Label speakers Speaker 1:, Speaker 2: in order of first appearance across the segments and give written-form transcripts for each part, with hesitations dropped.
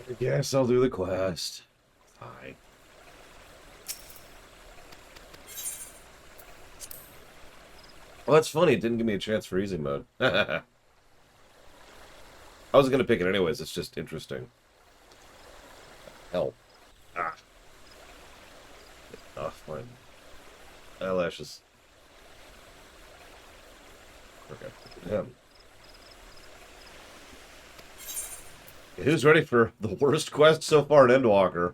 Speaker 1: I guess I'll do the quest. Fine. Well, that's funny. It didn't give me a chance for easy mode. I was going to pick it anyways. It's just interesting. Hell. Ah. Oh, fine. Eyelashes. Okay. Damn. Who's ready for the worst quest so far in Endwalker?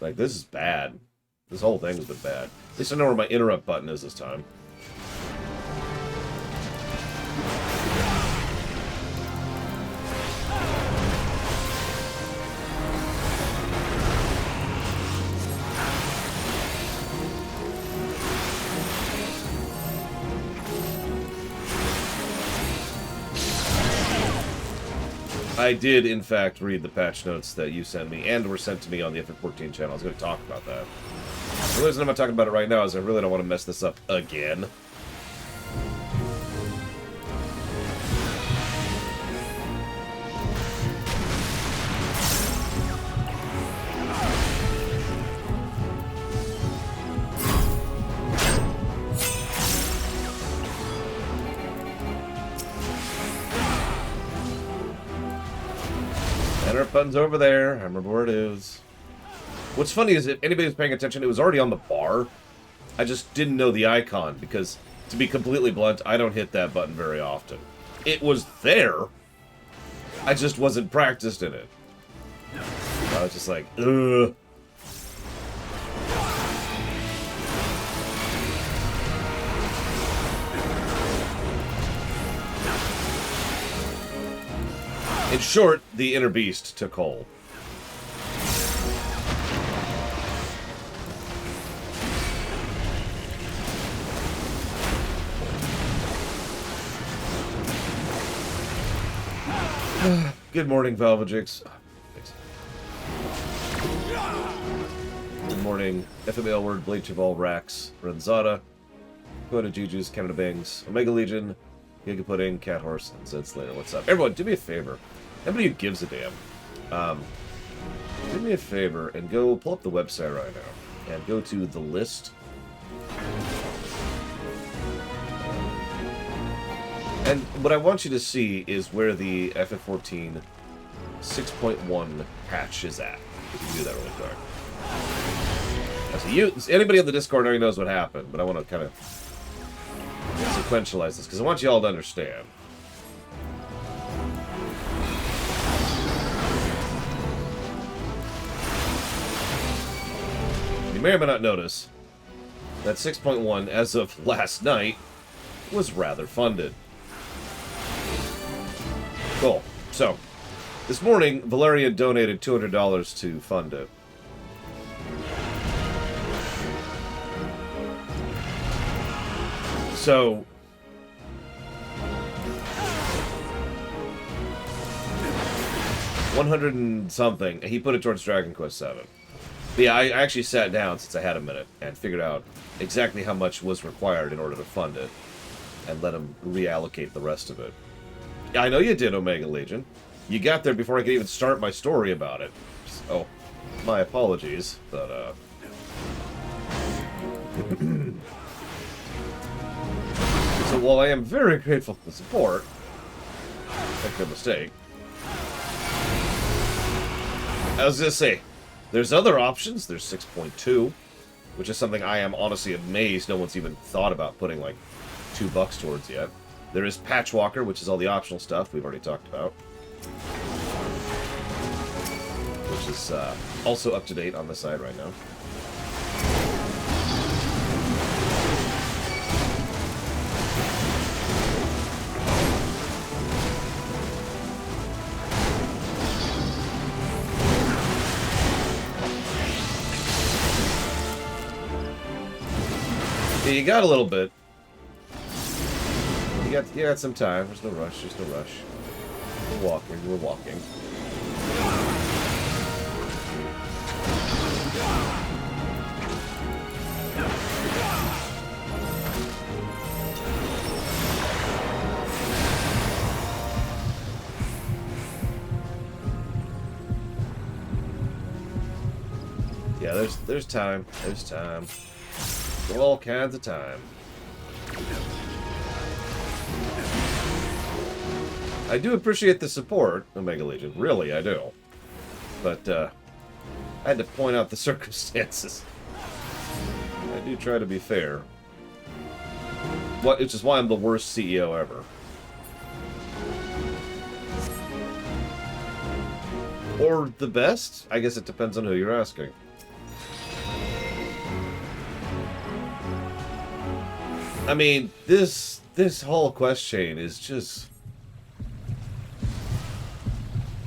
Speaker 1: Like, this is bad. This whole thing has been bad. At least I know where my interrupt button is this time. I did, in fact, read the patch notes that you sent me, and were sent to me on the XIV channel. I was going to talk about that. The reason I'm not talking about it right now is I really don't want to mess this up again. Enter button's over there. I remember where it is. What's funny is if anybody's paying attention, it was already on the bar. I just didn't know the icon because, to be completely blunt, I don't hit that button very often. It was there. I just wasn't practiced in it. I was just like, ugh. In short, the inner beast took hold. Good morning, Valvagix. Good morning, FML Word, Blade Cheval, Rax, Renzada, Koda Juju's, Canada Bangs, Omega Legion, Giga Pudding, Cat Horse, and Zed Slater. What's up? Everyone, do me a favor. Everybody who gives a damn. Do me a favor and go pull up the website right now. And go to the list. And what I want you to see is where the FF14 6.1 patch is at. If you can do that really quick. So anybody on the Discord already knows what happened, but I want to kind of sequentialize this, because I want you all to understand. You may or may not notice that 6.1, as of last night, was rather funded. Cool. So, this morning, Valerian donated $200 to fund it. So, $100 and something. He put it towards Dragon Quest VII. But yeah, I actually sat down since I had a minute and figured out exactly how much was required in order to fund it, and let him reallocate the rest of it. I know you did, Omega Legion. You got there before I could even start my story about it. So, my apologies, but, So while I am very grateful for the support, make no mistake, I was gonna say, there's other options. There's 6.2, which is something I am honestly amazed no one's even thought about putting, like, $2 towards yet. There is Patchwalker, which is all the optional stuff we've already talked about, which is also up to date on the side right now. Yeah, you got a little bit. You got some time. There's no rush. There's no rush. We're walking. We're walking. Yeah, there's time. There's time. All kinds of time. I do appreciate the support, Omega Legion. Really, I do. But, I had to point out the circumstances. I do try to be fair. Which is why I'm the worst CEO ever. Or the best? I guess it depends on who you're asking. I mean, this whole quest chain is just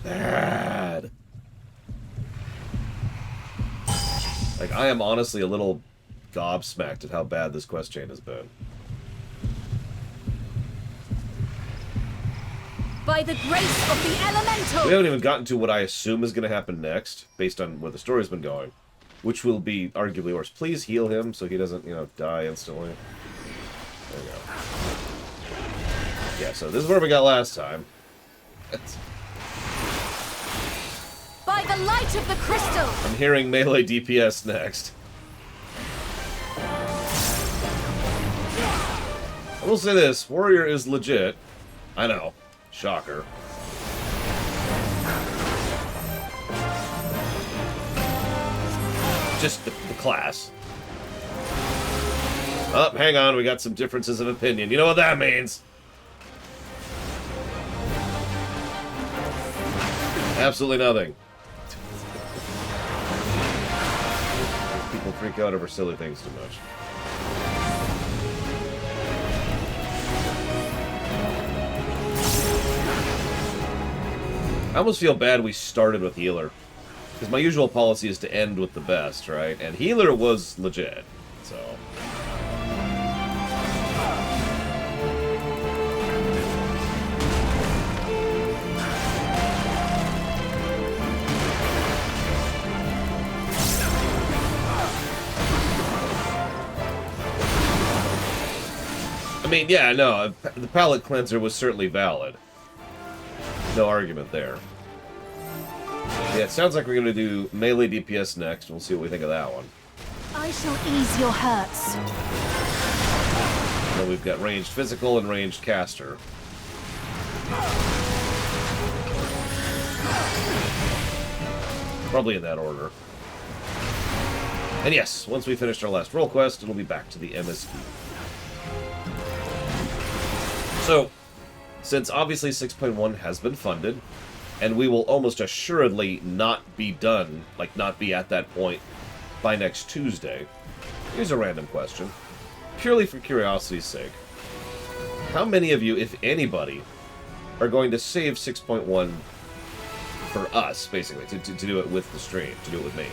Speaker 1: bad. Like, I am honestly a little gobsmacked at how bad this quest chain has been.
Speaker 2: By the grace of the elemental!
Speaker 1: We haven't even gotten to what I assume is going to happen next, based on where the story's been going. Which will be arguably worse. Please heal him so he doesn't, you know, die instantly. There we go. Yeah, so this is where we got last time.
Speaker 2: By the light of the crystal!
Speaker 1: I'm hearing melee DPS next. I will say this, Warrior is legit. I know. Shocker. Just the class. Oh, hang on, we got some differences of opinion. You know what that means? Absolutely nothing. People freak out over silly things too much. I almost feel bad we started with Healer. Because my usual policy is to end with the best, right? And Healer was legit, so... I mean, yeah, no, the palate cleanser was certainly valid. No argument there. Yeah, it sounds like we're going to do melee DPS next. We'll see what we think of that one.
Speaker 2: I shall ease your hurts.
Speaker 1: Then we've got ranged physical and ranged caster. Probably in that order. And yes, once we finished our last role quest, it'll be back to the MSQ. So, since obviously 6.1 has been funded, and we will almost assuredly not be done, like not be at that point by next Tuesday, here's a random question, purely for curiosity's sake. How many of you, if anybody, are going to save 6.1 for us, basically, to do it with the stream, to do it with me?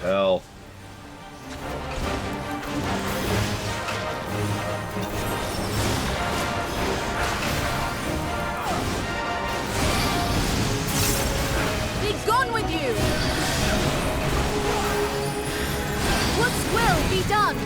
Speaker 1: Hell.
Speaker 2: Be gone with you! What's will be done?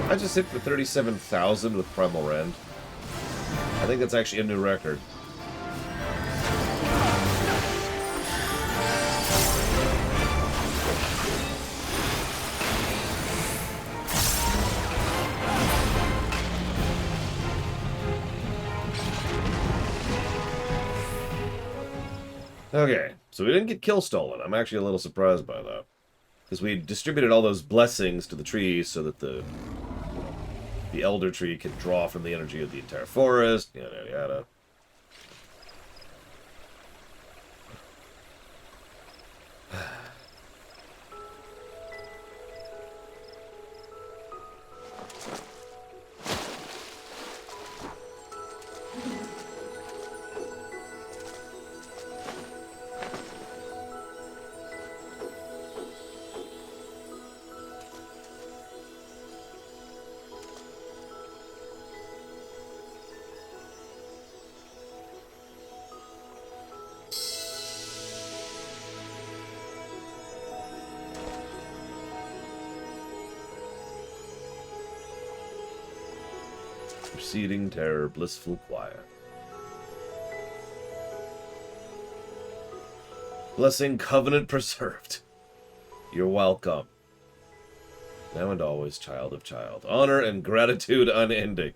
Speaker 1: I just hit for 37,000 with Primal Rend. I think that's actually a new record. Okay, so we didn't get kill stolen. I'm actually a little surprised by that. Because we distributed all those blessings to the trees so that the elder tree can draw from the energy of the entire forest, yada yada yada. exceeding terror, blissful quiet. Blessing covenant preserved. You're welcome. Now and always, child of child. Honor and gratitude unending.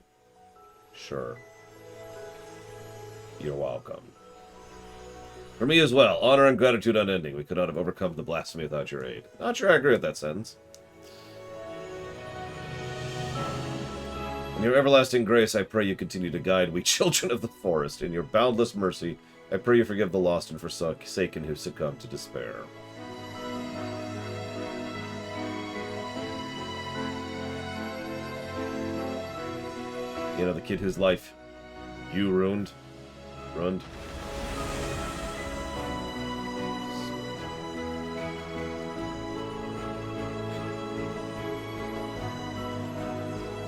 Speaker 1: Sure. You're welcome. For me as well, honor and gratitude unending. We could not have overcome the blasphemy without your aid. Not sure I agree with that sentence. In your everlasting grace, I pray you continue to guide we children of the forest. In your boundless mercy, I pray you forgive the lost and forsaken who succumb to despair. You know, the kid whose life you ruined.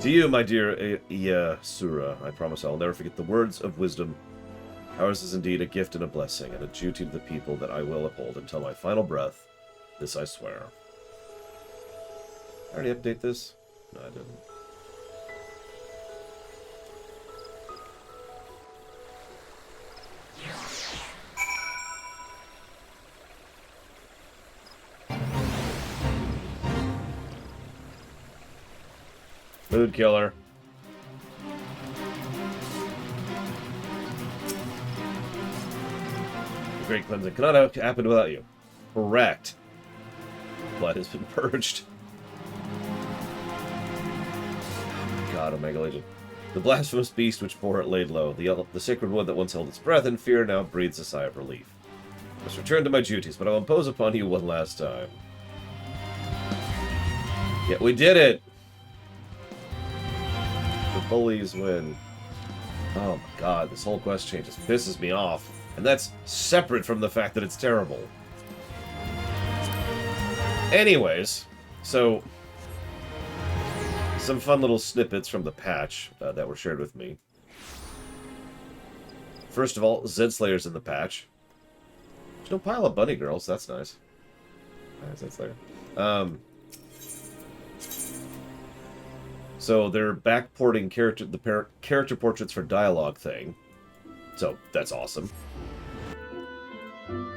Speaker 1: To you, my dear Iyasura, I promise I'll never forget the words of wisdom. Ours is indeed a gift and a blessing, and a duty to the people that I will uphold until my final breath. This I swear. I already update this? No, I didn't. Mood killer. Great cleansing cannot have happened without you. Correct. Blood has been purged. God, Omega Legion. The blasphemous beast which bore it laid low. The sacred wood that once held its breath in fear now breathes a sigh of relief. I must return to my duties, but I'll impose upon you one last time. Yeah, we did it! The bullies win. Oh my god, this whole quest change just pisses me off. And that's separate from the fact that it's terrible. Anyways, so some fun little snippets from the patch that were shared with me. First of all, Zed Slayer's in the patch. There's no pile of bunny girls, that's nice. Nice, Zed Slayer. So they're backporting character portraits for dialogue thing. So that's awesome.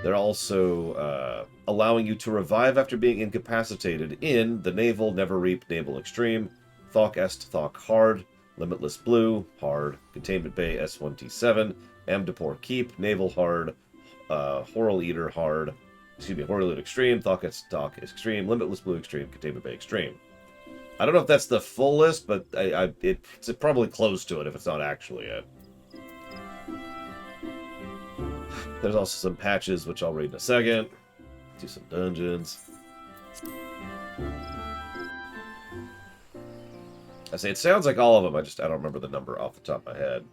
Speaker 1: They're also allowing you to revive after being incapacitated in the Naval Never Reap Naval Extreme, Thok Est Thok Hard, Limitless Blue, Hard, Containment Bay S1T7, Amdapor Keep, Naval Hard, Horror Eater Hard, Horror Eater Extreme, Thok Est Thok Extreme, Limitless Blue Extreme, Containment Bay Extreme. I don't know if that's the full list, but it's probably close to it if it's not actually it. There's also some patches, which I'll read in a second. Do some dungeons. I say it sounds like all of them, I don't remember the number off the top of my head.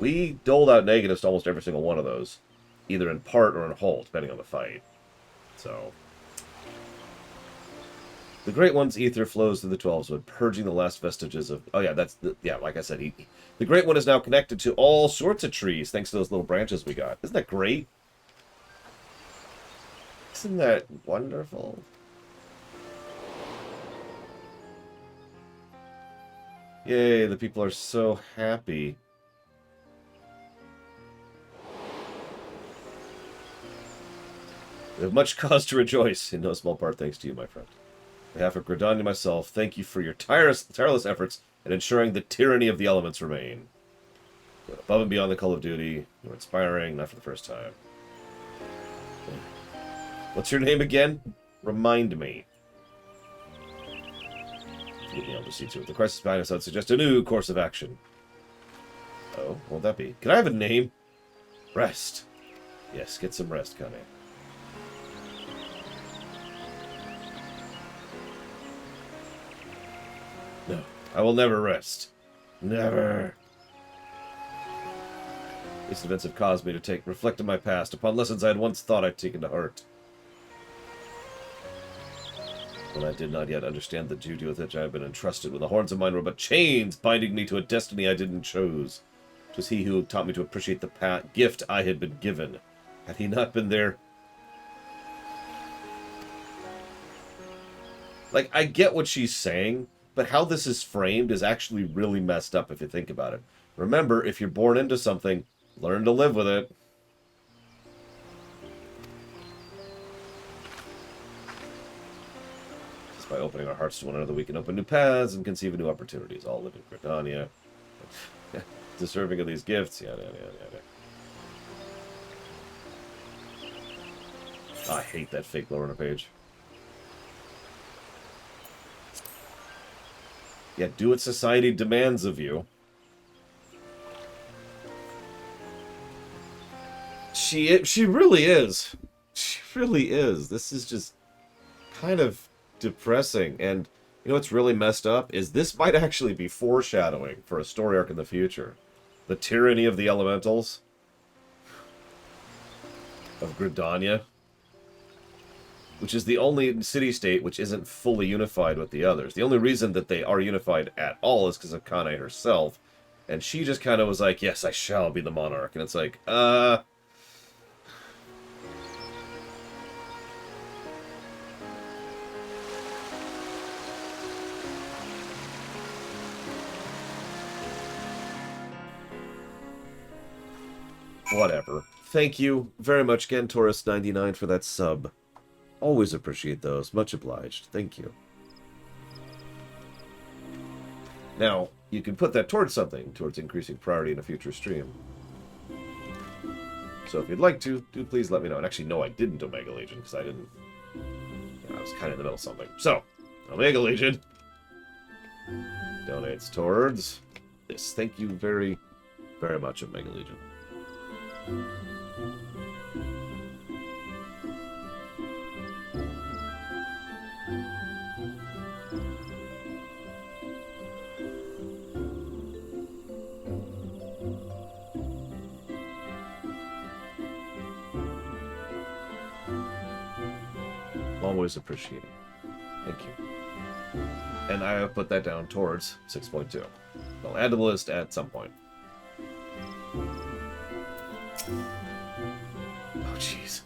Speaker 1: We doled out negatives to almost every single one of those. Either in part or in whole, depending on the fight. So the Great One's ether flows through the 12's, purging the last vestiges of... Oh yeah, like I said, the Great One is now connected to all sorts of trees, thanks to those little branches we got. Isn't that great? Isn't that wonderful? Yay, the people are so happy. We have much cause to rejoice, in no small part thanks to you, my friend. On behalf of Gradon and myself, thank you for your tireless efforts in ensuring the tyranny of the elements remain. You're above and beyond the call of duty. You're inspiring, not for the first time. What's your name again? Remind me. Get me able to see to it. The crisis behind us would suggest a new course of action. Oh, what would that be? Can I have a name? Rest. Yes, get some rest, Connie. No, I will never rest. Never. These events have caused me to reflect on my past, upon lessons I had once thought I'd taken to heart. When I did not yet understand the duty with which I have been entrusted, when the horns of mine were but chains binding me to a destiny I didn't choose. It was he who taught me to appreciate the gift I had been given. Had he not been there... Like, I get what she's saying, But how this is framed is actually really messed up if you think about it. Remember, if you're born into something, learn to live with it. Just by opening our hearts to one another, we can open new paths and conceive of new opportunities. All live in Gridania. Deserving of these gifts. Yada, yada, yada, yada. I hate that fake Lorna page. Yeah, do what society demands of you. She really is. She really is. This is just kind of depressing. And you know what's really messed up? Is this might actually be foreshadowing for a story arc in the future. The tyranny of the elementals. Of Gridania. Which is the only city-state which isn't fully unified with the others. The only reason that they are unified at all is because of Kane herself. And she just kind of was like, yes, I shall be the monarch. And it's like, whatever. Thank you very much again, Taurus99, for that sub. Always appreciate those. Much obliged. Thank you. Now, you can put that towards something, towards increasing priority in a future stream. So if you'd like to, do please let me know. And actually, no, I didn't Omega Legion, because I didn't... You know, I was kind of in the middle of something. So, Omega Legion donates towards this. Thank you very, very much, Omega Legion. Always appreciated. Thank you. And I have put that down towards 6.2. I'll add to the list at some point. Oh, jeez.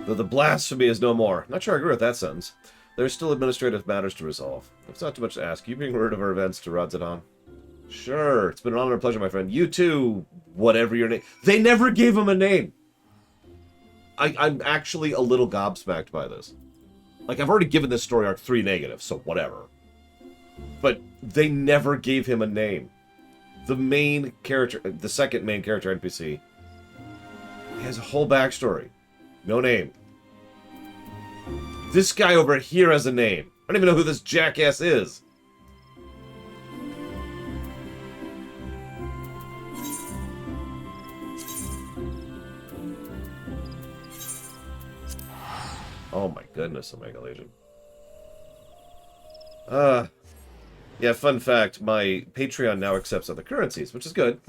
Speaker 1: Though the blasphemy is no more. Not sure I agree with that sentence. There's still administrative matters to resolve. It's not too much to ask. You bring word of our events to Radzadon? Sure. It's been an honor and pleasure, my friend. You too, whatever your name. They never gave him a name. I'm actually a little gobsmacked by this. Like, I've already given this story arc 3 negatives, so whatever. But they never gave him a name. The main character, the second main character NPC, he has a whole backstory. No name. This guy over here has a name. I don't even know who this jackass is. Oh my goodness, Omega Legion. Yeah, fun fact, my Patreon now accepts other currencies, which is good,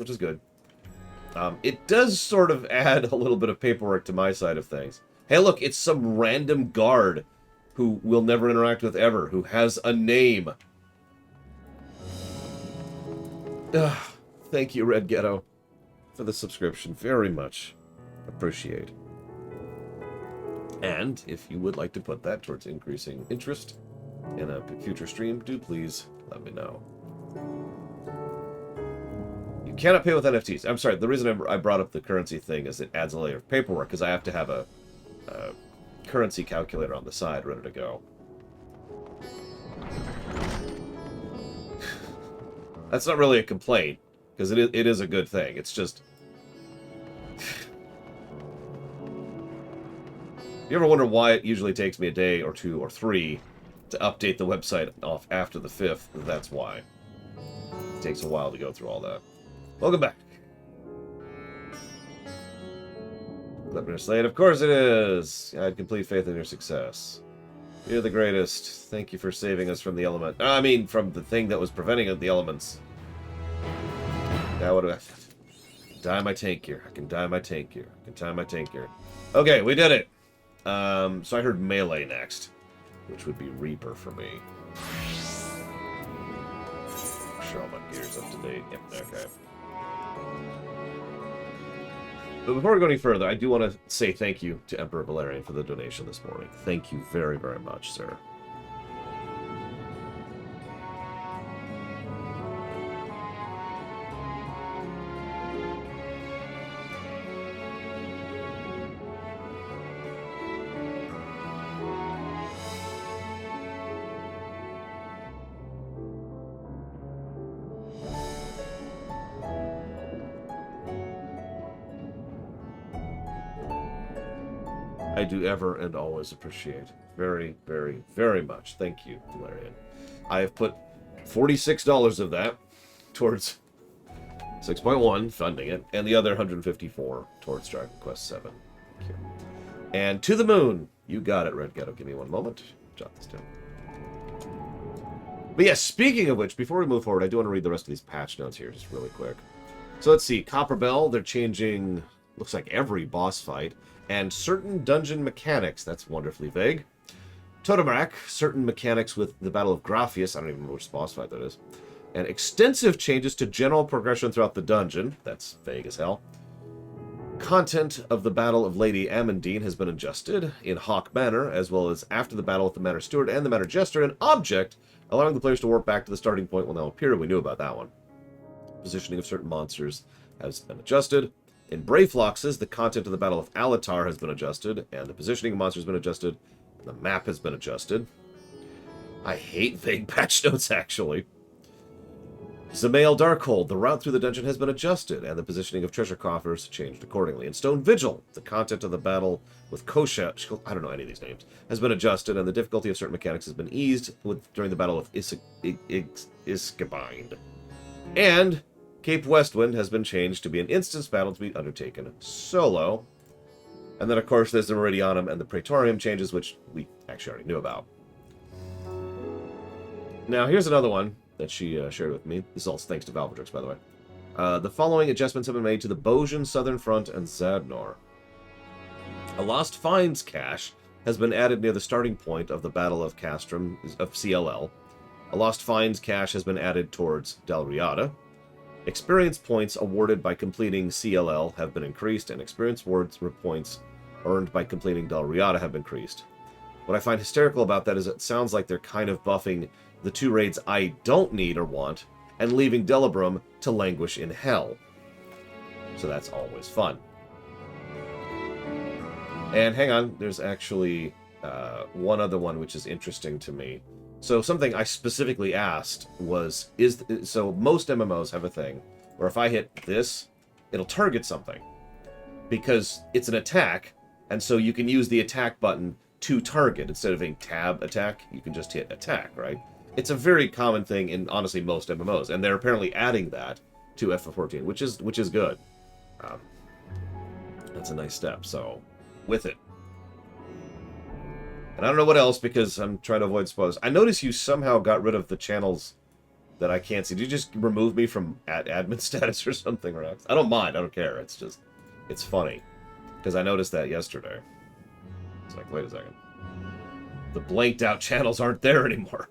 Speaker 1: it does sort of add a little bit of paperwork to my side of things. Hey, look, it's some random guard who we'll never interact with ever, who has a name. Thank you, Red Ghetto, for the subscription. Very much appreciate. And if you would like to put that towards increasing interest in a future stream, do please let me know. You cannot pay with NFTs. I'm sorry, the reason I brought up the currency thing is it adds a layer of paperwork, because I have to have a currency calculator on the side ready to go. That's not really a complaint, because it is a good thing. It's just... You ever wonder why it usually takes me a day or 2 or 3 to update the website off after the 5th? That's why. It takes a while to go through all that. Welcome back. Clipper Slade, of course it is! I had complete faith in your success. You're the greatest. Thank you for saving us from the element. I mean, from the thing that was preventing the elements. Now what do I... Dye my tank here. I can dye my tank here. I can dye my tank here. Okay, we did it! So I heard melee next, which would be Reaper for me. Show my gears up to date. Yep, okay. But before we go any further, I do want to say thank you to Emperor Valerian for the donation this morning. Thank you very, very much, sir. I do ever and always appreciate. Very, very, very much. Thank you, Valerian. I have put $46 of that towards 6.1, funding it, and the other 154 towards Dragon Quest 7. Thank you. And to the moon. You got it, Red Ghetto. Give me one moment. Jot this down. But yes, speaking of which, before we move forward, I do want to read the rest of these patch notes here, just really quick. So let's see. Copper Bell, they're changing, looks like every boss fight, and certain dungeon mechanics. That's wonderfully vague. Totemak, certain mechanics with the Battle of Graphius. I don't even remember which boss fight that is. And extensive changes to general progression throughout the dungeon. That's vague as hell. Content of the Battle of Lady Amandine has been adjusted in Hawk Manor, as well as after the battle with the Manor Steward and the Manor Jester, an object allowing the players to warp back to the starting point will now appear. We knew about that one. Positioning of certain monsters has been adjusted. In Brave Floxes, the content of the Battle of Alatar has been adjusted, and the positioning of monsters has been adjusted, and the map has been adjusted. I hate vague patch notes, actually. Zamael Darkhold, the route through the dungeon has been adjusted, and the positioning of treasure coffers changed accordingly. In Stone Vigil, the content of the battle with Kosha, I don't know any of these names, has been adjusted, and the difficulty of certain mechanics has been eased during the battle of Iskabind. And Cape Westwind has been changed to be an instance battle to be undertaken solo. And then, of course, there's the Meridianum and the Praetorium changes, which we actually already knew about. Now, here's another one that she shared with me. This is all thanks to Valvatrix, by the way. The following adjustments have been made to the Bosian Southern Front and Zadnor. A Lost Finds cache has been added near the starting point of the Battle of Castrum of CLL. A Lost Finds cache has been added towards Dalriada. Experience points awarded by completing CLL have been increased, and experience points earned by completing Dalriada have been increased. What I find hysterical about that is it sounds like they're kind of buffing the two raids I don't need or want, and leaving Delabrum to languish in hell. So that's always fun. And hang on, there's actually one other one which is interesting to me. So something I specifically asked was, so most MMOs have a thing where if I hit this, it'll target something. Because it's an attack, and so you can use the attack button to target. Instead of hitting tab attack, you can just hit attack, right? It's a very common thing in, honestly, most MMOs, and they're apparently adding that to FF14, which is good. That's a nice step, so with it. And I don't know what else, because I'm trying to avoid spoilers. I noticed you somehow got rid of the channels that I can't see. Did you just remove me from admin status or something? Or I don't mind, I don't care. It's just, it's funny. Because I noticed that yesterday. It's like, wait a second. The blanked out channels aren't there anymore.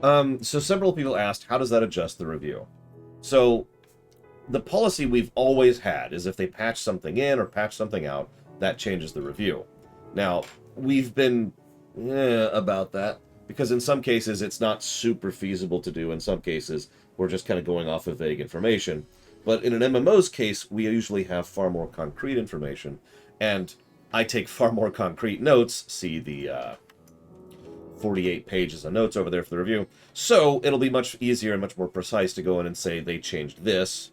Speaker 1: So several people asked, how does that adjust the review? So, the policy we've always had is if they patch something in or patch something out, that changes the review. Now, we've been about that, because in some cases it's not super feasible to do. In some cases, we're just kind of going off of vague information. But in an MMO's case, we usually have far more concrete information, and I take far more concrete notes. See the 48 pages of notes over there for the review. So it'll be much easier and much more precise to go in and say they changed this,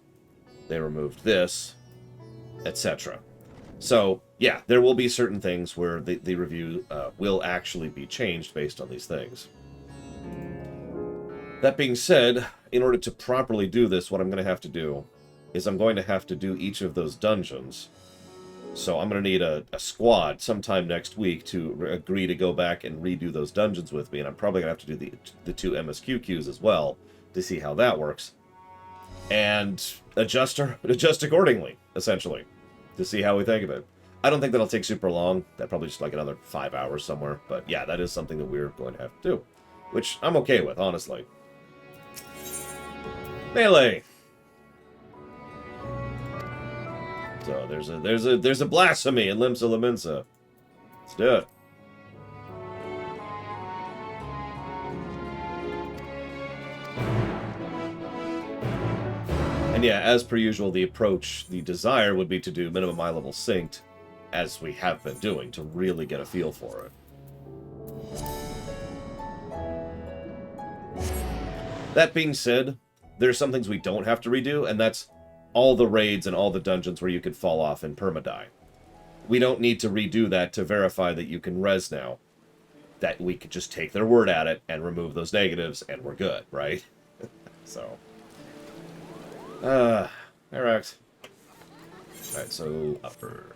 Speaker 1: they removed this, etc. So yeah, there will be certain things where the review will actually be changed based on these things. That being said, in order to properly do this, what I'm going to have to do is I'm going to have to do each of those dungeons. So I'm going to need a squad sometime next week to agree to go back and redo those dungeons with me, and I'm probably going to have to do the two MSQ queues as well to see how that works. And adjust accordingly, essentially, to see how we think of it. I don't think that'll take super long. That probably just like another 5 hours somewhere. But yeah, that is something that we're going to have to do, which I'm okay with, honestly. Melee. So there's a blasphemy in Limsa Laminsa. Let's do it. And yeah, as per usual, the desire would be to do minimum eye level synced, as we have been doing, to really get a feel for it. That being said, there's some things we don't have to redo, and that's all the raids and all the dungeons where you could fall off and permadie. We don't need to redo that to verify that you can res now. That we could just take their word at it and remove those negatives, and we're good, right? So. Alright. Alright, so upper.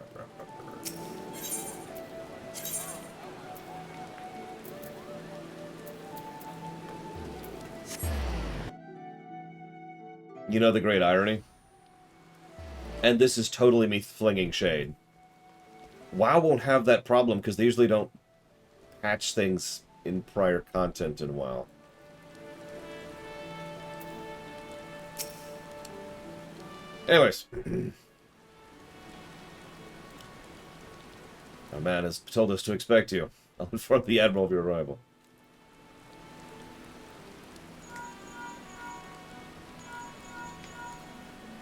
Speaker 1: You know the great irony? And this is totally me flinging shade. WoW won't have that problem because they usually don't patch things in prior content in WoW. Anyways. Our man has told us to expect you. I'll inform the Admiral of your arrival.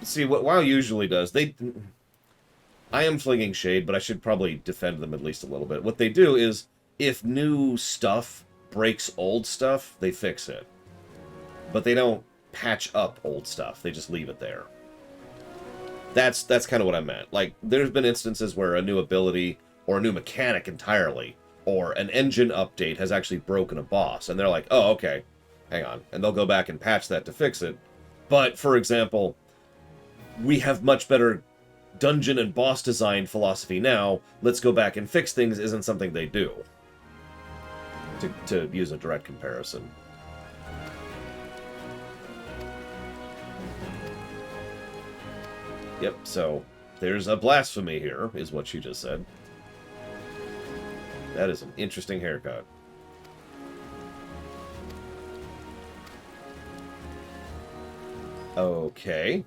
Speaker 1: See, what WoW usually does, I am flinging shade, but I should probably defend them at least a little bit. What they do is, if new stuff breaks old stuff, they fix it. But they don't patch up old stuff. They just leave it there. That's kind of what I meant. Like, there's been instances where a new ability, or a new mechanic entirely, or an engine update has actually broken a boss, and they're like, oh, okay, hang on. And they'll go back and patch that to fix it. But, for example, we have much better dungeon and boss design philosophy now. Let's go back and fix things isn't something they do. To use a direct comparison. Yep, so there's a blasphemy here, is what she just said. That is an interesting haircut. Okay.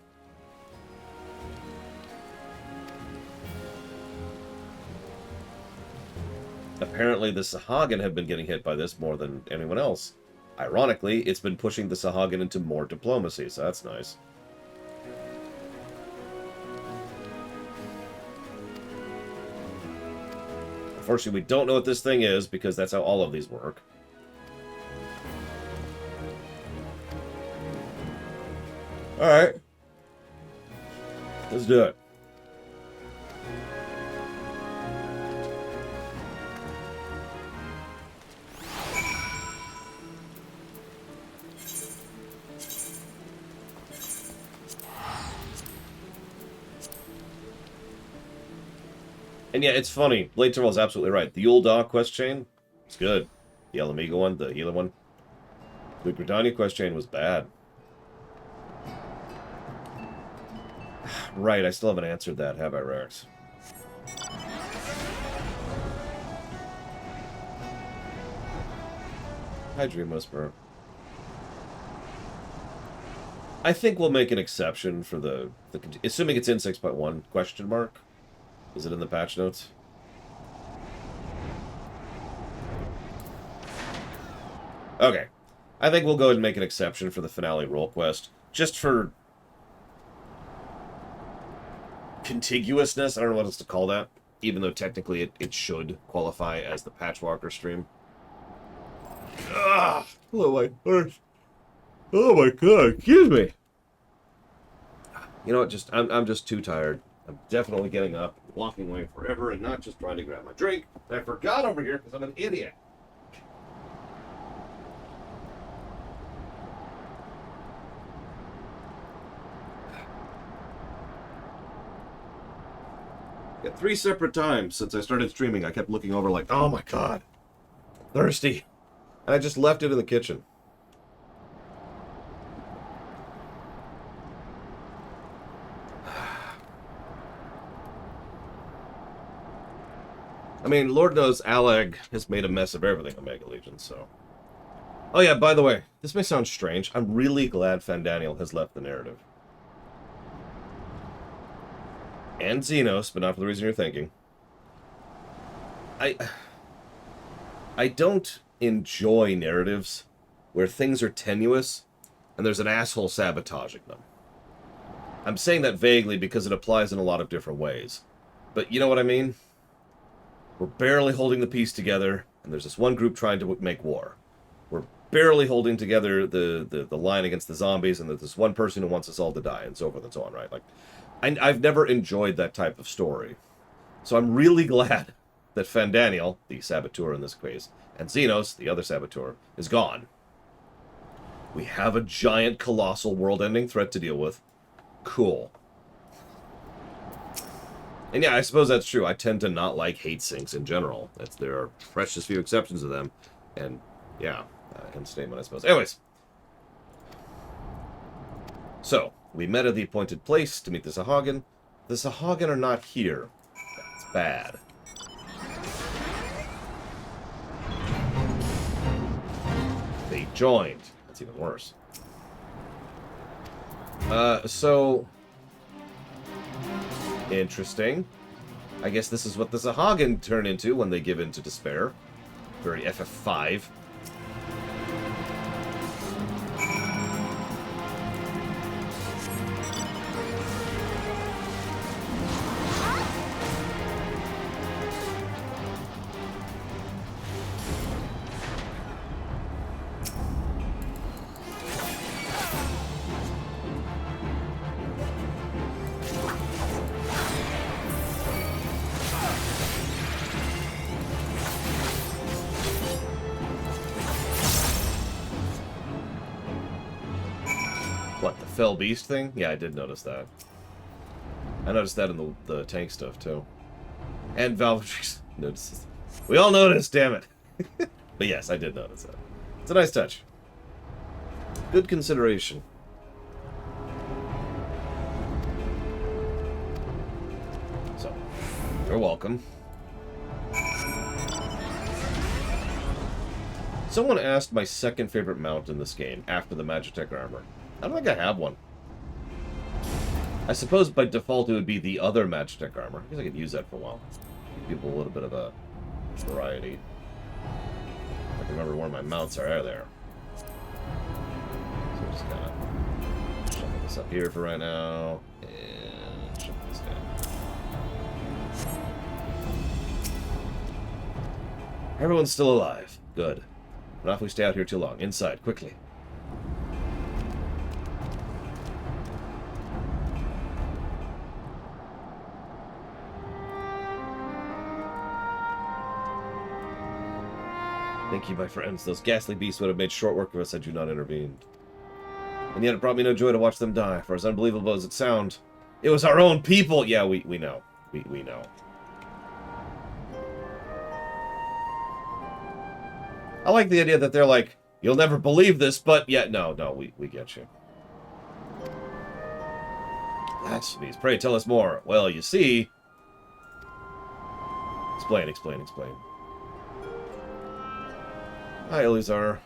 Speaker 1: Apparently the Sahagin have been getting hit by this more than anyone else. Ironically, it's been pushing the Sahagin into more diplomacy, so that's nice. Unfortunately, we don't know what this thing is, because that's how all of these work. Alright. Let's do it. And yeah, it's funny. Blade Turmoil's absolutely right. The Ul'dah quest chain, it's good. The Elamiga one, the healer one. The Gridania quest chain was bad. Right, I still haven't answered that, have I, Rex? Hi, Dream Whisperer. I think we'll make an exception for the assuming it's in 6.1, question mark. Is it in the patch notes? Okay. I think we'll go ahead and make an exception for the finale role quest. Just for contiguousness. I don't know what else to call that. Even though technically it should qualify as the Patchwalker stream. Ah! Hello, my horse. Oh my god, excuse me. You know what, I'm just too tired. I'm definitely getting up, walking away forever, and not just trying to grab my drink. I forgot over here because I'm an idiot. At 3 separate times since I started streaming, I kept looking over like, oh my god, thirsty. And I just left it in the kitchen. I mean, Lord knows Alleg has made a mess of everything on Mega Legion, so... Oh yeah, by the way, this may sound strange. I'm really glad Fandaniel has left the narrative. And Xenos, but not for the reason you're thinking. I don't enjoy narratives where things are tenuous and there's an asshole sabotaging them. I'm saying that vaguely because it applies in a lot of different ways. But you know what I mean? We're barely holding the peace together, and there's this one group trying to make war. We're barely holding together the line against the zombies, and there's this one person who wants us all to die, and so forth and so on, right? Like, I've never enjoyed that type of story. So I'm really glad that Fandaniel, the saboteur in this case, and Xenos, the other saboteur, is gone. We have a giant, colossal, world-ending threat to deal with. Cool. And yeah, I suppose that's true. I tend to not like hate sinks in general. There are precious few exceptions to them. And, yeah, end statement, I suppose. Anyways. So, we met at the appointed place to meet the Sahagin. The Sahagin are not here. That's bad. They joined. That's even worse. So... Interesting. I guess this is what the Sahagin turn into when they give in to despair. Very FF5. What, the Fell Beast thing? Yeah, I did notice that. I noticed that in the tank stuff, too. And Valvatrix notices. We all noticed, damn it. But yes, I did notice that. It's a nice touch. Good consideration. So, you're welcome. Someone asked my second favorite mount in this game, after the Magitech armor. I don't think I have one. I suppose by default it would be the other Magitech armor. I guess I could use that for a while. Give people a little bit of a variety. I can remember where my mounts are there. So I'm just kind of shuffle this up here for right now. And shuffle this down. Everyone's still alive. Good. Not if we stay out here too long. Inside, quickly. Thank you, my friends. Those ghastly beasts would have made short work of us had you not intervened. And yet it brought me no joy to watch them die, for as unbelievable as it sounds, it was our own people! Yeah, we know. We know. I like the idea that they're like, you'll never believe this, but yet, no, we get you. Blasphemies. Pray tell us more. Well, you see... Explain. Hi, Elizar.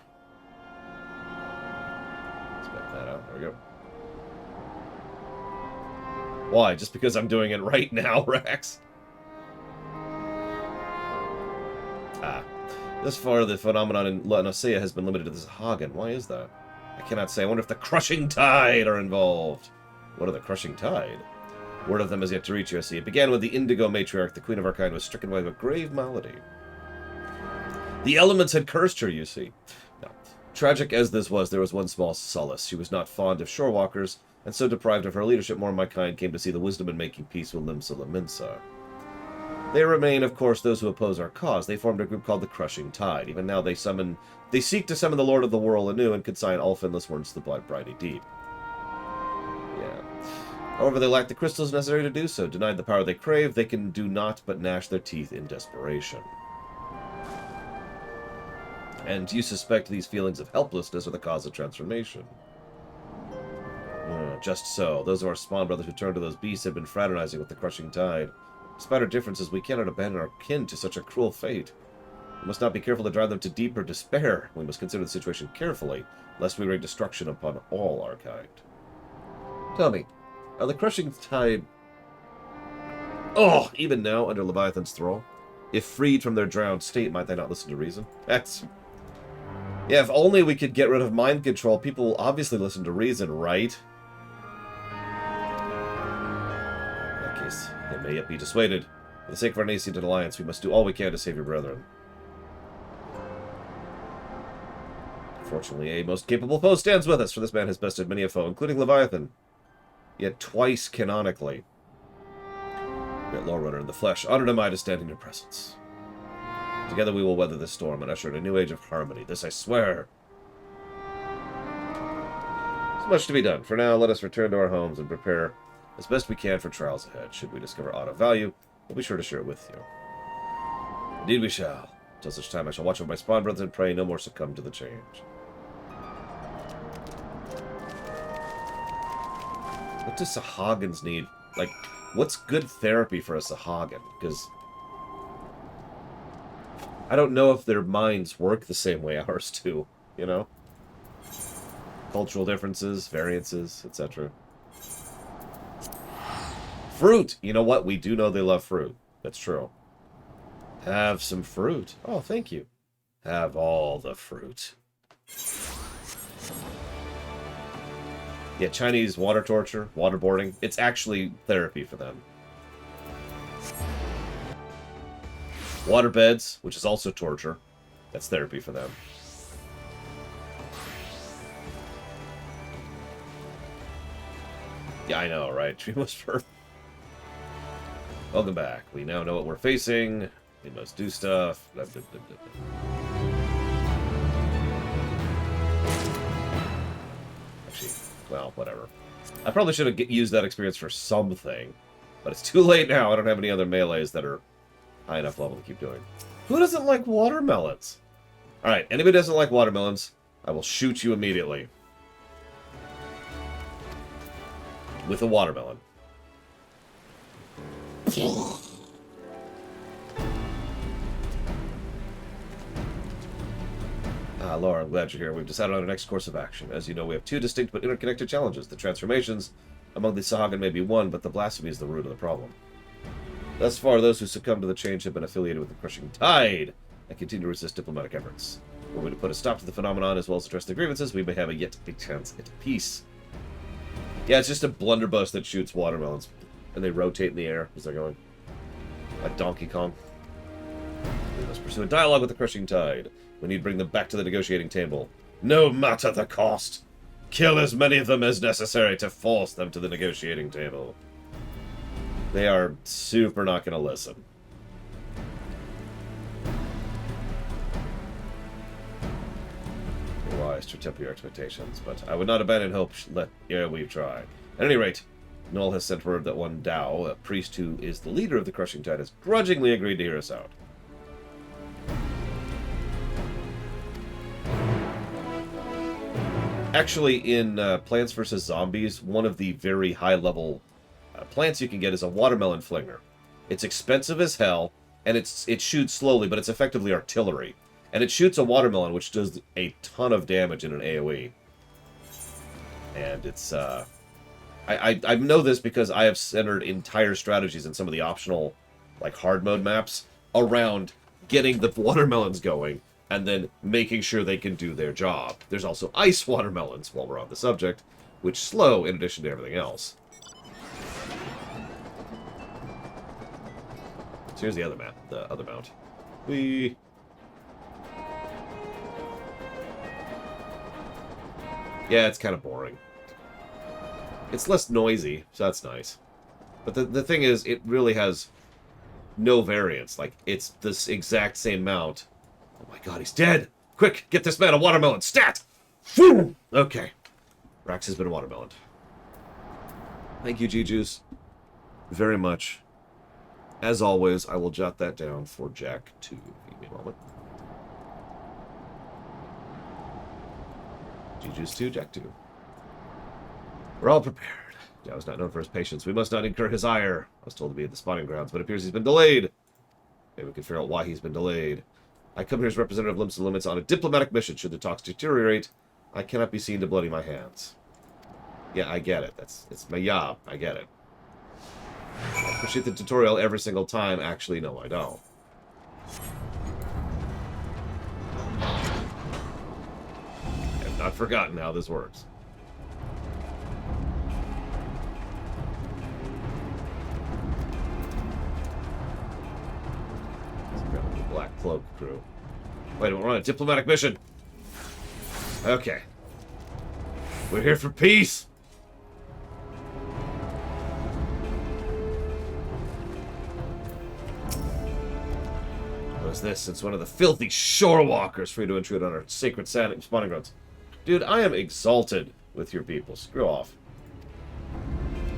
Speaker 1: Let's back that out. There we go. Why? Just because I'm doing it right now, Rex? Ah. Thus far, the phenomenon in La Nosea has been limited to the Sahagin. Why is that? I cannot say. I wonder if the Crushing Tide are involved. What are the Crushing Tide? Word of them has yet to reach you, I see. It began with the Indigo Matriarch. The queen of our kind was stricken by a grave malady. The elements had cursed her, you see. No. Tragic as this was, there was one small solace. She was not fond of shorewalkers, and so deprived of her leadership, more of my kind came to see the wisdom in making peace with Limsa Laminsa. There remain, of course, those who oppose our cause. They formed a group called the Crushing Tide. Even now they seek to summon the Lord of the World anew and consign all finless words to the briny deep. Yeah. However, they lack the crystals necessary to do so. Denied the power they crave, they can do naught but gnash their teeth in desperation. And you suspect these feelings of helplessness are the cause of transformation. Just so. Those of our spawn brothers who turned to those beasts have been fraternizing with the Crushing Tide. Despite our differences, we cannot abandon our kin to such a cruel fate. We must not be careful to drive them to deeper despair. We must consider the situation carefully, lest we bring destruction upon all our kind. Tell me, are the Crushing Tide... Oh, even now, under Leviathan's thrall? If freed from their drowned state, might they not listen to reason? That's... Yeah, if only we could get rid of mind control, people will obviously listen to reason, right? In that case, they may yet be dissuaded. For the sake of our nascent alliance, we must do all we can to save your brethren. Fortunately, a most capable foe stands with us, for this man has bested many a foe, including Leviathan. Yet twice canonically. Great Lore Runner in the flesh, honored am I to stand in your presence. Together we will weather this storm and usher in a new age of harmony. This I swear. There's much to be done. For now, let us return to our homes and prepare as best we can for trials ahead. Should we discover aught of value, we'll be sure to share it with you. Indeed we shall. Till such time I shall watch over my spawn brothers and pray no more succumb to the change. What do Sahagins need? Like, what's good therapy for a Sahagin? Because I don't know if their minds work the same way ours do, you know? Cultural differences, variances, etc. Fruit! You know what? We do know they love fruit. That's true. Have some fruit. Oh, thank you. Have all the fruit. Yeah, Chinese water torture, waterboarding. It's actually therapy for them. Water beds, which is also torture. That's therapy for them. Yeah, I know, right? Tree Whisperer. Welcome back. We now know what we're facing. We must do stuff. Blah, blah, blah, blah, blah. Actually, well, whatever. I probably should have used that experience for something. But it's too late now. I don't have any other melees that are high enough level to keep doing. Who doesn't like watermelons? Alright, anybody who doesn't like watermelons, I will shoot you immediately. With a watermelon. Laura, I'm glad you're here. We've decided on our next course of action. As you know, we have two distinct but interconnected challenges. The transformations among the Sahagin may be one, but the blasphemy is the root of the problem. Thus far, those who succumb to the change have been affiliated with the crushing tide and continue to resist diplomatic efforts. Were we to put a stop to the phenomenon as well as address the grievances, we may have yet a chance at peace. Yeah, it's just a blunderbuss that shoots watermelons, and they rotate in the air as they're going. Like Donkey Kong. We must pursue a dialogue with the crushing tide. We need to bring them back to the negotiating table. No matter the cost. Kill as many of them as necessary to force them to the negotiating table. They are super not going to listen. You're wise to temper your expectations, but I would not abandon hope ere we try. At any rate, Noel has sent word that one Dao, a priest who is the leader of the crushing tide, has grudgingly agreed to hear us out. Actually, in Plants vs. Zombies, one of the very high-level plants you can get is a watermelon flinger. It's expensive as hell, and it shoots slowly, but it's effectively artillery. And it shoots a watermelon, which does a ton of damage in an AoE. And it's, I know this because I have centered entire strategies in some of the optional, like, hard mode maps around getting the watermelons going and then making sure they can do their job. There's also ice watermelons, while we're on the subject, which slow in addition to everything else. So here's the other map, the other mount. Yeah, it's kind of boring. It's less noisy, so that's nice. But the thing is, it really has no variance. Like, it's this exact same mount. Oh my god, he's dead! Quick, get this man a watermelon! Stat! Woo! Okay. Rax has been a watermelon. Thank you, G-Juice. Very much. As always, I will jot that down for Jack 2. Give me a moment. G-Juice 2, Jack 2. We're all prepared. Zhao is not known for his patience. We must not incur his ire. I was told to be at the spawning grounds, but it appears he's been delayed. Maybe we can figure out why he's been delayed. I come here as representative of Limits and Limits on a diplomatic mission. Should the talks deteriorate, I cannot be seen to bloody my hands. Yeah, I get it. It's my job. I get it. I appreciate the tutorial every single time. Actually, no, I don't. I have not forgotten how this works. Black Cloak crew. Wait, we're on a diplomatic mission. Okay. We're here for peace. What is this? Since one of the filthy shorewalkers free to intrude on our sacred spawning grounds. Dude, I am exalted with your people. Screw off.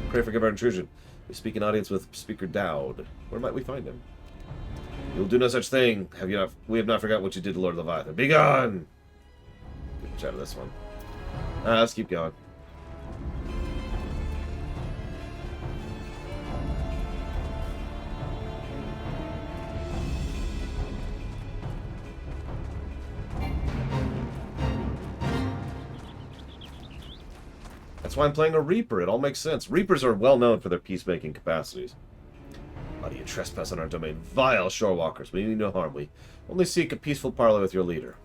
Speaker 1: Pray forgive our intrusion. We speak in audience with Speaker Dowd. Where might we find him? You will do no such thing. We have not forgotten what you did to Lord Leviathan. Be gone! Get much out of this one. Let's keep going. That's why I'm playing a Reaper. It all makes sense. Reapers are well known for their peacemaking capacities. Why do you trespass on our domain? Vile shorewalkers. We mean no harm. We only seek a peaceful parley with your leader.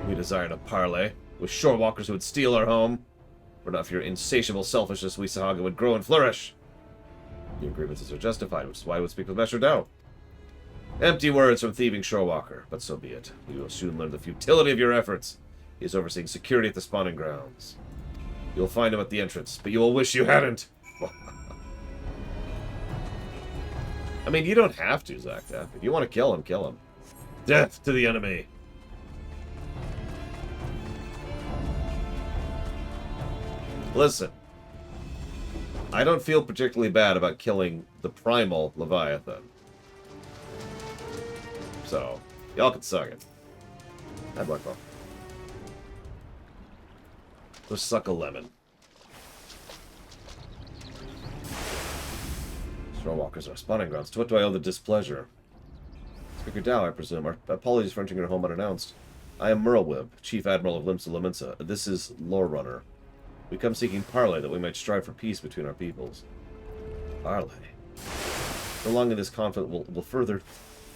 Speaker 1: We desire no parley with shorewalkers who would steal our home. Were not for your insatiable selfishness, we Sahagin would grow and flourish. Your grievances are justified, which is why I would speak with Master Dao. Empty words from thieving shorewalker, but so be it. We will soon learn the futility of your efforts. He is overseeing security at the spawning grounds. You'll find him at the entrance, but you will wish you hadn't. I mean, you don't have to, Zach. If you want to kill him, kill him. Death to the enemy. Listen. I don't feel particularly bad about killing the primal Leviathan. So, y'all can suck it. I'd like that. Go suck a lemon. Shorewalkers are spawning grounds. To what do I owe the displeasure? Speaker Dao, I presume. Our apologies for entering your home unannounced. I am Merlwib, Chief Admiral of Limsa Lominsa. This is Lore Runner. We come seeking parley that we might strive for peace between our peoples. Parley. Prolonging this conflict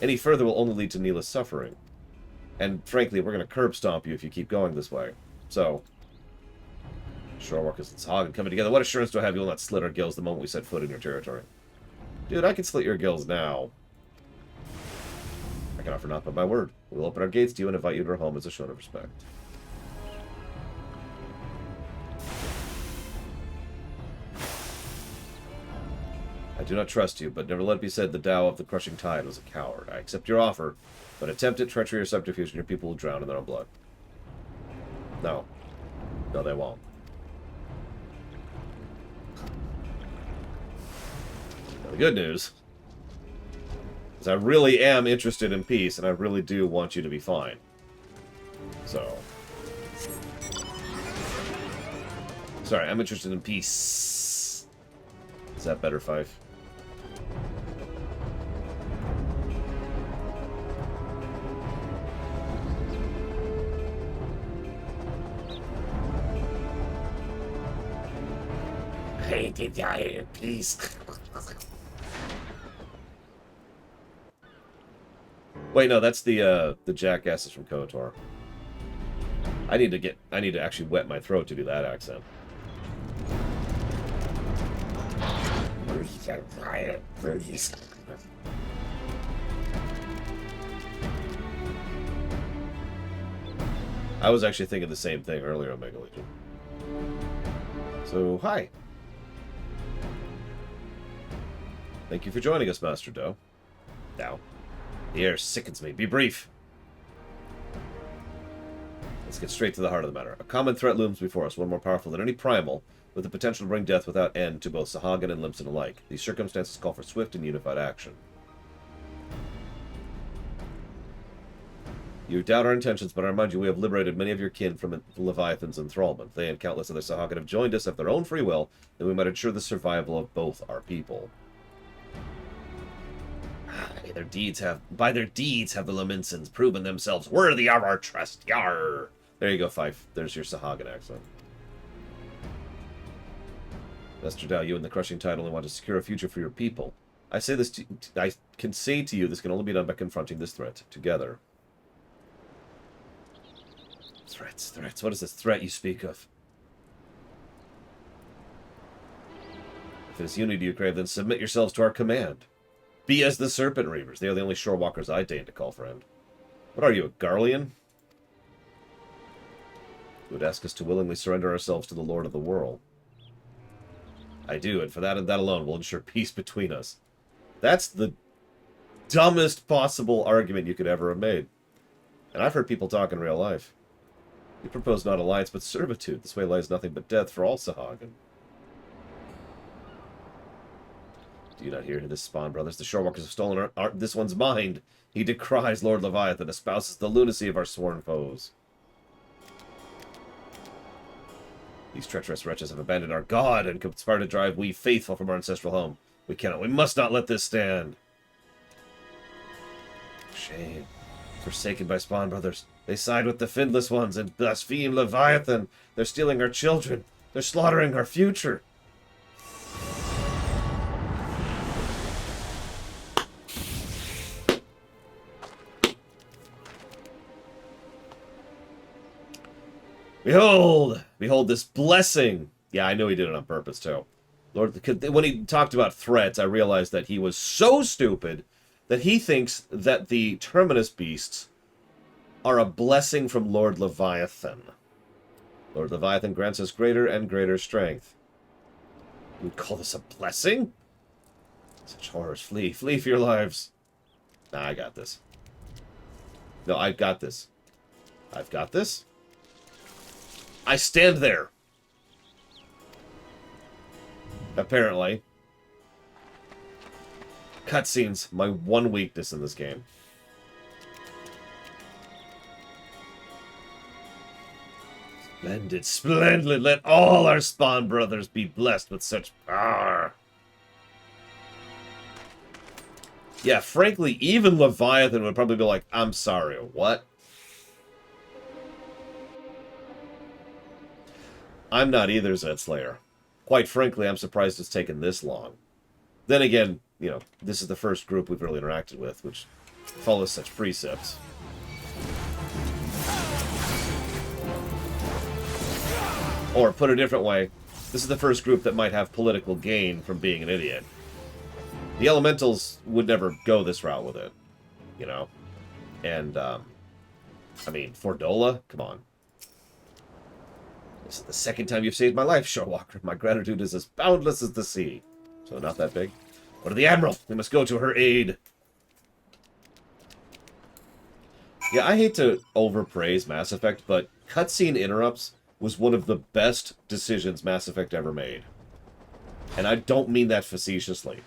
Speaker 1: any further will only lead to needless suffering. And frankly, we're going to curb stomp you if you keep going this way. So, Shorewalkers and Sahagin coming together. What assurance do I have you will not slit our gills the moment we set foot in your territory? Dude, I can slit your gills now. I can offer naught but my word. We will open our gates to you and invite you to our home as a show of respect. I do not trust you, but never let it be said the Tao of the Crushing Tide was a coward. I accept your offer, but attempt it, treachery, or subterfuge, and your people will drown in their own blood. No. No, they won't. Now, the good news is I really am interested in peace, and I really do want you to be fine. So. Sorry, I'm interested in peace. Is that better, Fife? I did die in peace. Wait, no, that's the jackasses from KOTOR. I need to actually wet my throat to do that accent. I was actually thinking the same thing earlier, Omega Legion. So, hi. Thank you for joining us, Master Doe. Now, the air sickens me. Be brief. Let's get straight to the heart of the matter. A common threat looms before us, one more powerful than any primal, with the potential to bring death without end to both Sahagin and Limson alike. These circumstances call for swift and unified action. You doubt our intentions, but I remind you we have liberated many of your kin from Leviathan's enthrallment. They and countless other Sahagin have joined us of their own free will, that we might ensure the survival of both our people. By their deeds have the Laminsons proven themselves worthy of our trust. Yarr! There you go, Fife. There's your Sahagin accent. Master Dao, you and the Crushing Tide only want to secure a future for your people. I can say to you this can only be done by confronting this threat together. Threats. What is this threat you speak of? If it is unity you crave, then submit yourselves to our command. Be as the Serpent Reavers. They are the only shorewalkers I deign to call friend. What are you, a Garlean? You would ask us to willingly surrender ourselves to the Lord of the World. I do, and for that and that alone will ensure peace between us. That's the dumbest possible argument you could ever have made. And I've heard people talk in real life. You propose not alliance, but servitude. This way lies nothing but death for all Sahagin. Do you not hear this, Spawn brothers? The Shorewalkers have stolen this one's mind. He decries Lord Leviathan, espouses the lunacy of our sworn foes. These treacherous wretches have abandoned our god and conspired to drive we faithful from our ancestral home. We must not let this stand. Shame. Forsaken by Spawn brothers. They side with the Finless ones and blaspheme Leviathan. They're stealing our children. They're slaughtering our future. Behold this blessing. Yeah, I know he did it on purpose, too. Lord, when he talked about threats, I realized that he was so stupid that he thinks that the Terminus beasts are a blessing from Lord Leviathan. Lord Leviathan grants us greater and greater strength. You would call this a blessing? Such horrors. Flee. Flee for your lives. Nah, I got this. No, I've got this. I've got this. I stand there. Apparently. Cutscenes, my one weakness in this game. Splendid, splendid. Let all our Spawn brothers be blessed with such power. Yeah, frankly, even Leviathan would probably be like, I'm sorry, what? I'm not either, Zed Slayer. Quite frankly, I'm surprised it's taken this long. Then again, you know, this is the first group we've really interacted with, which follows such precepts. Or, put a different way, this is the first group that might have political gain from being an idiot. The Elementals would never go this route with it, you know? And, I mean, Fordola? Come on. This is the second time you've saved my life, Shorewalker. My gratitude is as boundless as the sea. So not that big. Go to the Admiral. We must go to her aid. Yeah, I hate to overpraise Mass Effect, but cutscene interrupts was one of the best decisions Mass Effect ever made. And I don't mean that facetiously.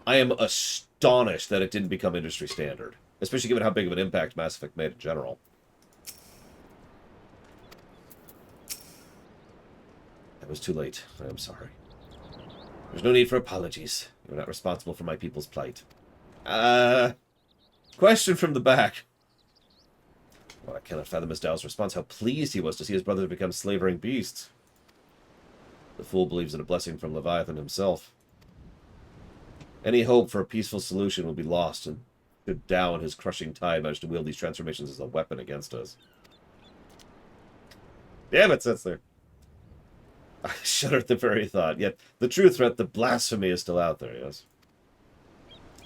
Speaker 1: I am astonished that it didn't become industry standard. Especially given how big of an impact Mass Effect made in general. I was too late. I am sorry. There's no need for apologies. You're not responsible for my people's plight. Question from the back. Well, I cannot fathom Miss Dow's response. How pleased he was to see his brother become slavering beasts. The fool believes in a blessing from Leviathan himself. Any hope for a peaceful solution will be lost, and should Dow and his crushing tide manage to wield these transformations as a weapon against us. Damn it, Setzler. I shudder at the very thought, yet the true threat, the blasphemy, is still out there, yes?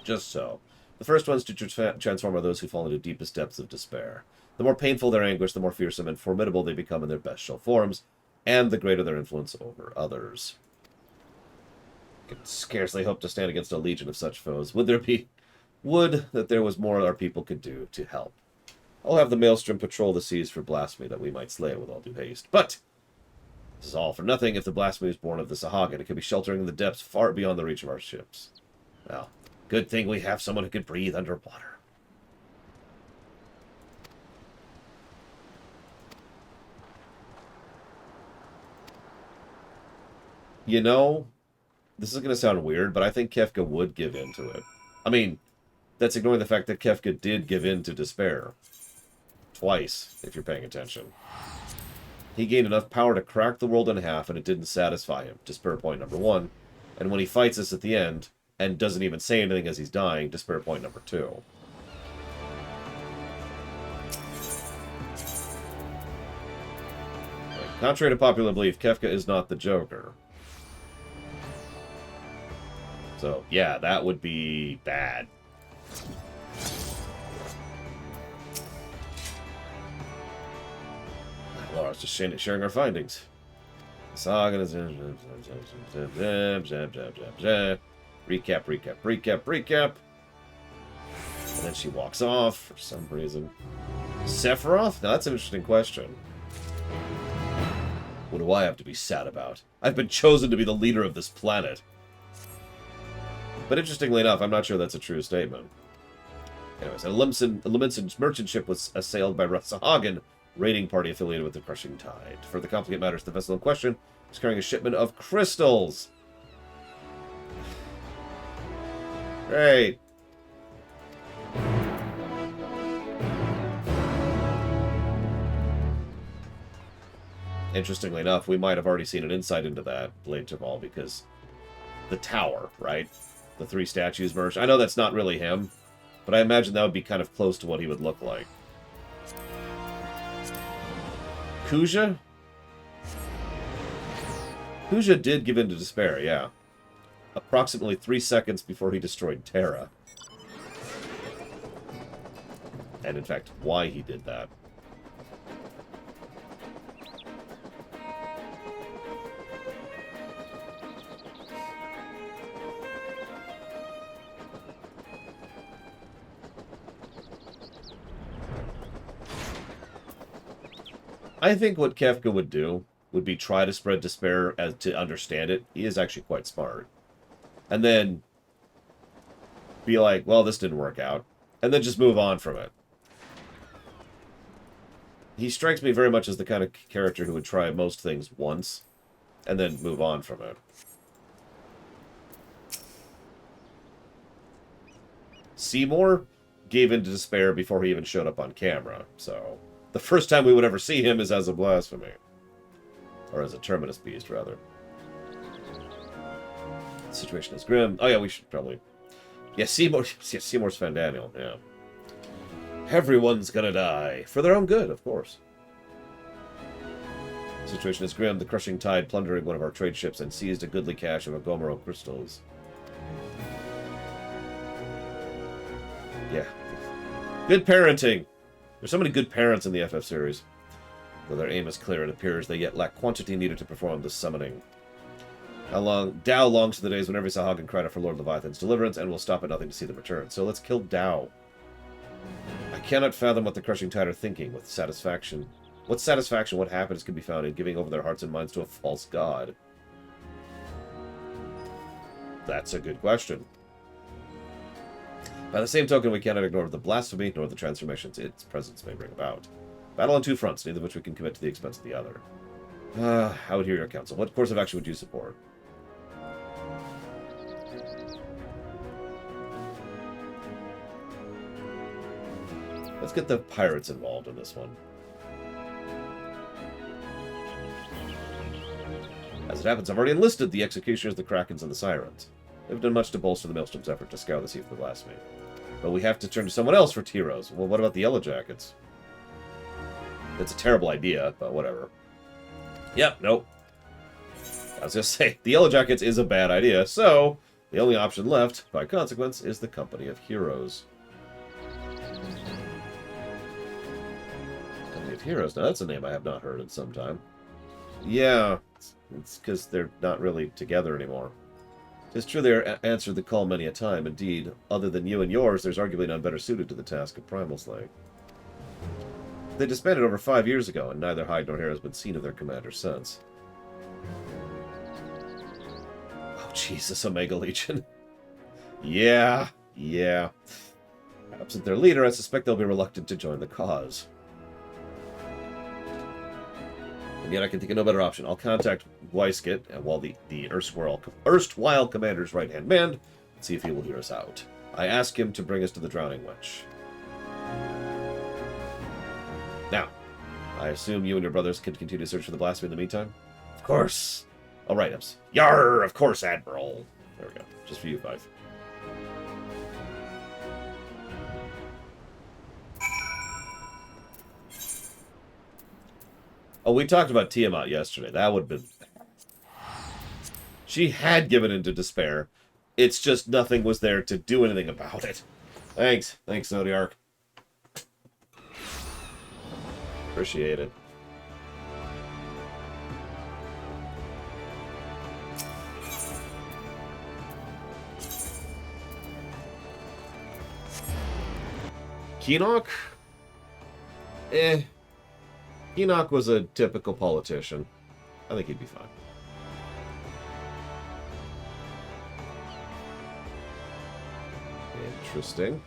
Speaker 1: Just so. The first ones to transform are those who fall into deepest depths of despair. The more painful their anguish, the more fearsome and formidable they become in their best shell forms, and the greater their influence over others. I can scarcely hope to stand against a legion of such foes. Would that there was more our people could do to help. I'll have the Maelstrom patrol the seas for blasphemy that we might slay with all due haste. But this is all for nothing if the blasphemy is born of the Sahagin. It could be sheltering in the depths far beyond the reach of our ships. Well, good thing we have someone who can breathe underwater. You know, this is going to sound weird, but I think Kefka would give in to it. I mean, that's ignoring the fact that Kefka did give in to despair. Twice, if you're paying attention. He gained enough power to crack the world in half, and it didn't satisfy him. Despair point number 1. And when he fights us at the end, and doesn't even say anything as he's dying, despair point number 2. Contrary to popular belief, Kefka is not the Joker. So, yeah, that would be bad. Well, I was just sharing our findings. Sahagin is... Recap. And then she walks off for some reason. Sephiroth? Now that's an interesting question. What do I have to be sad about? I've been chosen to be the leader of this planet. But interestingly enough, I'm not sure that's a true statement. Anyways, a Limson merchant ship was assailed by Sahagin, raiding party affiliated with the Crushing Tide. To further complicate matters, the vessel in question was carrying a shipment of crystals. Great. Interestingly enough, we might have already seen an insight into that, Blade Taval, because the tower, right? The 3 statues merged. I know that's not really him, but I imagine that would be kind of close to what he would look like. Kuja? Kuja did give in to despair, yeah. Approximately 3 seconds before he destroyed Terra. And in fact, why he did that. I think what Kefka would do would be try to spread despair as to understand it. He is actually quite smart. And then be like, well, this didn't work out. And then just move on from it. He strikes me very much as the kind of character who would try most things once and then move on from it. Seymour gave in to despair before he even showed up on camera, so the first time we would ever see him is as a blasphemy. Or as a terminus beast, rather. The situation is grim. Oh yeah, we should probably... Yeah, Seymour's Fandaniel, yeah. Everyone's gonna die. For their own good, of course. The situation is grim. The Crushing Tide plundering one of our trade ships and seized a goodly cache of Agomero crystals. Yeah. Good parenting. There's so many good parents in the FF series. Though their aim is clear, it appears they yet lack quantity needed to perform this summoning. Dao longs to the days when every Sahagin cried out for Lord Leviathan's deliverance, and will stop at nothing to see them return. So let's kill Dao. I cannot fathom what the Crushing Tide are thinking with satisfaction. What satisfaction, what happiness can be found in giving over their hearts and minds to a false god? That's a good question. By the same token, we cannot ignore the blasphemy, nor the transformations its presence may bring about. Battle on 2 fronts, neither of which we can commit to the expense of the other. I would hear your counsel. What course of action would you support? Let's get the pirates involved in this one. As it happens, I've already enlisted the executioners, the Krakens, and the Sirens. They've done much to bolster the Maelstrom's effort to scour the sea for the blasphemy. But we have to turn to someone else for heroes. Well, what about the Yellow Jackets? It's a terrible idea, but whatever. Yep, nope. I was going to say, the Yellow Jackets is a bad idea, so the only option left, by consequence, is the Company of Heroes. Company of Heroes. Now, that's a name I have not heard in some time. Yeah, it's because they're not really together anymore. It's true they answered the call many a time. Indeed, other than you and yours, there's arguably none better suited to the task of primal slaying. They disbanded over 5 years ago, and neither hide nor hair has been seen of their commander since. Oh, Jesus, Omega Legion. Yeah. Absent their leader, I suspect they'll be reluctant to join the cause. And yet I can think of no better option. I'll contact Weiskett, and while the erstwhile commander's right-hand man, and see if he will hear us out. I ask him to bring us to the Drowning Witch. Now, I assume you and your brothers can continue to search for the blasphemy in the meantime? Of course. All right, Ems. Yarr, of course, Admiral. There we go. Just for you, Five. Oh, we talked about Tiamat yesterday. That would have been... She had given in to despair. It's just nothing was there to do anything about it. Thanks. Thanks, Zodiark. Appreciate it. Keenock? Keenock was a typical politician. I think he'd be fine. Interesting.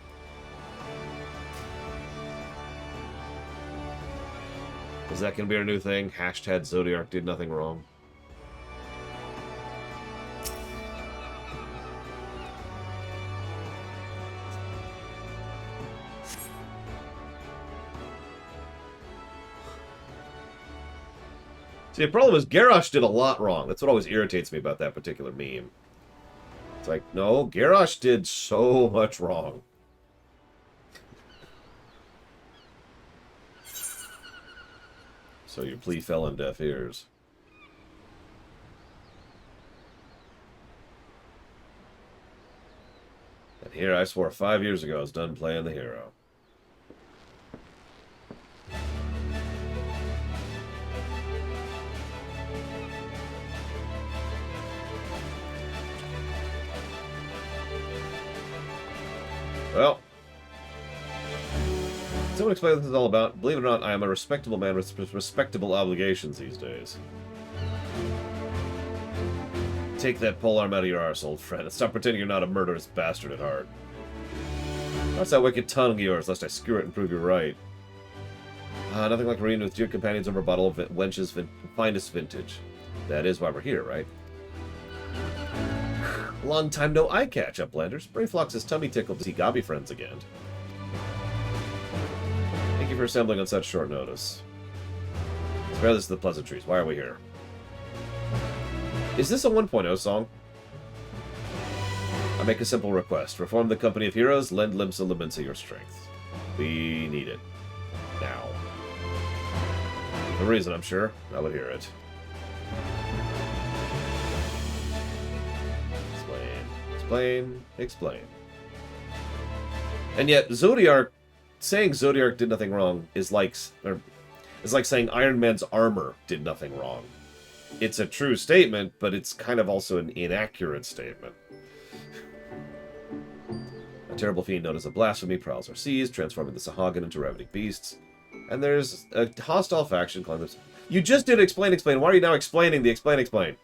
Speaker 1: Is that going to be our new thing? Hashtag Zodiark did nothing wrong. See, the problem is Garrosh did a lot wrong. That's what always irritates me about that particular meme. It's like, no, Garrosh did so much wrong. So your plea fell on deaf ears. And here I swore 5 years ago I was done playing the hero. Well, someone explain what this is all about. Believe it or not, I am a respectable man with respectable obligations these days. Take that polearm out of your arse, old friend, and stop pretending you're not a murderous bastard at heart. What's that wicked tongue of yours, lest I screw it and prove you're right? Nothing like a reunion with dear companions over a bottle of Wench's finest vintage. That is why we're here, right? Long time no eye catch, Uplanders. Brayflox's tummy tickled to see Gobby friends again. Thank you for assembling on such short notice. Spare this to the pleasantries. Why are we here? Is this a 1.0 song? I make a simple request. Reform the company of heroes. Lend Limsa Laminsa your strength. We need it. Now. The reason, I'm sure. I would hear it. Explain. And yet, Zodiark, saying Zodiark did nothing wrong is like saying Iron Man's armor did nothing wrong. It's a true statement, but it's kind of also an inaccurate statement. A terrible fiend known as a blasphemy prowls our seas, transforming the Sahagin into ravening beasts. And there's a hostile faction calling this... You just did explain. Why are you now explaining the explain?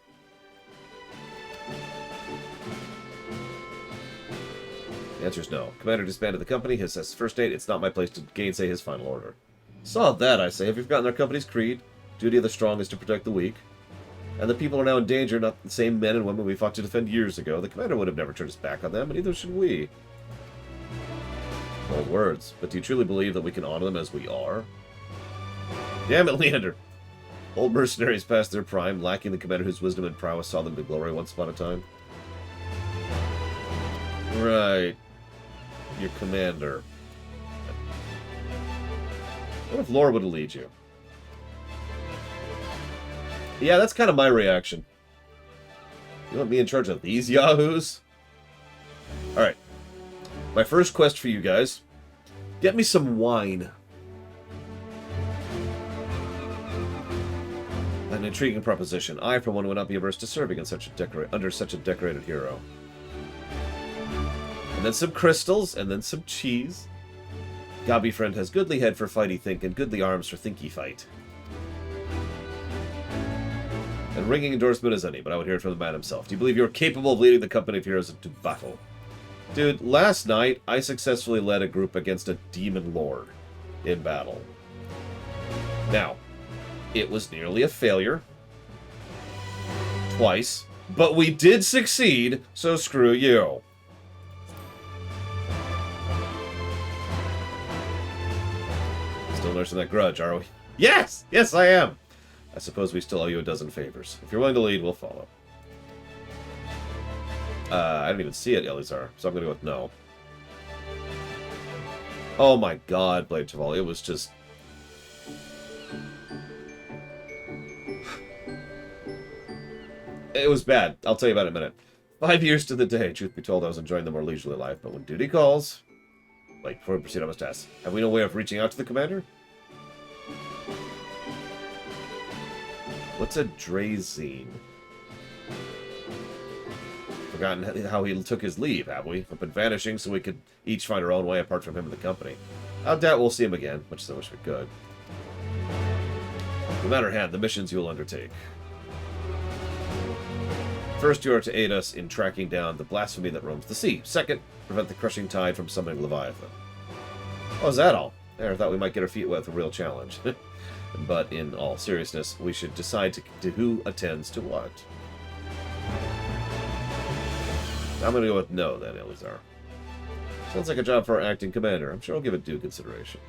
Speaker 1: The answer is no. Commander disbanded the company. His first date. It's not my place to gainsay his final order. Saw that, I say. Have you forgotten our company's creed? Duty of the strong is to protect the weak. And the people are now in danger, not the same men and women we fought to defend years ago. The commander would have never turned his back on them, and neither should we. Bold words, but do you truly believe that we can honor them as we are? Damn it, Leander! Old mercenaries past their prime, lacking the commander whose wisdom and prowess saw them to glory once upon a time. Right. Your commander. What if Laura would lead you? Yeah, that's kind of my reaction. You want me in charge of these yahoos? Alright. My first quest for you guys. Get me some wine. An intriguing proposition. I, for one, would not be averse to serving in under such a decorated hero. And then some crystals, and then some cheese. Gobby friend has goodly head for fighty think, and goodly arms for thinky fight. And ringing endorsement as any, but I would hear it from the man himself. Do you believe you're capable of leading the company of heroes into battle? Dude, last night, I successfully led a group against a demon lord in battle. Now, it was nearly a failure. Twice. But we did succeed, so screw you. Still nursing that grudge, are we? Yes! Yes, I am! I suppose we still owe you a dozen favors. If you're willing to lead, we'll follow. I didn't even see it, Elizar, so I'm gonna go with no. Oh my god, Blade Chaval, it was just... It was bad. I'll tell you about it in a minute. 5 years to the day. Truth be told, I was enjoying the more leisurely life, but when duty calls... Wait, before we proceed, I must ask. Have we no way of reaching out to the commander? What's a Drazine? Forgotten how he took his leave, have we? We've been vanishing so we could each find our own way apart from him and the company. I doubt we'll see him again, much as I wish we could. No matter hand, the missions you'll undertake. First, you are to aid us in tracking down the blasphemy that roams the sea. Second, prevent the crushing tide from summoning Leviathan. Oh, is that all? I thought we might get our feet wet with a real challenge. But in all seriousness, we should decide to who attends to what. I'm going to go with no, then, Elizar. Sounds like a job for our acting commander. I'm sure I'll give it due consideration.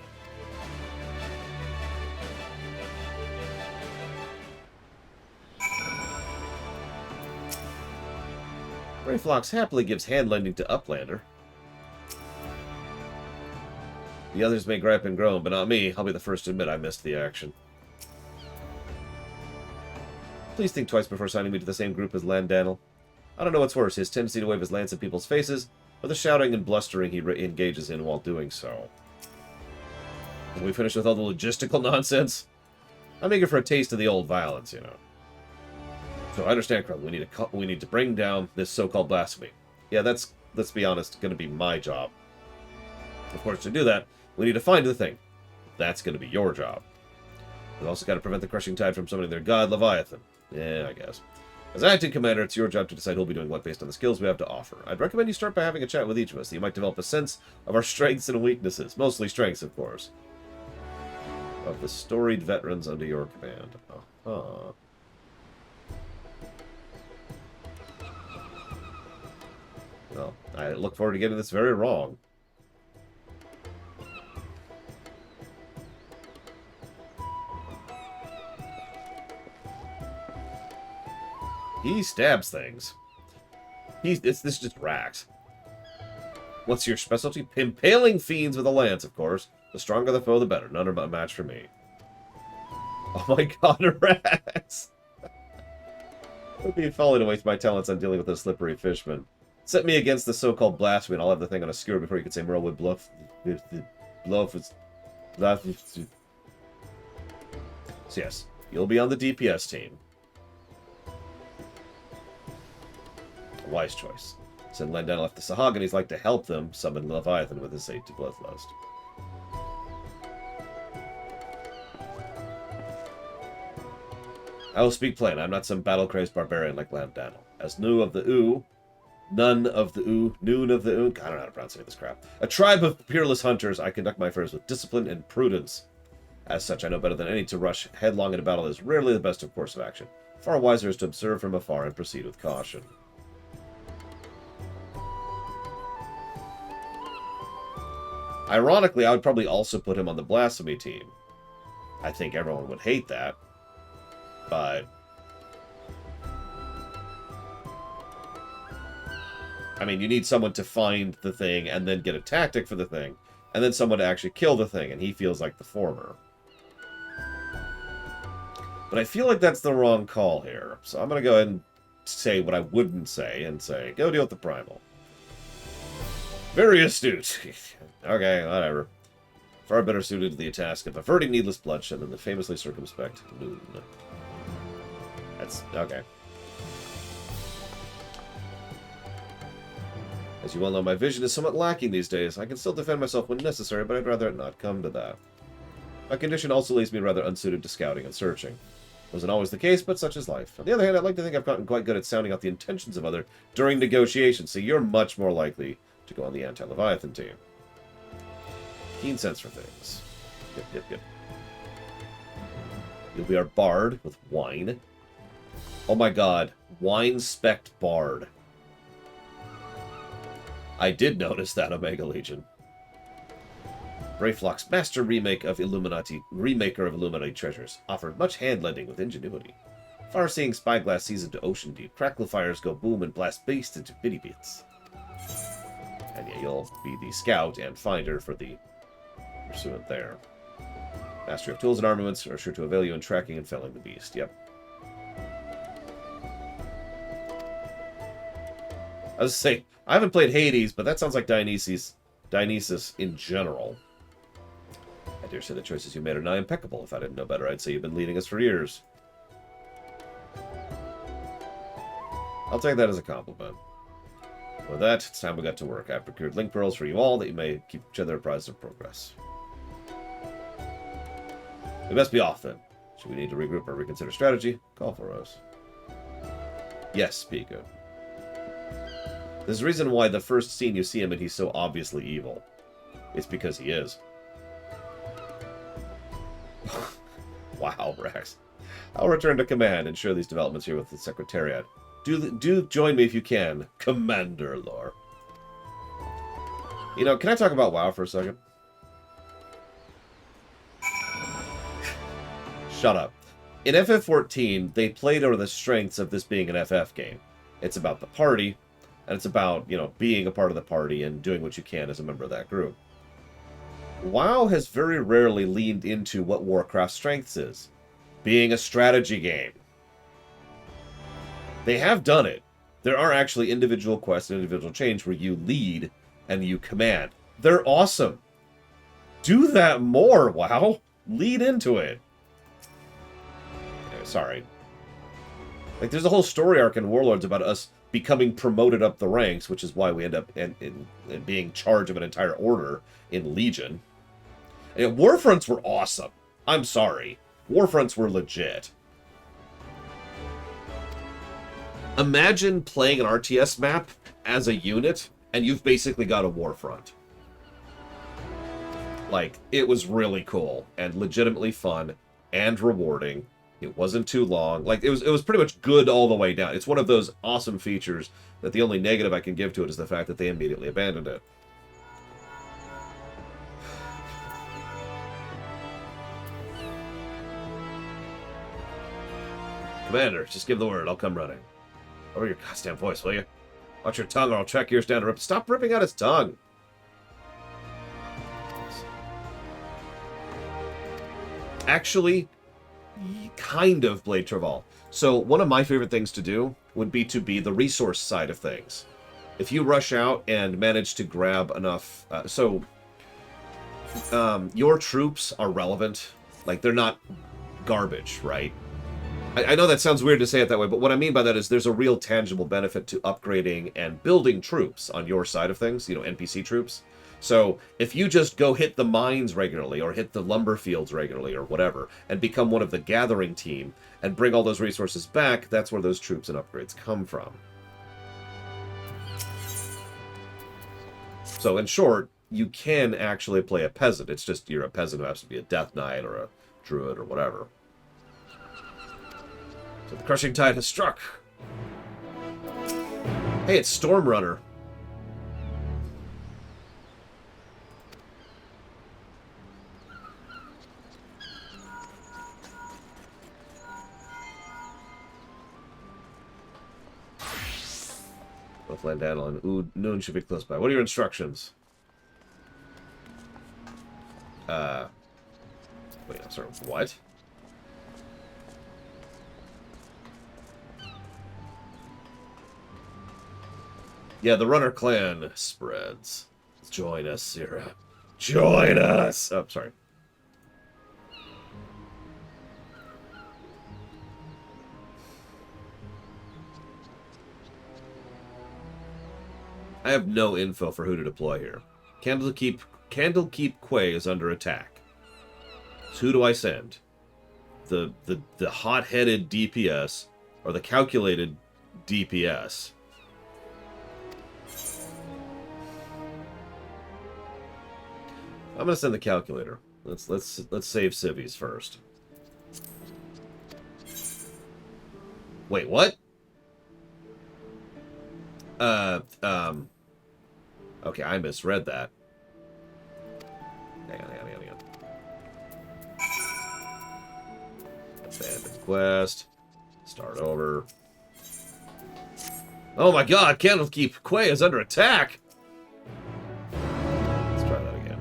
Speaker 1: Greyflox happily gives hand-lending to Uplander. The others may gripe and groan, but not me. I'll be the first to admit I missed the action. Please think twice before signing me to the same group as Landanel. I don't know what's worse, his tendency to wave his lance in people's faces, or the shouting and blustering he engages in while doing so. Have we finished with all the logistical nonsense? I'm eager for a taste of the old violence, you know. So I understand, Krug. We need to bring down this so-called blasphemy. Yeah, that's, let's be honest, going to be my job. Of course, to do that, we need to find the thing. That's going to be your job. We've also got to prevent the crushing tide from summoning their god, Leviathan. Yeah, I guess. As acting commander, it's your job to decide who'll be doing what based on the skills we have to offer. I'd recommend you start by having a chat with each of us, so you might develop a sense of our strengths and weaknesses. Mostly strengths, of course. Of the storied veterans under your command. Uh-huh. Well, I look forward to getting this very wrong. He stabs things. This just racks. What's your specialty? Impaling fiends with a lance, of course. The stronger the foe, the better. None are a match for me. Oh my god, rats! It would be folly to waste my talents on dealing with a slippery fishman. Set me against the so-called blasphemy, and I'll have the thing on a skewer before you can say Merle would bluff. Bluff is... So yes, you'll be on the DPS team. A wise choice. Send Landana left the Sahagin, he's like to help them summon Leviathan with his aid to bloodlust. I will speak plain. I'm not some battle-crazed barbarian like Landana. As noon of the Ooh, I don't know how to pronounce any of this crap. A tribe of peerless hunters, I conduct my affairs with discipline and prudence. As such, I know better than any to rush headlong into battle is rarely the best of course of action. Far wiser is to observe from afar and proceed with caution. Ironically, I would probably also put him on the blasphemy team. I think everyone would hate that. But I mean, you need someone to find the thing and then get a tactic for the thing, and then someone to actually kill the thing, and he feels like the former. But I feel like that's the wrong call here, so I'm going to go ahead and say what I wouldn't say, and say, go deal with the primal. Very astute. Okay, whatever. Far better suited to the task of averting needless bloodshed than the famously circumspect Moon. That's... okay. As you well know, my vision is somewhat lacking these days. I can still defend myself when necessary, but I'd rather it not come to that. My condition also leaves me rather unsuited to scouting and searching. Wasn't always the case, but such is life. On the other hand, I'd like to think I've gotten quite good at sounding out the intentions of others during negotiations, so you're much more likely to go on the anti-Leviathan team. Keen sense for things. Yep. You'll be our bard with wine. Oh my god. Wine-specced bard. I did notice that, Omega Legion. Brayflock's master remaker of Illuminati treasures, offered much hand-lending with ingenuity. Far-seeing spyglass sees into ocean deep, crackle fires go boom and blast beasts into bitty bits. And yeah, you'll be the scout and finder for the pursuant there. Mastery of tools and armaments are sure to avail you in tracking and felling the beast. Yep. I was say, I haven't played Hades, but that sounds like Dionysus in general. I dare say the choices you made are nigh impeccable. If I didn't know better, I'd say you've been leading us for years. I'll take that as a compliment. With that, it's time we got to work. I've procured link pearls for you all that you may keep each other apprised of progress. We must be off then. Should we need to regroup or reconsider strategy? Call for us. Yes, Pico. There's a reason why the first scene you see him and he's so obviously evil. It's because he is. Wow, Rex. I'll return to command and share these developments here with the Secretariat. Do join me if you can, Commander Lore. You know, can I talk about WoW for a second? Shut up. In FF14, they played over the strengths of this being an FF game. It's about the party, and it's about, you know, being a part of the party and doing what you can as a member of that group. WoW has very rarely leaned into what Warcraft's strengths is. Being a strategy game. They have done it. There are actually individual quests and individual chains where you lead and you command. They're awesome. Do that more, WoW. Lead into it. Sorry. Like, there's a whole story arc in Warlords about us becoming promoted up the ranks, which is why we end up in being charge of an entire order in Legion. And Warfronts were awesome. I'm sorry. Warfronts were legit. Imagine playing an RTS map as a unit, and you've basically got a Warfront. Like, it was really cool, and legitimately fun, and rewarding. It wasn't too long. Like, it was pretty much good all the way down. It's one of those awesome features that the only negative I can give to it is the fact that they immediately abandoned it. Commander, just give the word. I'll come running. Lower your goddamn voice, will you? Watch your tongue or I'll track yours down to rip. Stop ripping out his tongue! Actually, kind of Blade Traval. So one of my favorite things to do would be to be the resource side of things. If you rush out and manage to grab enough... your troops are relevant. Like, they're not garbage, right? I know that sounds weird to say it that way, but what I mean by that is there's a real tangible benefit to upgrading and building troops on your side of things, you know, NPC troops. So if you just go hit the mines regularly or hit the lumber fields regularly or whatever and become one of the gathering team and bring all those resources back, that's where those troops and upgrades come from. So in short, you can actually play a peasant. It's just you're a peasant who has to be a death knight or a druid or whatever. So the crushing tide has struck. Hey, it's Stormrunner. Both land down. Ooh, noon should be close by. What are your instructions? Wait, I'm sorry, what? Yeah, the Runner clan spreads. Join us, Sierra. Join us! Oh, sorry. I have no info for who to deploy here. Candlekeep Quay is under attack. So who do I send? The hot-headed DPS or the calculated DPS? I'm gonna send the calculator. Let's save civvies first. Wait, what? Okay, I misread that. Hang on. Abandon quest. Start over. Oh my god, Candlekeep Quay is under attack! Let's try that again.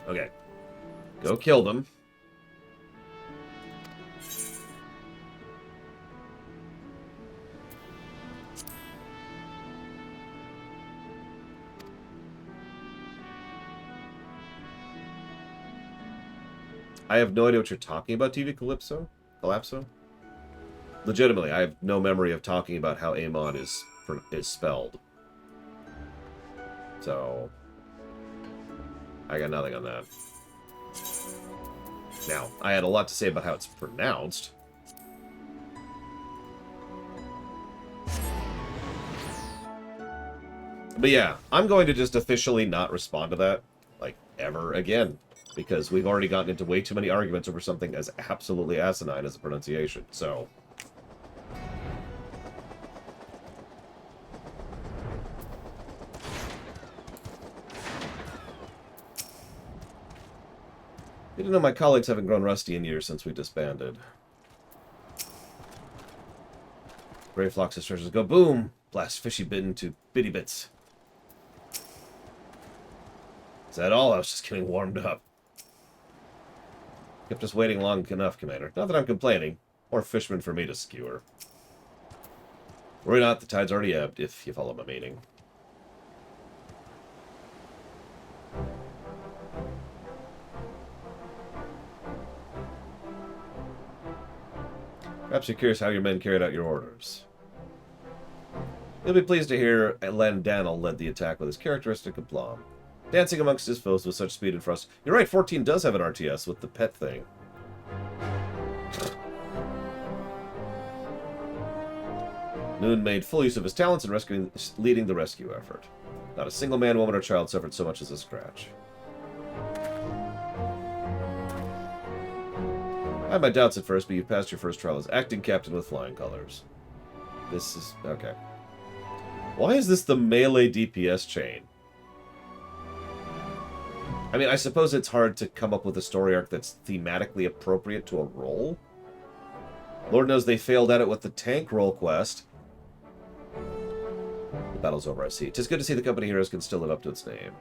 Speaker 1: Okay. Go kill them. I have no idea what you're talking about, TV Calypso? Collapso? legitimately, I have no memory of talking about how Amon is spelled. So, I got nothing on that. Now, I had a lot to say about how it's pronounced. But yeah, I'm going to just officially not respond to that, like, ever again. Because we've already gotten into way too many arguments over something as absolutely asinine as a pronunciation, so... You didn't know my colleagues haven't grown rusty in years since we disbanded. Gray flocks of treasures go boom! Blast fishy bit into bitty bits. Is that all? I was just getting warmed up. Kept us waiting long enough, Commander. Not that I'm complaining. More fishermen for me to skewer. Worry not, the tide's already ebbed, if you follow my meaning. Perhaps you're curious how your men carried out your orders. You'll be pleased to hear Len Dan'l led the attack with his characteristic aplomb. Dancing amongst his foes with such speed and thrust. You're right, 14 does have an RTS with the pet thing. Noon made full use of his talents in leading the rescue effort. Not a single man, woman, or child suffered so much as a scratch. I had my doubts at first, but you passed your first trial as acting captain with flying colors. This is... okay. Why is this the melee DPS chain? I mean, I suppose it's hard to come up with a story arc that's thematically appropriate to a role. Lord knows they failed at it with the tank role quest. The battle's over, I see. 'Tis good to see the company heroes can still live up to its name.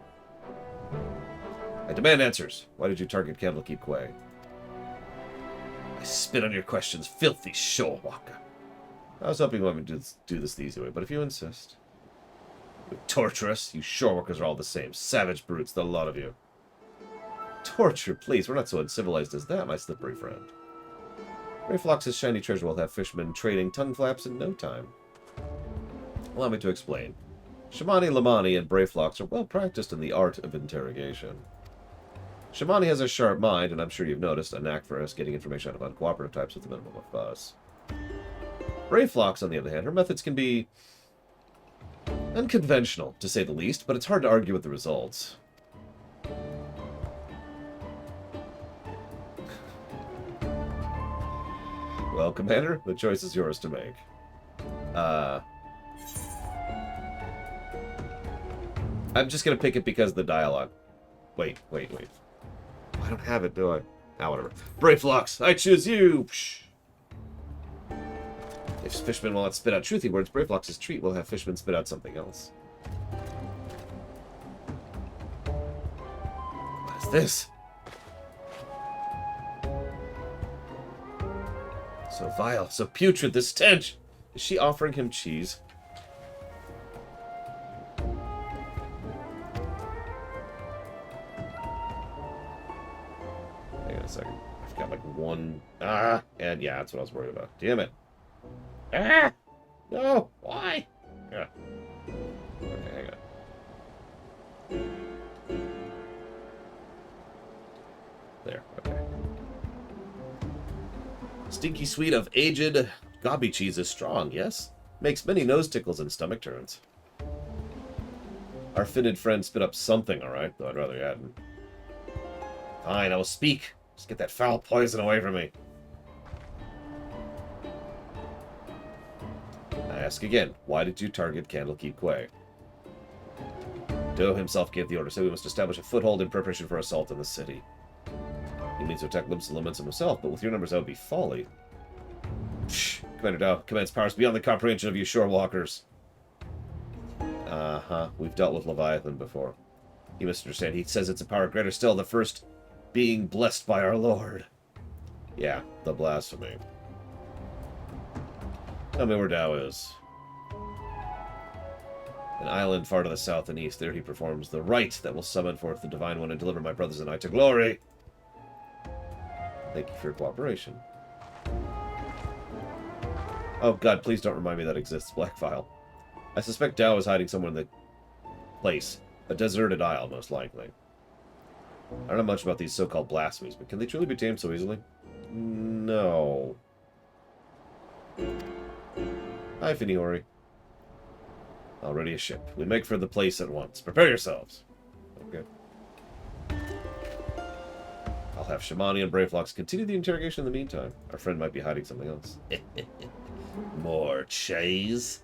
Speaker 1: I demand answers. Why did you target Candlekeep Quay? I spit on your questions, filthy shorewalker. I was hoping you wanted me to do this the easy way, but if you insist. You torture us. You shorewalkers are all the same. Savage brutes, the lot of you. Torture, please. We're not so uncivilized as that, my slippery friend. Gray Flox's shiny treasure will have fishermen trading tongue flaps in no time. Allow me to explain. Shamani, Lamani, and Brayflox are well practiced in the art of interrogation. Shamani has a sharp mind, and I'm sure you've noticed, a knack for us getting information out of uncooperative types with a minimum of fuss. Brayflox, on the other hand, her methods can be unconventional, to say the least, but it's hard to argue with the results. Well, Commander, the choice is yours to make. I'm just gonna pick it because of the dialogue. Wait. I don't have it, do I? Ah, whatever. Brayflox, I choose you! Psh. If fishermen will not spit out truthy words, Brayflox's treat will have fishermen spit out something else. What is this? So vile, so putrid, this stench! Is she offering him cheese? Hang on a second. I've got like one... Ah! And yeah, that's what I was worried about. Damn it. Ah! No! Why? Yeah. Okay, hang on. There, okay. Stinky sweet of aged gobby cheese is strong, yes? Makes many nose tickles and stomach turns. Our finned friend spit up something, alright, though I'd rather you hadn't. Fine, I will speak. Just get that foul poison away from me. I ask again, why did you target Candlekeep Quay? Doe himself gave the order, so we must establish a foothold in preparation for assault in the city. He means to attack limits and limits himself, but with your numbers that would be folly. Psh, Commander Dow commands powers beyond the comprehension of you shorewalkers. Uh-huh, we've dealt with Leviathan before. You must understand, he says it's a power greater still, the first being blessed by our Lord. Yeah, the blasphemy. Tell me where Dow is. An island far to the south and east. There he performs the rite that will summon forth the Divine One and deliver my brothers and I to glory. Thank you for your cooperation. Oh god, please don't remind me that exists, Black File. I suspect Dao is hiding somewhere in the place. A deserted isle, most likely. I don't know much about these so-called blasphemies, but can they truly be tamed so easily? No. Hi, Finihori. Already a ship. We make for the place at once. Prepare yourselves. Okay. I'll have Shamani and Bravelox continue the interrogation in the meantime. Our friend might be hiding something else. More cheese.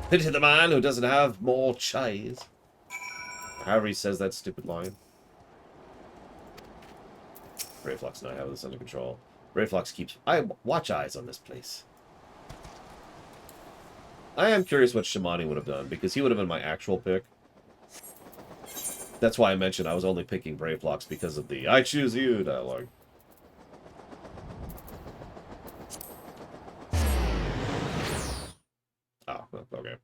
Speaker 1: Pity the man who doesn't have more cheese. However he says that stupid line. Bravelox and I have this under control. Bravelox keeps... watch eyes on this place. I am curious what Shamani would have done, because he would have been my actual pick. That's why I mentioned I was only picking Bravelox because of the I choose you dialogue. Oh, okay.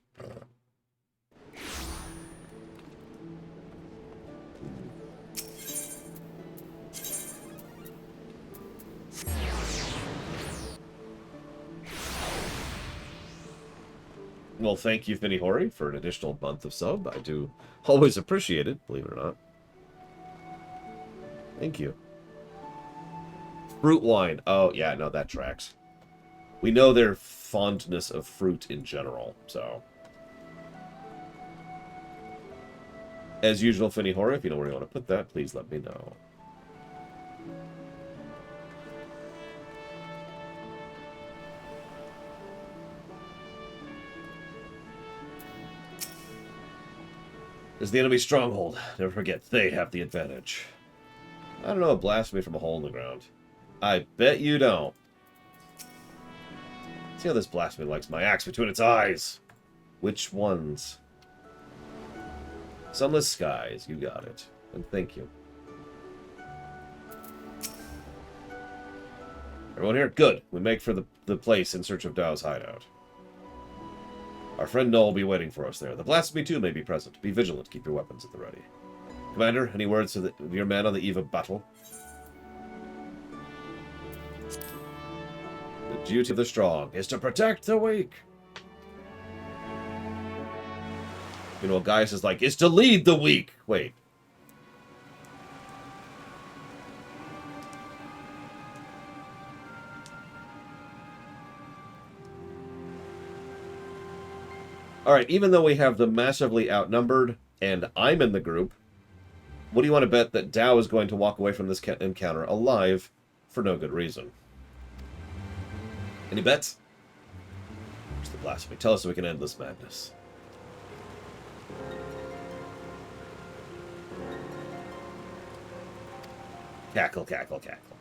Speaker 1: Well, thank you, Finihori, for an additional month of sub. I do always appreciate it, believe it or not. Thank you. Fruit wine. Oh, yeah, no, that tracks. We know their fondness of fruit in general, so... As usual, Finihori, if you know where you want to put that, please let me know. Is the enemy's stronghold. Never forget, they have the advantage. I don't know a blasphemy from a hole in the ground. I bet you don't. See how this blasphemy likes my axe between its eyes. Which ones? Sunless skies, you got it. And thank you. Everyone here? Good. We make for the place in search of Dao's hideout. Our friend Noel will be waiting for us there. The blasphemy too may be present. Be vigilant. Keep your weapons at the ready. Commander, any words to your men on the eve of battle? The duty of the strong is to protect the weak. You know, Gaius is like, is to lead the weak. Wait. Alright, even though we have them massively outnumbered, and I'm in the group, what do you want to bet that Dao is going to walk away from this encounter alive for no good reason? Any bets? Where's the blasphemy? Tell us so we can end this madness. Cackle, cackle, cackle.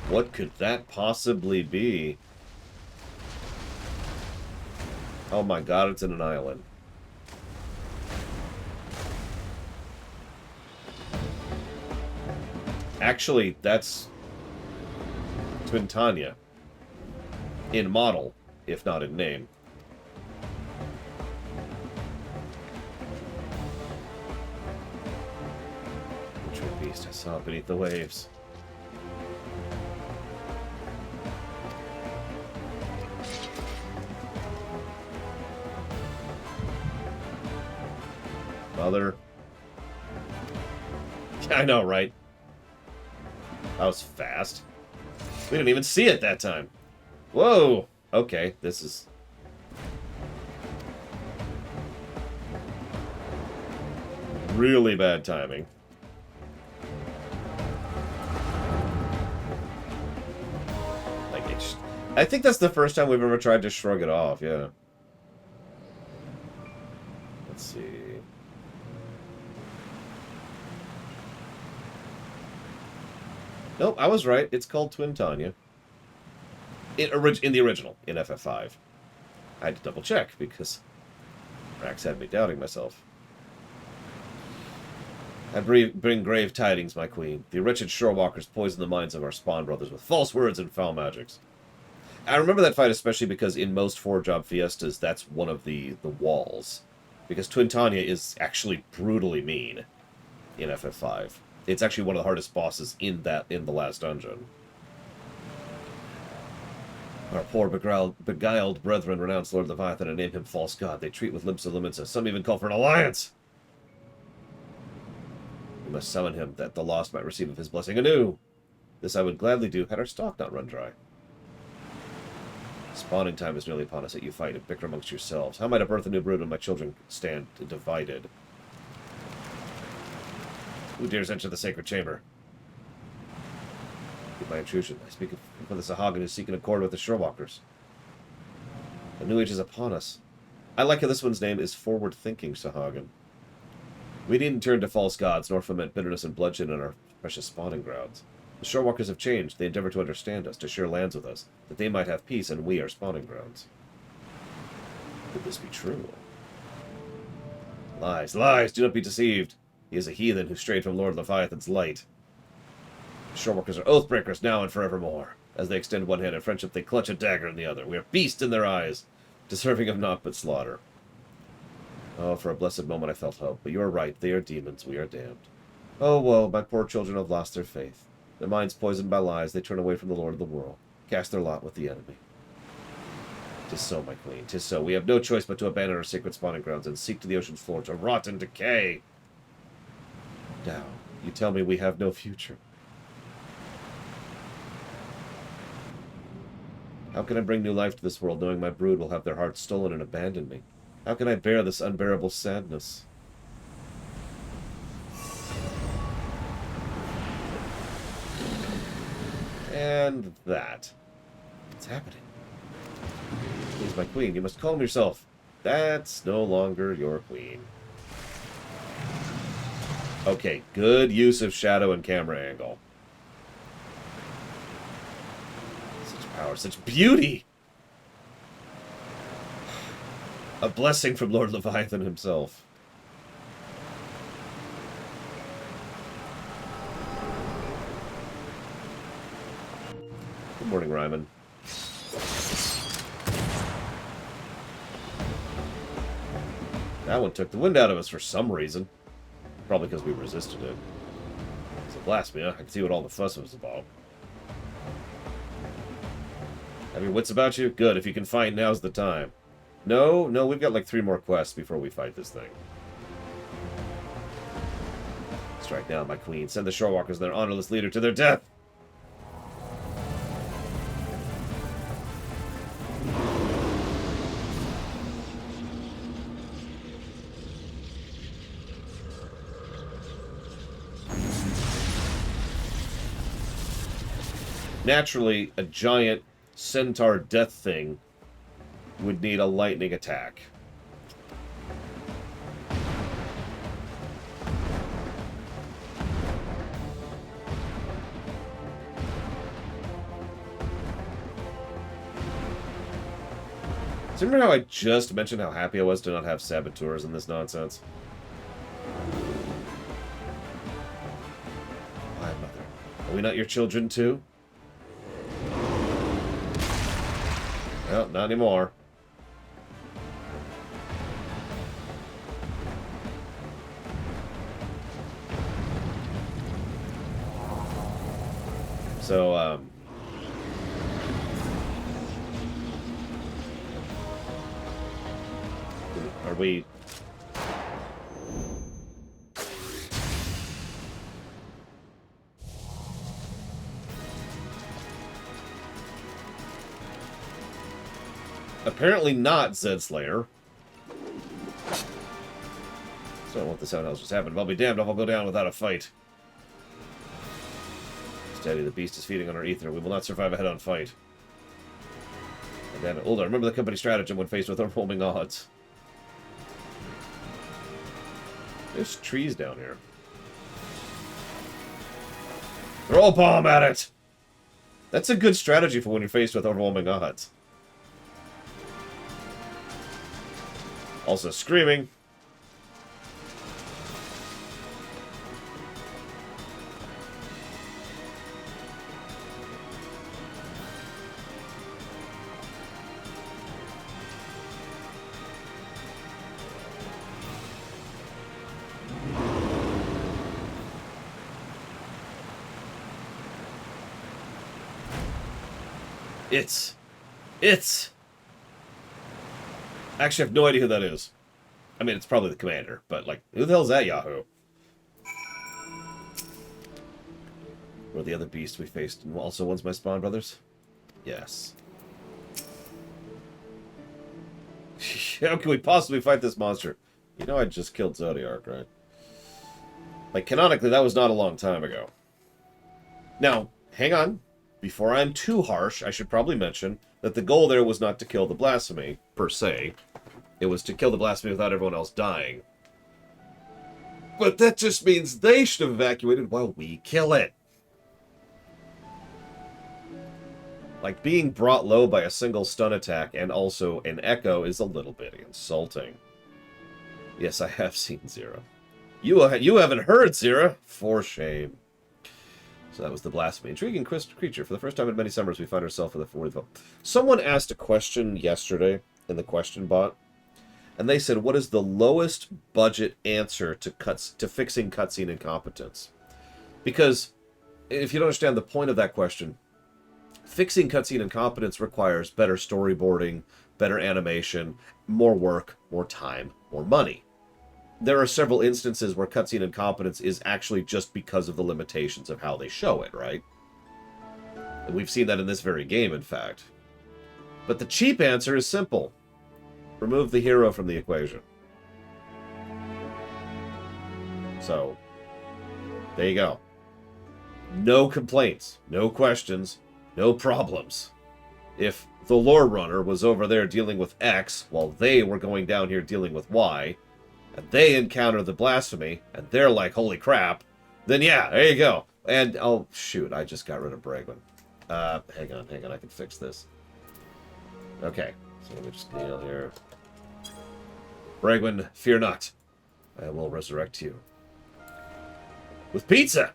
Speaker 1: What could that possibly be? Oh my god, it's in an island. Actually, that's Twintania. In model, if not in name. True beast I saw beneath the waves. Mother. I know, right? That was fast. We didn't even see it that time. Whoa! Okay, this is... really bad timing. Like, I think that's the first time we've ever tried to shrug it off, yeah. Let's see... Nope, I was right. It's called Twintania. In the original, in FF5. I had to double check because Rax had me doubting myself. I bring grave tidings, my queen. The wretched shorewalkers poison the minds of our spawn brothers with false words and foul magics. I remember that fight especially because in most 4-job fiestas, that's one of the walls. Because Twintania is actually brutally mean in FF5. It's actually one of the hardest bosses in the last dungeon. Our poor beguiled brethren renounce Lord Leviathan and name him false god. They treat with lips of limits. Some even call for an alliance. We must summon him, that the lost might receive of his blessing anew. This I would gladly do, had our stock not run dry. Spawning time is nearly upon us, yet you fight and bicker amongst yourselves. How might I birth a new brood when my children stand divided? Who dares enter the sacred chamber? With my intrusion, I speak for the Sahagin who seek an accord with the Shorewalkers. A new age is upon us. I like how this one's name is Forward Thinking Sahagin. We needn't turn to false gods, nor foment bitterness and bloodshed in our precious spawning grounds. The Shorewalkers have changed. They endeavor to understand us, to share lands with us, that they might have peace and we our spawning grounds. Could this be true? Lies, lies! Do not be deceived. He is a heathen who strayed from Lord Leviathan's light. The Shorewalkers are oathbreakers now and forevermore. As they extend one hand in friendship, they clutch a dagger in the other. We are beasts in their eyes, deserving of naught but slaughter. Oh, for a blessed moment I felt hope. But you are right. They are demons. We are damned. Oh, woe, my poor children have lost their faith. Their minds poisoned by lies, they turn away from the Lord of the world. Cast their lot with the enemy. 'Tis so, my queen. 'Tis so. We have no choice but to abandon our sacred spawning grounds and seek to the ocean's floor to rot and decay. Now, you tell me we have no future. How can I bring new life to this world, knowing my brood will have their hearts stolen and abandon me? How can I bear this unbearable sadness? And that. What's happening? Please, my queen, you must calm yourself. That's no longer your queen. Okay, good use of shadow and camera angle. Such power, such beauty! A blessing from Lord Leviathan himself. Good morning, Ryman. That one took the wind out of us for some reason. Probably because we resisted it. It's a blasphemy, huh? I can see what all the fuss was about. Have your wits about you? Good. If you can fight, now's the time. No, we've got like 3 more quests before we fight this thing. Strike now, my queen. Send the Shorewalkers and their honorless leader to their death! Naturally, a giant centaur death thing would need a lightning attack. So remember how I just mentioned how happy I was to not have saboteurs in this nonsense? Why, mother? Are we not your children, too? Well, not anymore. So, are we... Apparently not, Zed Slayer. So I don't want this out else just happened. I'll be damned if I'll go down without a fight. Steady, the beast is feeding on our ether. We will not survive a head-on fight. And then, Ulda, remember the company stratagem when faced with overwhelming odds. There's trees down here. Throw a bomb at it! That's a good strategy for when you're faced with overwhelming odds. Also screaming. It's... Actually, I have no idea who that is. I mean, it's probably the commander, but, like, who the hell is that Yahoo? Or the other beast we faced, and also one's my spawn brothers? Yes. How can we possibly fight this monster? You know I just killed Zodiark, right? Like, canonically, that was not a long time ago. Now, hang on. Before I'm too harsh, I should probably mention that the goal there was not to kill the blasphemy, per se. It was to kill the blasphemy without everyone else dying. But that just means they should have evacuated while we kill it. Like, being brought low by a single stun attack and also an echo is a little bit insulting. Yes, I have seen Zero. You haven't heard Zero? For shame. So that was the blasphemy. Intriguing creature. For the first time in many summers, we find ourselves with a forward vote. Someone asked a question yesterday in the question bot, and they said, what is the lowest budget answer to fixing cutscene incompetence? Because if you don't understand the point of that question, fixing cutscene incompetence requires better storyboarding, better animation, more work, more time, more money. There are several instances where cutscene incompetence is actually just because of the limitations of how they show it, right? And we've seen that in this very game, in fact. But the cheap answer is simple. Remove the hero from the equation. So, there you go. No complaints, no questions, no problems. If the lore runner was over there dealing with X, while they were going down here dealing with Y, and they encounter the blasphemy, and they're like, holy crap, then yeah, there you go. And, oh, shoot, I just got rid of Bregwin. Hang on, I can fix this. Okay, so let me just kneel here. Bregwin, fear not. I will resurrect you. With pizza!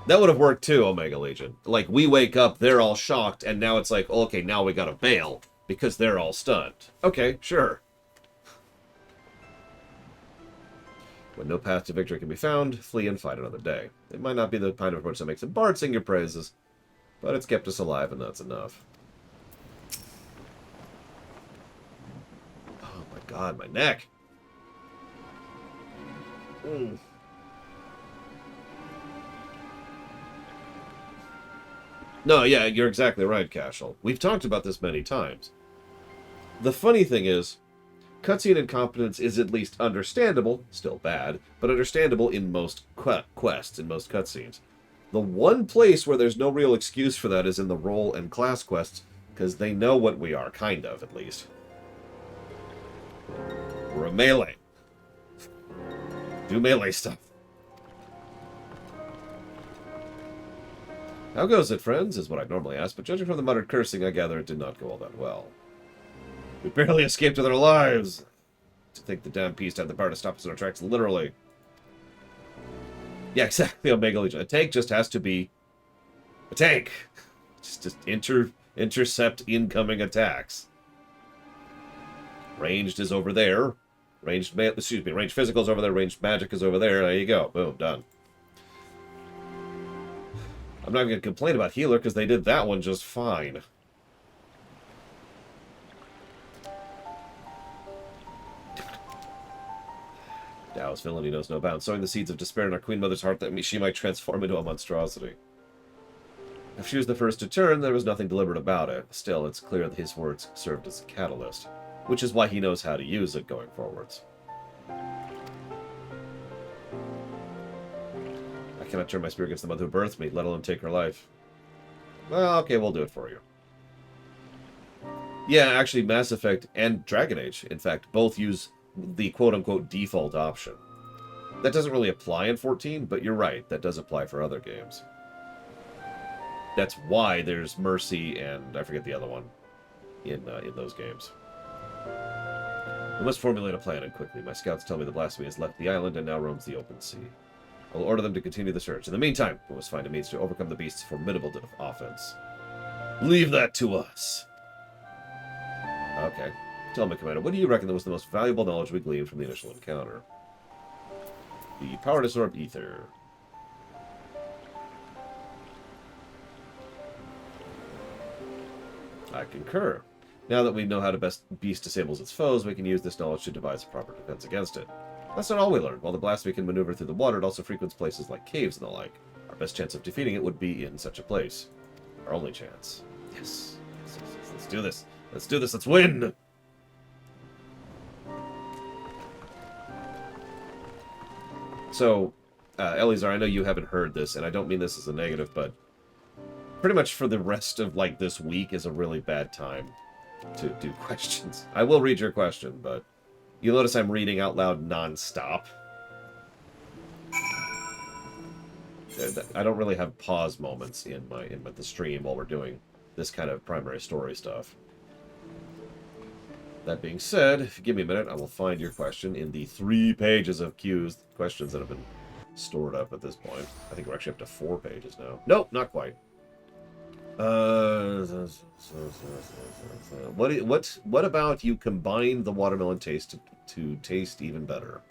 Speaker 1: That would have worked too, Omega Legion. Like, we wake up, they're all shocked, and now it's like, oh, okay, now we gotta bail, because they're all stunned. Okay, sure. When no path to victory can be found, flee and fight another day. It might not be the kind of approach that makes a bard sing your praises, but it's kept us alive, and that's enough. Oh my god, my neck! No, yeah, you're exactly right, Cashel. We've talked about this many times. The funny thing is, cutscene incompetence is at least understandable, still bad, but understandable in most quests, in most cutscenes. The one place where there's no real excuse for that is in the role and class quests, because they know what we are, kind of, at least. We're a melee. Do melee stuff. How goes it, friends, is what I'd normally ask, but judging from the muttered cursing, I gather it did not go all that well. We barely escaped with our lives. To think the damn beast had the power to stop us in our tracks, literally. Yeah, exactly, Omega Legion. A tank just has to be a tank. Just intercept incoming attacks. Ranged is over there. Ranged physical is over there. Ranged magic is over there. There you go. Boom, done. I'm not going to complain about healer, because they did that one just fine. Tao's villainy knows no bounds, sowing the seeds of despair in our Queen Mother's heart that she might transform into a monstrosity. If she was the first to turn, there was nothing deliberate about it. Still, it's clear that his words served as a catalyst, which is why he knows how to use it going forwards. I cannot turn my spirit against the mother who birthed me, let alone take her life. Well, okay, we'll do it for you. Yeah, actually, Mass Effect and Dragon Age, in fact, both use the quote-unquote default option. That doesn't really apply in 14, but you're right, that does apply for other games. That's why there's Mercy and I forget the other one in those games. We must formulate a plan, and quickly. My scouts tell me the blasphemy has left the island and now roams the open sea. I will order them to continue the search. In the meantime, we must find a means to overcome the beast's formidable offense. Leave that to us. Okay. Tell me, Commander, what do you reckon was the most valuable knowledge we gleaned from the initial encounter? The power to absorb ether. I concur. Now that we know how to best beast disables its foes, we can use this knowledge to devise a proper defense against it. That's not all we learned. While the blasphemy can maneuver through the water, it also frequents places like caves and the like. Our best chance of defeating it would be in such a place. Our only chance. Yes. Yes. Let's do this. Let's do this. Let's win! So, Eleazar, I know you haven't heard this, and I don't mean this as a negative, but pretty much for the rest of, like, this week is a really bad time to do questions. I will read your question, but you'll notice I'm reading out loud non-stop. I don't really have pause moments in the stream while we're doing this kind of primary story stuff. That being said, if you give me a minute, I will find your question in the 3 pages of questions that have been stored up at this point. I think we're actually up to 4 pages now. Nope, not quite. What about you combine the watermelon taste to taste even better?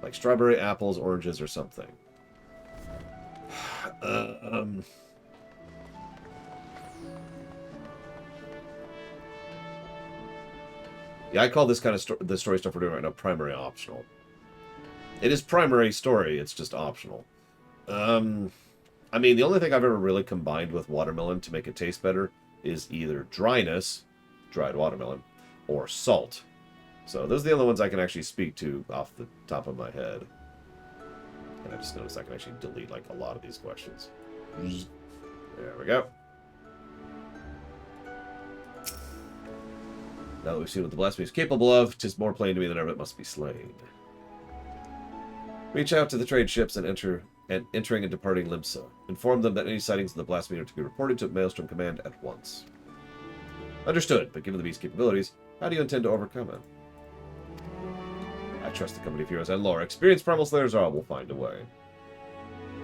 Speaker 1: Like strawberry, apples, oranges, or something. Yeah, I call this kind of the story stuff we're doing right now primary optional. It is primary story, it's just optional. I mean, the only thing I've ever really combined with watermelon to make it taste better is either dryness, dried watermelon, or salt. So those are the only ones I can actually speak to off the top of my head. And I just noticed I can actually delete, like, a lot of these questions. There we go. Now that we've seen what the blasphemy is capable of, 'tis more plain to me than ever it must be slain. Reach out to the trade ships and entering and departing Limsa. Inform them that any sightings of the blasphemy are to be reported to Maelstrom Command at once. Understood, but given the beast's capabilities, how do you intend to overcome it? I trust the company of heroes and lore. Experienced primal slayers will find a way.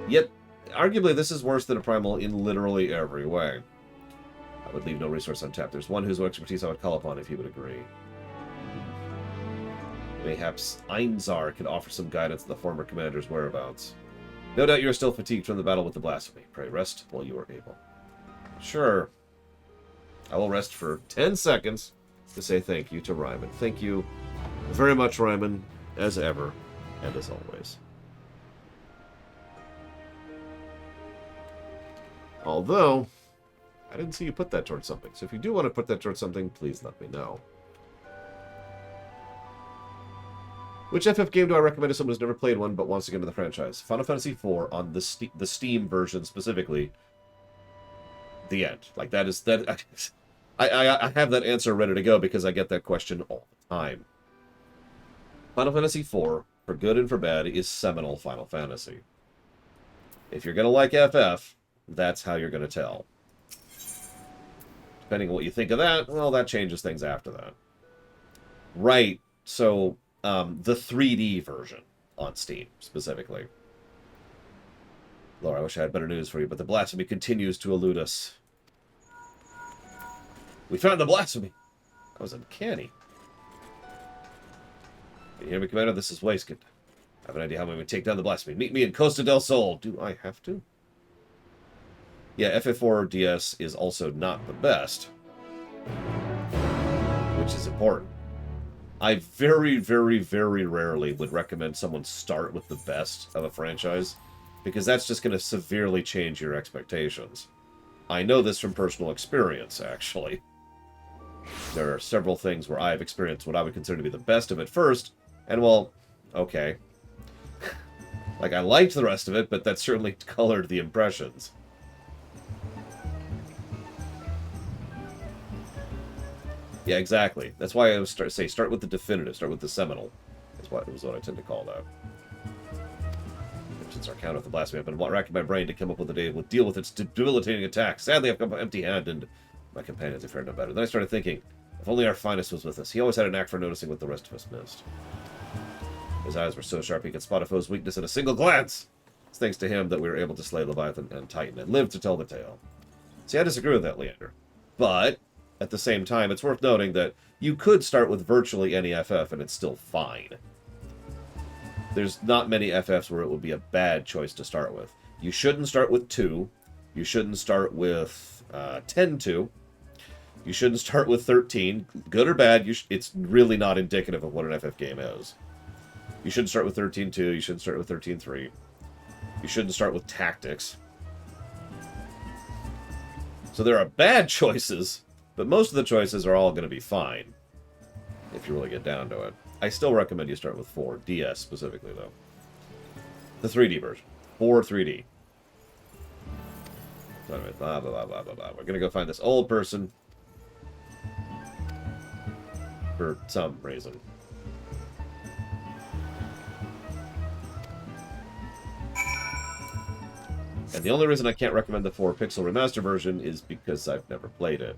Speaker 1: Yet, arguably, this is worse than a primal in literally every way. I would leave no resource untapped. There's one whose expertise I would call upon if he would agree. Mayhaps Einzar could offer some guidance to the former commander's whereabouts. No doubt you are still fatigued from the battle with the blasphemy. Pray rest while you are able. Sure. I will rest for 10 seconds to say thank you to Ryman. Thank you very much, Ryman, as ever, and as always. Although, I didn't see you put that towards something, so if you do want to put that towards something, please let me know. Which FF game do I recommend to someone who's never played one but wants to get into the franchise? Final Fantasy IV on the Steam version specifically. The end. Like, that is... I have that answer ready to go because I get that question all the time. Final Fantasy IV, for good and for bad, is seminal Final Fantasy. If you're going to like FF, that's how you're going to tell. Depending on what you think of that, well, that changes things after that. Right, so, the 3D version on Steam, specifically. Laura, I wish I had better news for you, but the blasphemy continues to elude us. We found the blasphemy! That was uncanny. Can you hear me, Commander? This is Waistcoat. I have an idea how I'm going to take down the blasphemy. Meet me in Costa del Sol. Do I have to? Yeah, FF4 DS is also not the best. Which is important. I very, very, very rarely would recommend someone start with the best of a franchise, because that's just going to severely change your expectations. I know this from personal experience, actually. There are several things where I've experienced what I would consider to be the best of it first, and well, okay. Like, I liked the rest of it, but that certainly colored the impressions. Yeah, exactly. That's why I would start with the definitive, start with the seminal. That's what I tend to call that. Since our counter with the blasphemy, I've been racking my brain to come up with a day to deal with its debilitating attack. Sadly, I've come empty-handed, and my companions have fared no better. Then I started thinking, if only our finest was with us. He always had a knack for noticing what the rest of us missed. His eyes were so sharp he could spot a foe's weakness in a single glance. It's thanks to him that we were able to slay Leviathan and Titan and live to tell the tale. See, I disagree with that, Leander. But at the same time, it's worth noting that you could start with virtually any FF and it's still fine. There's not many FFs where it would be a bad choice to start with. You shouldn't start with 2. You shouldn't start with 10-2. You shouldn't start with 13. Good or bad, it's really not indicative of what an FF game is. You shouldn't start with 13-2. You shouldn't start with 13-3. You shouldn't start with tactics. So there are bad choices, but most of the choices are all going to be fine, if you really get down to it. I still recommend you start with 4, DS specifically, though. The 3D version. 4 3D. So anyway, blah, blah, blah, blah, blah, blah. We're going to go find this old person. For some reason. And the only reason I can't recommend the 4-pixel remaster version is because I've never played it.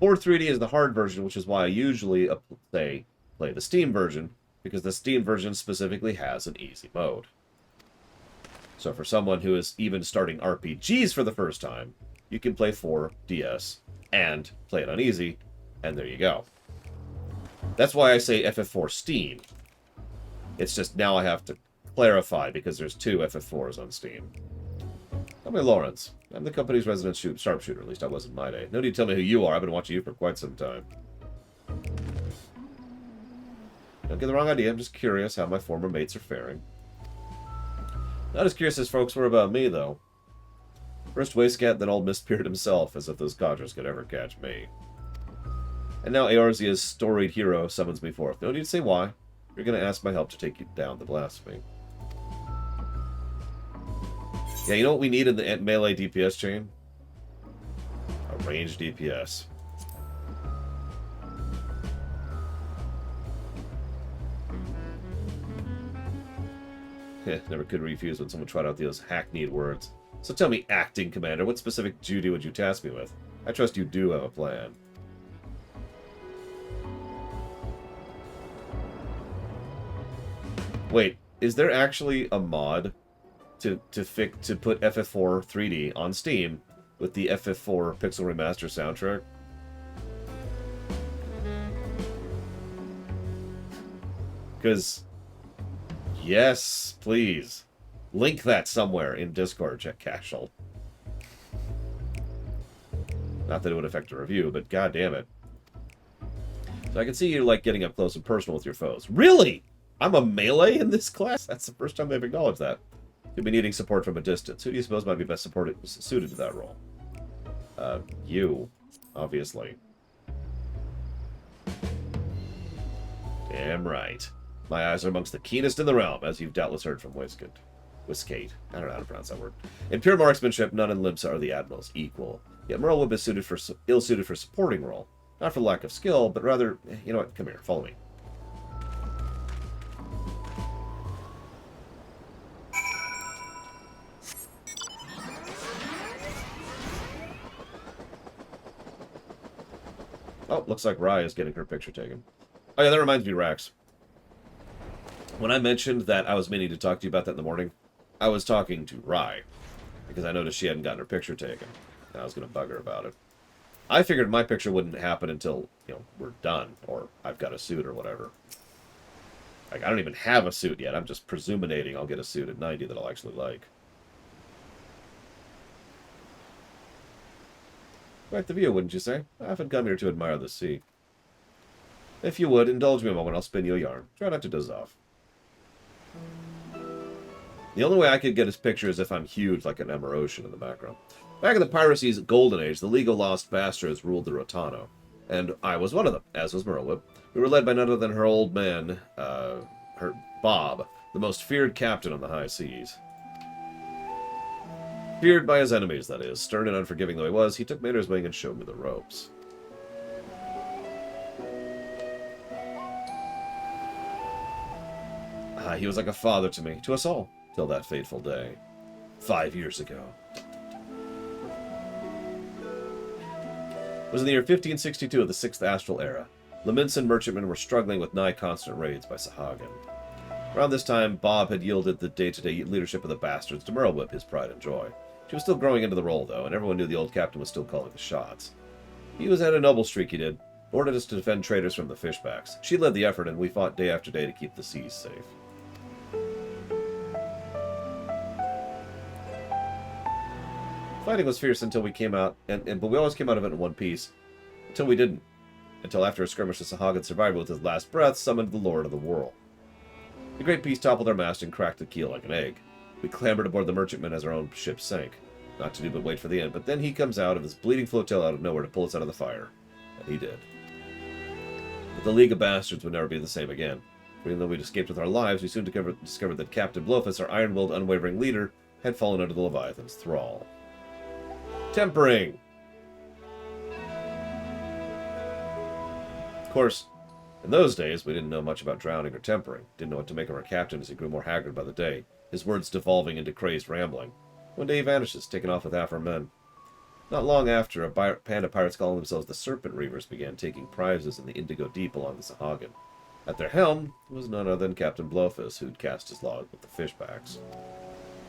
Speaker 1: Or 3D is the hard version, which is why I usually play the Steam version, because the Steam version specifically has an easy mode. So for someone who is even starting RPGs for the first time, you can play 4DS and play it on easy, and there you go. That's why I say FF4 Steam. It's just now I have to clarify, because there's 2 FF4s on Steam. I'm Lawrence. I'm the company's resident sharpshooter. At least I was in my day. No need to tell me who you are. I've been watching you for quite some time. Don't get the wrong idea. I'm just curious how my former mates are faring. Not as curious as folks were about me, though. First Wastecat, then old Mistbeard himself, as if those codgers could ever catch me. And now Eorzea's storied hero summons me forth. No need to say why. You're going to ask my help to take you down the blasphemy. Yeah, you know what we need in the melee DPS chain? A ranged DPS. Never could refuse when someone tried out those hackneyed words. So tell me, acting commander, what specific duty would you task me with? I trust you do have a plan. Wait, is there actually a mod to put FF4 3D on Steam with the FF4 Pixel Remaster soundtrack? Because, yes, please. Link that somewhere in Discord, Cashel. Not that it would affect a review, but god damn it. So I can see you like getting up close and personal with your foes. Really? I'm a melee in this class? That's the first time they've acknowledged that. You'll be needing support from a distance. Who do you suppose might be best suited to that role? You, obviously. Damn right. My eyes are amongst the keenest in the realm, as you've doubtless heard from Wiskate. I don't know how to pronounce that word. In pure marksmanship, none in Limsa are the admiral's equal. Yet Merle is ill-suited for supporting role. Not for lack of skill, but rather... You know what? Come here. Follow me. Oh, looks like Rye is getting her picture taken. Oh yeah, that reminds me, Rax. When I mentioned that I was meaning to talk to you about that in the morning, I was talking to Rye, because I noticed she hadn't gotten her picture taken, and I was going to bug her about it. I figured my picture wouldn't happen until, you know, we're done, or I've got a suit or whatever. Like, I don't even have a suit yet. I'm just presuming I'll get a suit at 90 that I'll actually like. Quite the view, wouldn't you say? I often come here to admire the sea. If you would, indulge me a moment, I'll spin you a yarn. Try not to doze off. The only way I could get his picture is if I'm huge like an Emmer Ocean in the background. Back in the piracy's golden age, the League of Lost Bastards ruled the Rotano. And I was one of them, as was Merlewip. We were led by none other than her old man, her Bob, the most feared captain on the high seas. Feared by his enemies, that is. Stern and unforgiving though he was, he took me under his wing and showed me the ropes. He was like a father to me, to us all, till that fateful day. 5 years ago. It was in the year 1562 of the 6th Astral Era. Leminson merchantmen were struggling with nigh-constant raids by Sahagin. Around this time, Bob had yielded the day-to-day leadership of the bastards to Merlewhip, his pride and joy. She was still growing into the role, though, and everyone knew the old captain was still calling the shots. He was at a noble streak, he did. Ordered us to defend traders from the fishbacks. She led the effort, and we fought day after day to keep the seas safe. Fighting was fierce until we came out, but we always came out of it in one piece. Until we didn't. Until after a skirmish, the Sahagin survivor with his last breath summoned the Lord of the Whirl. The Great Beast toppled our mast and cracked the keel like an egg. We clambered aboard the merchantman as our own ship sank. Not to do but wait for the end, but then he comes out of his bleeding flotilla out of nowhere to pull us out of the fire. And he did. But the League of Bastards would never be the same again. For even though we'd escaped with our lives, we soon discovered that Captain Blofus, our iron-willed, unwavering leader, had fallen under the Leviathan's thrall. Tempering! Of course, in those days, we didn't know much about drowning or tempering. Didn't know what to make of our captain as he grew more haggard by the day, his words devolving into crazed rambling. One day he vanishes, taken off with half our men. Not long after, a band of pirates calling themselves the Serpent Reavers began taking prizes in the Indigo Deep along the Sahagin. At their helm was none other than Captain Blofus, who'd cast his lot with the fishbacks.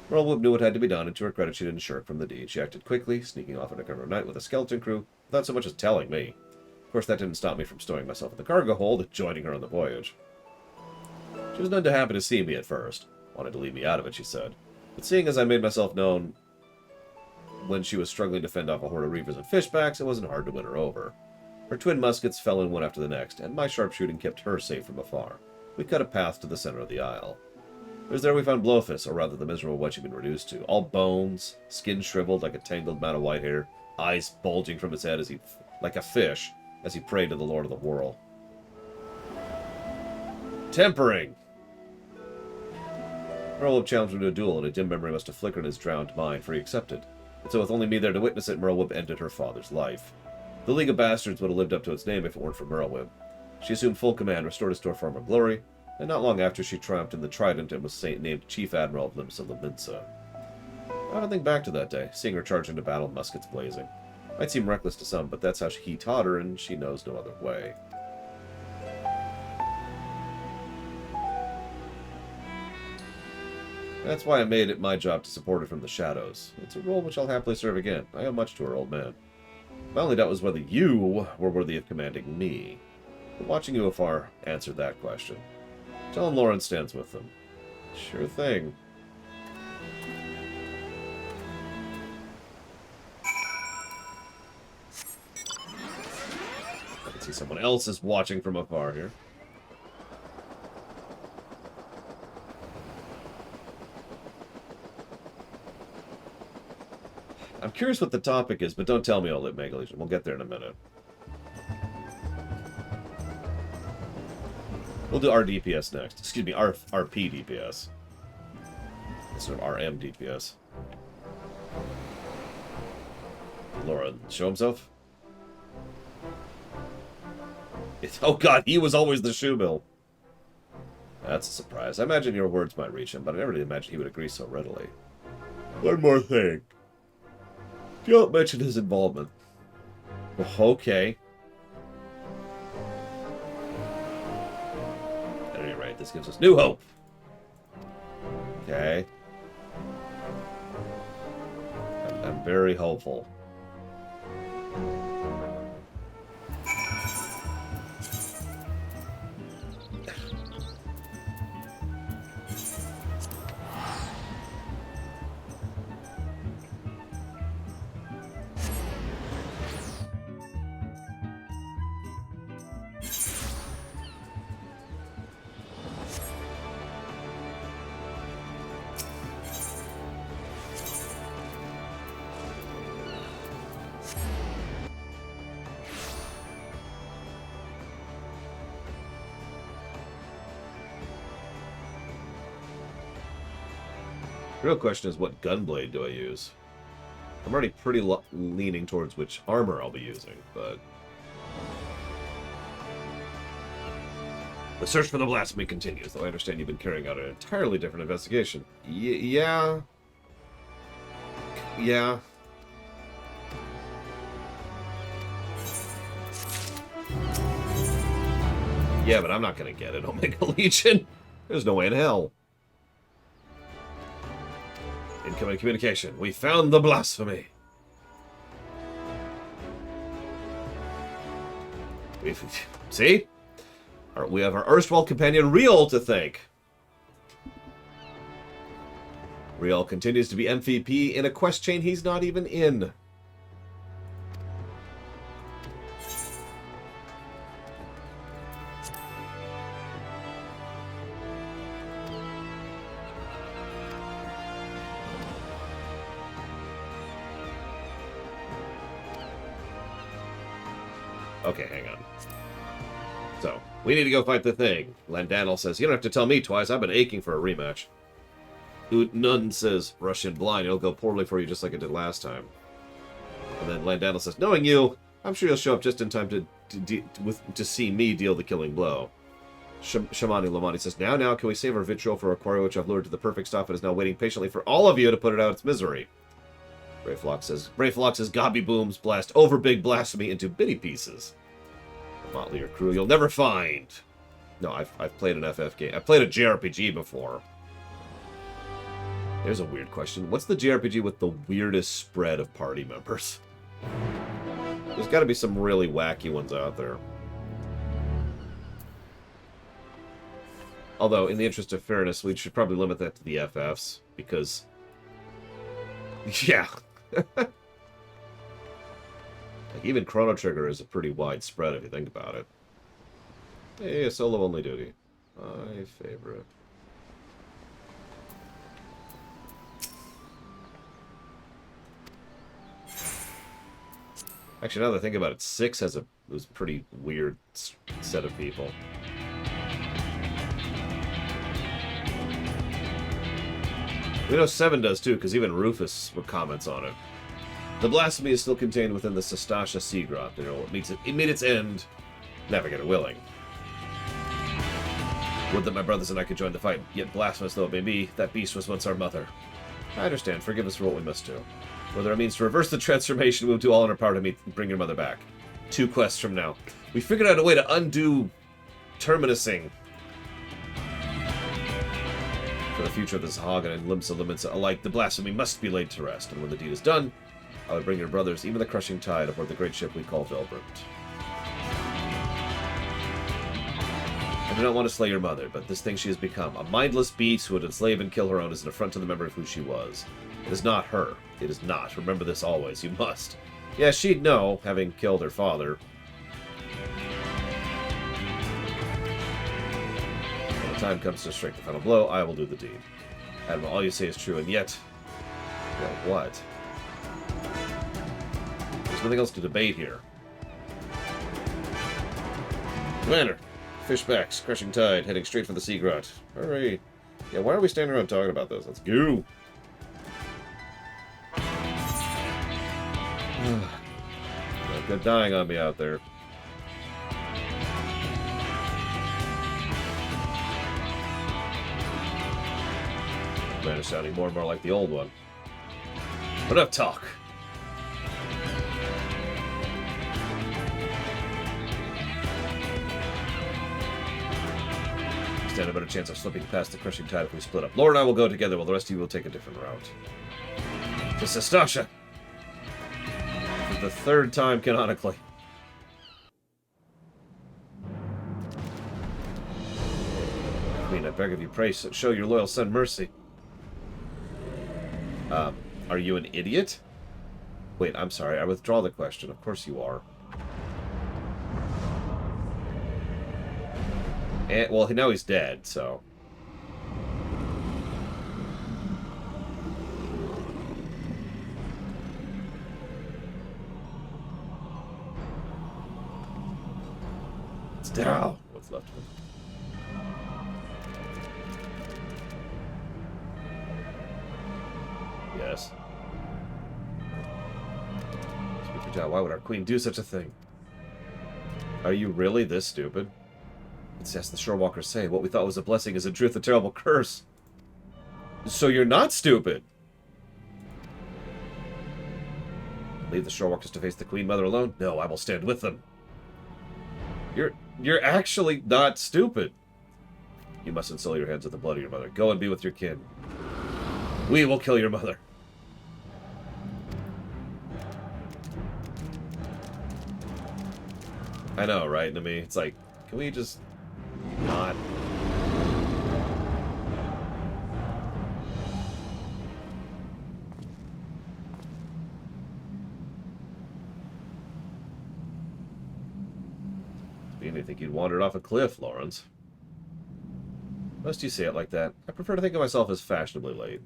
Speaker 1: Merlewhip knew what had to be done, and to her credit, she didn't shirk from the deed. She acted quickly, sneaking off undercover at night with a skeleton crew, without so much as telling me. Of course, that didn't stop me from stowing myself in the cargo hold and joining her on the voyage. She was none too happy to see me at first. Wanted to leave me out of it, she said. But seeing as I made myself known when she was struggling to fend off a horde of reavers and fishbacks, it wasn't hard to win her over. Her twin muskets fell in one after the next, and my sharpshooting kept her safe from afar. We cut a path to the center of the isle. It was there we found Blofus, or rather the miserable what she'd been reduced to. All bones, skin shriveled like a tangled mound of white hair, eyes bulging from his head as like a fish, as he prayed to the Lord of the Whirl. Tempering! Merlewhip challenged him to a duel, and a dim memory must have flickered in his drowned mind, for he accepted. And so with only me there to witness it, Merlewhip ended her father's life. The League of Bastards would have lived up to its name if it weren't for Merlewhip. She assumed full command, restored us to our former glory, and not long after she triumphed in the Trident and was named Chief Admiral of Limsa Leminsa. I often think back to that day, seeing her charge into battle, muskets blazing. Might seem reckless to some, but that's how he taught her, and she knows no other way. That's why I made it my job to support her from the shadows. It's a role which I'll happily serve again. I owe much to her, old man. My only doubt was whether you were worthy of commanding me. But watching you afar answered that question. Tell him Lauren stands with them. Sure thing. I can see someone else is watching from afar here. I'm curious what the topic is, but don't tell me, Old Mega Legion. We'll get there in a minute. We'll do our DPS next. Excuse me, our RP DPS. Instead of RM DPS. Laura, show himself? Oh god, he was always the shoebill. That's a surprise. I imagine your words might reach him, but I never did imagine he would agree so readily. One more thing. Don't mention his involvement. Oh, okay. At any rate, this gives us new hope. Okay. I'm very hopeful. The real question is, what gunblade do I use? I'm already pretty leaning towards which armor I'll be using, but... The search for the blasphemy continues, though I understand you've been carrying out an entirely different investigation. Yeah. Yeah. Yeah, but I'm not going to get it, Omega Legion. There's no way in hell. Incoming communication. We found the blasphemy. See? We have our erstwhile companion Riel to thank. Riel continues to be MVP in a quest chain he's not even in. Okay, hang on. So, we need to go fight the thing. Landanel says, you don't have to tell me twice, I've been aching for a rematch. Nun says, rush in blind, it'll go poorly for you just like it did last time. And then Landanel says, knowing you, I'm sure you'll show up just in time to see me deal the killing blow. Shamani Lamani says, now, can we save our vitriol for a quarry which I've lured to the perfect stop and is now waiting patiently for all of you to put it out its misery? Brayflock says, gobby booms blast over big blasphemy into bitty pieces. Motley or crew you'll never find. No, I've played an FF game. I've played a JRPG before. There's a weird question. What's the JRPG with the weirdest spread of party members? There's got to be some really wacky ones out there. Although, in the interest of fairness, we should probably limit that to the FFs, because... yeah. Like, even Chrono Trigger is a pretty wide spread if you think about it. Hey, solo only duty. My favorite. Actually, now that I think about it, 6 has a pretty weird set of people. We know 7 does too, because even Rufus comments on it. The blasphemy is still contained within the Sastasha Sea Grot. You know, it made its end, navigator willing. Would that my brothers and I could join the fight, yet blasphemous though it may be, that beast was once our mother. I understand, forgive us for what we must do. Whether it means to reverse the transformation, we'll do all in our power to bring your mother back. 2 quests from now. We figured out a way to undo terminusing. For the future of the Sahagin and Limsa Limitsa alike, the blasphemy must be laid to rest, and when the deed is done, I will bring your brothers, even the crushing tide, aboard the great ship we call Velbrant. I do not want to slay your mother, but this thing she has become, a mindless beast who would enslave and kill her own, is an affront to the memory of who she was. It is not her. It is not. Remember this always. You must. Yeah, she'd know, having killed her father. When the time comes to strike the final blow, I will do the deed. Admiral, all you say is true, and yet... well, what? There's nothing else to debate here. Commander! Fishbacks, crushing tide, heading straight for the sea grot. Hurry! Yeah, why are we standing around talking about this? Let's go! Good dying on me out there. Man is sounding more and more like the old one. Enough talk. Stand a better chance of slipping past the crushing tide if we split up. Lord and I will go together while the rest of you will take a different route. To Sastasha! For the 3rd time canonically. Queen, I beg of you, pray, show your loyal son mercy. Are you an idiot? Wait, I'm sorry, I withdraw the question. Of course you are. And, well, now he's dead, so... it's down. What's left of him? Yes. Speak your job. Why would our queen do such a thing? Are you really this stupid? Yes, the Shorewalkers say, what we thought was a blessing is in truth a terrible curse. So you're not stupid. Leave the Shorewalkers to face the Queen Mother alone? No, I will stand with them. You're actually not stupid. You mustn't sully your hands with the blood of your mother. Go and be with your kin. We will kill your mother. I know, right, Nami? It's like, can we just not? You didn't think you'd wandered off a cliff, Lawrence. Must you say it like that? I prefer to think of myself as fashionably late.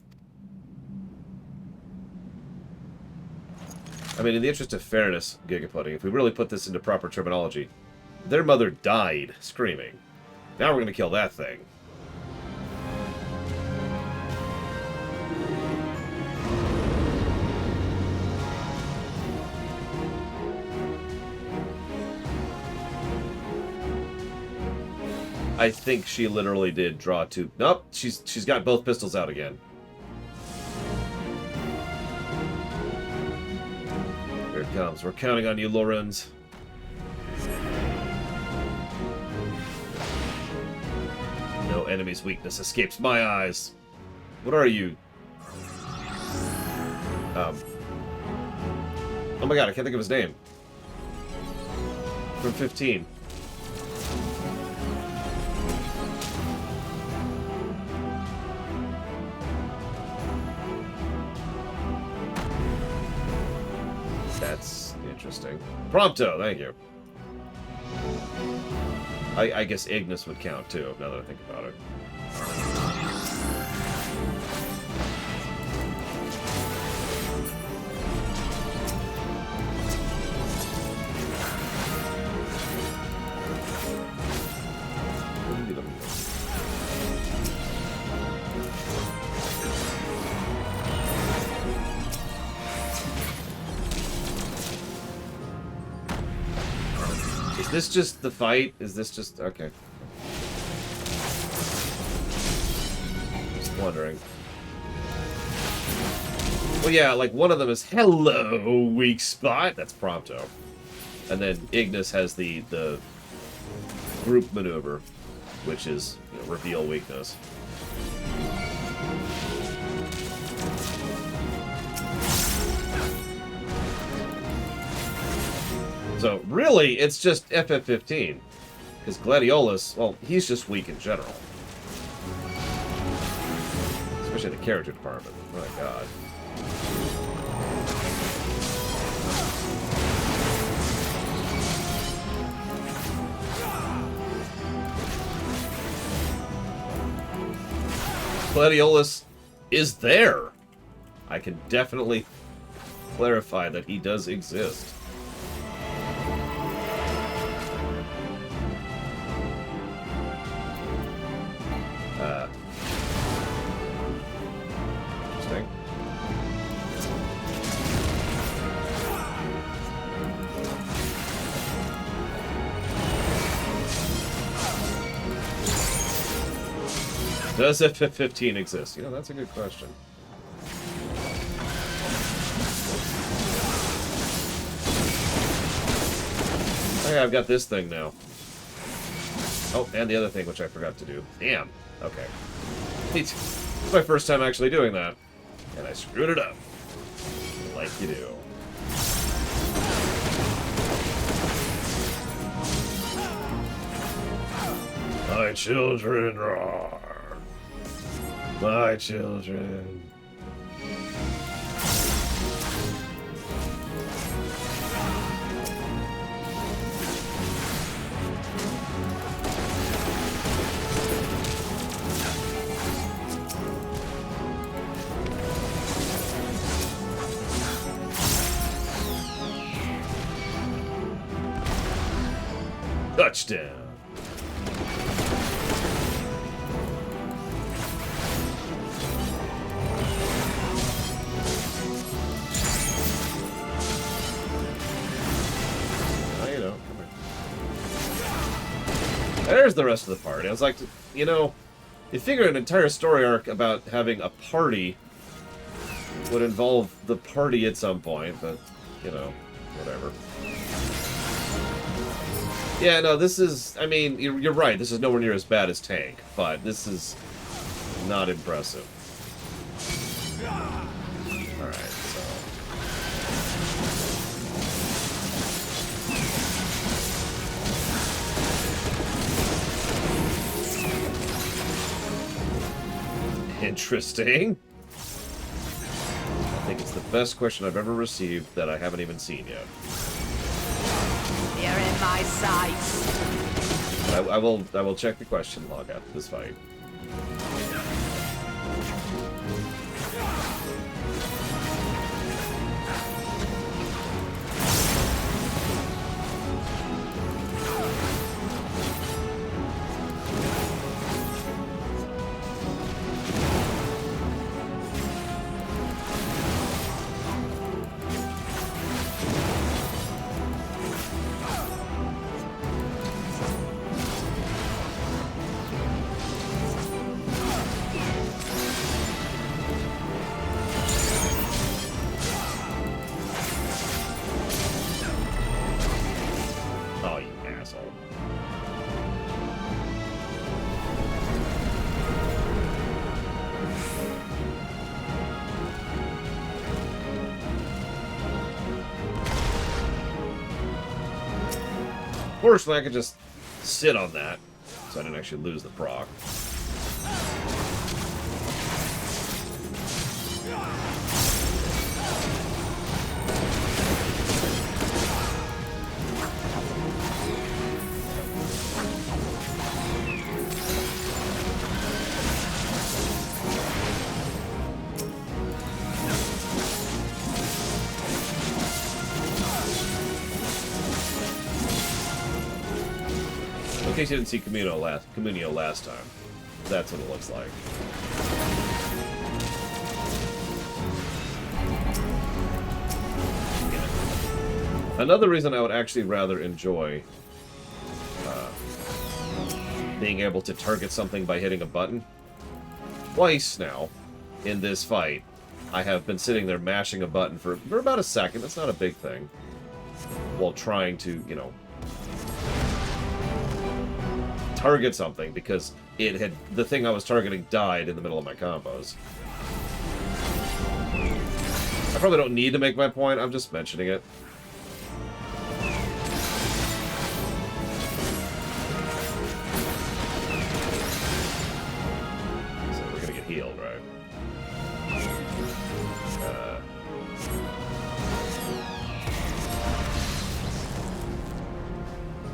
Speaker 1: I mean, in the interest of fairness, Gigapudding, if we really put this into proper terminology, their mother died screaming. Now we're going to kill that thing. I think she literally did draw two. Nope, she's got both pistols out again. Here it comes. We're counting on you, Lorenz. No enemy's weakness escapes my eyes. What are you? Oh my god, I can't think of his name. From 15. That's interesting. Prompto, thank you. I guess Ignis would count too, now that I think about it. Is this just the fight? Is this just... okay. Just wondering. Well, yeah, like one of them is hello, weak spot. That's Prompto. And then Ignis has the group maneuver, which is, you know, reveal weakness. So, really, it's just FF15. Because Gladiolus, well, he's just weak in general. Especially the character department. Oh my god. Gladiolus is there. I can definitely clarify that he does exist. Interesting. Does FF15 exist? You know, that's a good question. Okay, I've got this thing now. Oh, and the other thing, which I forgot to do. Damn. Okay. It's my first time actually doing that. And I screwed it up. Like you do. My children roar. My children. Touchdown. There's the rest of the party. I was like, you know, you figure an entire story arc about having a party would involve the party at some point, but, you know, whatever. Yeah, no, this is, I mean, you're right, this is nowhere near as bad as Tank, but this is not impressive. Alright, so... Interesting. I think it's the best question I've ever received that I haven't even seen yet.
Speaker 2: You're in my sights.
Speaker 1: I will check the question log after this fight. Fortunately, I could just sit on that, so I didn't actually lose the proc. In case you didn't see Communio last time, that's what it looks like. Yeah. Another reason I would actually rather enjoy being able to target something by hitting a button. Twice now, in this fight, I have been sitting there mashing a button for about a second. That's not a big thing. While trying to, you know, target something because the thing I was targeting died in the middle of my combos. I probably don't need to make my point, I'm just mentioning it. So we're gonna get healed, right?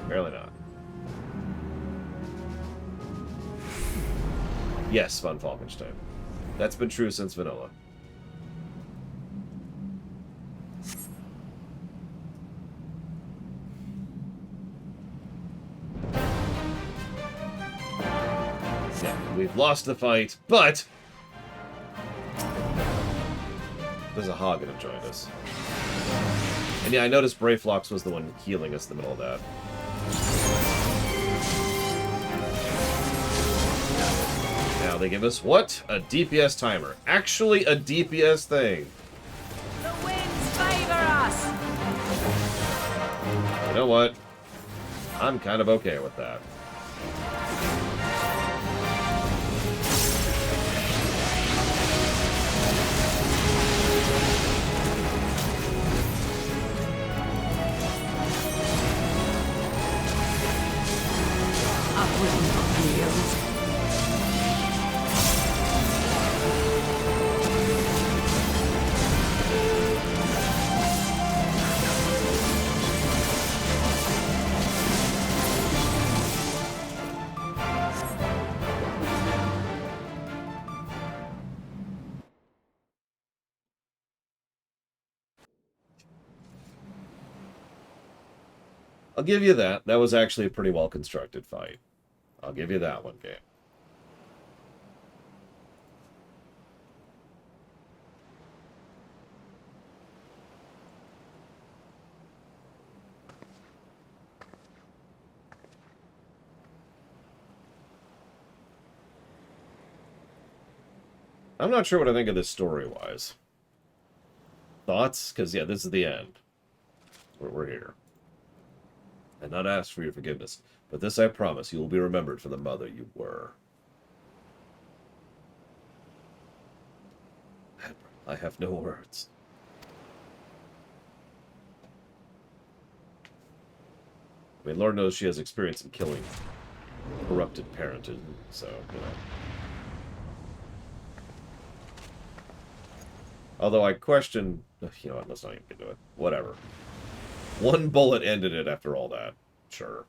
Speaker 1: Apparently not. Yes, Von Falkenstein. That's been true since vanilla. Yeah, we've lost the fight, but there's a Sahagin who joined us. And yeah, I noticed Brayflox was the one healing us in the middle of that. Now they give us what? A DPS timer. Actually a DPS thing.
Speaker 2: The winds favor us.
Speaker 1: You know what? I'm kind of okay with that.
Speaker 2: I will not yield.
Speaker 1: I'll give you that. That was actually a pretty well-constructed fight. I'll give you that one, game. I'm not sure what I think of this story-wise. Thoughts? Because, yeah, this is the end. We're here. And not ask for your forgiveness, but this I promise, you will be remembered for the mother you were. I have no words. I mean, Lord knows she has experience in killing corrupted parented, so, you know. Although I question... You know what, let's not even get into it. Whatever. One bullet ended it after all that. Sure.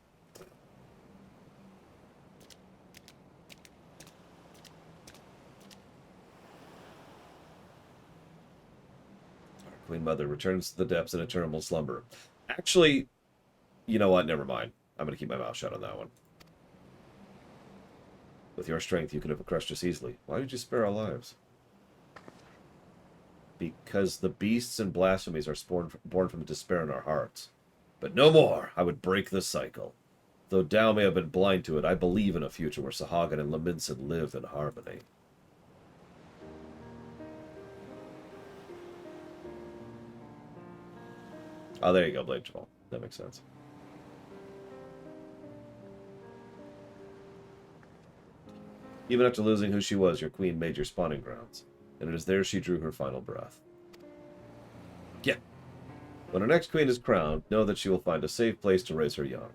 Speaker 1: Our Queen Mother returns to the depths in eternal slumber. Actually, you know what? Never mind. I'm going to keep my mouth shut on that one. With your strength, you could have crushed us easily. Why did you spare our lives? Because the beasts and blasphemies are born from despair in our hearts. But no more! I would break the cycle. Though Tao may have been blind to it, I believe in a future where Sahagin and Leminson live in harmony. Oh, there you go, Blade Jamal. That makes sense. Even after losing who she was, your queen made your spawning grounds, and it is there she drew her final breath. Yeah. When our next queen is crowned, know that she will find a safe place to raise her young.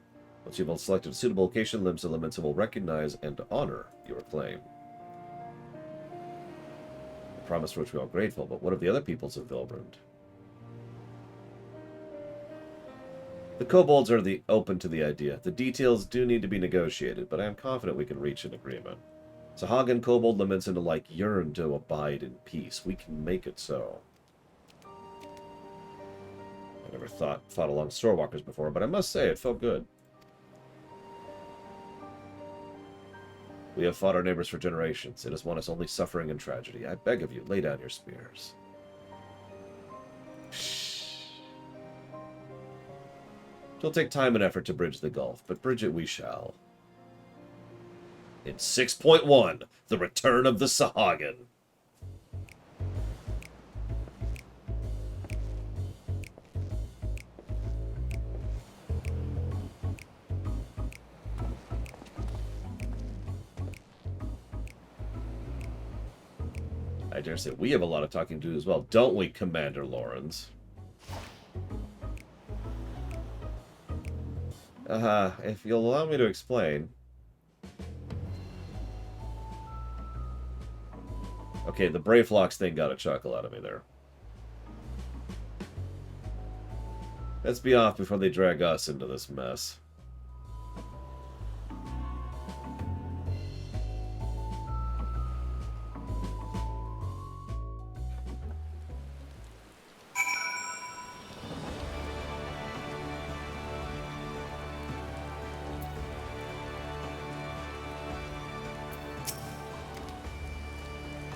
Speaker 1: Once you have selected a suitable location, Limsa Leminsa will recognize and honor your claim. A promise for which we are grateful, but what of the other peoples of Vilbrund? The kobolds are open to the idea. The details do need to be negotiated, but I am confident we can reach an agreement. Sahagin, kobold, Leminson alike yearn to abide in peace. We can make it so. I never fought along Storewalkers before, but I must say it felt good. We have fought our neighbors for generations. It has won us only suffering and tragedy. I beg of you, lay down your spears. It'll take time and effort to bridge the gulf, but bridge it we shall. In 6.1, The Return of the Sahagin. I dare say we have a lot of talking to do as well, don't we, Commander Lawrence? If you'll allow me to explain. Okay, the Brayflocks thing got a chuckle out of me there. Let's be off before they drag us into this mess.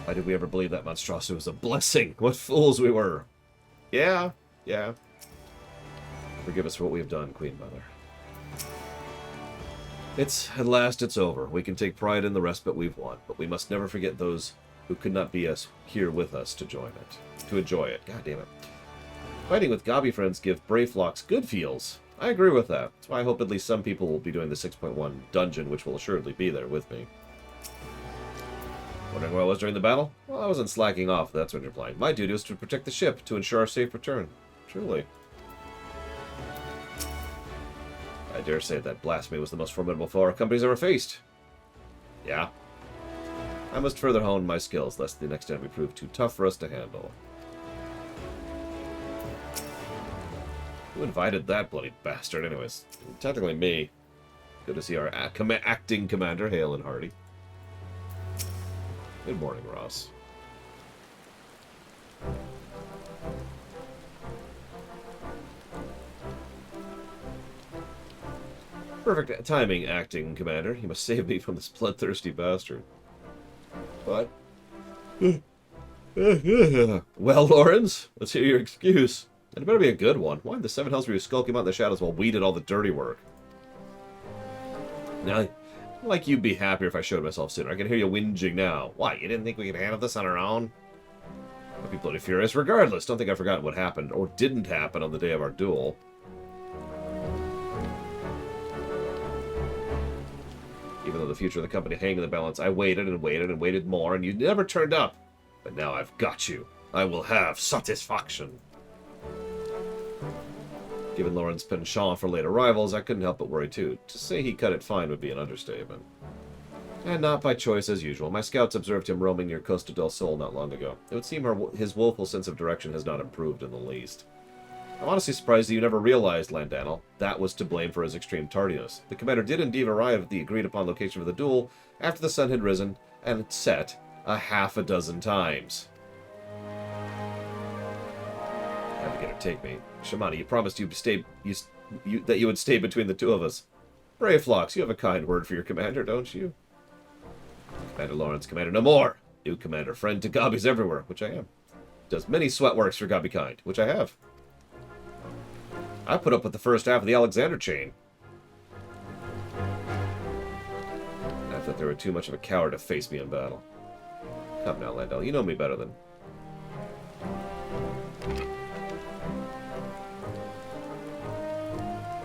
Speaker 1: Why did we ever believe that monstrosity was a blessing? What fools we were. Yeah. Forgive us for what we have done, Queen Mother. At last it's over. We can take pride in the respite we've won, but we must never forget those who could not be here with us to enjoy it. God damn it. Fighting with Gabi friends give Brayflocks good feels. I agree with that. That's why I hope at least some people will be doing the 6.1 dungeon, which will assuredly be there with me. Wondering where I was during the battle? Well, I wasn't slacking off, that's what you're implying. My duty was to protect the ship, to ensure our safe return. Truly. I dare say that blasphemy was the most formidable foe our company's ever faced. Yeah. I must further hone my skills, lest the next enemy prove too tough for us to handle. Who invited that bloody bastard? Anyways, technically me. Good to see our acting commander, hale and hearty. Good morning, Ross. Perfect timing, acting commander. You must save me from this bloodthirsty bastard. What? Well, Lawrence, let's hear your excuse. And it better be a good one. Why in the seven hells were you skulking out in the shadows while we did all the dirty work? Now Like you'd be happier if I showed myself sooner. I can hear you whinging now. Why, you didn't think we could handle this on our own? I'd be bloody furious regardless. Don't think I've forgotten what happened, or didn't happen on the day of our duel. Even though the future of the company hang in the balance, I waited and waited and waited more, and you never turned up. But now I've got you. I will have satisfaction. Given Lauren's penchant for late arrivals, I couldn't help but worry too. To say he cut it fine would be an understatement. And not by choice as usual. My scouts observed him roaming near Costa del Sol not long ago. It would seem his woeful sense of direction has not improved in the least. I'm honestly surprised that you never realized, Landanel, that was to blame for his extreme tardiness. The commander did indeed arrive at the agreed-upon location for the duel after the sun had risen and set a half a dozen times. Had to get her take me. Shamani, you promised that you would stay between the two of us. Brave Phlox, you have a kind word for your commander, don't you? Commander Lawrence, Commander no more. New commander, friend to Gobbies everywhere, which I am. Does many sweat works for Gobby kind, which I have. I put up with the first half of the Alexander chain. I thought they were too much of a coward to face me in battle. Come now, Landell, you know me better than...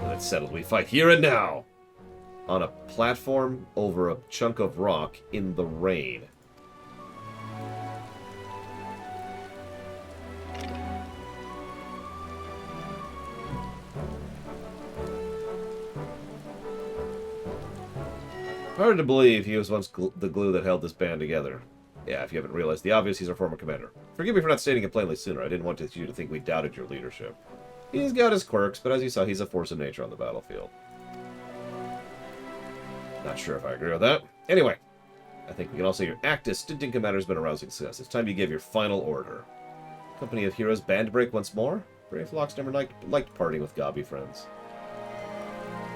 Speaker 1: Well, it's settled. We fight here and now! On a platform over a chunk of rock in the rain. Hard to believe he was once the glue that held this band together. Yeah, if you haven't realized the obvious, he's our former commander. Forgive me for not stating it plainly sooner. I didn't want you to think we doubted your leadership. He's got his quirks, but as you saw, he's a force of nature on the battlefield. Not sure if I agree with that. Anyway, I think we can all say your act as stinting commander has been a rousing success. It's time you gave your final order. Company of Heroes band break once more? Brave Phlox never liked partying with Gobby friends.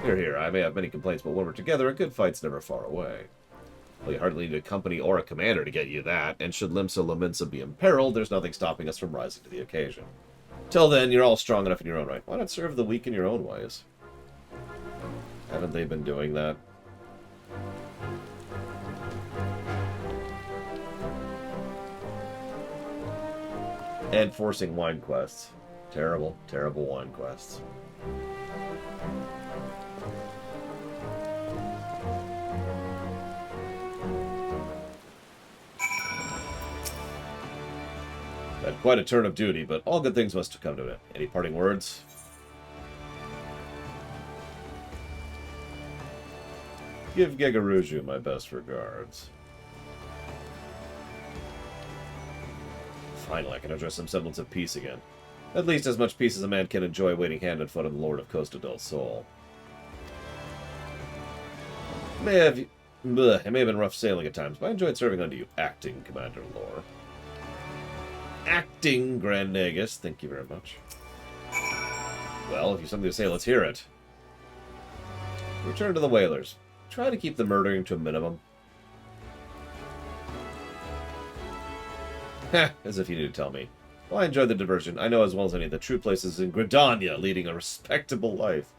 Speaker 1: Here, I may have many complaints, but when we're together, a good fight's never far away. Well, you hardly need a company or a commander to get you that, and should Limsa Lominsa be imperiled, there's nothing stopping us from rising to the occasion. Till then, you're all strong enough in your own right. Why not serve the weak in your own ways? Haven't they been doing that? And forcing wine quests. Terrible, terrible wine quests. Had quite a turn of duty, but all good things must come to it. Any parting words? Give Gegaruju my best regards. Finally, I can enjoy some semblance of peace again. At least as much peace as a man can enjoy waiting hand and foot on the Lord of Costa del Sol. It may have been rough sailing at times, but I enjoyed serving under you, acting Commander Lore. Acting Grand Nagus, thank you very much. Well, if you have something to say, let's hear it. Return to the Whalers. Try to keep the murdering to a minimum. Heh, as if you need to tell me. Well, I enjoyed the diversion. I know as well as any the true places in Gridania, leading a respectable life.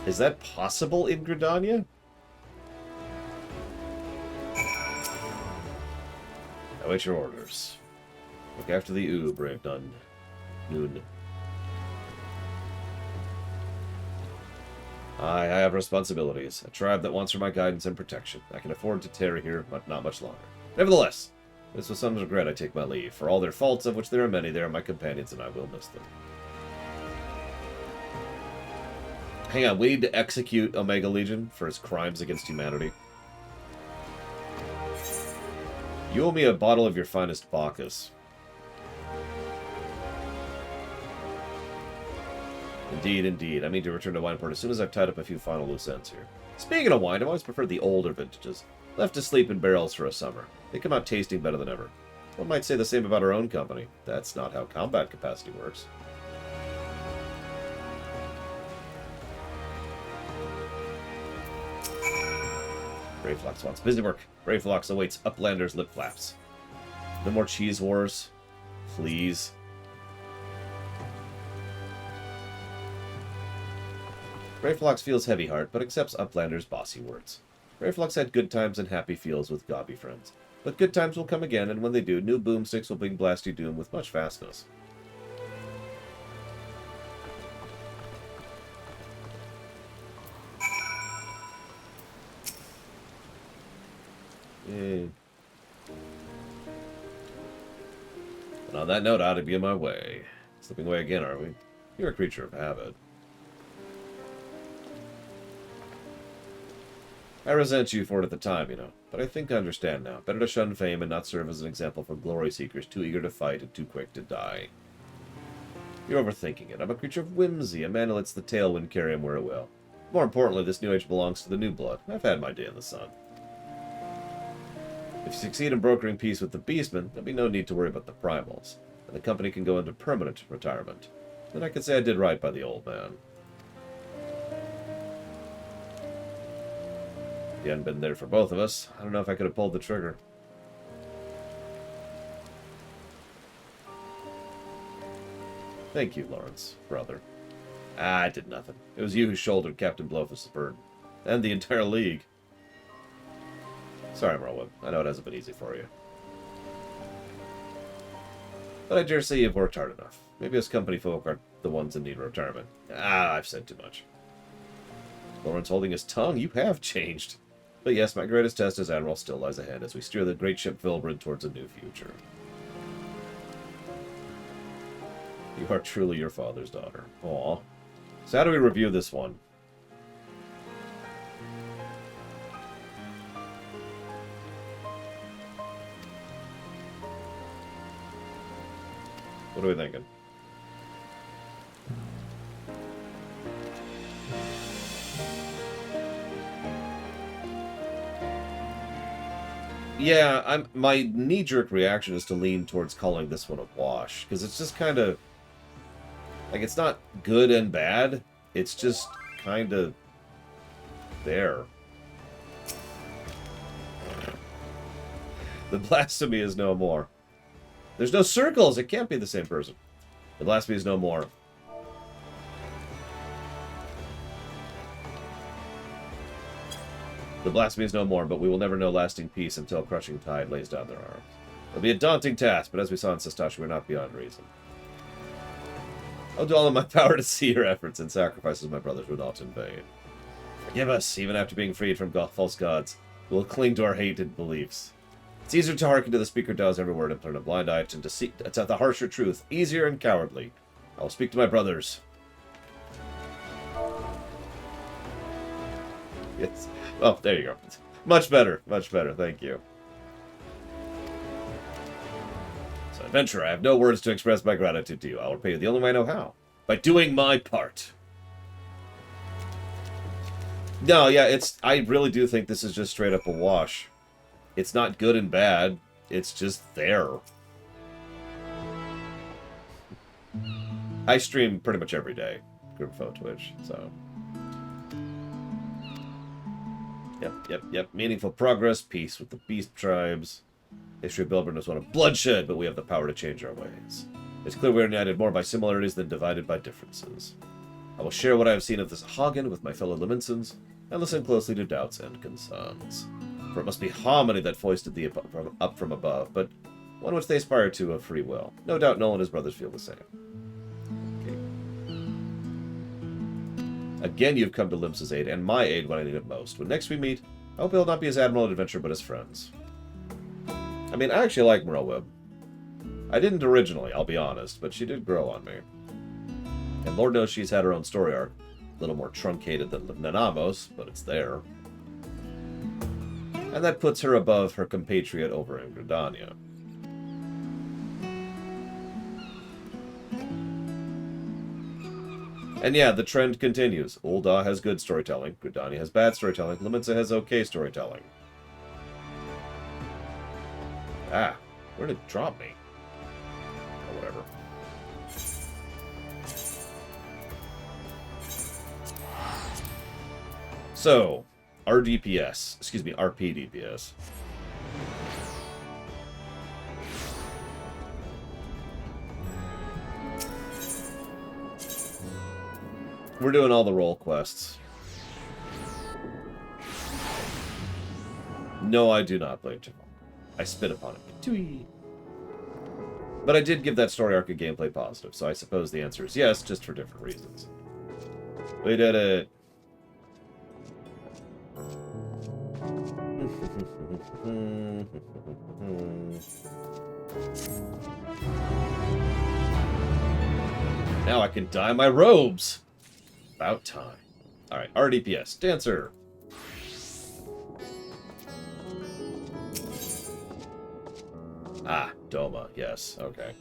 Speaker 1: Is that possible in Gridania? Await your orders. Look after the ooh, brave nun. Noon. I have responsibilities. A tribe that wants for my guidance and protection. I can afford to tarry here, but not much longer. Nevertheless, it is with some regret I take my leave. For all their faults, of which there are many, they are my companions, and I will miss them. Hang on, we need to execute Omega Legion for his crimes against humanity. You owe me a bottle of your finest Bacchus. Indeed, indeed. I mean to return to Wineport as soon as I've tied up a few final loose ends here. Speaking of wine, I've always preferred the older vintages, left to sleep in barrels for a summer. They come out tasting better than ever. One might say the same about our own company. That's not how combat capacity works. Brave Phlox wants busy work. Brave Phlox awaits Uplander's lip flaps. No more cheese wars. Please. Greyflox feels heavy heart, but accepts Uplander's bossy words. Greyflox had good times and happy feels with gobby friends. But good times will come again, and when they do, new boomsticks will bring Blasty Doom with much fastness. Yay. And on that note, I ought to be on my way. Slipping away again, are we? You're a creature of habit. I resent you for it at the time, you know, but I think I understand now. Better to shun fame and not serve as an example for glory seekers too eager to fight and too quick to die. You're overthinking it. I'm a creature of whimsy, a man who lets the tailwind carry him where it will. More importantly, this new age belongs to the new blood. I've had my day in the sun. If you succeed in brokering peace with the Beastmen, there'll be no need to worry about the primals, and the company can go into permanent retirement. Then I can say I did right by the old man. If he hadn't been there for both of us, I don't know if I could have pulled the trigger. Thank you, Lawrence, brother. I did nothing. It was you who shouldered Captain Blowfist's burden. And the entire league. Sorry, Merlweb. I know it hasn't been easy for you. But I dare say you've worked hard enough. Maybe us company folk aren't the ones in need of retirement. I've said too much. Lawrence holding his tongue. You have changed. But yes, my greatest test as Admiral still lies ahead as we steer the great ship Vilbrid towards a new future. You are truly your father's daughter. Aw. So how do we review this one? What are we thinking? Yeah, my knee-jerk reaction is to lean towards calling this one a wash, because it's just kind of like, it's not good and bad, it's just kind of there. The blasphemy is no more. There's no circles! It can't be the same person. The blasphemy is no more. The blasphemy is no more, but we will never know lasting peace until crushing tide lays down their arms. It'll be a daunting task, but as we saw in Sistashi, we're not beyond reason. I'll do all in my power to see your efforts and sacrifices, my brothers, were not in vain. Forgive us, even after being freed from false gods. We will cling to our hated beliefs. It's easier to hearken to the speaker does every word and turn a blind eye to the harsher truth. Easier and cowardly. I will speak to my brothers. Yes. Oh, there you go. Much better. Much better. Thank you. So, adventurer, I have no words to express my gratitude to you. I will repay you the only way I know how. By doing my part. No, yeah, I really do think this is just straight up a wash. It's not good and bad. It's just there. I stream pretty much every day. Group Photo Twitch, so... Yep. Meaningful progress, peace with the beast tribes. History of Bilbern is one of bloodshed, but we have the power to change our ways. It's clear we are united more by similarities than divided by differences. I will share what I have seen of the Sahagin with my fellow Liminsons, and listen closely to doubts and concerns. For it must be harmony that foisted thee up from above, but one which they aspire to of free will. No doubt Noel and his brothers feel the same. Again, you've come to Limsa's aid, and my aid when I need it most. When next we meet, I hope he'll not be as Admiral Adventure, but as friends. I mean, I actually like Merlweb. I didn't originally, I'll be honest, but she did grow on me. And Lord knows she's had her own story arc. A little more truncated than Nanamos, but it's there. And that puts her above her compatriot over in Gridania. And yeah, the trend continues. Ul'dah has good storytelling, Gridania has bad storytelling, Limitza has okay storytelling. Ah, where did it drop me? Or whatever. So, RDPS. Excuse me, RPDPS. We're doing all the role quests. No, I do not blame Jamal. I spit upon it. Tui. But I did give that story arc a gameplay positive, so I suppose the answer is yes, just for different reasons. We did it. Now I can dye my robes. About time. Alright, RDPS. Dancer. Ah, Doma. Yes, okay.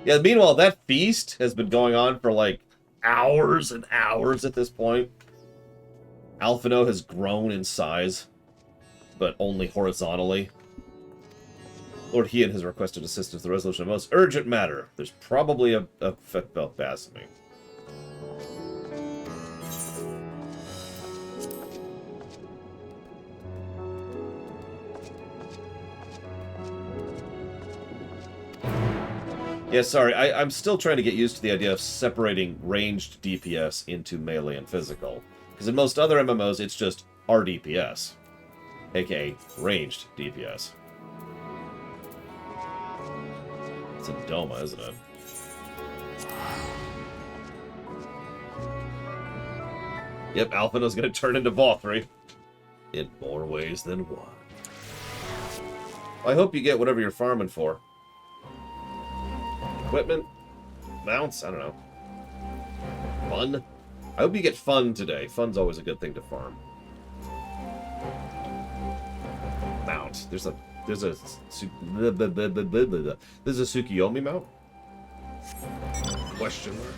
Speaker 1: Yeah, meanwhile, that feast has been going on for like hours and hours at this point. Alphino has grown in size, but only horizontally. Lord Heian has requested assistance in the resolution of the most urgent matter. There's probably a about blasphemy. Yeah, sorry, I'm still trying to get used to the idea of separating ranged DPS into melee and physical. Because in most other MMOs, it's just RDPS, aka ranged DPS. It's a Doma, isn't it? Yep, Alphina's gonna turn into Vothri. In more ways than one. Well, I hope you get whatever you're farming for. Equipment? Mounts? I don't know. Fun? I hope you get fun today. Fun's always a good thing to farm. Mount. There's a Tsukiyomi mount? Question mark.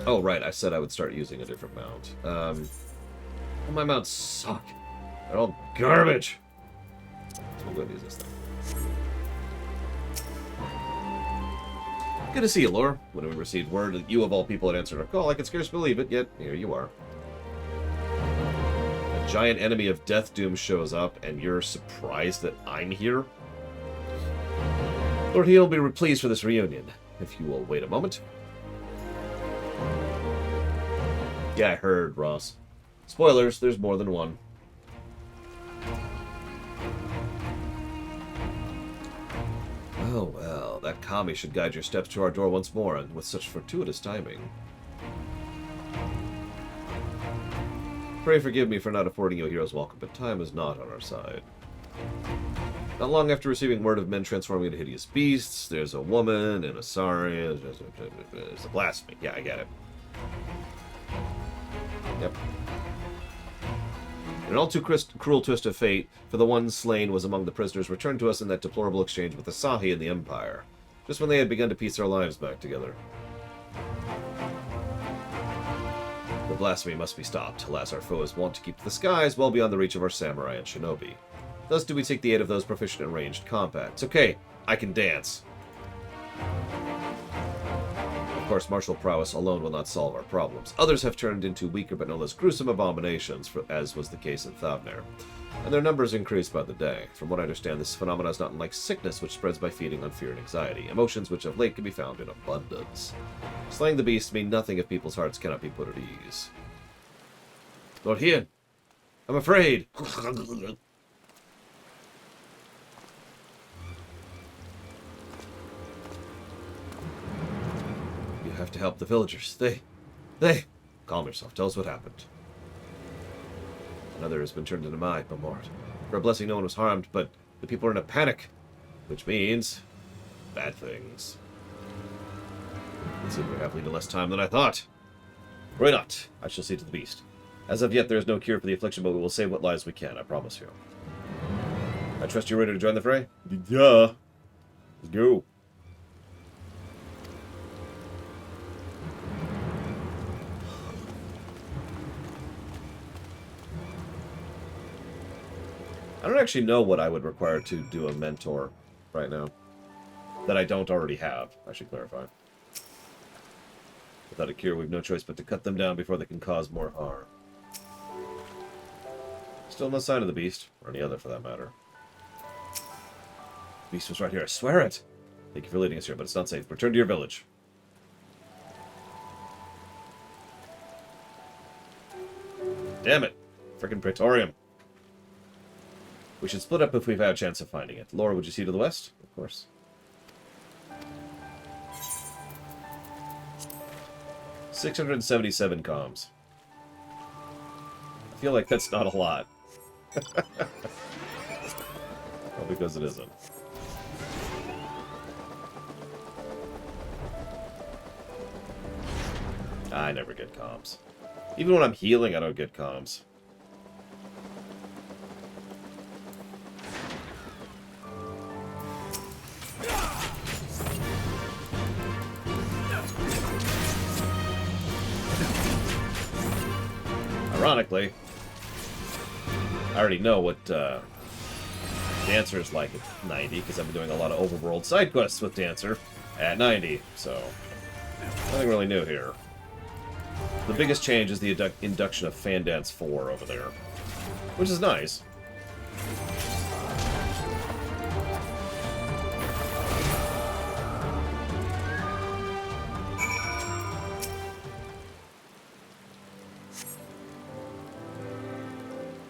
Speaker 1: Oh, right. I said I would start using a different mount. All my mounts suck. They're all garbage. I'm going to use this thing. Good to see you, Lore. When we received word that you, of all people, had answered our call, I could scarce believe it, yet here you are. A giant enemy of Death Doom shows up, and you're surprised that I'm here? Lord He will be pleased for this reunion, if you will wait a moment. Yeah, I heard, Ross. Spoilers, there's more than one. Oh, well, that Kami should guide your steps to our door once more, and with such fortuitous timing. Pray forgive me for not affording you a hero's welcome, but time is not on our side. Not long after receiving word of men transforming into hideous beasts, there's a woman and a Sari, there's a blasphemy. Yeah, I get it. Yep. In an all too cruel twist of fate, for the one slain was among the prisoners returned to us in that deplorable exchange with the Sahi and the Empire, just when they had begun to piece their lives back together. The blasphemy must be stopped. Alas, our foes want to keep the skies well beyond the reach of our samurai and shinobi. Thus do we take the aid of those proficient in ranged combat. It's okay, I can dance. Of course, martial prowess alone will not solve our problems. Others have turned into weaker but no less gruesome abominations, as was the case in Thavner. And their numbers increase by the day. From what I understand, this phenomenon is not unlike sickness, which spreads by feeding on fear and anxiety, emotions which of late can be found in abundance. Slaying the beast mean nothing if people's hearts cannot be put at ease. Lord Heian, I'm afraid. You have to help the villagers. They... Calm yourself. Tell us what happened. Another has been turned into my Bamort. For a blessing, no one was harmed, but the people are in a panic. Which means... bad things. It seems we have leading less time than I thought. Worry not. I shall see to the beast. As of yet, there is no cure for the affliction, but we will save what lives we can, I promise you. I trust you're ready to join the fray? Duh. Let's go. I don't actually know what I would require to do a mentor right now. That I don't already have, I should clarify. Without a cure, we've no choice but to cut them down before they can cause more harm. Still no sign of the beast, or any other for that matter. beast was right here. I swear it. Thank you for leading us here, but it's not safe. Return to your village. Damn it. Frickin' Praetorium. We should split up if we've had a chance of finding it. Laura, would you see to the west? Of course. 677 comms. I feel like that's not a lot. Well, because it isn't. I never get comms. Even when I'm healing, I don't get comms. Ironically, I already know what Dancer's like at 90, because I've been doing a lot of overworld side quests with Dancer at 90, so nothing really new here. The biggest change is the induction of Fandance 4 over there, which is nice.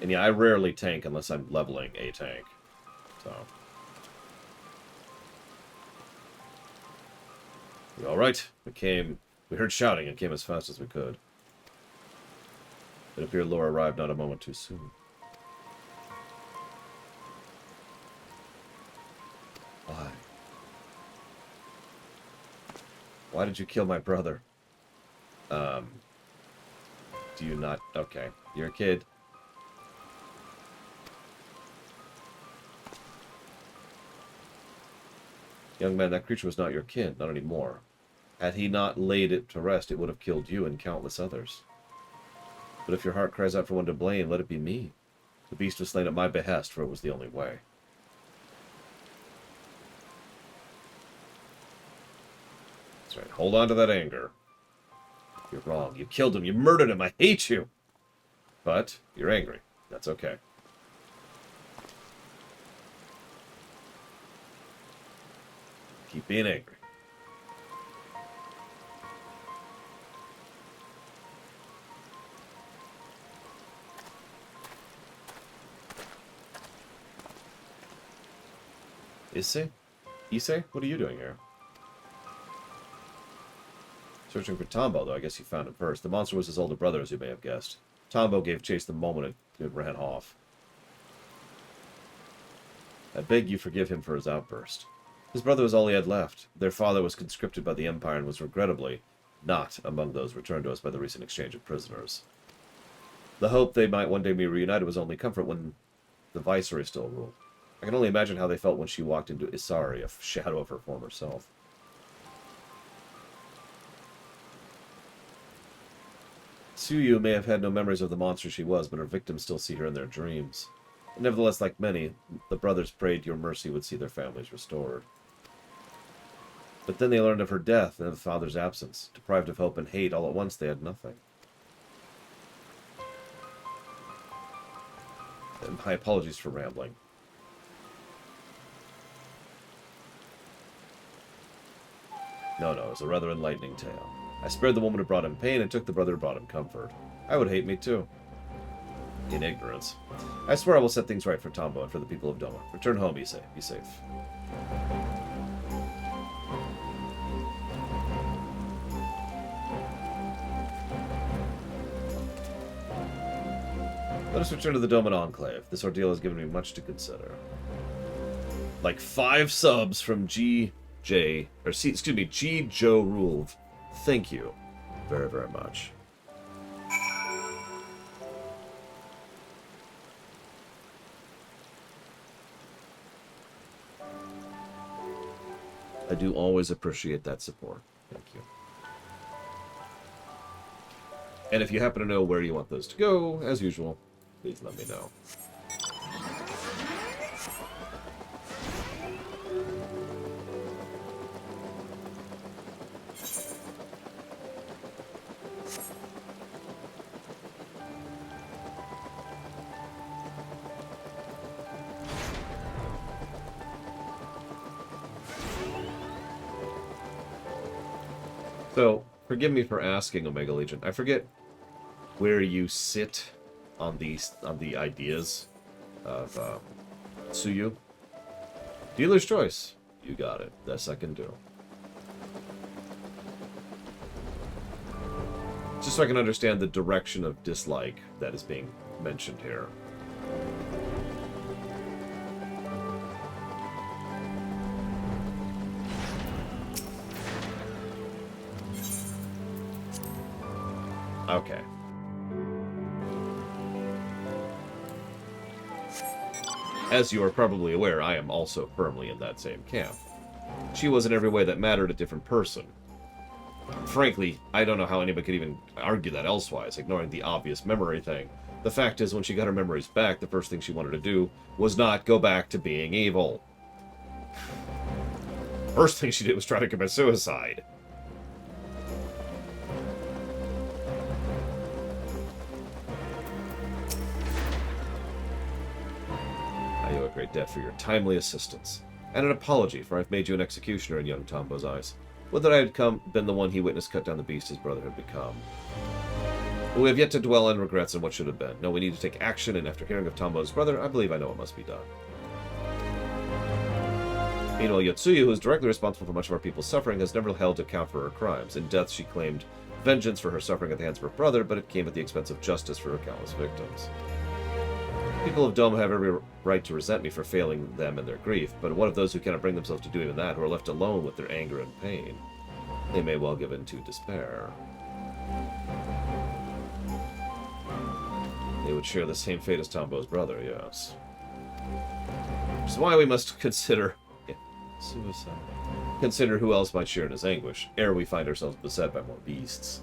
Speaker 1: And yeah, I rarely tank unless I'm leveling a tank. So. Alright, we heard shouting and came as fast as we could. It appeared Laura arrived not a moment too soon. Why? Why did you kill my brother? Do you not? Okay, you're a kid. Young man, that creature was not your kin, not anymore. Had he not laid it to rest, it would have killed you and countless others. But if your heart cries out for one to blame, let it be me. The beast was slain at my behest, for it was the only way. That's right, hold on to that anger. You're wrong. You killed him. You murdered him. I hate you. But you're angry. That's okay. Keep being angry. Issei? What are you doing here? Searching for Tombo, though I guess you found him first. The monster was his older brother, as you may have guessed. Tombo gave chase the moment it ran off. I beg you forgive him for his outburst. His brother was all he had left. Their father was conscripted by the Empire and was regrettably not among those returned to us by the recent exchange of prisoners. The hope they might one day be reunited was only comfort when the Viceroy still ruled. I can only imagine how they felt when she walked into Isari, a shadow of her former self. Tsuyu may have had no memories of the monster she was, but her victims still see her in their dreams. Nevertheless, like many, the brothers prayed your mercy would see their families restored. But then they learned of her death and of the father's absence. Deprived of hope and hate, all at once they had nothing. And my apologies for rambling. No, it was a rather enlightening tale. I spared the woman who brought him pain and took the brother who brought him comfort. I would hate me too. In ignorance. I swear I will set things right for Tombo and for the people of Doma. Return home, Issei. Be safe. Let us return to the Doman Enclave. This ordeal has given me much to consider. Like 5 subs from G. Joe Rulve. Thank you very, very much. I do always appreciate that support. Thank you. And if you happen to know where you want those to go, as usual, please let me know. So, forgive me for asking, Omega Legion. I forget where you sit on the ideas of Tsuyu. Dealer's choice. You got it. That's I can do. Just so I can understand the direction of dislike that is being mentioned here. Okay. As you are probably aware, I am also firmly in that same camp. She was in every way that mattered a different person. Frankly, I don't know how anybody could even argue that elsewise, ignoring the obvious memory thing. The fact is, when she got her memories back, the first thing she wanted to do was not go back to being evil. First thing she did was try to commit suicide. I owe a great debt for your timely assistance, and an apology for I've made you an executioner in young Tombo's eyes. Would that I had been the one he witnessed cut down the beast his brother had become. But we have yet to dwell on regrets on what should have been. No, we need to take action, and after hearing of Tombo's brother, I believe I know what must be done. Meanwhile, Yotsuyu, who is directly responsible for much of our people's suffering, has never held to account for her crimes. In death, she claimed vengeance for her suffering at the hands of her brother, but it came at the expense of justice for her countless victims. People of Dome have every right to resent me for failing them in their grief, but what of those who cannot bring themselves to do even that, who are left alone with their anger and pain? They may well give in to despair. They would share the same fate as Tombo's brother, yes. Which is why we must consider... suicide. Consider who else might share in his anguish, ere we find ourselves beset by more beasts.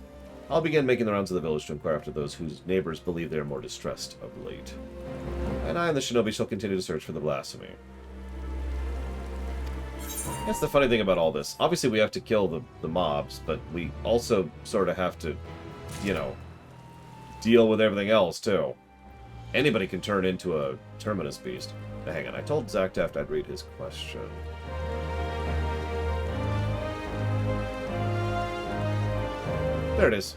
Speaker 1: I'll begin making the rounds of the village to inquire after those whose neighbors believe they are more distressed of late. And I and the shinobi shall continue to search for the blasphemy. That's the funny thing about all this. Obviously we have to kill the mobs, but we also sort of have to, you know, deal with everything else, too. Anybody can turn into a Terminus beast. Now, hang on, I told Zaktaft I'd read his question. There it is.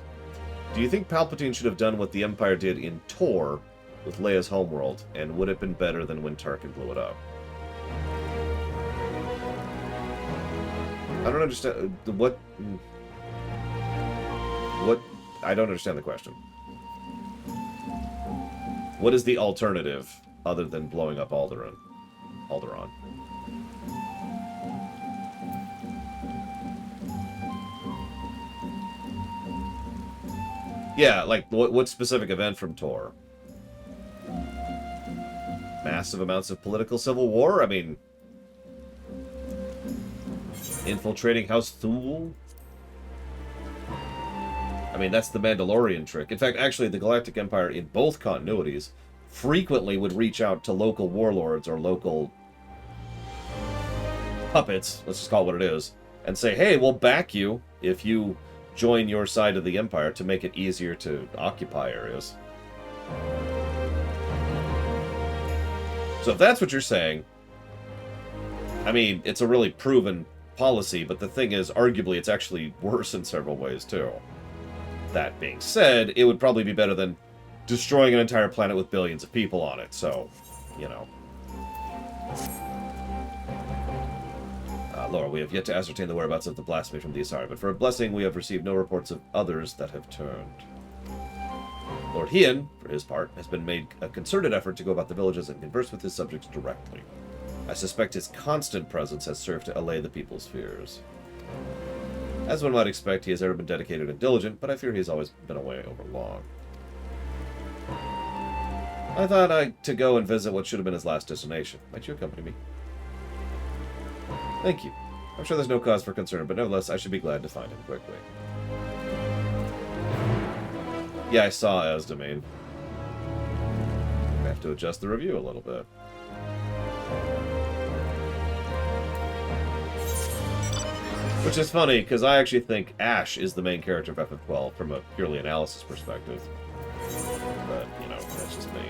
Speaker 1: Do you think Palpatine should have done what the Empire did in Tor with Leia's homeworld, and would it have been better than when Tarkin blew it up? I don't understand what I don't understand the question. What is the alternative other than blowing up Alderaan? Yeah, like, what specific event from Tor? Massive amounts of political civil war? I mean... infiltrating House Thule? I mean, that's the Mandalorian trick. In fact, actually, the Galactic Empire, in both continuities, frequently would reach out to local warlords or local puppets, let's just call it what it is, and say, hey, we'll back you if you join your side of the Empire to make it easier to occupy areas. So if that's what you're saying, I mean, it's a really proven policy, but the thing is, arguably, it's actually worse in several ways, too. That being said, it would probably be better than destroying an entire planet with billions of people on it, so, you know. Laura, we have yet to ascertain the whereabouts of the blasphemy from the Asari, but for a blessing we have received no reports of others that have turned. Lord Hien, for his part, has been made a concerted effort to go about the villages and converse with his subjects directly. I suspect his constant presence has served to allay the people's fears. As one might expect, he has ever been dedicated and diligent, but I fear he has always been away over long. I thought to go and visit what should have been his last destination. Might you accompany me? Thank you. I'm sure there's no cause for concern, but nevertheless, I should be glad to find him quickly. Yeah, I saw Asdomain. I have to adjust the review a little bit. Which is funny, because I actually think Ash is the main character of FF12 from a purely analysis perspective. But, you know, that's just me.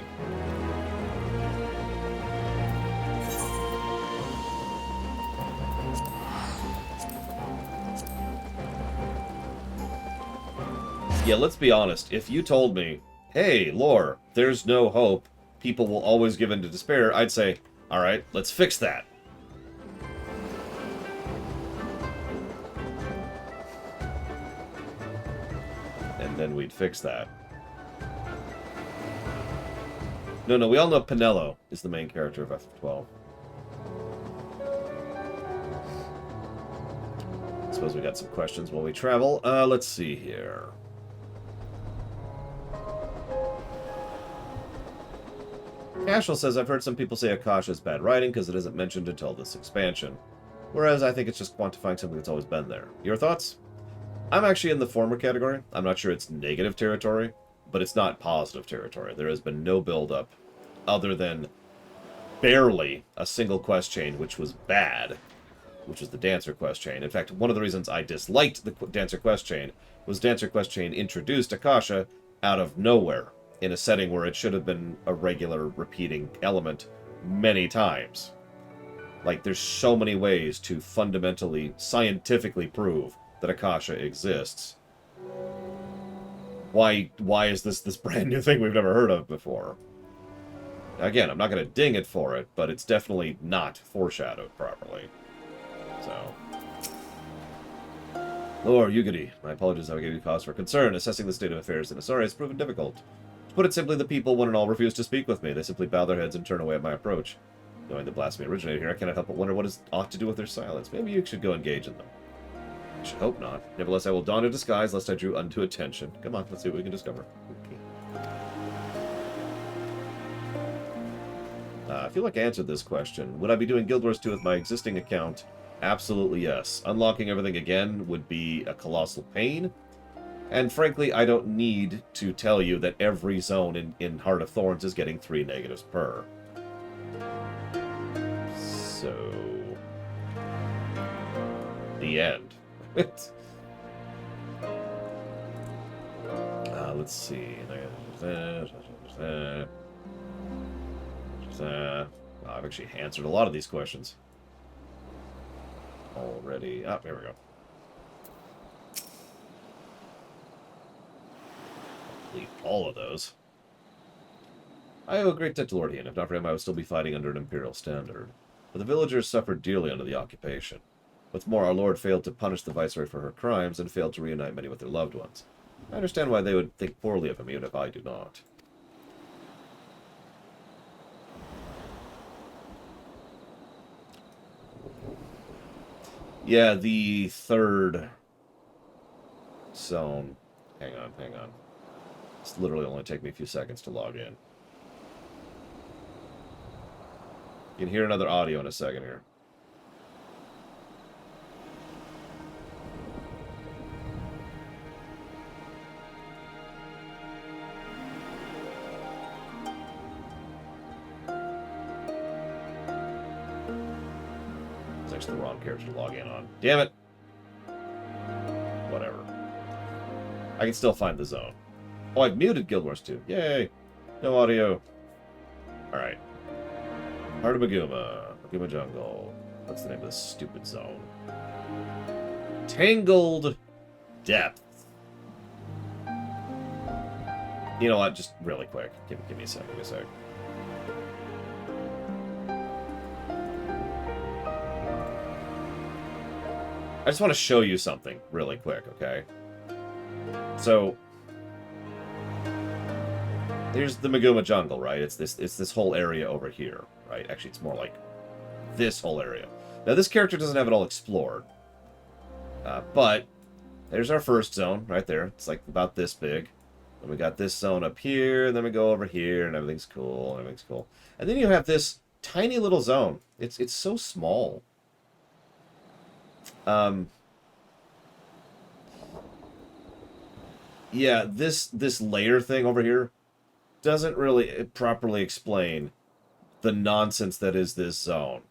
Speaker 1: Yeah, let's be honest. If you told me, hey, lore, there's no hope, people will always give in to despair, I'd say, alright, let's fix that. And then we'd fix that. No, we all know Pinello is the main character of FF12. Suppose we got some questions while we travel. Let's see here. Cashel says, I've heard some people say Akasha is bad writing because it isn't mentioned until this expansion. Whereas I think it's just quantifying something that's always been there. Your thoughts? I'm actually in the former category. I'm not sure it's negative territory, but it's not positive territory. There has been no build-up other than barely a single quest chain, which was bad, which was the Dancer quest chain. In fact, one of the reasons I disliked the Dancer quest chain was Dancer quest chain introduced Akasha out of nowhere in a setting where it should have been a regular repeating element many times. Like, there's so many ways to fundamentally, scientifically prove that Akasha exists. Why is this brand new thing we've never heard of before? Again, I'm not going to ding it for it, but it's definitely not foreshadowed properly. So, Lord Yugiri, my apologies if I gave you cause for concern. Assessing the state of affairs in Asari has proven difficult. To put it simply, the people, one and all, refuse to speak with me. They simply bow their heads and turn away at my approach. Knowing that blasphemy originated here, I cannot help but wonder what is ought to do with their silence. Maybe you should go engage in them. I should hope not. Nevertheless, I will don a disguise, lest I drew undue attention. Come on, let's see what we can discover. Okay. I feel like I answered this question. Would I be doing Guild Wars 2 with my existing account? Absolutely yes. Unlocking everything again would be a colossal pain. And frankly, I don't need to tell you that every zone in Heart of Thorns is getting 3 negatives per. So... the end. Let's see. I've actually answered a lot of these questions already. Ah, here we go. Delete all of those. I owe a great debt to Lord Ian. If not for him, I would still be fighting under an imperial standard. But the villagers suffered dearly under the occupation. What's more, our Lord failed to punish the Viceroy for her crimes and failed to reunite many with their loved ones. I understand why they would think poorly of him, even if I do not. Yeah, the third zone. Hang on. It's literally only take me a few seconds to log in. You can hear another audio in a second here. The wrong character to log in on. Damn it! Whatever. I can still find the zone. Oh, I've muted Guild Wars 2. Yay! No audio. Alright. Heart of Maguma Jungle. What's the name of this stupid zone? Tangled Depth. You know what? Just really quick. Give me a sec. I just want to show you something really quick, okay? So, here's the Maguma Jungle, right? It's this whole area over here, right? Actually, it's more like this whole area. Now, this character doesn't have it all explored, but there's our first zone right there. It's like about this big. Then we got this zone up here, then we go over here, and everything's cool, And then you have this tiny little zone. It's so small. Yeah, this layer thing over here doesn't really properly explain the nonsense that is this zone.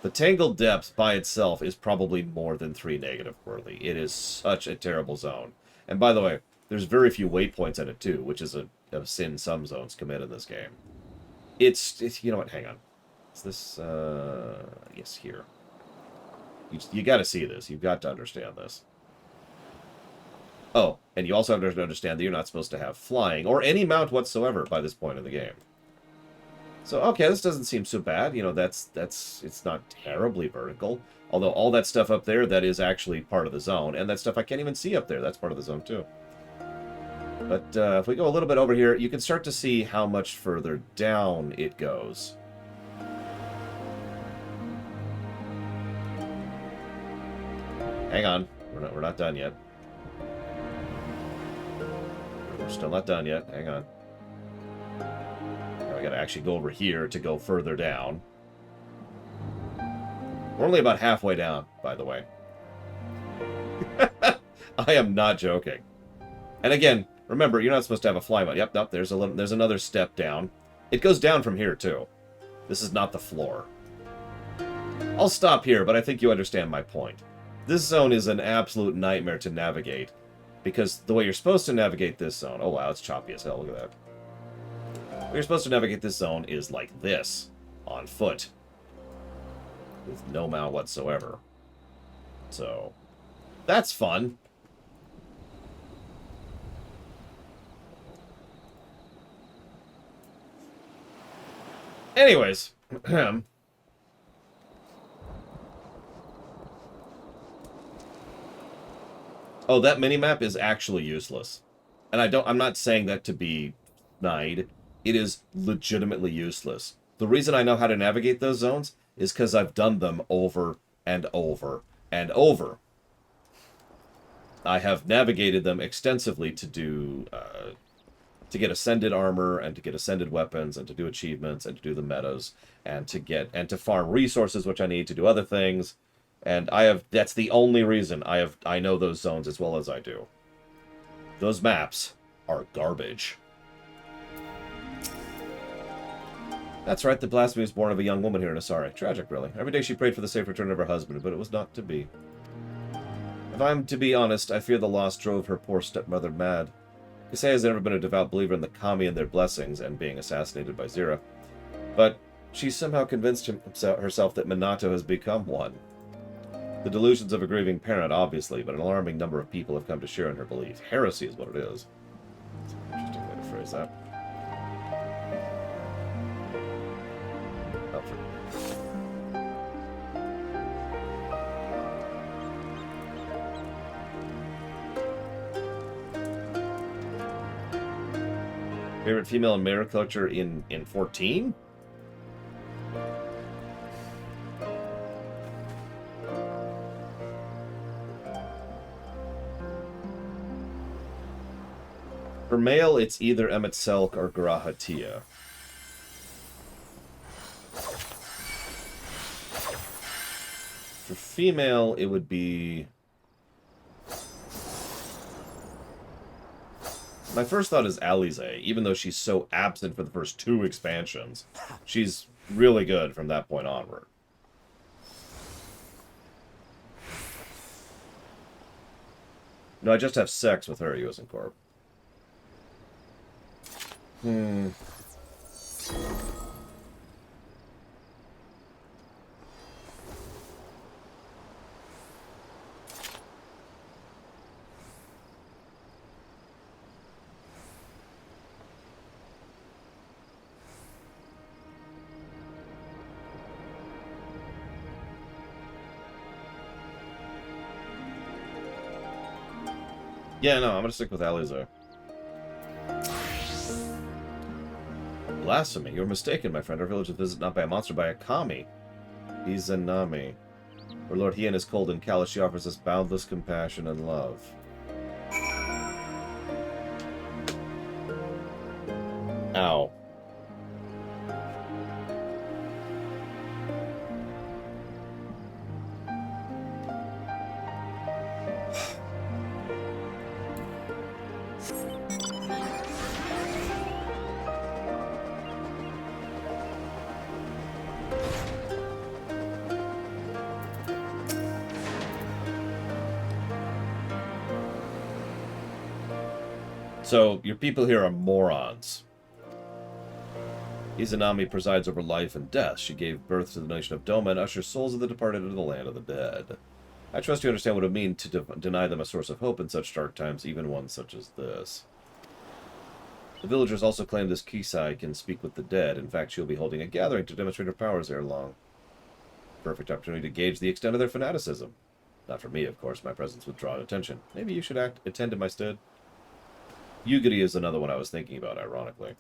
Speaker 1: The Tangled Depth by itself is probably more than 3 negative worthy. It is such a terrible zone. And by the way, there's very few waypoints in it too, which is a sin some zones commit in this game. It's you know what, hang on. Is this yes, here. You got to see this. You've got to understand this. Oh, and you also have to understand that you're not supposed to have flying, or any mount whatsoever by this point in the game. So, okay, this doesn't seem so bad. You know, it's not terribly vertical. Although all that stuff up there, that is actually part of the zone. And that stuff I can't even see up there, that's part of the zone too. But if we go a little bit over here, you can start to see how much further down it goes. Hang on, we're not done yet. We're still not done yet. Hang on. Now we gotta actually go over here to go further down. We're only about halfway down, by the way. I am not joking. And again, remember, you're not supposed to have a fly mode. Yep, there's another step down. It goes down from here, too. This is not the floor. I'll stop here, but I think you understand my point. This zone is an absolute nightmare to navigate. Because the way you're supposed to navigate this zone... Oh, wow, it's choppy as hell. Look at that. The way you're supposed to navigate this zone is like this. On foot. With no mount whatsoever. So, that's fun. Anyways. Oh, that minimap is actually useless. And I'm not saying that to be snide. It is legitimately useless. The reason I know how to navigate those zones is because I've done them over and over and over. I have navigated them extensively to do, to get ascended armor and to get ascended weapons and to do achievements and to do the metas and to farm resources, which I need to do other things. And that's the only reason I know those zones as well as I do. Those maps are garbage. That's right, the blasphemy was born of a young woman here in Asari. Tragic, really. Every day she prayed for the safe return of her husband, but it was not to be. If I'm to be honest, I fear the loss drove her poor stepmother mad. Kisei has never been a devout believer in the kami and their blessings and being assassinated by Zira. But she somehow convinced herself that Minato has become one. The delusions of a grieving parent, obviously, but an alarming number of people have come to share in her belief. Heresy is what it is. That's an interesting way to phrase that. Favorite female and male culture in 14? For male, it's either Emmett Selk or Grahatia. For female, it would be... My first thought is Alize, even though she's so absent for the first 2 expansions. She's really good from that point onward. No, I just have sex with her, US and Corp. Yeah, no, I'm gonna stick with Alize. Blasphemy. You're mistaken, my friend. Our village is visited not by a monster, by a kami. Izanami. Our Lord Hien is cold and callous. She offers us boundless compassion and love. Ow. So, your people here are morons. Izanami presides over life and death. She gave birth to the nation of Doma and ushers souls of the departed into the land of the dead. I trust you understand what it would mean to deny them a source of hope in such dark times, even one such as this. The villagers also claim this Kisai can speak with the dead. In fact, she'll be holding a gathering to demonstrate her powers ere long. Perfect opportunity to gauge the extent of their fanaticism. Not for me, of course. My presence would draw attention. Maybe you should attend in my stead. Yugiri is another one I was thinking about, ironically.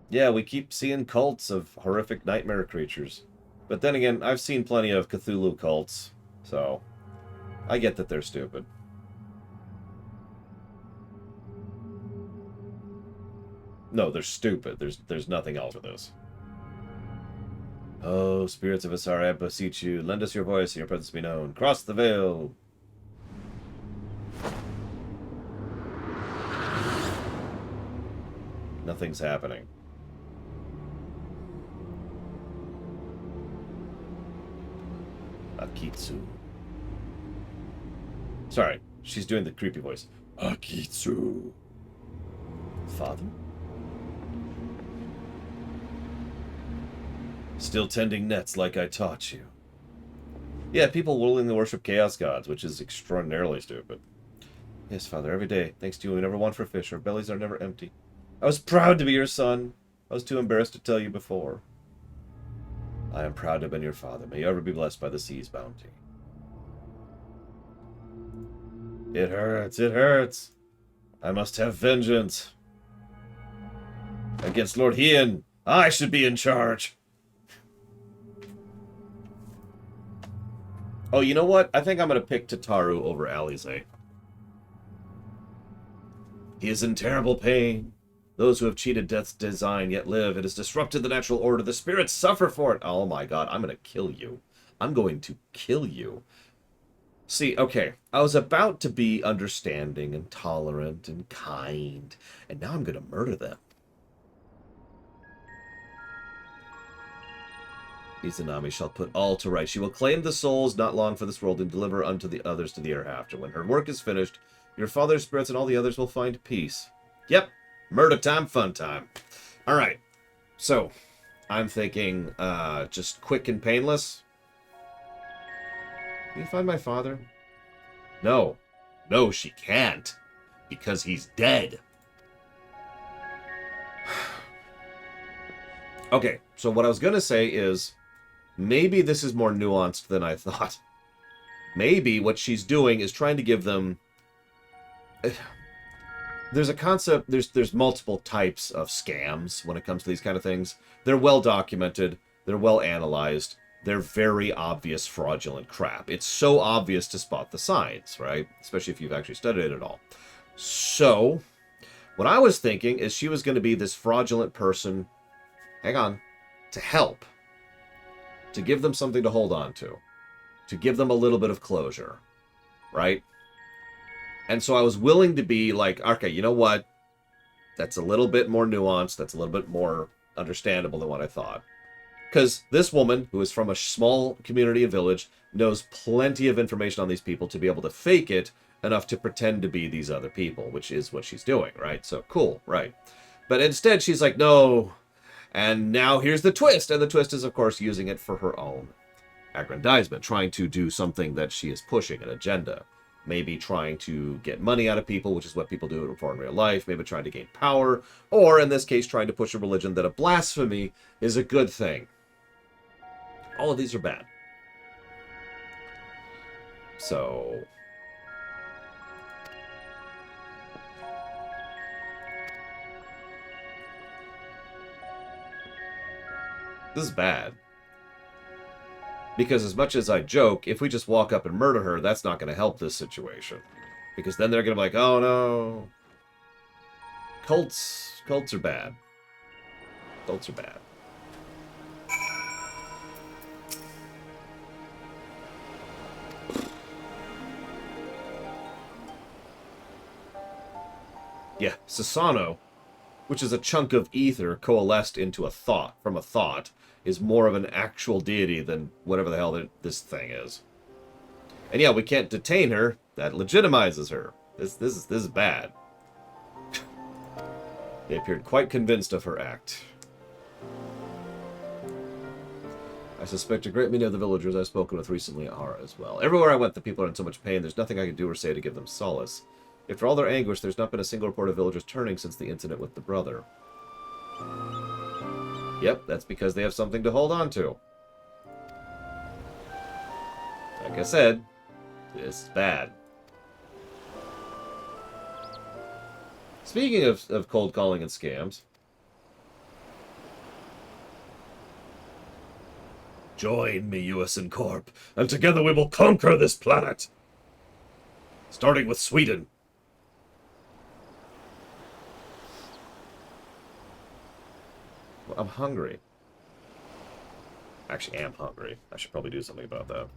Speaker 1: Yeah, we keep seeing cults of horrific nightmare creatures. But then again, I've seen plenty of Cthulhu cults, so I get that they're stupid. No, they're stupid. There's nothing else for this. Oh, spirits of Asari, I beseech you, lend us your voice and your presence be known. Cross the veil! Nothing's happening. Akitsu. Sorry, she's doing the creepy voice. Akitsu. Father? Still tending nets like I taught you. Yeah, people willing to worship chaos gods, which is extraordinarily stupid. Yes, Father, every day. Thanks to you, we never want for fish. Our bellies are never empty. I was proud to be your son. I was too embarrassed to tell you before. I am proud to have been your father. May you ever be blessed by the sea's bounty. It hurts. It hurts. I must have vengeance. Against Lord Hien. I should be in charge. Oh, you know what? I think I'm going to pick Tataru over Alize. He is in terrible pain. Those who have cheated death's design yet live. It has disrupted the natural order. The spirits suffer for it. Oh my god, I'm going to kill you. I'm going to kill you. See, okay, I was about to be understanding and tolerant and kind, and now I'm going to murder them. Izanami shall put all to right. She will claim the souls not long for this world and deliver unto the others to the hereafter. When her work is finished, your father's spirits and all the others will find peace. Yep. Murder time, fun time. Alright. So, I'm thinking, just quick and painless. Can you find my father? No. No, she can't. Because he's dead. Okay, so what I was going to say is, maybe this is more nuanced than I thought. Maybe what she's doing is trying to give them... There's a concept, there's multiple types of scams when it comes to these kind of things. They're well documented, they're well analyzed, they're very obvious fraudulent crap. It's so obvious to spot the signs, right? Especially if you've actually studied it at all. So, what I was thinking is she was going to be this fraudulent person, hang on, to help. To give them something to hold on to give them a little bit of closure, right? And so I was willing to be like, okay, you know what? That's a little bit more nuanced. That's a little bit more understandable than what I thought. Because this woman, who is from a small community and village, knows plenty of information on these people to be able to fake it enough to pretend to be these other people, which is what she's doing, right? So, cool, right. But instead, she's like, no. And now here's the twist. And the twist is, of course, using it for her own aggrandizement, trying to do something that she is pushing, an agenda. Maybe trying to get money out of people, which is what people do in real life. Maybe trying to gain power. Or, in this case, trying to push a religion that a blasphemy is a good thing. All of these are bad. So... this is bad. Because as much as I joke, if we just walk up and murder her, that's not going to help this situation. Because then they're going to be like, oh no. Cults are bad. Cults are bad. Yeah, Sasano, which is a chunk of ether coalesced into a thought, from a thought, is more of an actual deity than whatever the hell this thing is. And yeah, we can't detain her. That legitimizes her. This is bad. They appeared quite convinced of her act. suspect a great many of the villagers I've spoken with recently are as well. Everywhere I went, the people are in so much pain, there's nothing I can do or say to give them solace. Yet for all their anguish, there's not been a single report of villagers turning since the incident with the brother. Yep, that's because they have something to hold on to. Like I said, this is bad. Speaking of cold calling and scams, join me, USN Corp, and together we will conquer this planet! Starting with Sweden. Well, I'm hungry. Actually, am hungry. I should probably do something about that.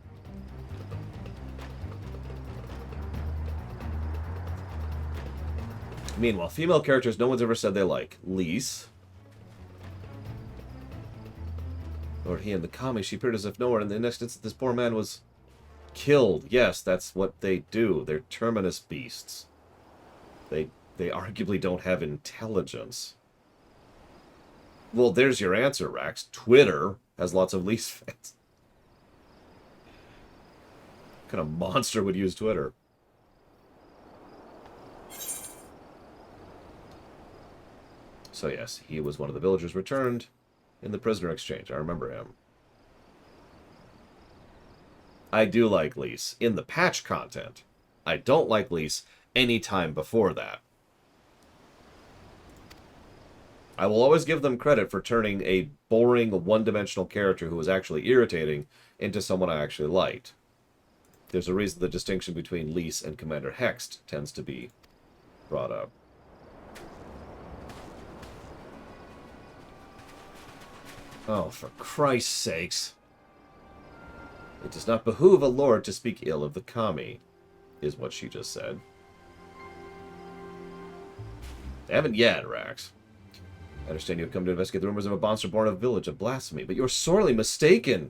Speaker 1: Meanwhile, female characters no one's ever said they like. Lise. Lord, he and the kami, she appeared as if nowhere, and the next instant this poor man was killed. Yes, that's what they do. They're terminus beasts. They arguably don't have intelligence. Well, there's your answer, Rax. Twitter has lots of Lise fans. What kind of monster would use Twitter? So yes, he was one of the villagers returned in the prisoner exchange. I remember him. I do like Lise in the patch content. I don't like Lise any time before that. I will always give them credit for turning a boring, one-dimensional character who was actually irritating into someone I actually liked. There's a reason the distinction between Lise and Commander Hext tends to be brought up. Oh, for Christ's sakes. It does not behoove a lord to speak ill of the kami, is what she just said. They haven't yet, Rax. I understand you have come to investigate the rumors of a monster born of a village of blasphemy, but you're sorely mistaken.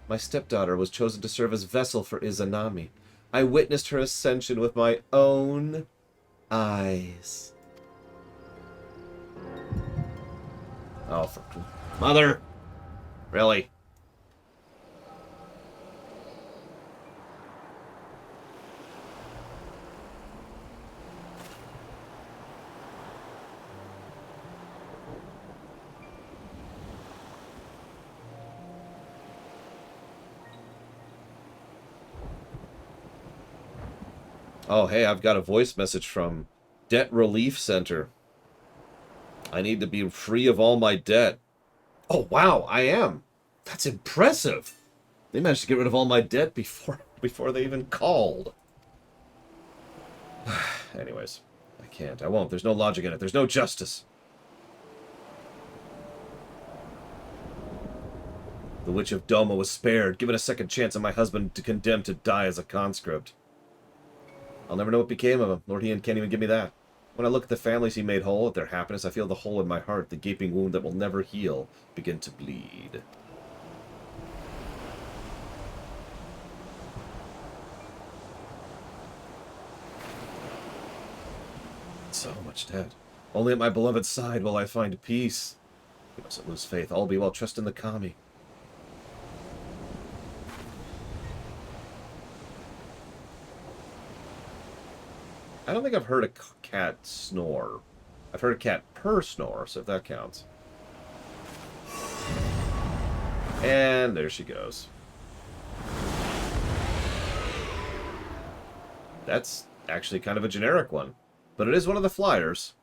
Speaker 1: My stepdaughter was chosen to serve as vessel for Izanami. I witnessed her ascension with my own eyes. Oh, for... Mother! Really? Oh, hey, I've got a voice message from Debt Relief Center. I need to be free of all my debt. Oh, wow, I am. That's impressive. They managed to get rid of all my debt before they even called. Anyways, I can't. I won't. There's no logic in it. There's no justice. The Witch of Doma was spared, given a second chance, and my husband condemned to die as a conscript. I'll never know what became of him. Lord Ian can't even give me that. When I look at the families he made whole, at their happiness, I feel the hole in my heart, the gaping wound that will never heal, begin to bleed. So much debt. Only at my beloved's side will I find peace. You mustn't lose faith. All be well. Trust in the kami. I don't think I've heard a cat snore. I've heard a cat purr snore, so if that counts. And there she goes. That's actually kind of a generic one. But it is one of the flyers,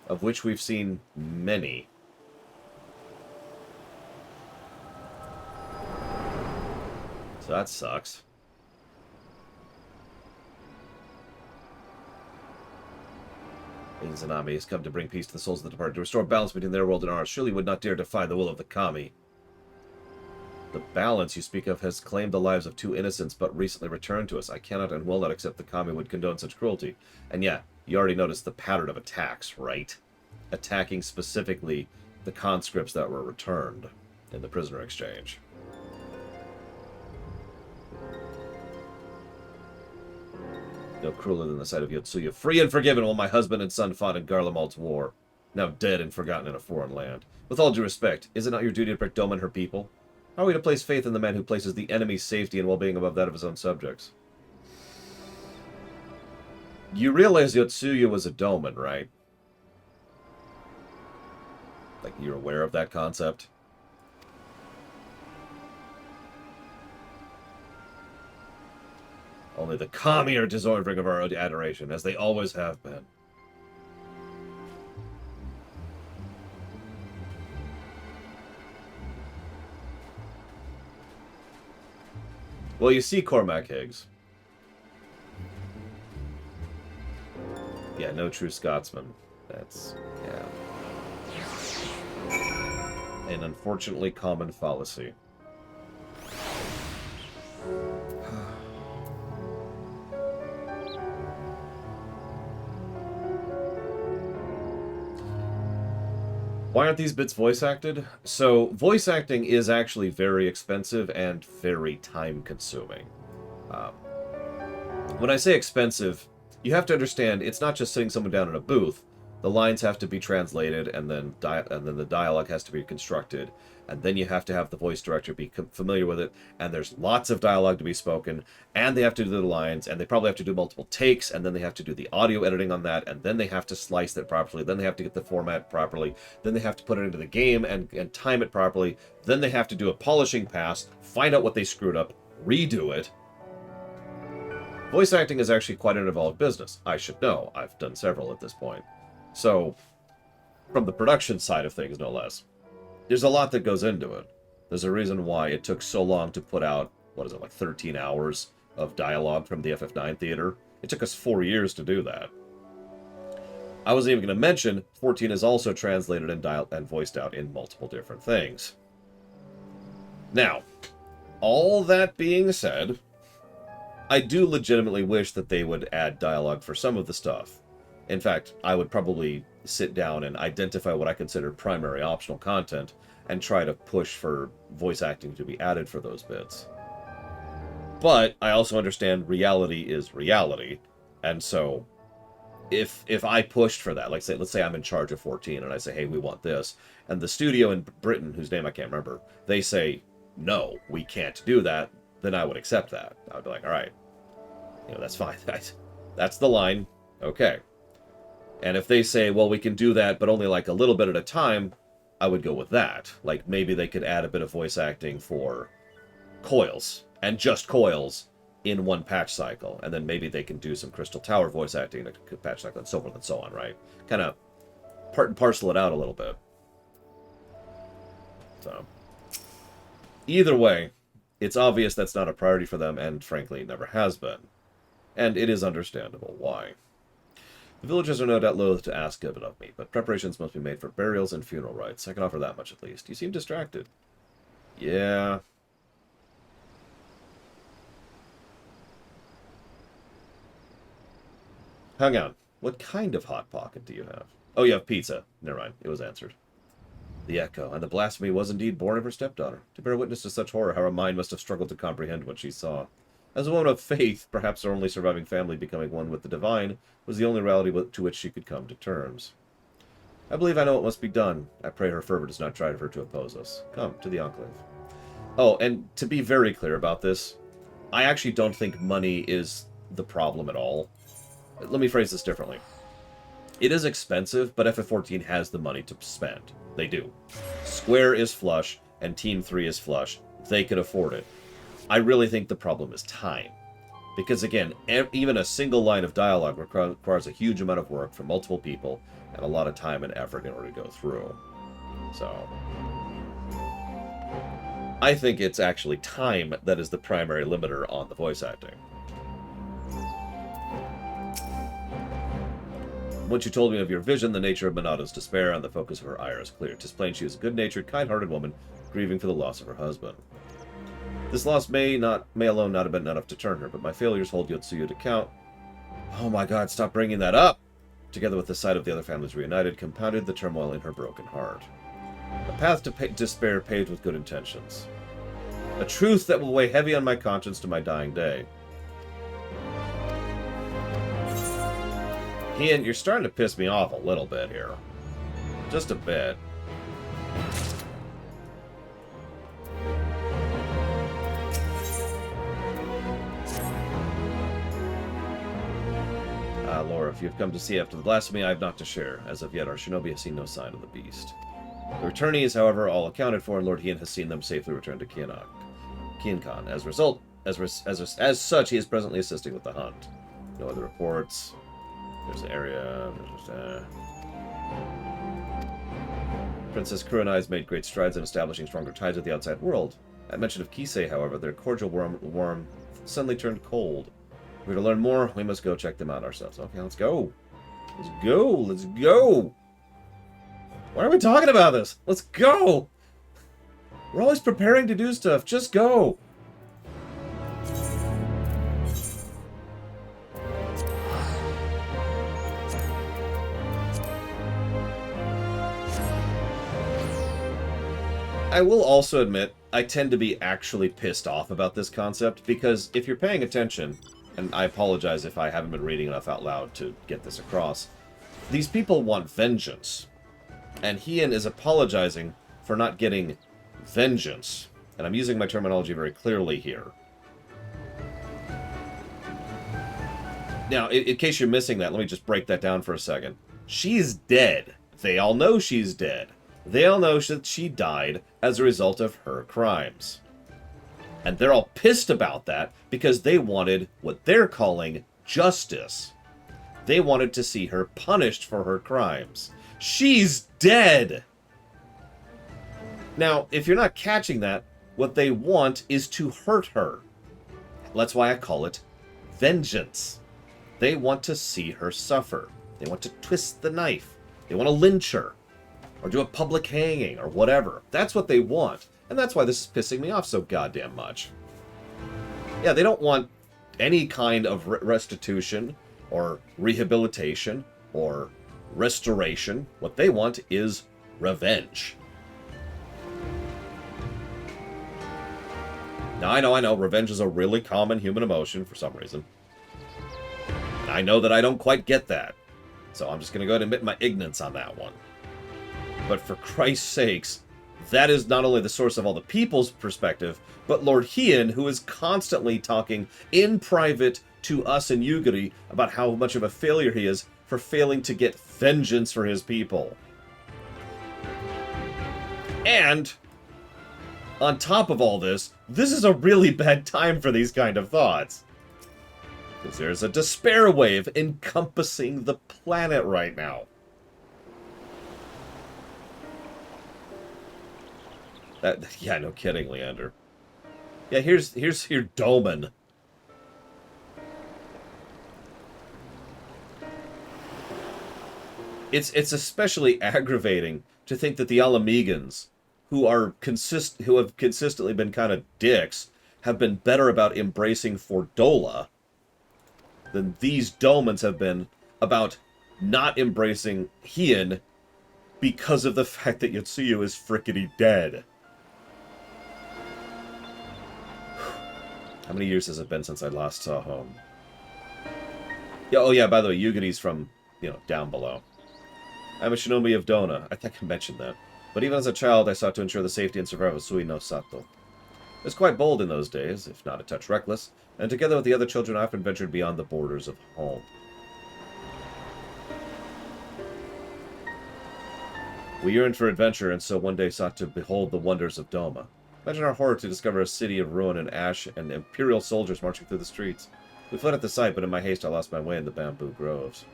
Speaker 1: of which we've seen many. So that sucks. Izanami has come to bring peace to the souls of the departed, to restore balance between their world and ours. Surely would not dare defy the will of the kami. The balance you speak of has claimed the lives of two innocents, but recently returned to us. I cannot and will not accept the kami would condone such cruelty. And yeah, you already noticed the pattern of attacks, right? Attacking specifically the conscripts that were returned in the prisoner exchange. No crueler than the sight of Yotsuya, free and forgiven while my husband and son fought in Garlemald's war, now dead and forgotten in a foreign land. With all due respect, is it not your duty to protect Doma and her people? How are we to place faith in the man who places the enemy's safety and well-being above that of his own subjects? You realize Yotsuya was a doman, right? Like, you're aware of that concept? Only the kami are deserving of our adoration, as they always have been. Well, you see Cormac Higgs. Yeah, no true Scotsman. That's, yeah. An unfortunately common fallacy. Why aren't these bits voice acted? So, voice acting is actually very expensive and very time-consuming. When I say expensive, you have to understand it's not just sitting someone down in a booth. The lines have to be translated, and then the dialogue has to be constructed, and then you have to have the voice director be familiar with it, and there's lots of dialogue to be spoken, and they have to do the lines, and they probably have to do multiple takes, and then they have to do the audio editing on that, and then they have to slice it properly, then they have to get the format properly, then they have to put it into the game and time it properly, then they have to do a polishing pass, find out what they screwed up, redo it. Voice acting is actually quite an involved business. I should know. I've done several at this point. So, from the production side of things, no less, there's a lot that goes into it. There's a reason why it took so long to put out, what is it, like 13 hours of dialogue from the FF9 theater. It took us 4 years to do that. I wasn't even going to mention, 14 is also translated and voiced out in multiple different things. Now, all that being said, I do legitimately wish that they would add dialogue for some of the stuff. In fact, I would probably sit down and identify what I consider primary optional content and try to push for voice acting to be added for those bits. But I also understand reality is reality, and so if I pushed for that, like let's say I'm in charge of 14 and I say, hey, we want this, and the studio in Britain, whose name I can't remember, they say, no, we can't do that, then I would accept that. I would be like, all right, that's fine. That's the line. Okay. And if they say, well, we can do that, but only like a little bit at a time, I would go with that. Like, maybe they could add a bit of voice acting for coils, and just coils, in one patch cycle. And then maybe they can do some Crystal Tower voice acting in a patch cycle, and so forth and so on, right? Kind of part and parcel it out a little bit. So, either way, it's obvious that's not a priority for them, and frankly, never has been. And it is understandable why. The villagers are no doubt loath to ask of it of me, but preparations must be made for burials and funeral rites. I can offer that much at least. You seem distracted. Yeah. Hang on. What kind of hot pocket do you have? Oh, you have pizza. Never mind. It was answered. The echo, and the blasphemy was indeed born of her stepdaughter. To bear witness to such horror, how her mind must have struggled to comprehend what she saw. As a woman of faith, perhaps her only surviving family becoming one with the divine was the only reality to which she could come to terms. I believe I know what must be done. I pray her fervor does not drive her to oppose us. Come, to the Enclave. Oh, and to be very clear about this, I actually don't think money is the problem at all. Let me phrase this differently. It is expensive, but FF14 has the money to spend. They do. Square is flush, and Team 3 is flush. They could afford it. I really think the problem is time. Because again, even a single line of dialogue requires a huge amount of work from multiple people and a lot of time and effort in order to go through. So, I think it's actually time that is the primary limiter on the voice acting. Once you told me of your vision, the nature of Minato's despair and the focus of her ire is clear. 'Tis plain she is a good-natured, kind-hearted woman, grieving for the loss of her husband. This loss may alone not have been enough to turn her, but my failures hold Yotsuya to account. Oh my god, stop bringing that up! Together with the sight of the other families reunited, compounded the turmoil in her broken heart. A path to despair paved with good intentions. A truth that will weigh heavy on my conscience to my dying day. Ian, you're starting to piss me off a little bit here. Just a bit. war. If you have come to see after the blasphemy, I have not to share. As of yet, our shinobi has seen no sign of the beast. The returnees, however, all accounted for, and Lord Hien has seen them safely return to Kiankan. As a result, as such, he is presently assisting with the hunt. No other reports. There's an area. Princess Kurunai has made great strides in establishing stronger ties with the outside world. At mention of Kisei, however, their cordial warm suddenly turned cold. If we're to learn more, we must go check them out ourselves. Okay, let's go. Let's go. Let's go. Why are we talking about this? Let's go. We're always preparing to do stuff. Just go. I will also admit, I tend to be actually pissed off about this concept, because if you're paying attention, and I apologize if I haven't been reading enough out loud to get this across, these people want vengeance. And Hien is apologizing for not getting vengeance. And I'm using my terminology very clearly here. Now, in case you're missing that, let me just break that down for a second. She's dead. They all know she's dead. They all know that she died as a result of her crimes. And they're all pissed about that because they wanted what they're calling justice. They wanted to see her punished for her crimes. She's dead! Now, if you're not catching that, what they want is to hurt her. That's why I call it vengeance. They want to see her suffer. They want to twist the knife. They want to lynch her. Or do a public hanging, or whatever. That's what they want. And that's why this is pissing me off so goddamn much. Yeah, they don't want any kind of restitution, or rehabilitation, or restoration. What they want is revenge. Now, I know, revenge is a really common human emotion for some reason. I know that I don't quite get that. So I'm just going to go ahead and admit my ignorance on that one. But for Christ's sakes, that is not only the source of all the people's perspective, but Lord Hien, who is constantly talking in private to us in Yugiri about how much of a failure he is for failing to get vengeance for his people. And, on top of all this, this is a really bad time for these kind of thoughts. Because there's a despair wave encompassing the planet right now. Yeah, no kidding, Leander. Yeah, here's your Doman. It's especially aggravating to think that the Alamegans, who have consistently been kind of dicks, have been better about embracing Fordola than these Domans have been about not embracing Hien because of the fact that Yotsuyu is frickety dead. How many years has it been since I last saw home? Yeah, oh yeah, by the way, Yugiri's from, down below. I'm a shinobi of Dona. I think I mentioned that. But even as a child, I sought to ensure the safety and survival of Sui no Sato. I was quite bold in those days, if not a touch reckless, and together with the other children, I often ventured beyond the borders of home. We yearned for adventure, and so one day sought to behold the wonders of Doma. Imagine our horror to discover a city of ruin and ash and imperial soldiers marching through the streets. We fled at the sight, but in my haste I lost my way in the bamboo groves.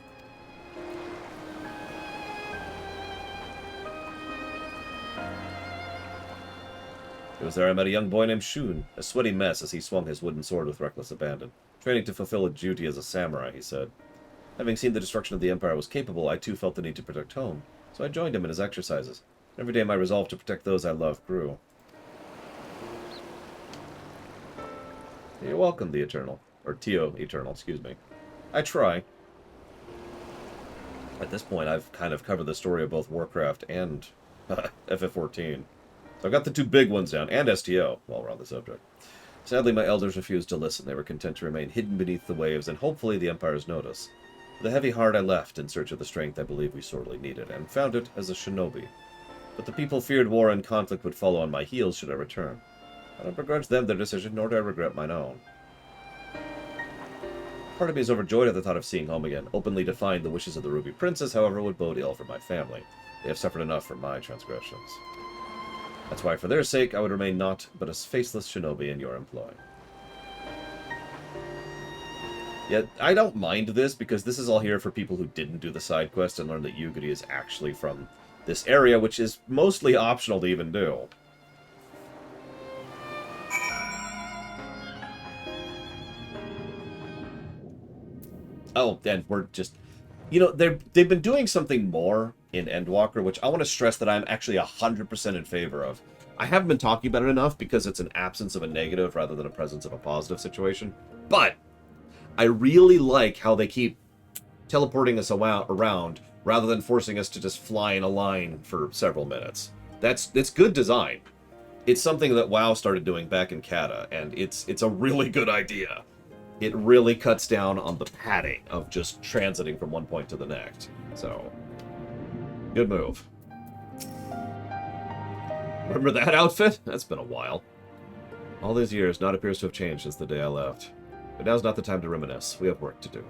Speaker 1: It was there I met a young boy named Shun, a sweaty mess as he swung his wooden sword with reckless abandon. Training to fulfill a duty as a samurai, he said. Having seen the destruction of the Empire was capable, I too felt the need to protect home, so I joined him in his exercises. Every day my resolve to protect those I love grew. You're welcome, the Eternal. Or Tio Eternal, excuse me. I try. At this point, I've kind of covered the story of both Warcraft and FF14. So I've got the two big ones down, and STO, while we're on the subject. Sadly, my elders refused to listen. They were content to remain hidden beneath the waves, and hopefully the Empire's notice. With a heavy heart, I left in search of the strength I believe we sorely needed, and found it as a shinobi. But the people feared war and conflict would follow on my heels should I return. I don't begrudge them their decision, nor do I regret mine own. Part of me is overjoyed at the thought of seeing home again. Openly defying the wishes of the Ruby Princess, however, would bode ill for my family. They have suffered enough for my transgressions. That's why, for their sake, I would remain naught but a faceless shinobi in your employ. Yet, I don't mind this, because this is all here for people who didn't do the side quest and learn that Yugiri is actually from this area, which is mostly optional to even do. Oh, and we're just... You know, they've been doing something more in Endwalker, which I want to stress that I'm actually 100% in favor of. I haven't been talking about it enough because it's an absence of a negative rather than a presence of a positive situation. But I really like how they keep teleporting us around rather than forcing us to just fly in a line for several minutes. It's good design. It's something that WoW started doing back in Kata, and it's a really good idea. It really cuts down on the padding of just transiting from one point to the next. So, good move. Remember that outfit? That's been a while. All these years, naught appears to have changed since the day I left. But now's not the time to reminisce. We have work to do.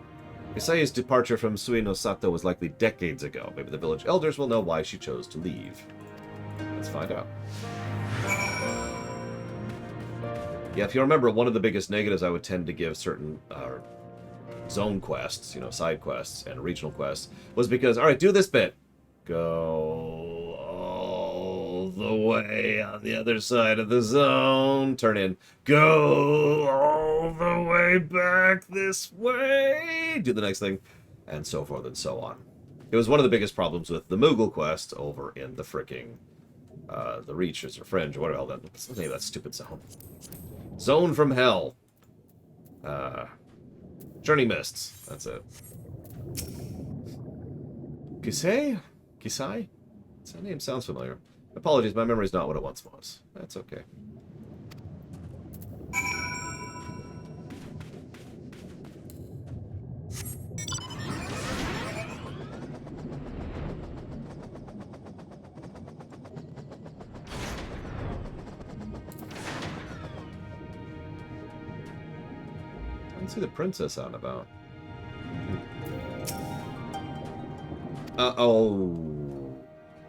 Speaker 1: Isai's departure from Suino Sato was likely decades ago. Maybe the village elders will know why she chose to leave. Let's find out. Yeah, if you remember, one of the biggest negatives I would tend to give certain zone quests, you know, side quests and regional quests, was because, alright, do this bit. Go all the way on the other side of the zone. Turn in. Go all the way back this way. Do the next thing. And so forth and so on. It was one of the biggest problems with the Moogle quest over in the fricking, the Reaches or Fringe or whatever the hell what's the name of that stupid zone? Zone from Hell. Journey Mists. That's it. Kisei? Kisai? That name sounds familiar. Apologies, my memory's not what it once was. That's okay. See the princess out and about. Oh.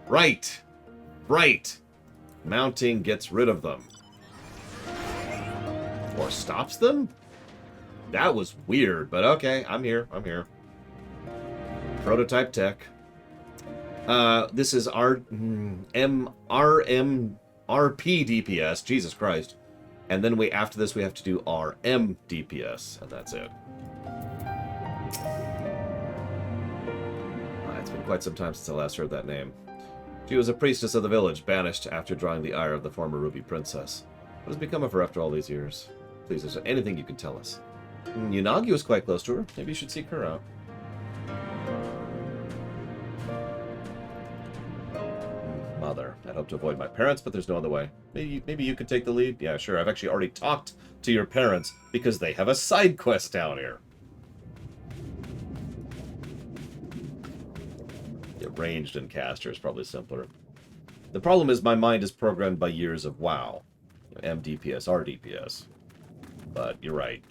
Speaker 1: Right. Right. Mounting gets rid of them. Or stops them? That was weird, but okay. I'm here. I'm here. Prototype tech. This is RMRP DPS. Jesus Christ. And then after this, we have to do RM DPS, and that's it. It's been quite some time since I last heard that name. She was a priestess of the village, banished after drawing the ire of the former Ruby Princess. What has become of her after all these years? Please, is there anything you can tell us? Yunagi was quite close to her. Maybe you should seek her out. Mother. I'd hope to avoid my parents, but there's no other way. Maybe you could take the lead? Yeah, sure. I've actually already talked to your parents because they have a side quest down here. Yeah, ranged and caster is probably simpler. The problem is my mind is programmed by years of WoW. MDPS, RDPS. But you're right.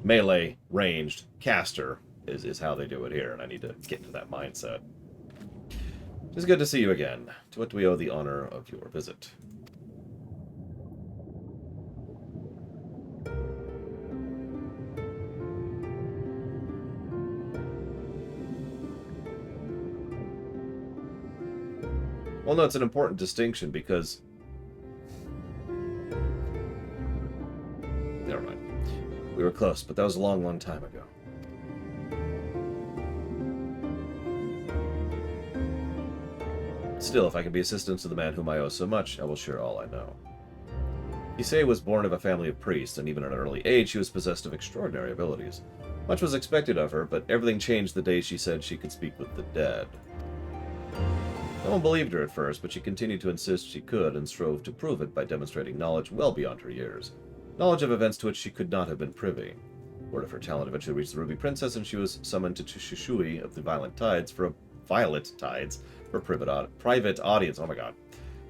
Speaker 1: Melee, ranged, caster is how they do it here, and I need to get into that mindset. It's good to see you again. To what do we owe the honor of your visit? Well, no, it's an important distinction because... Never mind. We were close, but that was a long, long time ago. Still, if I can be assistance to the man whom I owe so much, I will share all I know. Issei was born of a family of priests, and even at an early age, she was possessed of extraordinary abilities. Much was expected of her, but everything changed the day she said she could speak with the dead. No one believed her at first, but she continued to insist she could, and strove to prove it by demonstrating knowledge well beyond her years. Knowledge of events to which she could not have been privy. Word of her talent eventually reached the Ruby Princess, and she was summoned to Shishui of the Violet Tides for private audience. Oh my god.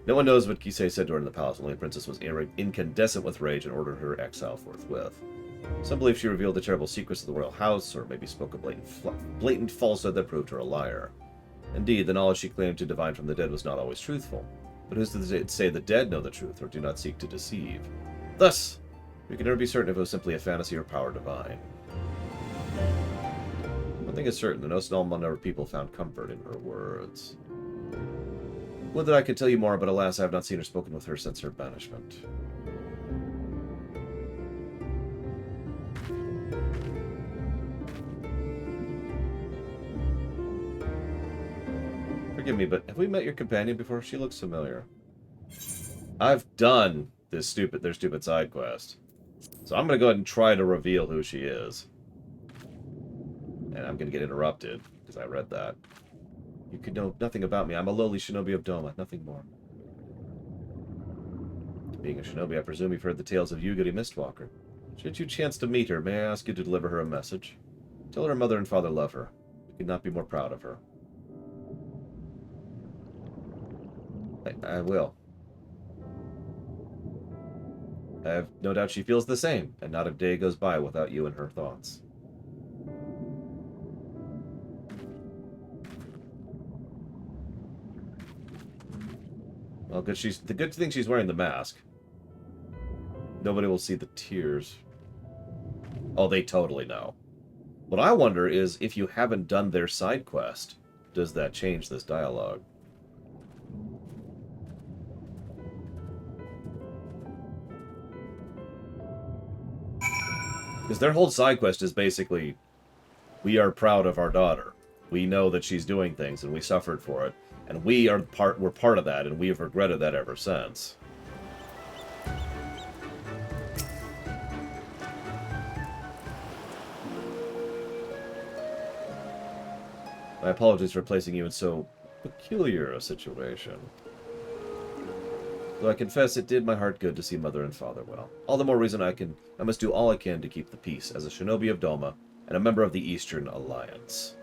Speaker 1: No one knows what Kisei said to her in the palace. Only the princess was incandescent with rage and ordered her exile forthwith. Some believe she revealed the terrible secrets of the royal house, or maybe spoke a blatant falsehood that proved her a liar. Indeed, the knowledge she claimed to divine from the dead was not always truthful. But who's to say the dead know the truth, or do not seek to deceive? Thus, we can never be certain if it was simply a fantasy or power divine. One thing is certain, the no small number of people found comfort in her words. Would that I could tell you more, but alas, I have not seen or spoken with her since her banishment. Forgive me, but have we met your companion before? She looks familiar. I've done their stupid side quest. So I'm going to go ahead and try to reveal who she is. And I'm going to get interrupted, because I read that. You could know nothing about me. I'm a lowly shinobi of Doma, nothing more. Being a shinobi, I presume you've heard the tales of Yugiri Mistwalker. Should you chance to meet her, may I ask you to deliver her a message? Tell her mother and father love her. We could not be more proud of her. I will. I have no doubt she feels the same, and not a day goes by without you in her thoughts. Well, the good thing she's wearing the mask. Nobody will see the tears. Oh, they totally know. What I wonder is, if you haven't done their side quest, does that change this dialogue? Because their whole side quest is basically, we are proud of our daughter. We know that she's doing things, and we suffered for it. And we're part of that, and we have regretted that ever since. My apologies for placing you in so peculiar a situation. Though I confess it did my heart good to see mother and father well. All the more reason I must do all I can to keep the peace as a shinobi of Doma and a member of the Eastern Alliance.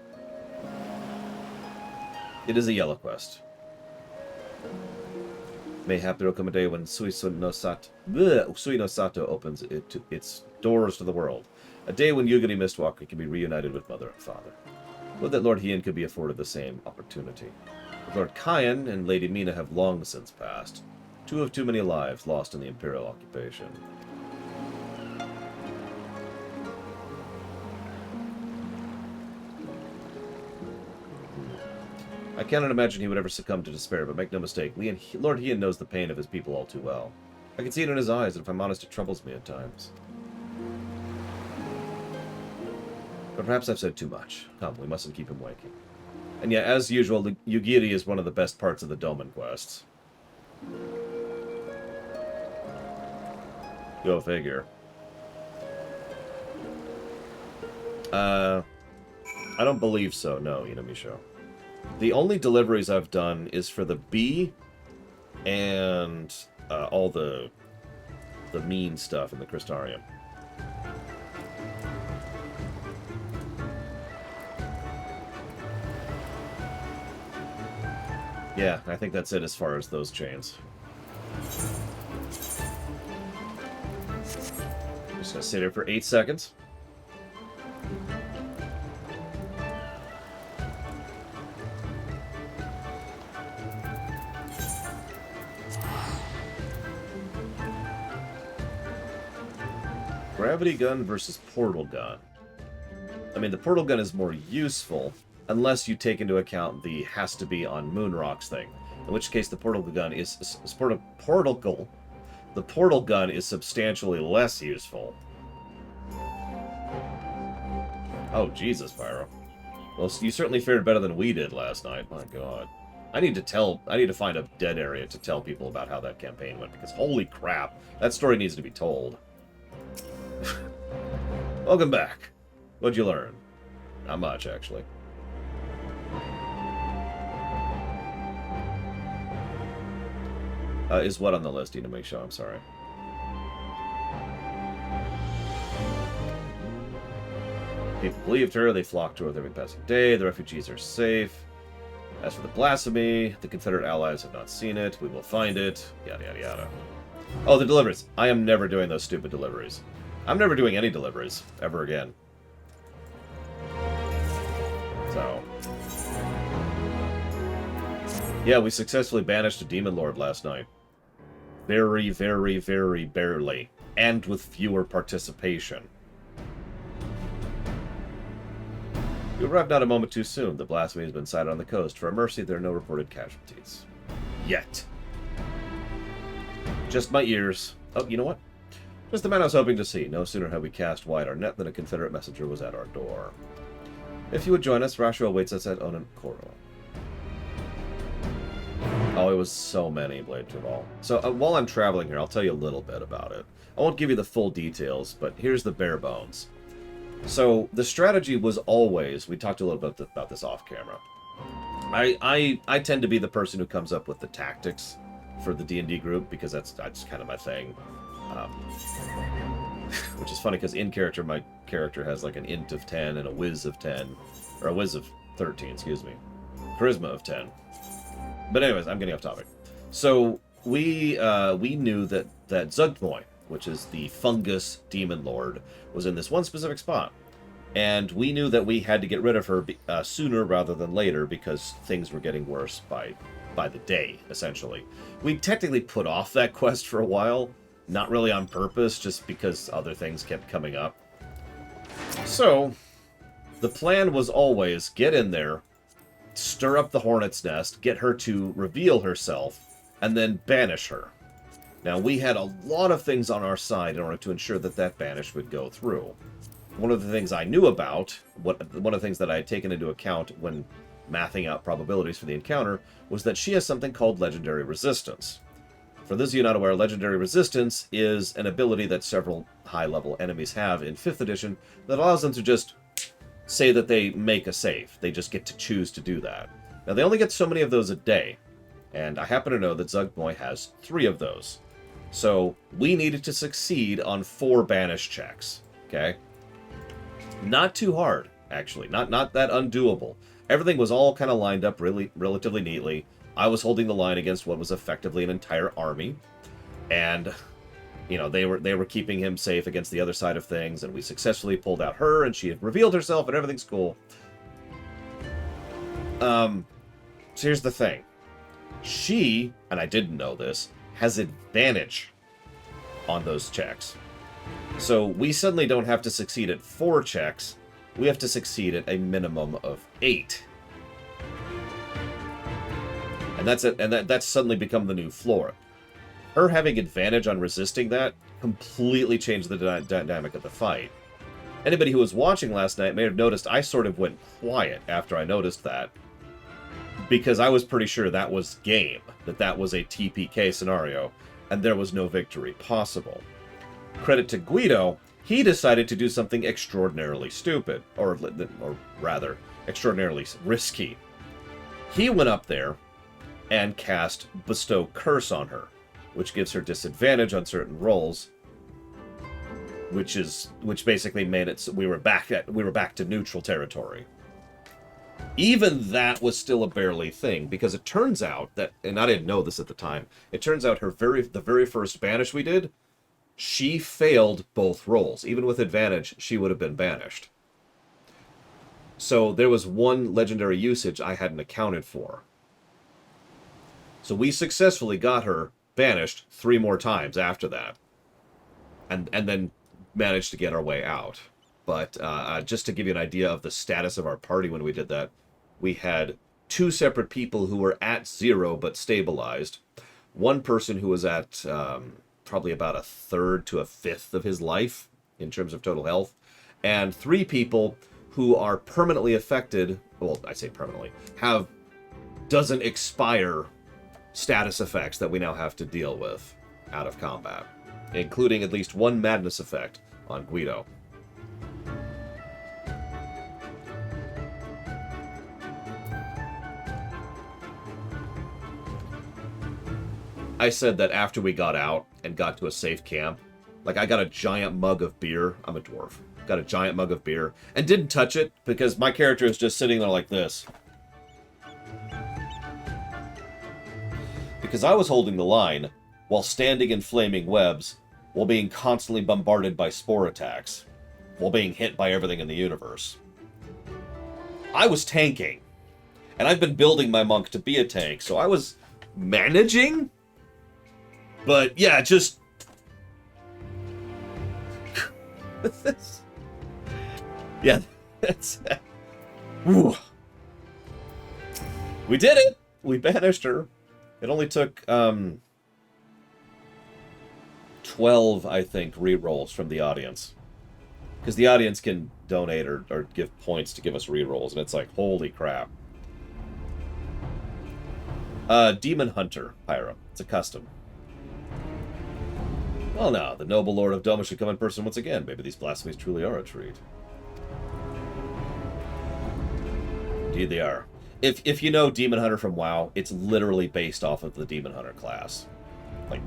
Speaker 1: It is a yellow quest. Mayhap there will come a day when Sui no Sato opens its doors to the world. A day when Yugiri Mistwalker can be reunited with mother and father. Would that Lord Hien could be afforded the same opportunity. But Lord Kyan and Lady Mina have long since passed. Two of too many lives lost in the Imperial occupation. I cannot imagine he would ever succumb to despair, but make no mistake, Lord Hien knows the pain of his people all too well. I can see it in his eyes, and if I'm honest, it troubles me at times. But perhaps I've said too much. Come, we mustn't keep him waking. And yet, as usual, Yugiri is one of the best parts of the Doman quests. Go figure. I don't believe so, no, Inamisho. The only deliveries I've done is for the bee and all the mean stuff in the Crystarium. Yeah, I think that's it as far as those chains. Just gonna sit here for 8 seconds. Gravity gun versus portal gun. I mean, the portal gun is more useful, unless you take into account the has to be on moon rocks thing. In which case, the portal gun is the portal gun is substantially less useful. Oh Jesus, Pyro. Well, you certainly fared better than we did last night. My God, I need to find a dead area to tell people about how that campaign went, because holy crap, that story needs to be told. Welcome back. What'd you learn? Not much, actually. Is what on the list? Need to make sure. I'm sorry. People believed her. They flocked to her with every passing day. The refugees are safe. As for the blasphemy, the Confederate allies have not seen it. We will find it. Yada, yada, yada. Oh, the deliveries. I am never doing those stupid deliveries. I'm never doing any deliveries, ever again. So... yeah, we successfully banished a Demon Lord last night. Very, very, very barely. And with fewer participation. You arrived not a moment too soon. The blasphemy has been sighted on the coast. For a mercy, there are no reported casualties. Yet. Just my ears. Oh, you know what? Just the man I was hoping to see. No sooner had we cast wide our net than a Confederate messenger was at our door. If you would join us, Rasho awaits us at Onankoro. Oh, it was so many, Blade Jabal. So, while I'm traveling here, I'll tell you a little bit about it. I won't give you the full details, but here's the bare bones. So, the strategy was always... we talked a little bit about this off-camera. I tend to be the person who comes up with the tactics for the D&D group, because that's kind of my thing. Which is funny, because in character, my character has like an int of 10 and a whiz of 10. Or a whiz of 13, excuse me. Charisma of 10. But anyways, I'm getting off topic. So, we knew that Zugmoy, which is the fungus demon lord, was in this one specific spot. And we knew that we had to get rid of her sooner rather than later, because things were getting worse by the day, essentially. We technically put off that quest for a while, not really on purpose, just because other things kept coming up. So, the plan was always get in there, stir up the hornet's nest, get her to reveal herself, and then banish her. Now, we had a lot of things on our side in order to ensure that that banish would go through. One of the things I knew about, one of the things that I had taken into account when mathing out probabilities for the encounter, was that she has something called Legendary Resistance. For those of you not aware, Legendary Resistance is an ability that several high-level enemies have in 5th edition that allows them to just say that they make a save. They just get to choose to do that. Now, they only get so many of those a day, and I happen to know that Zugmoy has 3 of those. So, we needed to succeed on 4 banish checks, okay? Not too hard, actually. Not that undoable. Everything was all kind of lined up relatively neatly. I was holding the line against what was effectively an entire army, and you know, they were keeping him safe against the other side of things, and we successfully pulled out her, and she had revealed herself, and everything's cool. So here's the thing. She, and I didn't know this, has advantage on those checks. So we suddenly don't have to succeed at 4 checks. We have to succeed at a minimum of 8. And that's it. And that's suddenly become the new floor. Her having advantage on resisting that completely changed the dynamic of the fight. Anybody who was watching last night may have noticed I sort of went quiet after I noticed that, because I was pretty sure that was game, that was a TPK scenario, and there was no victory possible. Credit to Guido, he decided to do something extraordinarily stupid, or rather, extraordinarily risky. He went up there and cast Bestow Curse on her, which gives her disadvantage on certain rolls, which basically made it so we were back to neutral territory. Even that was still a barely thing, because it turns out that, and I didn't know this at the time, it turns out the very first banish we did, she failed both rolls. Even with advantage, she would have been banished. So there was one legendary usage I hadn't accounted for. So we successfully got her banished 3 more times after that. And then managed to get our way out. But just to give you an idea of the status of our party when we did that, we had 2 separate people who were at 0 but stabilized. One person who was at probably about 1/3 to 1/5 of his life in terms of total health. And 3 people who are permanently affected, well, I say permanently, have doesn't expire status effects that we now have to deal with out of combat, including at least 1 madness effect on Guido. I said that after we got out and got to a safe camp, like I got a giant mug of beer. I'm a dwarf. Got a giant mug of beer and didn't touch it because my character is just sitting there like this. Because I was holding the line while standing in flaming webs while being constantly bombarded by spore attacks, while being hit by everything in the universe. I was tanking, and I've been building my monk to be a tank, so I was managing? But, yeah, just... yeah, that's... Whew. We did it! We banished her. It only took, 12, I think, rerolls from the audience. Because the audience can donate or give points to give us rerolls, and it's like, holy crap. Demon Hunter, Pyro. It's a custom. Well, now, the noble Lord of Doma should come in person once again. Maybe these blasphemies truly are a treat. Indeed they are. If you know Demon Hunter from WoW, it's literally based off of the Demon Hunter class. Like,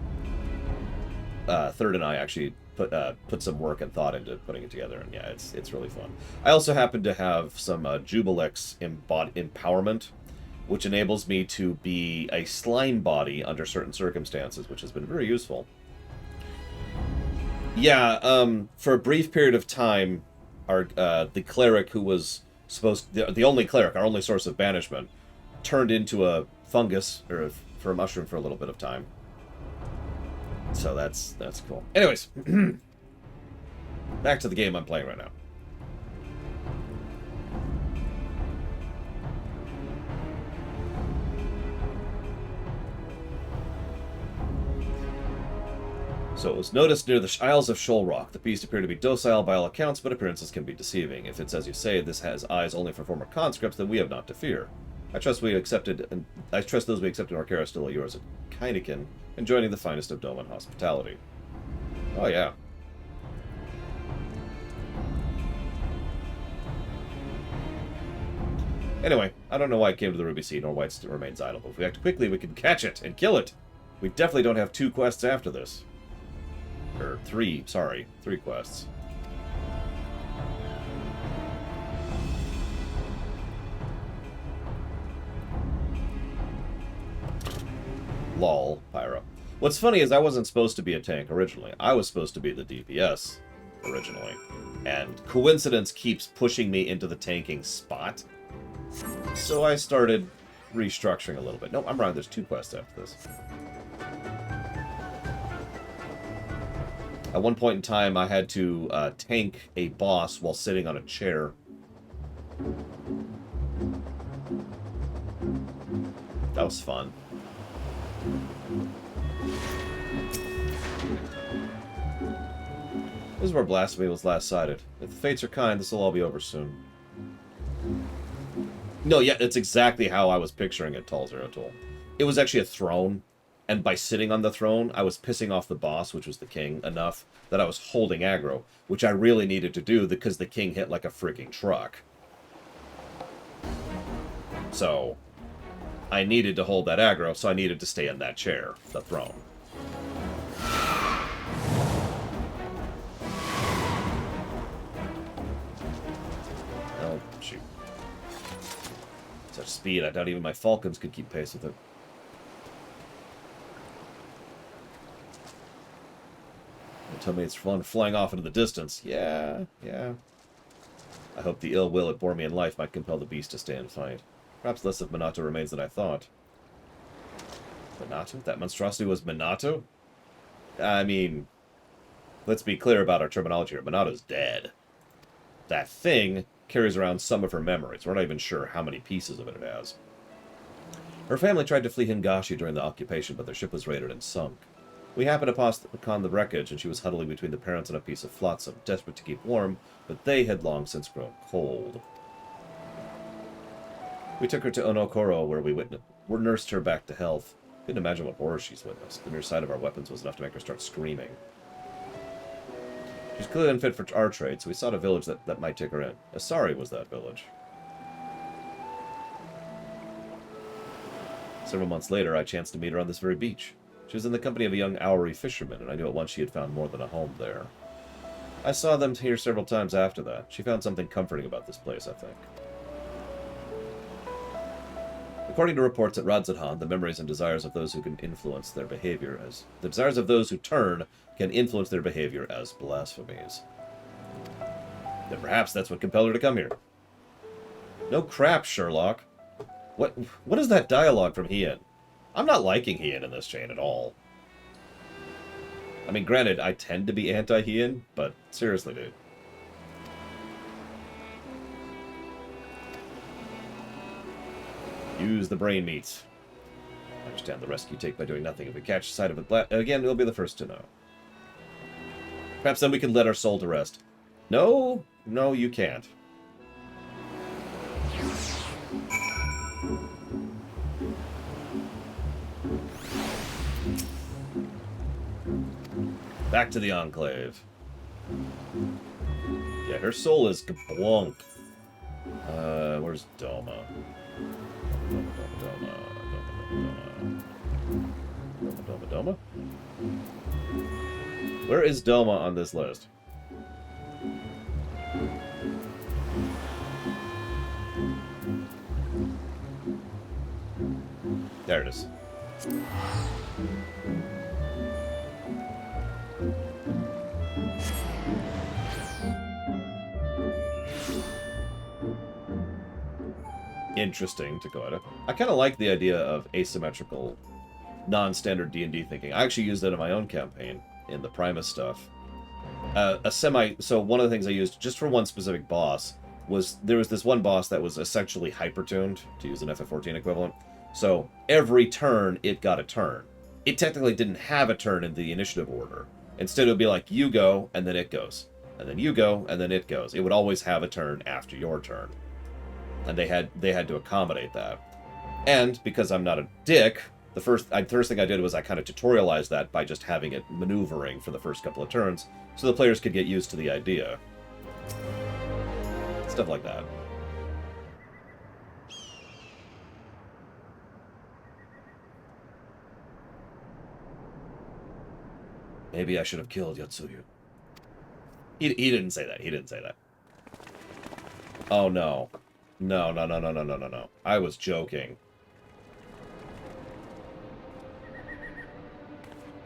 Speaker 1: Third and I actually put some work and thought into putting it together, and yeah, it's really fun. I also happen to have some Jubilex empowerment, which enables me to be a slime body under certain circumstances, which has been very useful. Yeah, for a brief period of time, the cleric who was the only cleric, our only source of banishment, turned into a fungus, or for a mushroom for a little bit of time. So that's cool. Anyways, back to the game I'm playing right now. So it was noticed near the Isles of Shoalrock. The beast appeared to be docile by all accounts, but appearances can be deceiving. If it's as you say, this has eyes only for former conscripts, then we have not to fear. I trust those we accepted in Orkara still are yours at Kynekin, enjoying the finest of Doman hospitality. Oh yeah. Anyway, I don't know why it came to the Ruby Sea, nor why it still remains idle, but if we act quickly, we can catch it and kill it. We definitely don't have 2 quests after this. Or 3, sorry. 3 quests. Lol, Pyro. What's funny is I wasn't supposed to be a tank originally. I was supposed to be the DPS originally. And coincidence keeps pushing me into the tanking spot. So I started restructuring a little bit. No, I'm wrong. There's 2 quests after this. At one point in time, I had to tank a boss while sitting on a chair. That was fun. This is where blasphemy was last sighted. If the fates are kind, this will all be over soon. No, yeah, it's exactly how I was picturing it, Tall Zero Tool. It was actually a throne, and by sitting on the throne, I was pissing off the boss, which was the king, enough that I was holding aggro, which I really needed to do because the king hit like a freaking truck. So, I needed to hold that aggro, so I needed to stay in that chair, the throne. Oh, shoot. Such speed, I doubt even my falcons could keep pace with it. Tell me it's fun flying off into the distance. Yeah. I hope the ill will it bore me in life might compel the beast to stay and fight. Perhaps less of Minato remains than I thought. Minato? That monstrosity was Minato? I mean, let's be clear about our terminology here. Minato's dead. That thing carries around some of her memories. We're not even sure how many pieces of it has. Her family tried to flee Hingashi during the occupation, but their ship was raided and sunk. We happened upon the wreckage, and she was huddling between the parents and a piece of flotsam, desperate to keep warm, but they had long since grown cold. We took her to Onokoro, where we nursed her back to health. Couldn't imagine what horror she's witnessed. The mere sight of our weapons was enough to make her start screaming. She's clearly unfit for our trade, so we sought a village that might take her in. Asari was that village. Several months later, I chanced to meet her on this very beach. She was in the company of a young Aori fisherman, and I knew at once she had found more than a home there. I saw them here several times after that. She found something comforting about this place, I think. According to reports at Radzadhan, the memories and desires of those who can influence their behavior as... The desires of those who turn can influence their behavior as blasphemies. Then perhaps that's what compelled her to come here. No crap, Sherlock. What is that dialogue from Hien? I'm not liking Hien in this chain at all. I mean, granted, I tend to be anti-Hien, but seriously, dude. Use the brain meat. Understand the risk you take by doing nothing. If we catch sight of it again, we'll be the first to know. Perhaps then we can let our soul to rest. No, no, you can't. Back to the Enclave. Yeah, her soul is kablunk. Where's Doma? Doma? Where is Doma on this list? There it is. Interesting, Dakota. I kind of like the idea of asymmetrical, non-standard D&D thinking. I actually used that in my own campaign, in the Primus stuff. So one of the things I used, just for one specific boss, was there was this one boss that was essentially hyper-tuned, to use an FF14 equivalent. So every turn, it got a turn. It technically didn't have a turn in the initiative order. Instead, it would be like, you go, and then it goes. And then you go, and then it goes. It would always have a turn after your turn. And they had to accommodate that. And because I'm not a dick, the first thing I did was I kind of tutorialized that by just having it maneuvering for the first couple of turns, so the players could get used to the idea. Stuff like that. Maybe I should have killed Yotsuyu. He didn't say that. He didn't say that. Oh no. No. I was joking.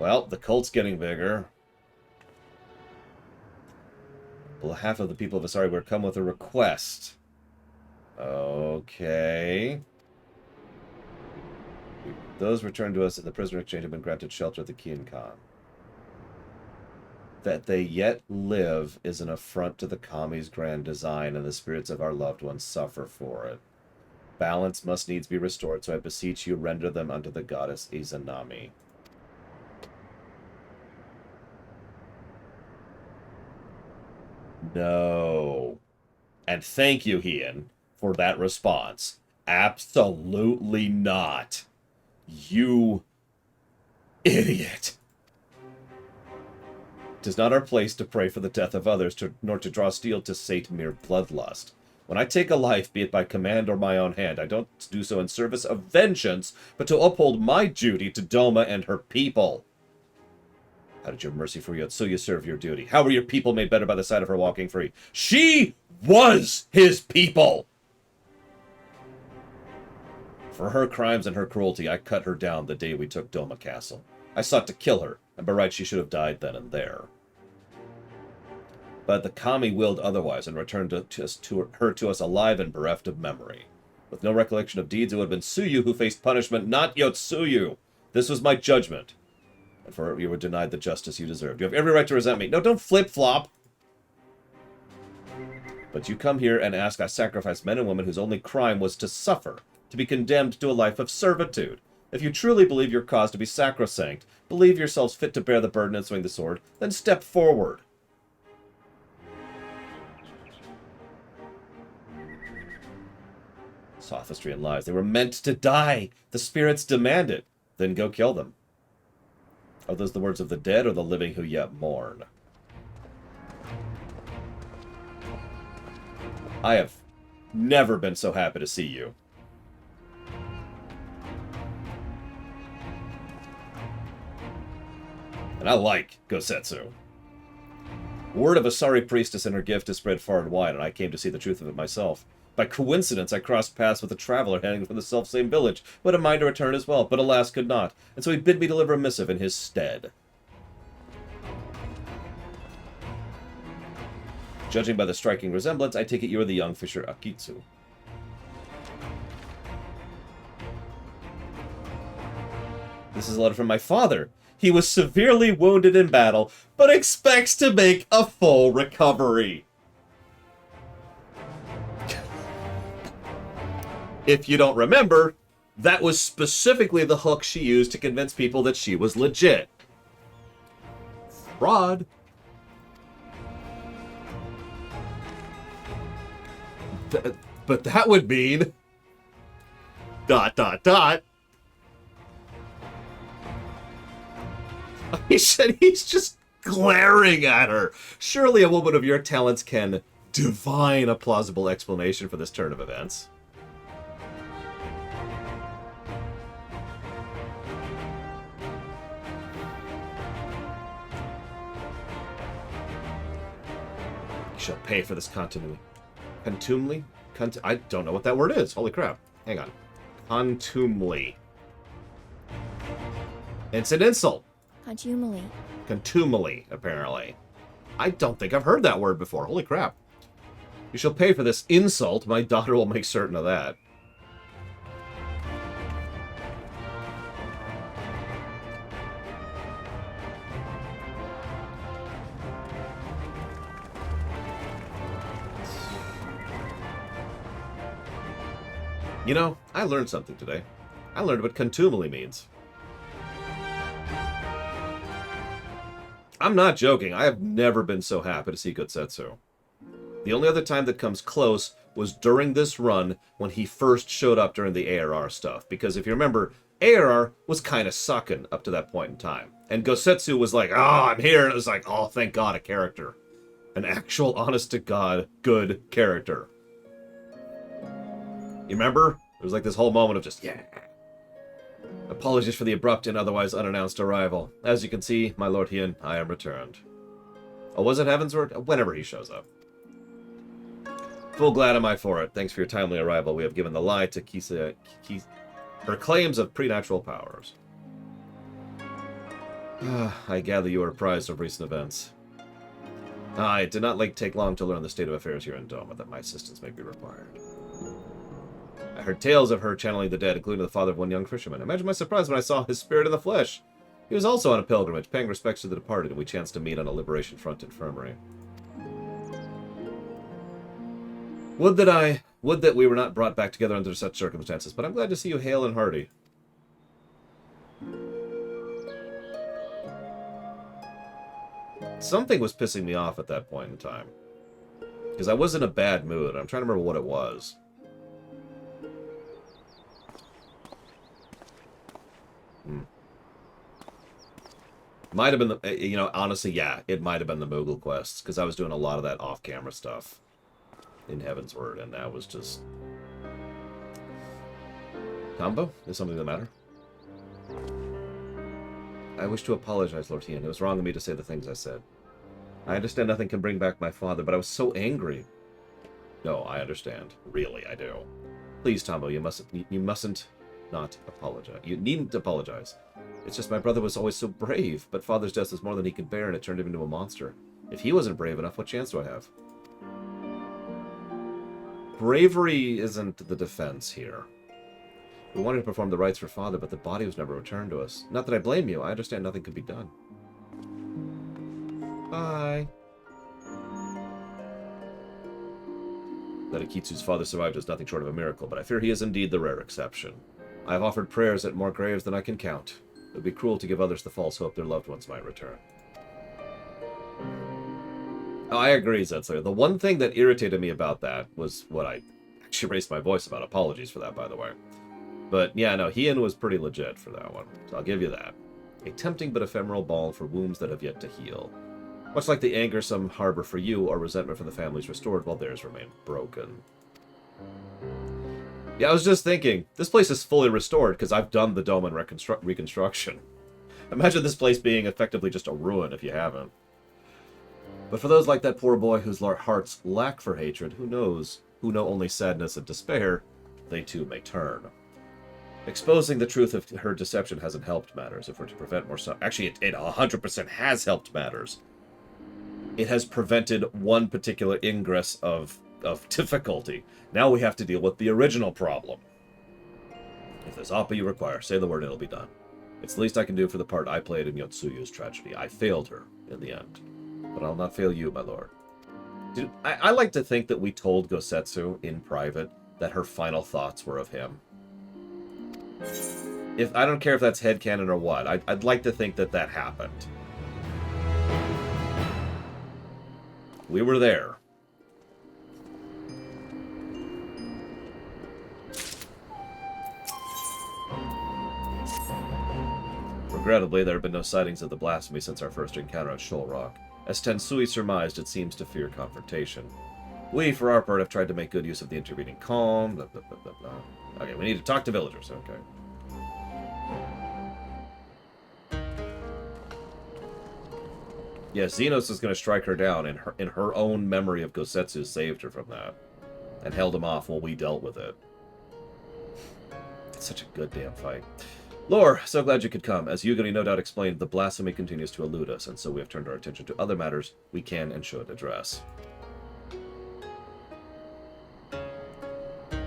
Speaker 1: Well, the cult's getting bigger. Well, half of the people of Asari will come with a request. Okay. Those returned to us in the prisoner exchange have been granted shelter at the Kian Khan. That they yet live is an affront to the Kami's grand design, and the spirits of our loved ones suffer for it. Balance must needs be restored, so I beseech you, render them unto the goddess Izanami. No. And thank you, Hien, for that response. Absolutely not. You idiot. 'Tis not our place to pray for the death of others, nor to draw steel to sate mere bloodlust. When I take a life, be it by command or my own hand, I don't do so in service of vengeance, but to uphold my duty to Doma and her people. How did your mercy for Yotsuya serve your duty? How were your people made better by the sight of her walking free? She was his people! For her crimes and her cruelty, I cut her down the day we took Doma Castle. I sought to kill her, and by right she should have died then and there. But the Kami willed otherwise, and returned her to us alive and bereft of memory. With no recollection of deeds, it would have been Tsuyu who faced punishment, not Yotsuyu. This was my judgment. And for it you were denied the justice you deserved. You have every right to resent me. No, don't flip-flop! But you come here and ask I sacrifice men and women whose only crime was to suffer, to be condemned to a life of servitude. If you truly believe your cause to be sacrosanct, believe yourselves fit to bear the burden and swing the sword, then step forward. Sophistry and lies. They were meant to die. The spirits demand it. Then go kill them. Are those the words of the dead or the living who yet mourn? I have never been so happy to see you. And I like Gosetsu. Word of a sorry priestess and her gift is spread far and wide, and I came to see the truth of it myself. By coincidence, I crossed paths with a traveler heading from the selfsame village, who had a mind to return as well, but alas could not, and so he bid me deliver a missive in his stead. Judging by the striking resemblance, I take it you are the young fisher Akitsu. This is a letter from my father. He was severely wounded in battle, but expects to make a full recovery. If you don't remember, that was specifically the hook she used to convince people that she was legit. Fraud. But that would mean... ... He said he's just glaring at her. Surely a woman of your talents can divine a plausible explanation for this turn of events. You shall pay for this contumely. Contumely? I don't know what that word is. Holy crap. Hang on. Contumely. It's an insult.
Speaker 2: Contumely.
Speaker 1: Contumely, apparently. I don't think I've heard that word before. Holy crap. You shall pay for this insult. My daughter will make certain of that. You know, I learned something today. I learned what contumely means. I'm not joking. I have never been so happy to see Gotsetsu. The only other time that comes close was during this run when he first showed up during the ARR stuff. Because if you remember, ARR was kind of sucking up to that point in time. And Gotsetsu was like, oh, I'm here. And it was like, oh, thank God, a character. An actual, honest-to-God, good character. You remember? It was like this whole moment of just, yeah. Apologies for the abrupt and otherwise unannounced arrival. As you can see, my Lord Hien, I am returned. Oh, was it Heavensward? Whenever he shows up. Full glad am I for it. Thanks for your timely arrival. We have given the lie to Kisa, her claims of preternatural powers. I gather you are apprised of recent events. It did not take long to learn the state of affairs here in Doma, that my assistance may be required. I heard tales of her channeling the dead, including the father of one young fisherman. Imagine my surprise when I saw his spirit in the flesh. He was also on a pilgrimage, paying respects to the departed, and we chanced to meet on a Liberation Front infirmary. Would that we were not brought back together under such circumstances, but I'm glad to see you hale and hearty. Something was pissing me off at that point in time. Because I was in a bad mood. I'm trying to remember what it was. Might have been the, honestly, yeah, it might have been the Moogle quests, because I was doing a lot of that off-camera stuff in Heavensward, and that was just... Combo? Is something the matter? I wish to apologize, Lord Hien. It was wrong of me to say the things I said. I understand nothing can bring back my father, but I was so angry. No, I understand. Really, I do. Please, Tombo, you mustn't not apologize. You needn't apologize. It's just my brother was always so brave, but father's death was more than he could bear, and it turned him into a monster. If he wasn't brave enough, what chance do I have? Bravery isn't the defense here. We wanted to perform the rites for father, but the body was never returned to us. Not that I blame you. I understand nothing could be done. Bye. That Akitsu's father survived is nothing short of a miracle, but I fear he is indeed the rare exception. I have offered prayers at more graves than I can count. It would be cruel to give others the false hope their loved ones might return. Oh, I agree, Zetslayer. The one thing that irritated me about that was what I actually raised my voice about. Apologies for that, by the way. But yeah, no, Hien was pretty legit for that one, so I'll give you that. A tempting but ephemeral balm for wounds that have yet to heal. Much like the anger some harbor for you or resentment from the families restored while theirs remain broken. Yeah, I was just thinking, this place is fully restored because I've done the dome and reconstruction. Imagine this place being effectively just a ruin if you haven't. But for those like that poor boy whose hearts lack for hatred, who knows who know only sadness and despair, they too may turn. Exposing the truth of her deception hasn't helped matters. If we're to prevent more actually, it 100% has helped matters. It has prevented one particular ingress of difficulty. Now we have to deal with the original problem. If there's Appa you require, say the word and it'll be done. It's the least I can do for the part I played in Yotsuyu's tragedy. I failed her in the end. But I'll not fail you, my lord. Dude, I like to think that we told Gosetsu in private that her final thoughts were of him. If I don't care if that's headcanon or what, I'd like to think that that happened. We were there. Regrettably, there have been no sightings of the blasphemy since our first encounter at Shoal Rock. As Tensui surmised, it seems to fear confrontation. We, for our part, have tried to make good use of the intervening calm, blah, blah, blah, blah, blah. Okay, we need to talk to villagers, okay. Yeah, Xenos is going to strike her down, and her own memory of Gosetsu saved her from that. And held him off while we dealt with it. It's such a good damn fight. Lore, so glad you could come. As Yuguri no doubt explained, the blasphemy continues to elude us, and so we have turned our attention to other matters we can and should address.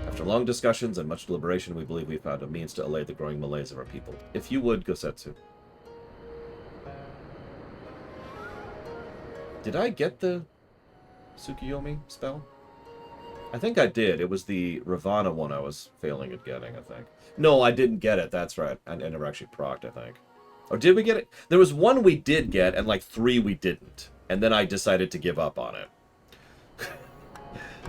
Speaker 1: After long discussions and much deliberation, we believe we found a means to allay the growing malaise of our people. If you would, Gosetsu. Did I get the Tsukiyomi spell? I think I did. It was the Ravana one I was failing at getting, I think. No, I didn't get it. That's right. I never actually procced, I think. Or did we get it? There was one we did get, and like 3 we didn't. And then I decided to give up on it.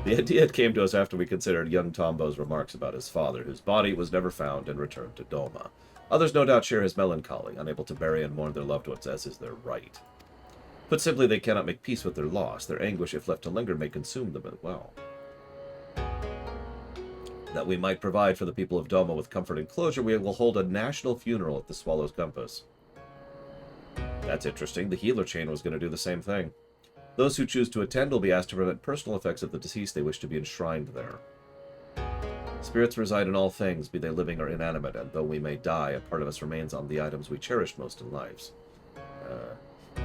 Speaker 1: The idea came to us after we considered young Tombo's remarks about his father, whose body was never found and returned to Doma. Others no doubt share his melancholy, unable to bury and mourn their loved ones as is their right. Put simply, they cannot make peace with their loss. Their anguish, if left to linger, may consume them as well. That we might provide for the people of Doma with comfort and closure, we will hold a national funeral at the Swallow's Compass. That's interesting. The healer chain was going to do the same thing. Those who choose to attend will be asked to prevent personal effects of the deceased they wish to be enshrined there. Spirits reside in all things, be they living or inanimate, and though we may die, a part of us remains on the items we cherished most in lives.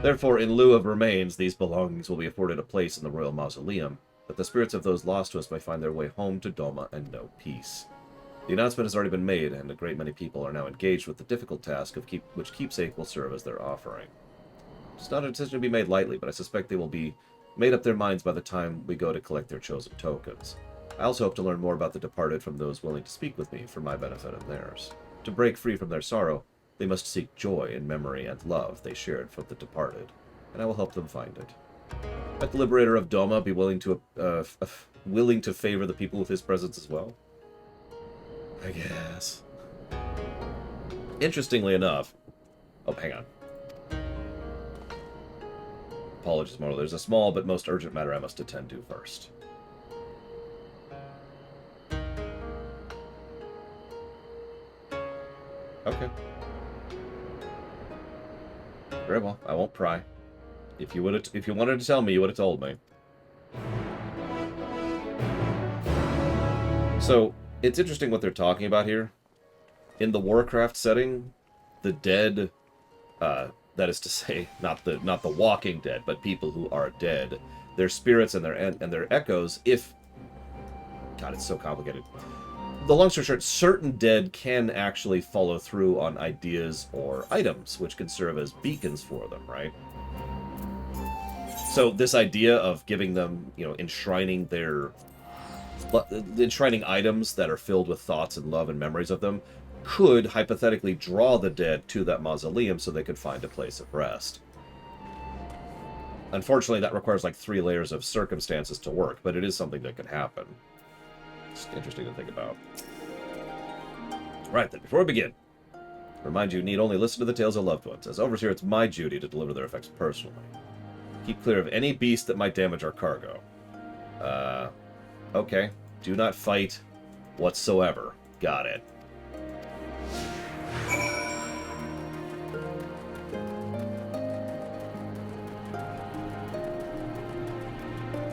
Speaker 1: Therefore, in lieu of remains, these belongings will be afforded a place in the royal mausoleum, that the spirits of those lost to us may find their way home to Doma and know peace. The announcement has already been made, and a great many people are now engaged with the difficult task of which keepsake will serve as their offering. It's not a decision to be made lightly, but I suspect they will be made up their minds by the time we go to collect their chosen tokens. I also hope to learn more about the departed from those willing to speak with me for my benefit and theirs. To break free from their sorrow, they must seek joy in memory and love they shared from the departed, and I will help them find it. Might the liberator of Doma be willing to favor the people with his presence as well? I guess. Interestingly enough... Oh, hang on. Apologies, Mortal. There's a small but most urgent matter I must attend to first. Okay. Very well. I won't pry. If you wanted to tell me, you would have told me. So, it's interesting what they're talking about here. In the Warcraft setting, the dead, that is to say, not the walking dead, but people who are dead, their spirits and their echoes, if... God, it's so complicated. The long story short, certain dead can actually follow through on ideas or items, which can serve as beacons for them, right? So this idea of giving them, enshrining items that are filled with thoughts and love and memories of them could hypothetically draw the dead to that mausoleum so they could find a place of rest. Unfortunately, that requires like 3 layers of circumstances to work, but it is something that can happen. It's interesting to think about. Right then, before we begin, remind you need only listen to the tales of loved ones. As overseer, it's my duty to deliver their effects personally. Keep clear of any beast that might damage our cargo. Okay. Do not fight whatsoever. Got it.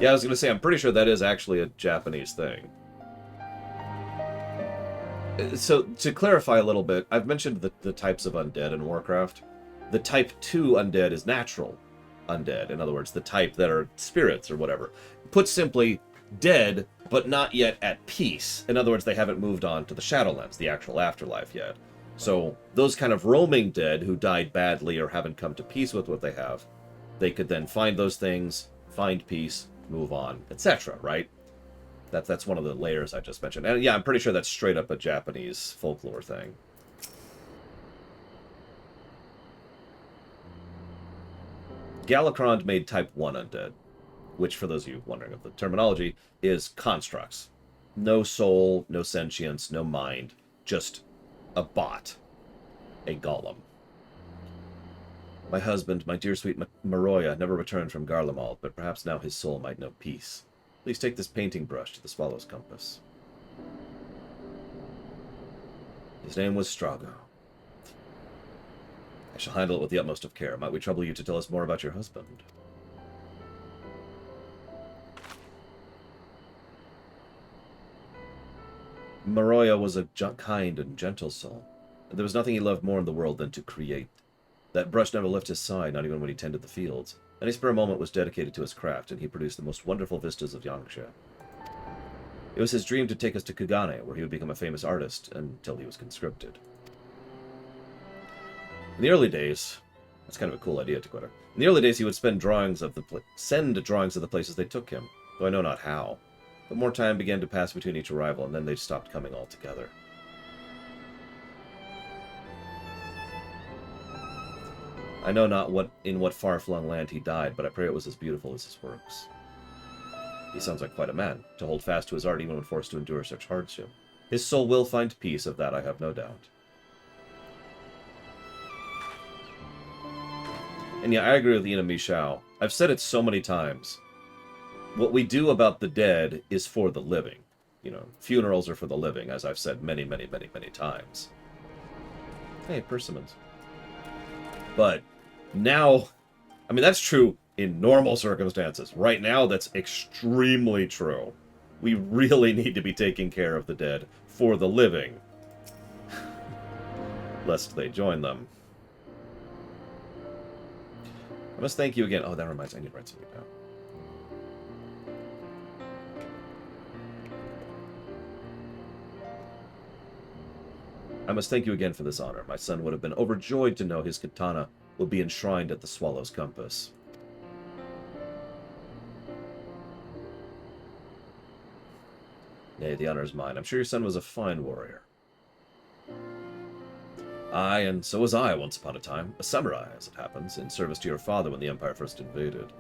Speaker 1: Yeah, I was going to say, I'm pretty sure that is actually a Japanese thing. So, to clarify a little bit, I've mentioned the types of undead in Warcraft. The type 2 undead is natural undead. In other words, the type that are spirits or whatever. Put simply, dead, but not yet at peace. In other words, they haven't moved on to the Shadowlands, the actual afterlife yet. So, those kind of roaming dead who died badly or haven't come to peace with what they have, they could then find those things, find peace, move on, etc., right? That's one of the layers I just mentioned. And yeah, I'm pretty sure that's straight up a Japanese folklore thing. Galakrond made Type 1 undead, which, for those of you wondering of the terminology, is constructs. No soul, no sentience, no mind, just a bot. A golem. My husband, my dear sweet Maroya, never returned from Garlemald, but perhaps now his soul might know peace. Please take this painting brush to the Swallow's Compass. His name was Strago. I shall handle it with the utmost of care. Might we trouble you to tell us more about your husband? Maroya was a kind and gentle soul, and there was nothing he loved more in the world than to create. That brush never left his side, not even when he tended the fields. Any spare moment was dedicated to his craft, and he produced the most wonderful vistas of Yangsha. It was his dream to take us to Kugane, where he would become a famous artist, until he was conscripted. In the early days, that's kind of a cool idea, Dakota. In the early days, he would send drawings of the places they took him, though I know not how. But more time began to pass between each arrival, and then they stopped coming altogether. I know not in what far-flung land he died, but I pray it was as beautiful as his works. He sounds like quite a man, to hold fast to his art even when forced to endure such hardship. His soul will find peace, of that I have no doubt. And yeah, I agree with Ina Michao. I've said it so many times. What we do about the dead is for the living. You know, funerals are for the living, as I've said many, many, many, many times. Hey, persimmons. But now, I mean, that's true in normal circumstances. Right now, that's extremely true. We really need to be taking care of the dead for the living, lest they join them. I must thank you again. Oh, that reminds me, I need to write something down. I must thank you again for this honor. My son would have been overjoyed to know his katana will be enshrined at the Swallow's Compass. Nay, the honor is mine. I'm sure your son was a fine warrior. Aye, and so was I once upon a time. A samurai, as it happens, in service to your father when the Empire first invaded.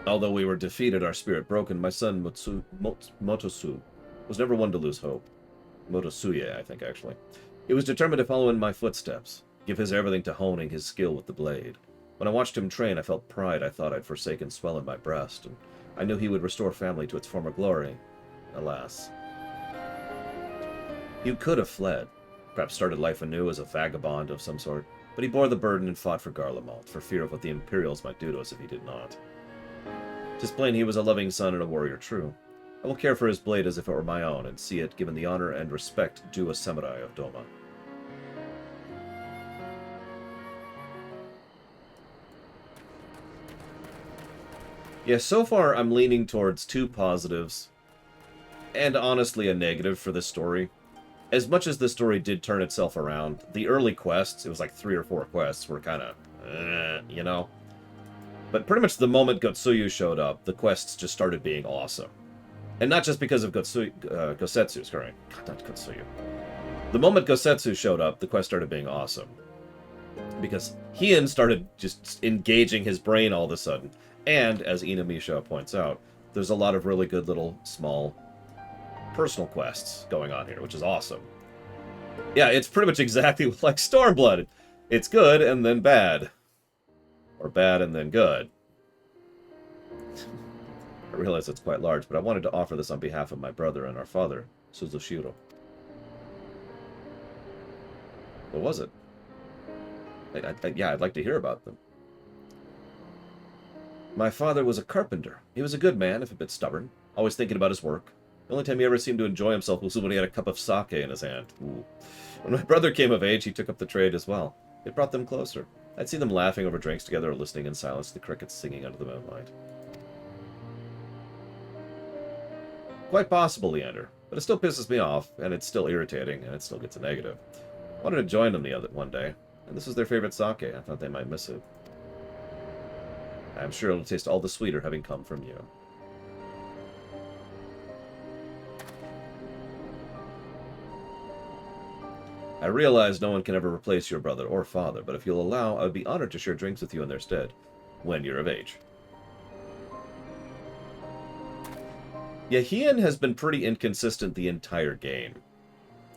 Speaker 1: Although we were defeated, our spirit broken, my son Motosu was never one to lose hope. Motosuye, I think, actually. He was determined to follow in my footsteps, give his everything to honing his skill with the blade. When I watched him train, I felt pride I thought I'd forsaken swell in my breast, and I knew he would restore family to its former glory. Alas. He could have fled, perhaps started life anew as a vagabond of some sort, but he bore the burden and fought for Garlemald, for fear of what the Imperials might do to us if he did not. 'Tis plain he was a loving son and a warrior true. I will care for his blade as if it were my own, and see it given the honor and respect due a samurai of Doma. Yeah, so far I'm leaning towards 2 positives, and honestly a negative for this story. As much as the story did turn itself around, the early quests, it was like 3 or 4 quests, were kind of, you know? But pretty much the moment Gotsuyu showed up, the quests just started being awesome. And not just because of Gosetsu, sorry. Not Gotsuyu. The moment Gosetsu showed up, the quest started being awesome. Because Hien started just engaging his brain all of a sudden. And, as Ina Misha points out, there's a lot of really good little, small, personal quests going on here, which is awesome. Yeah, it's pretty much exactly like Stormblood. It's good and then bad. Or bad and then good. I realize it's quite large, but I wanted to offer this on behalf of my brother and our father, Suzushiro. What was it? Yeah, I'd like to hear about them. My father was a carpenter. He was a good man, if a bit stubborn, always thinking about his work. The only time he ever seemed to enjoy himself was when he had a cup of sake in his hand. Ooh. When my brother came of age, he took up the trade as well. It brought them closer. I'd see them laughing over drinks together or listening in silence to the crickets singing under the moonlight. Quite possible, Leander, but it still pisses me off, and it's still irritating, and it still gets a negative. I wanted to join them one day, and this was their favorite sake. I thought they might miss it. I'm sure it'll taste all the sweeter having come from you. I realize no one can ever replace your brother or father, but if you'll allow, I would be honored to share drinks with you in their stead, when you're of age. Yahian has been pretty inconsistent the entire game.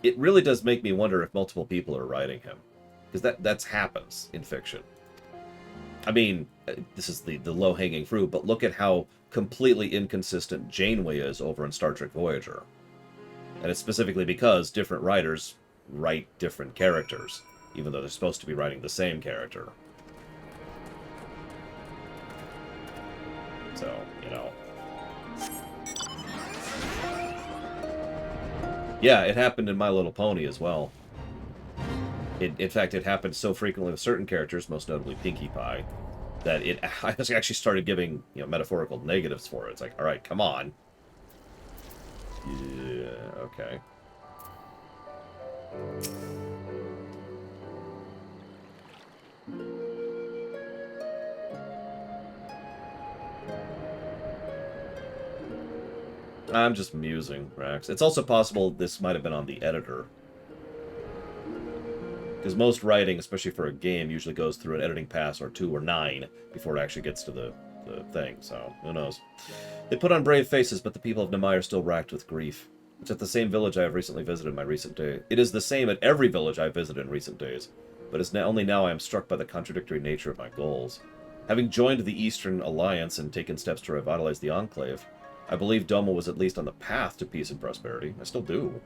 Speaker 1: It really does make me wonder if multiple people are writing him, because that happens in fiction. I mean, this is the low-hanging fruit, but look at how completely inconsistent Janeway is over in Star Trek Voyager. And it's specifically because different writers write different characters, even though they're supposed to be writing the same character. So, you know. Yeah, it happened in My Little Pony as well. In fact, it happened so frequently with certain characters, most notably Pinkie Pie, that I actually started giving, metaphorical negatives for it. It's like, all right, come on. Yeah, okay. I'm just musing, Rax. It's also possible this might have been on the editor. Because most writing, especially for a game, usually goes through an editing pass or 2 or 9 before it actually gets to the thing, so who knows. They put on brave faces, but the people of Namai are still racked with grief. It's at the same village I have recently visited in my recent day. It is the same at every village I have visited in recent days, but it's only now I am struck by the contradictory nature of my goals. Having joined the Eastern Alliance and taken steps to revitalize the Enclave, I believe Doma was at least on the path to peace and prosperity. I still do.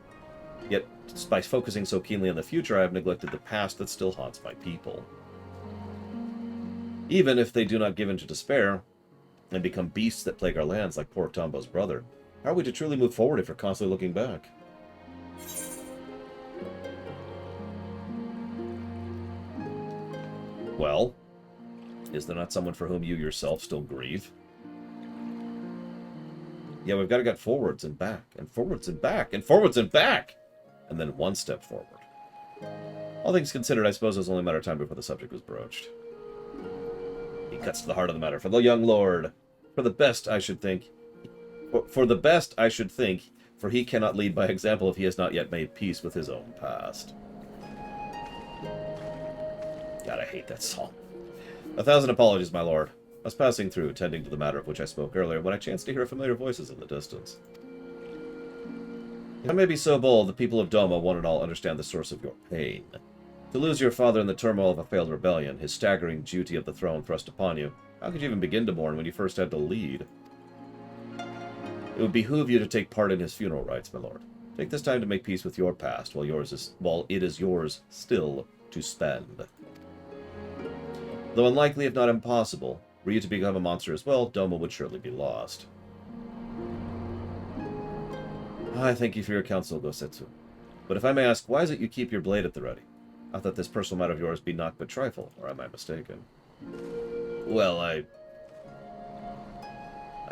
Speaker 1: Yet, by focusing so keenly on the future, I have neglected the past that still haunts my people. Even if they do not give in to despair, and become beasts that plague our lands like poor Tombo's brother, how are we to truly move forward if we're constantly looking back? Well, is there not someone for whom you yourself still grieve? Yeah, we've got to get forwards and back, and forwards and back, and forwards and back! And then one step forward. All things considered, I suppose it was only a matter of time before the subject was broached. He cuts to the heart of the matter. For the young lord, for the best, I should think. For the best, I should think, for he cannot lead by example if he has not yet made peace with his own past. God, I hate that song. 1,000 apologies, my lord. I was passing through, tending to the matter of which I spoke earlier, when I chanced to hear familiar voices in the distance. If I may be so bold, the people of Doma one and all understand the source of your pain. To lose your father in the turmoil of a failed rebellion, his staggering duty of the throne thrust upon you, how could you even begin to mourn when you first had to lead? It would behoove you to take part in his funeral rites, my lord. Take this time to make peace with your past, while it is yours still to spend. Though unlikely, if not impossible, were you to become a monster as well, Doma would surely be lost. I thank you for your counsel, Gosetsu. But if I may ask, why is it you keep your blade at the ready? I thought this personal matter of yours be naught but trifle, or am I mistaken? Well, I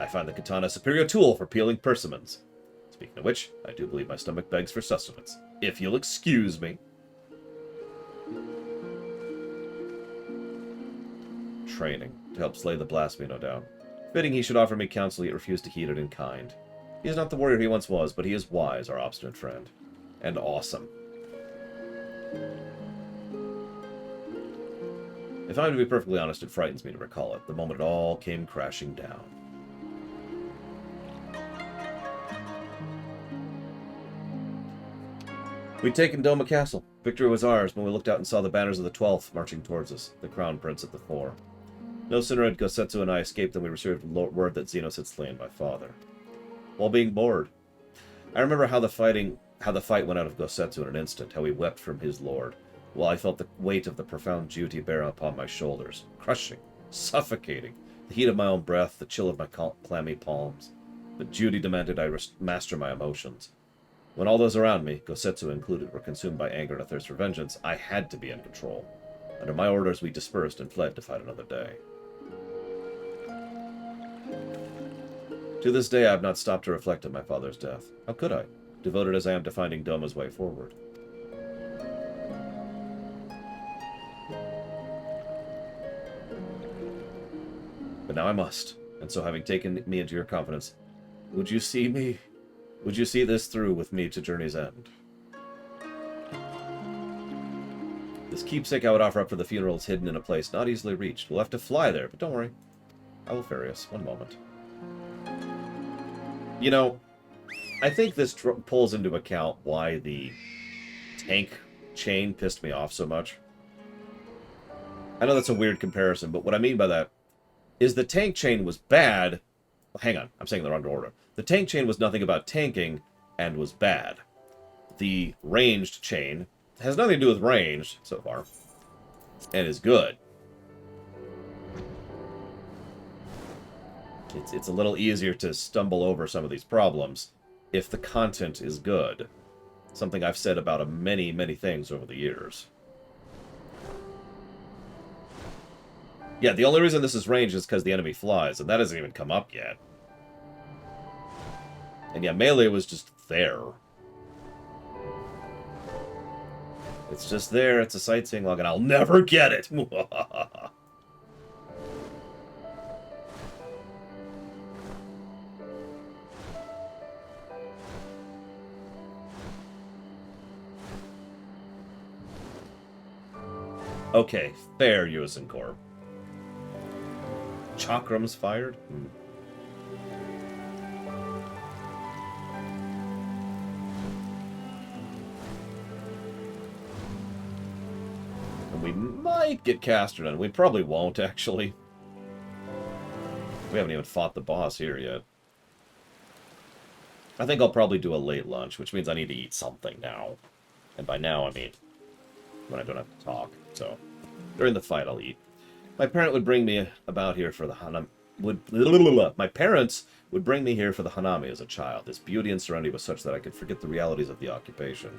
Speaker 1: find the katana a superior tool for peeling persimmons. Speaking of which, I do believe my stomach begs for sustenance. If you'll excuse me. Training, to help slay the blasphemy, no doubt. Fitting he should offer me counsel, yet refuse to heed it in kind. He is not the warrior he once was, but he is wise, our obstinate friend. And awesome. If I'm to be perfectly honest, it frightens me to recall it, the moment it all came crashing down. We'd taken Doma Castle. Victory was ours when we looked out and saw the banners of the 12th marching towards us, the crown prince at the fore. No sooner had Gosetsu and I escaped than we received word that Xenos had slain my father. While being bored, I remember how the fight went out of Gosetsu in an instant, how he wept from his lord, while I felt the weight of the profound duty bear upon my shoulders, crushing, suffocating, The heat of my own breath, the chill of my clammy palms. But duty demanded I master my emotions. When all those around me, Gosetsu included, were consumed by anger and a thirst for vengeance, I had to be in control. Under my orders, we dispersed and fled to fight another day. To this day, I have not stopped to reflect on my father's death. How could I, devoted as I am to finding Doma's way forward? But now I must, and so having taken me into your confidence, would you see this through with me to journey's end? This keepsake I would offer up for the funeral is hidden in a place not easily reached. We'll have to fly there, but don't worry. I will ferry us. One moment. You know, I think this pulls into account why the tank chain pissed me off so much. I know that's a weird comparison, but what I mean by that is the tank chain was bad. Hang on, I'm saying the wrong order. The tank chain was nothing about tanking and was bad. The ranged chain has nothing to do with ranged so far and is good. It's a little easier to stumble over some of these problems if the content is good. Something I've said about many, many things over the years. Yeah, the only reason this is ranged is because the enemy flies, and that hasn't even come up yet. And yeah, melee was just there. It's just there, it's a sightseeing log, and I'll never get it! Okay, fair, Yusin Corp. Chakrams fired? And we might get Caster done. We probably won't, actually. We haven't even fought the boss here yet. I think I'll probably do a late lunch, which means I need to eat something now. And by now, I mean when I don't have to talk. So, during the fight, I'll eat. My parent would bring me about here for the My parents would bring me here for the Hanami as a child. Its beauty and serenity was such that I could forget the realities of the occupation.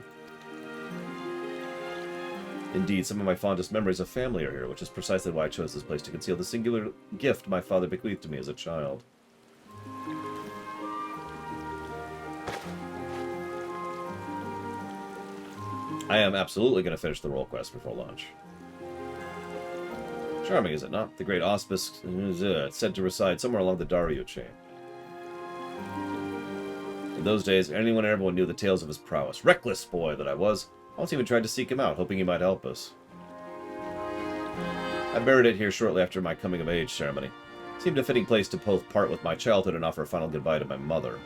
Speaker 1: Indeed, some of my fondest memories of family are here, which is precisely why I chose this place to conceal the singular gift my father bequeathed to me as a child. I am absolutely going to finish the Rolequest before lunch. Charming, is it not? The great auspice is said to reside somewhere along the Daryu chain. In those days, anyone and everyone knew the tales of his prowess. Reckless boy that I was. I once even tried to seek him out, hoping he might help us. I buried it here shortly after my coming-of-age ceremony. It seemed a fitting place to both part with my childhood and offer a final goodbye to my mother.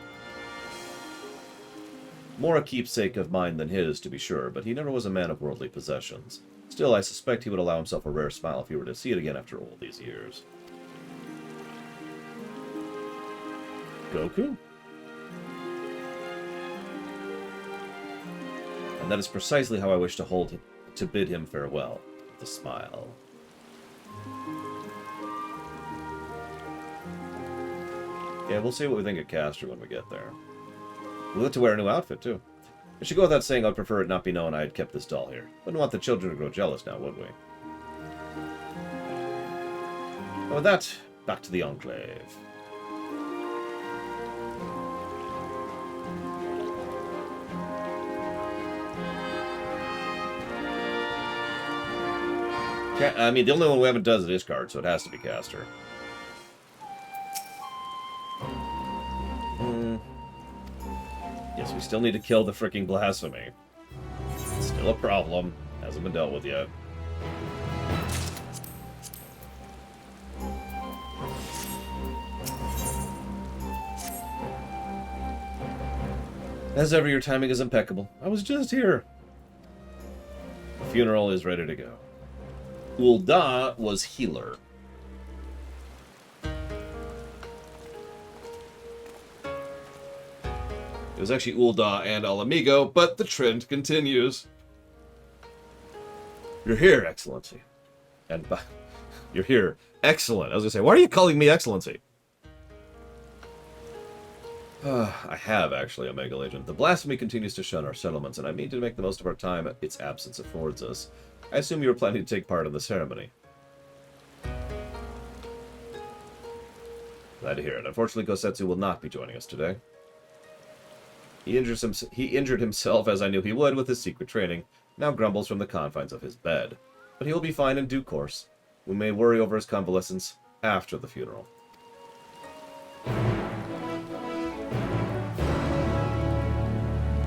Speaker 1: More a keepsake of mine than his, to be sure, but he never was a man of worldly possessions. Still, I suspect he would allow himself a rare smile if he were to see it again after all these years. Goku? And that is precisely how I wish to bid him farewell, with a smile. Yeah, we'll see what we think of Caster when we get there. We'll have to wear a new outfit, too. It should go without saying I'd prefer it not be known I had kept this doll here. Wouldn't want the children to grow jealous now, would we? And with that, back to the Enclave. I mean, the only one we haven't done is Ishgard, so it has to be Caster. Yes, we still need to kill the freaking blasphemy. It's still a problem. Hasn't been dealt with yet. As ever, your timing is impeccable. I was just here. The funeral is ready to go. Ul'dah was healer. It was actually Ul'dah and Alamigo, but the trend continues. You're here, Excellency. And You're here. Excellent. I was going to say, why are you calling me Excellency? I have, actually, Omega Legion. The blasphemy continues to shun our settlements, and I mean to make the most of our time its absence affords us. I assume you were planning to take part in the ceremony. Glad to hear it. Unfortunately, Gosetsu will not be joining us today. He injured himself, as I knew he would, with his secret training, now grumbles from the confines of his bed. But he will be fine in due course. We may worry over his convalescence after the funeral.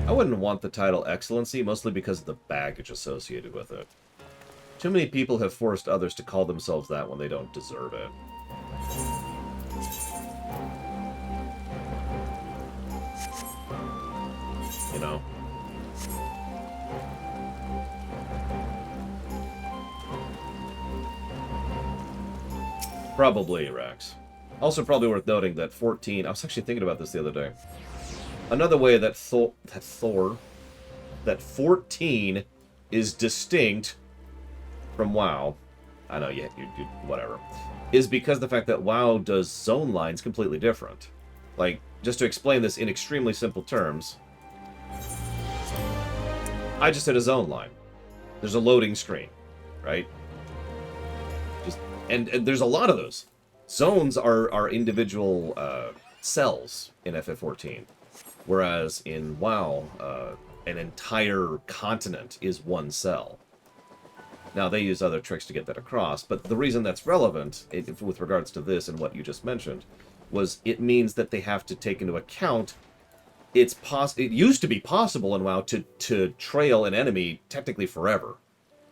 Speaker 1: I wouldn't want the title Excellency, mostly because of the baggage associated with it. Too many people have forced others to call themselves that when they don't deserve it. You know? Probably, Rex. Also probably worth noting that 14... I was actually thinking about this the other day. Another way that 14 is distinct from WoW, I know, you whatever, is because the fact that WoW does zone lines completely different. Like, just to explain this in extremely simple terms, I just hit a zone line. There's a loading screen, right? And there's a lot of those. Zones are individual cells in FF14. Whereas in WoW, an entire continent is one cell. Now, they use other tricks to get that across, but the reason that's relevant, with regards to this and what you just mentioned, was it means that they have to take into account it used to be possible in WoW to trail an enemy technically forever.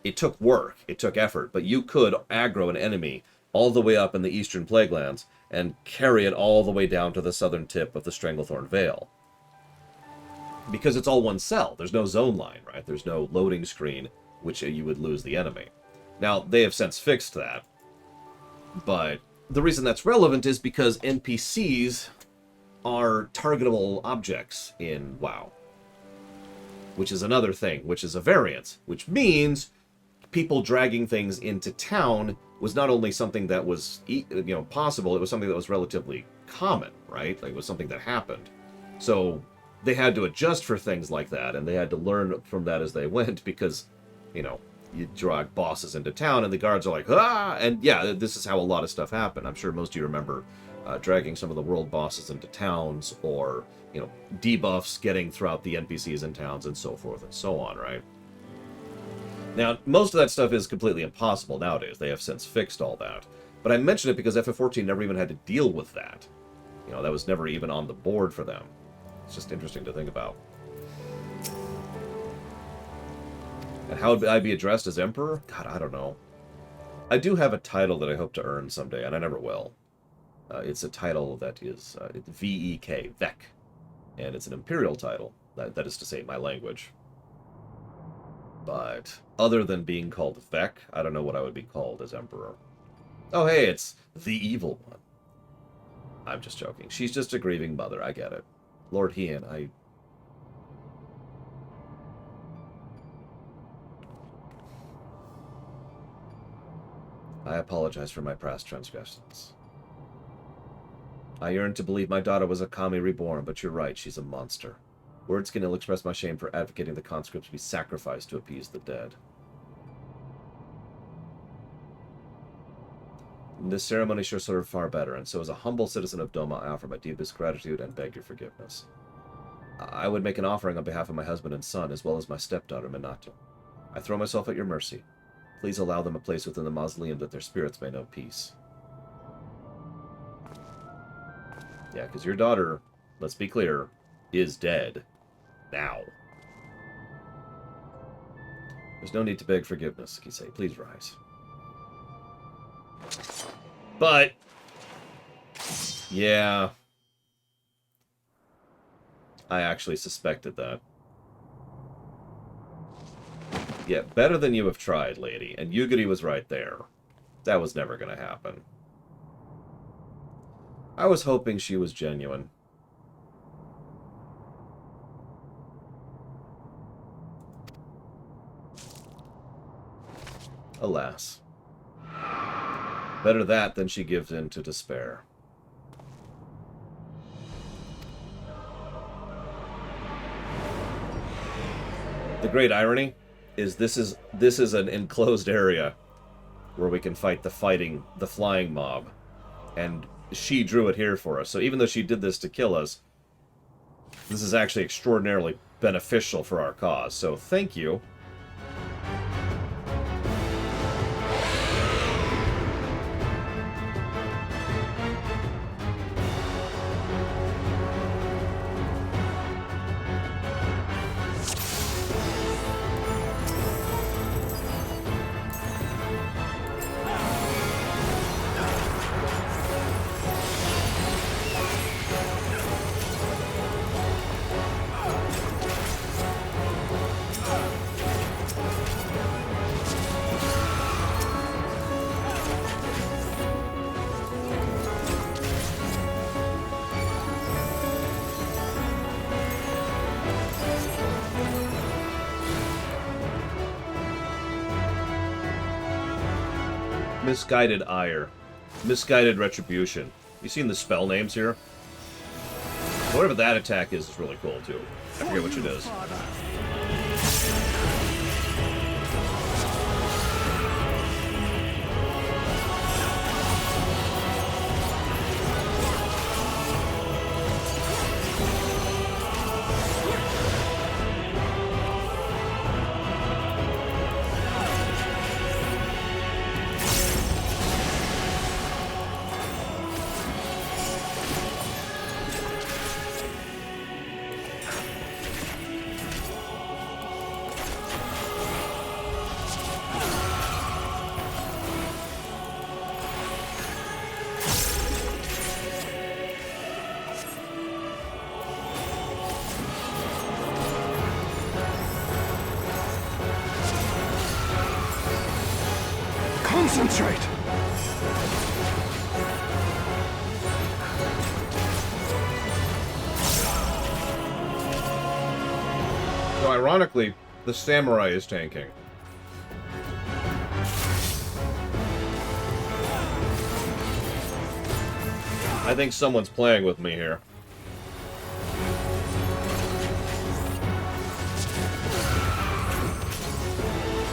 Speaker 1: It took work, it took effort, but you could aggro an enemy all the way up in the Eastern Plaguelands and carry it all the way down to the southern tip of the Stranglethorn Vale. Because it's all one cell. There's no zone line, right? There's no loading screen, which you would lose the enemy. Now, they have since fixed that. But the reason that's relevant is because NPCs are targetable objects in WoW. Which is another thing, which is a variance. Which means people dragging things into town was not only something that was possible, it was something that was relatively common, right? Like, it was something that happened. So they had to adjust for things like that, and they had to learn from that as they went, because, you drag bosses into town, and the guards are like, ah! And yeah, this is how a lot of stuff happened. I'm sure most of you remember dragging some of the world bosses into towns, or, debuffs getting throughout the NPCs in towns, and so forth and so on, right? Now, most of that stuff is completely impossible nowadays. They have since fixed all that. But I mention it because FF14 never even had to deal with that. That was never even on the board for them. It's just interesting to think about. And how would I be addressed as Emperor? God, I don't know. I do have a title that I hope to earn someday, and I never will. It's a title that is VEK, Vek. And it's an Imperial title. That is to say, my language. But other than being called Vek, I don't know what I would be called as Emperor. Oh, hey, it's the Evil One. I'm just joking. She's just a grieving mother, I get it. Lord Hien, I apologize for my past transgressions. I yearned to believe my daughter was a Kami reborn, but you're right, she's a monster. Words can ill express my shame for advocating the conscripts be sacrificed to appease the dead. This ceremony sure served far better, and so as a humble citizen of Doma, I offer my deepest gratitude and beg your forgiveness. I would make an offering on behalf of my husband and son, as well as my stepdaughter, Minato. I throw myself at your mercy. Please allow them a place within the mausoleum that their spirits may know peace. Yeah, because your daughter, let's be clear, is dead. Now. There's no need to beg forgiveness, Kisei. Please rise. But, yeah, I actually suspected that. Yeah, better than you have tried, lady. And Yugiri was right there. That was never going to happen. I was hoping she was genuine. Alas. Better that than she gives in to despair. The great irony is this is an enclosed area where we can fight the flying mob. And she drew it here for us. So even though she did this to kill us, this is actually extraordinarily beneficial for our cause. So thank you. Misguided ire. Misguided retribution. You seen the spell names here? Whatever that attack is really cool, too. I forget which it is.
Speaker 3: Concentrate!
Speaker 1: So ironically, the samurai is tanking. I think someone's playing with me here.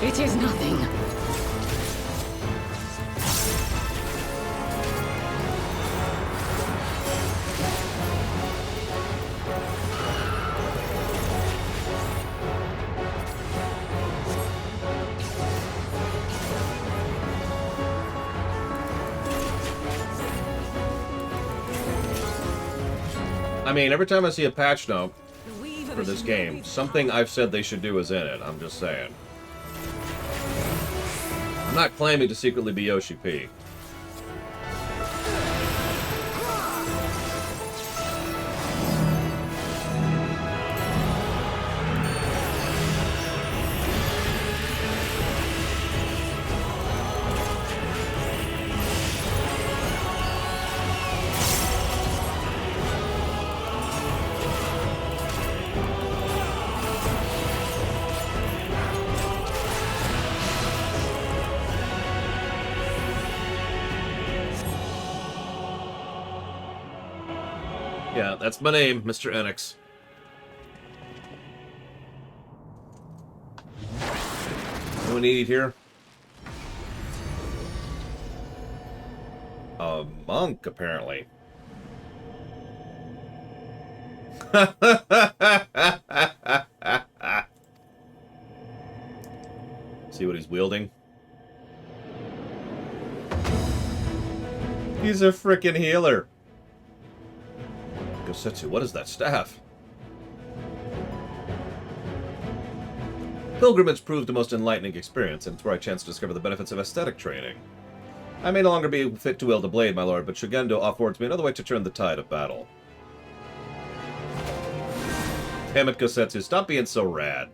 Speaker 2: It is nothing.
Speaker 1: I mean, every time I see a patch note for this game, something I've said they should do is in it. I'm just saying. I'm not claiming to secretly be Yoshi P. Yeah, that's my name, Mr. Enix. What do we need here? A monk, apparently. See what he's wielding? He's a frickin' healer. Gosetsu, what is that staff? Pilgrimage proved the most enlightening experience, and it's where I chanced to discover the benefits of aesthetic training. I may no longer be fit to wield a blade, my lord, but Shugendo affords me another way to turn the tide of battle. Damn it, Gosetsu, stop being so rad.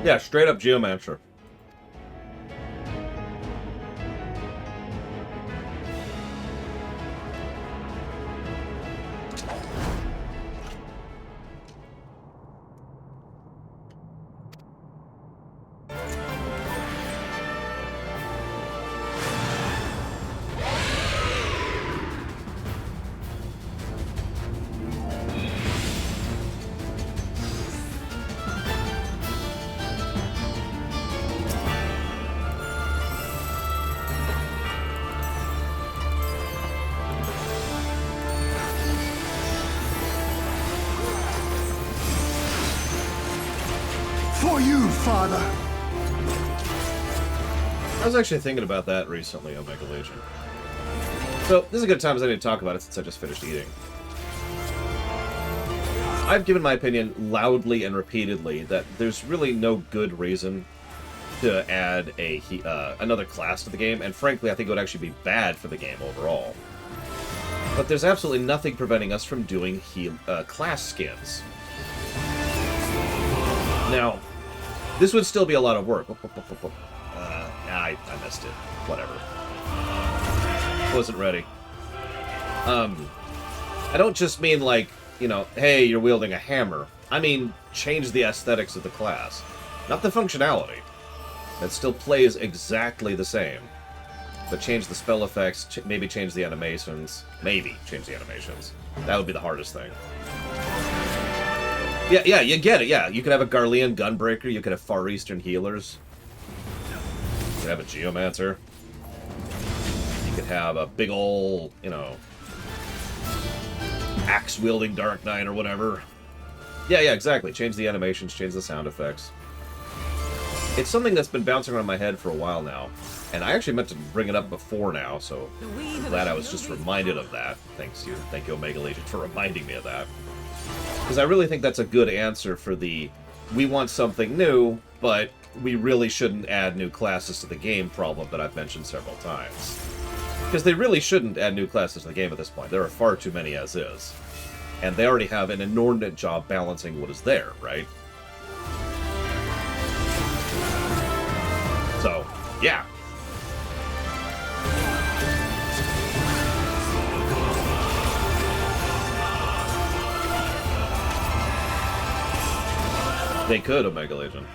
Speaker 1: Yeah, straight up Geomancer.
Speaker 3: Father.
Speaker 1: I was actually thinking about that recently, Omega Legion. So, this is a good time as I need to talk about it since I just finished eating. I've given my opinion loudly and repeatedly that there's really no good reason to add another class to the game, and frankly, I think it would actually be bad for the game overall. But there's absolutely nothing preventing us from doing class skins. Now, this would still be a lot of work. I missed it. Whatever. Wasn't ready. I don't just mean like, you know, hey, you're wielding a hammer. I mean, change the aesthetics of the class. Not the functionality. It still plays exactly the same. But change the spell effects, maybe change the animations. Maybe change the animations. That would be the hardest thing. Yeah, you get it, yeah. You could have a Garlean Gunbreaker, you could have Far Eastern Healers. You could have a Geomancer. You could have a big ol', you know, axe-wielding Dark Knight or whatever. Yeah, exactly. Change the animations, change the sound effects. It's something that's been bouncing around my head for a while now. And I actually meant to bring it up before now, so I'm glad I was just reminded of that. Thank you, Omega Legion, for reminding me of that. Because I really think that's a good answer for the, we want something new, but we really shouldn't add new classes to the game problem that I've mentioned several times. Because they really shouldn't add new classes to the game at this point. There are far too many as is. And they already have an inordinate job balancing what is there, right? So, yeah. They could, Omega Legion.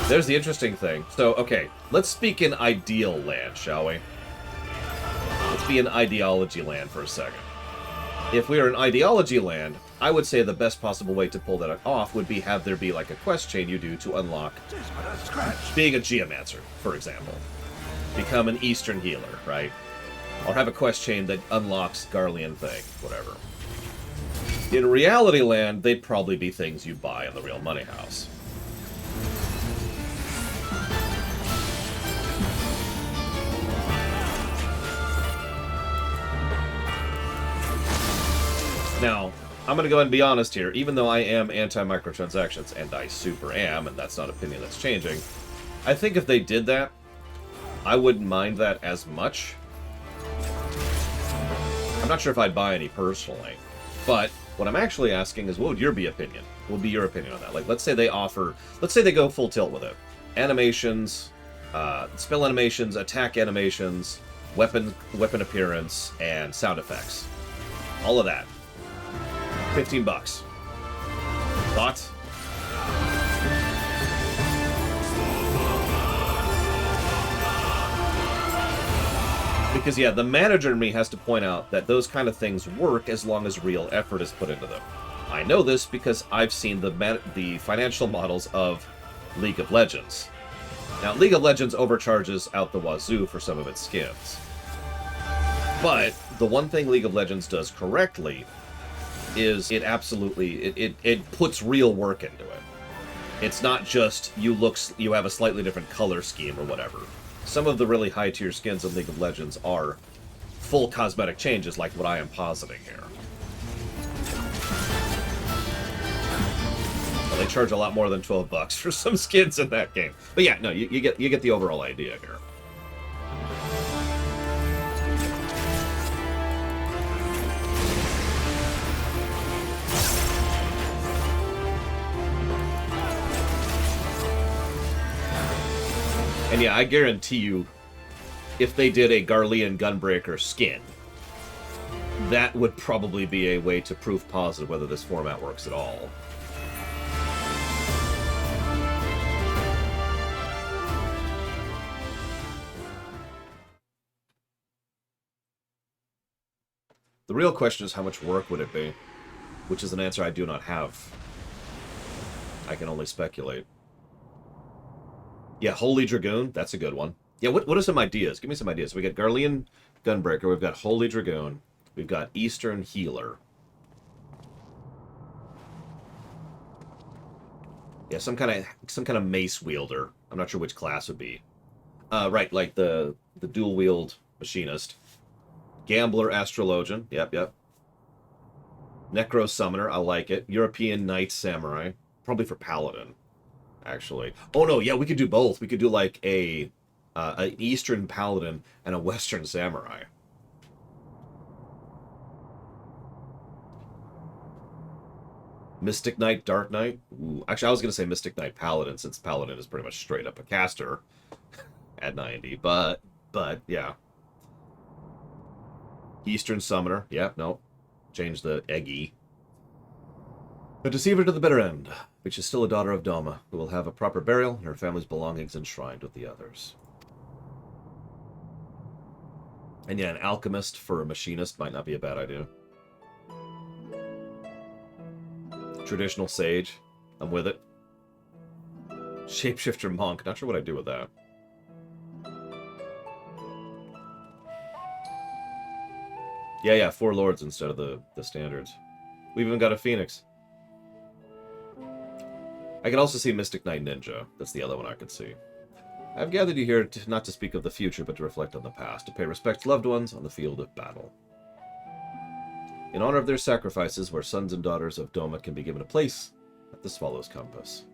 Speaker 1: There's the interesting thing. So, okay, let's speak in ideal land, shall we? Let's be in ideology land for a second. If we are in ideology land, I would say the best possible way to pull that off would be have there be like a quest chain you do to unlock being a Geomancer, for example. Become an Eastern Healer, right? Or have a quest chain that unlocks Garlean thing, whatever. In reality land, they'd probably be things you buy in the real money house. Now, I'm going to go ahead and be honest here. Even though I am anti-microtransactions, and I super am, and that's not an opinion that's changing, I think if they did that, I wouldn't mind that as much. I'm not sure if I'd buy any personally, but what I'm actually asking is, what would your opinion? What would be your opinion on that? Like, let's say they go full tilt with it. Animations, spell animations, attack animations, weapon appearance, and sound effects. All of that. $15. Thoughts? Because, yeah, the manager in me has to point out that those kind of things work as long as real effort is put into them. I know this because I've seen the financial models of League of Legends. Now, League of Legends overcharges out the wazoo for some of its skins. But the one thing League of Legends does correctly is it absolutely, it puts real work into it. It's not just you have a slightly different color scheme or whatever. Some of the really high-tier skins in League of Legends are full cosmetic changes like what I am positing here. Well, they charge a lot more than $12 for some skins in that game. But yeah, no, you get the overall idea here. And yeah, I guarantee you, if they did a Garlean Gunbreaker skin, that would probably be a way to proof positive whether this format works at all. The real question is how much work would it be? Which is an answer I do not have. I can only speculate. Yeah, Holy Dragoon, that's a good one. Yeah, what are some ideas? Give me some ideas. We got Garlean Gunbreaker, we've got Holy Dragoon, we've got Eastern Healer. Yeah, some kind of mace wielder. I'm not sure which class would be. Right, like the dual wield machinist. Gambler astrologian. Yep, yep. Necro summoner. I like it. European knight samurai. Probably for paladin, actually. Oh no, yeah, we could do both. We could do like a an eastern paladin and a western samurai. Mystic Knight, Dark Knight. Ooh, actually, I was gonna say Mystic Knight Paladin, since Paladin is pretty much straight up a caster at 90. But yeah. Eastern Summoner. Yeah, no. Change the eggy. A deceiver to the bitter end, but she's still a daughter of Doma, who will have a proper burial and her family's belongings enshrined with the others. And yeah, an alchemist for a machinist might not be a bad idea. Traditional sage. I'm with it. Shapeshifter monk. Not sure what I'd do with that. Yeah, 4 lords instead of the standards. We've even got a phoenix. I could also see Mystic Knight Ninja. That's the other one I could see. I've gathered you here not to speak of the future, but to reflect on the past, to pay respect to loved ones on the field of battle. In honor of their sacrifices, where sons and daughters of Doma can be given a place at the Swallow's compass.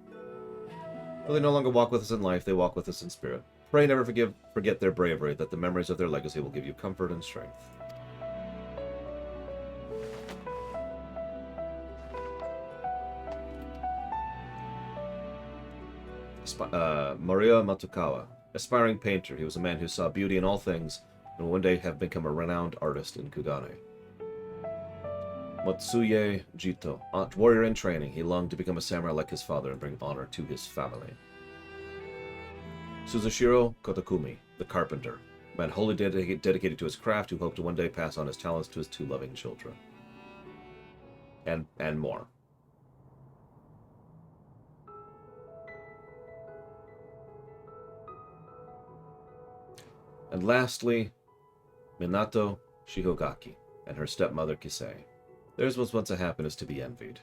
Speaker 1: Though they no longer walk with us in life, they walk with us in spirit. Pray never forget their bravery, that the memories of their legacy will give you comfort and strength. Maria Matukawa, aspiring painter. He was a man who saw beauty in all things, and one day have become a renowned artist in Kugane. Matsuye Jito, warrior in training. He longed to become a samurai like his father and bring honor to his family. Suzushiro Kotakumi, the carpenter, a man wholly dedicated to his craft who hoped to one day pass on his talents to his 2 loving children. And more. And lastly, Minato Shihogaki and her stepmother Kisei. Theirs was once a happiness to be envied.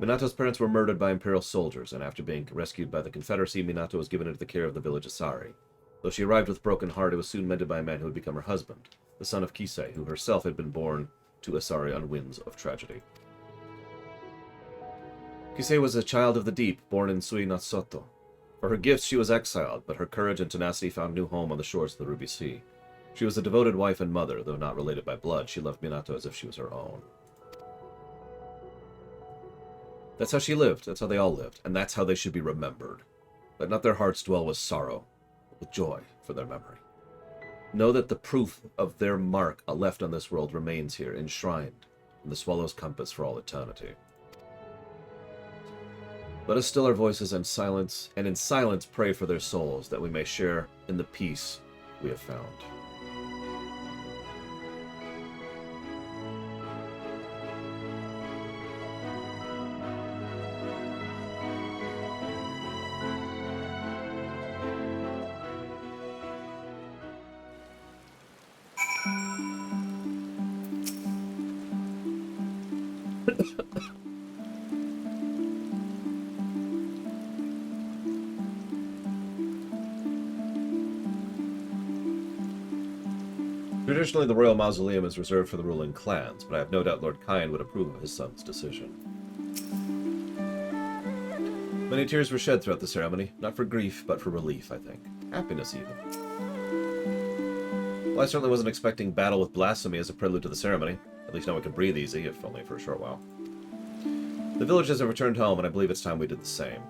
Speaker 1: Minato's parents were murdered by Imperial soldiers, and after being rescued by the Confederacy, Minato was given into the care of the village Asari. Though she arrived with broken heart, it was soon mended by a man who would become her husband, the son of Kisei, who herself had been born to Asari on winds of tragedy. Kisei was a child of the deep, born in Sui Natsoto. For her gifts she was exiled, but her courage and tenacity found new home on the shores of the Ruby Sea. She was a devoted wife and mother, though not related by blood. She loved Minato as if she was her own. That's how she lived. That's how they all lived. And that's how they should be remembered. Let not their hearts dwell with sorrow, but with joy for their memory. Know that the proof of their mark left on this world remains here, enshrined in the Swallow's compass for all eternity. Let us still our voices in silence pray for their souls, that we may share in the peace we have found. Traditionally, the royal mausoleum is reserved for the ruling clans, but I have no doubt Lord Kyan would approve of his son's decision. Many tears were shed throughout the ceremony, not for grief, but for relief, I think. Happiness, even. Well, I certainly wasn't expecting battle with blasphemy as a prelude to the ceremony. At least now we can breathe easy, if only for a short while. The villagers have returned home, and I believe it's time we did the same.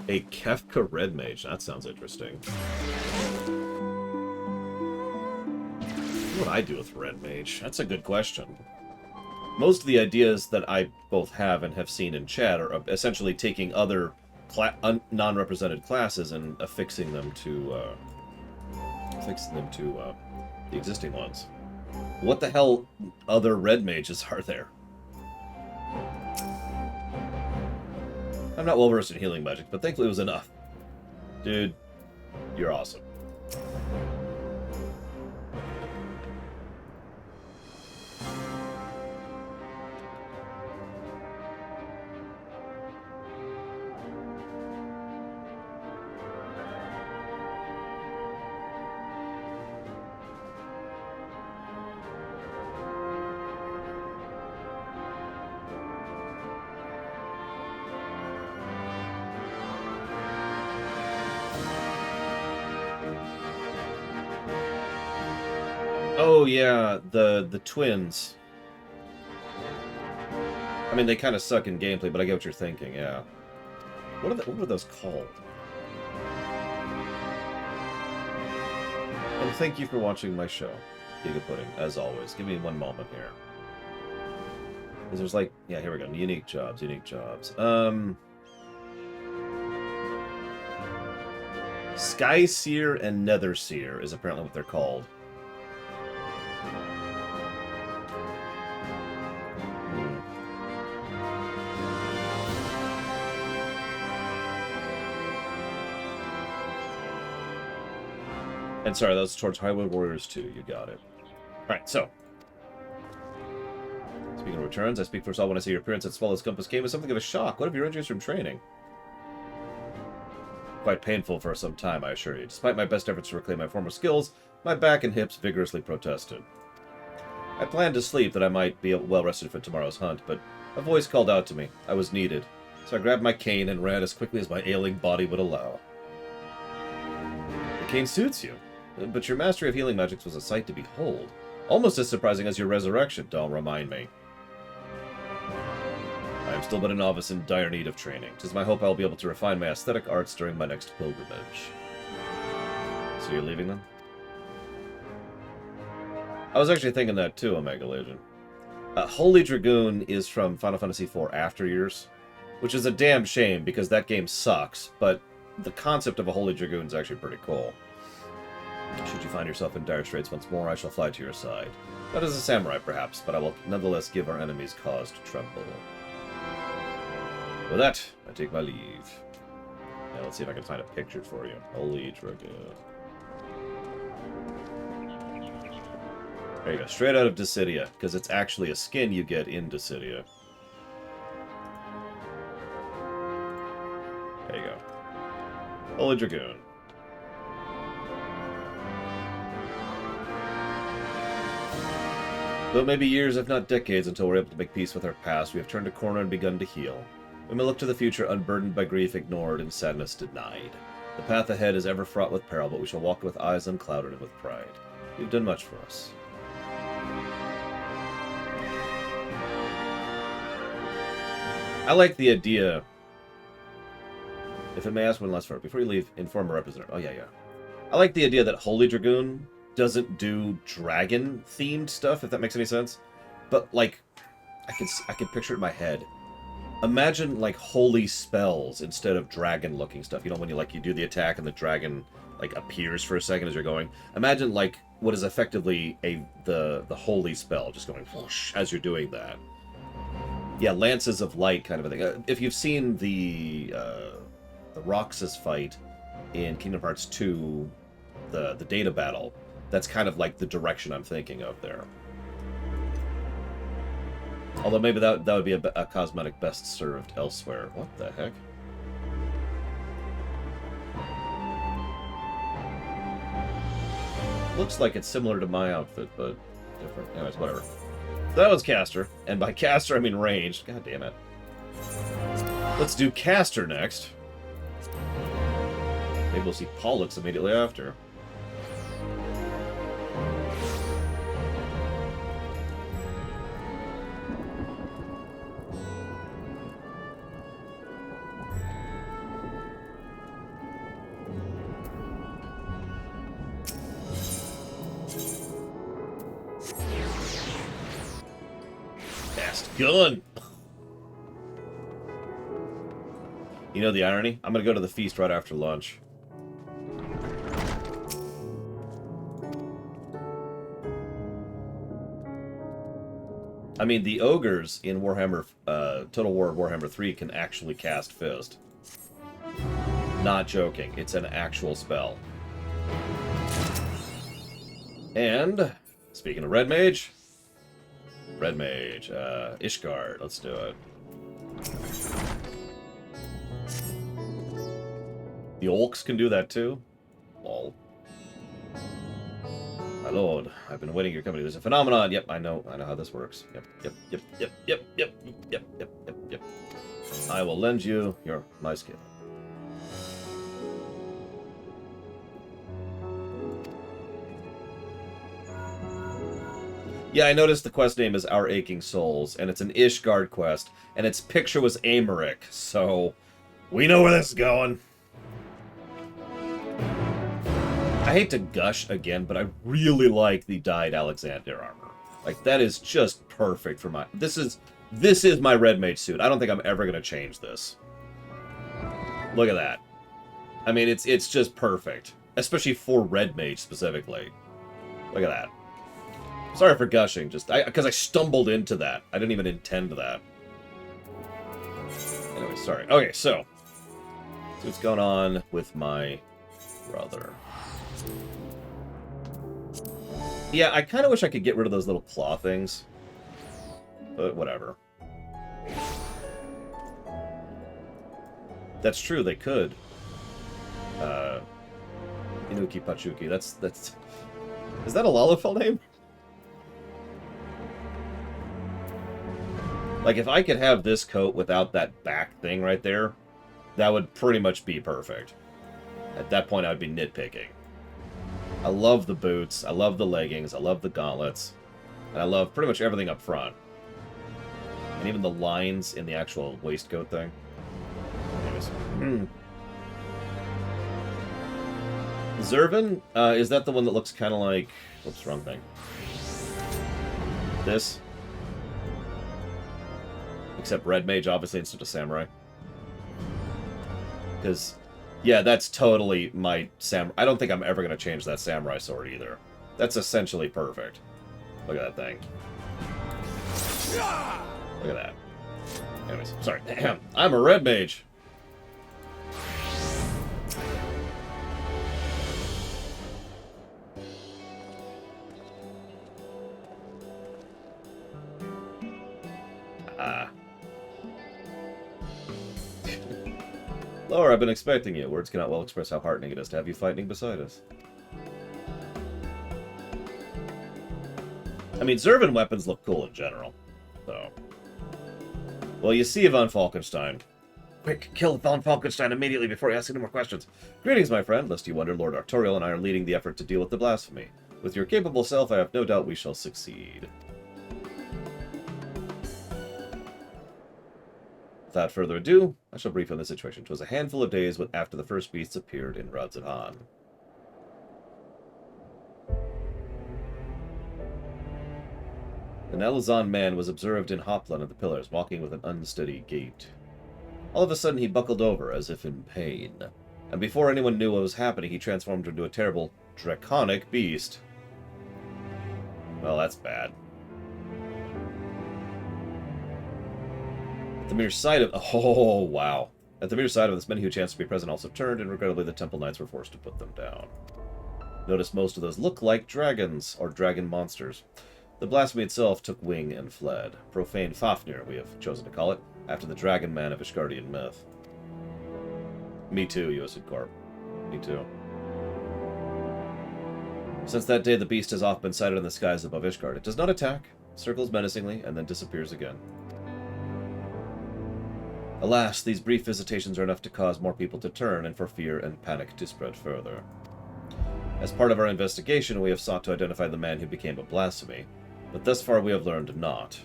Speaker 1: A Kefka Red Mage. That sounds interesting. What would I do with Red Mage? That's a good question. Most of the ideas that I both have and have seen in chat are essentially taking other non-represented classes and affixing them to the existing ones. What the hell other Red Mages are there? I'm not well versed in healing magic, but thankfully it was enough. Dude, you're awesome. Oh yeah, the twins. I mean, they kind of suck in gameplay, but I get what you're thinking. Yeah. What were those called? And thank you for watching my show, Giga Pudding, as always. Give me one moment here. Because there's like, yeah, here we go. Unique jobs, unique jobs. Sky Seer and Nether Seer is apparently what they're called. And sorry, that's towards Highway Warriors 2. You got it. Alright, so. Speaking of returns, I speak first all when I see your appearance at Swallow's Compass came as something of a shock. What have your injuries from training? Quite painful for some time, I assure you. Despite my best efforts to reclaim my former skills, my back and hips vigorously protested. I planned to sleep that I might be well rested for tomorrow's hunt, but a voice called out to me. I was needed. So I grabbed my cane and ran as quickly as my ailing body would allow. The cane suits you. But your mastery of healing magics was a sight to behold. Almost as surprising as your resurrection, don't remind me. I am still but a novice in dire need of training. 'Tis my hope I will be able to refine my aesthetic arts during my next pilgrimage. So you're leaving them? I was actually thinking that too, Omega Legion. Holy Dragoon is from Final Fantasy IV After Years, which is a damn shame because that game sucks, but the concept of a Holy Dragoon is actually pretty cool. Should you find yourself in dire straits once more, I shall fly to your side. Not as a samurai, perhaps, but I will nonetheless give our enemies cause to tremble. With that, I take my leave. Now let's see if I can find a picture for you. Holy Dragoon. There you go, straight out of Dissidia, because it's actually a skin you get in Dissidia. There you go. Holy Dragoon. Though it may be years, if not decades, until we're able to make peace with our past, we have turned a corner and begun to heal. We may look to the future unburdened by grief ignored and sadness denied. The path ahead is ever fraught with peril, but we shall walk with eyes unclouded and with pride. You've done much for us. I like the idea. If it may ask one last word, before you leave, inform a representative. Oh, yeah. I like the idea that Holy Dragoon doesn't do dragon-themed stuff, if that makes any sense. But, like, I can picture it in my head. Imagine, like, holy spells instead of dragon-looking stuff. You know, when you do the attack and the dragon, like, appears for a second as you're going. Imagine, like, what is effectively the holy spell, just going whoosh as you're doing that. Yeah, lances of light kind of a thing. If you've seen the Roxas fight in Kingdom Hearts 2, the data battle, that's kind of like the direction I'm thinking of there. Although maybe that would be a cosmetic best served elsewhere. What the heck? Looks like it's similar to my outfit, but different. Anyways, whatever. That was Caster, and by Caster I mean ranged. God damn it. Let's do Caster next. Maybe we'll see Pollux immediately after. Gun. You know the irony? I'm gonna go to the feast right after lunch. I mean, the ogres in Warhammer Total War Warhammer 3 can actually cast Fist. Not joking. It's an actual spell. And, speaking of Red Mage, Ishgard, let's do it. The Olks can do that too. Lol. My lord, I've been awaiting your company. There's a phenomenon. Yep, I know how this works. Yep. I will lend you my skill. Yeah, I noticed the quest name is Our Aching Souls, and it's an Ishgard quest, and its picture was Amaric, so we know where this is going. I hate to gush again, but I really like the dyed Alexander armor. Like, that is just perfect for my... This is my Red Mage suit. I don't think I'm ever going to change this. Look at that. I mean, it's just perfect. Especially for Red Mage, specifically. Look at that. Sorry for gushing, just because I stumbled into that. I didn't even intend that. Anyway, sorry. Okay, so what's going on with my brother? Yeah, I kind of wish I could get rid of those little claw things, but whatever. That's true, they could. Inuki Pachuki. That's. Is that a Lalafell name? Like, if I could have this coat without that back thing right there, that would pretty much be perfect. At that point, I would be nitpicking. I love the boots, I love the leggings, I love the gauntlets, and I love pretty much everything up front. And even the lines in the actual waistcoat thing. Anyways. Zervin, is that the one that looks kind of like... Whoops, wrong thing. This? Except Red Mage, obviously, instead of Samurai. Because, yeah, that's totally my Samurai. I don't think I'm ever going to change that Samurai sword either. That's essentially perfect. Look at that thing. Look at that. Anyways, sorry. I'm a Red Mage. Laura, I've been expecting you. Words cannot well express how heartening it is to have you fighting beside us. I mean, Zervin weapons look cool in general, so... Well, you see Von Falkenstein. Quick, kill Von Falkenstein immediately before he asks any more questions. Greetings, my friend. Lest you wonder, Lord Artorial and I are leading the effort to deal with the blasphemy. With your capable self, I have no doubt we shall succeed. Without further ado, I shall brief on the situation. 'Twas a handful of days after the first beasts appeared in Radzhan. An Elazon man was observed in Hopland at the pillars, walking with an unsteady gait. All of a sudden he buckled over, as if in pain, and before anyone knew what was happening, he transformed into a terrible, draconic beast. Well, that's bad. At the mere sight of... Oh, wow. At the mere sight of this, many who chanced to be present also turned, and regrettably the Temple Knights were forced to put them down. Notice most of those look like dragons, or dragon monsters. The blasphemy itself took wing and fled. Profane Fafnir, we have chosen to call it, after the dragon man of Ishgardian myth. Me too, Yosid Corp. Me too. Since that day, the beast has often been sighted in the skies above Ishgard. It does not attack, circles menacingly, and then disappears again. Alas, these brief visitations are enough to cause more people to turn, and for fear and panic to spread further. As part of our investigation, we have sought to identify the man who became a blasphemy, but thus far we have learned not.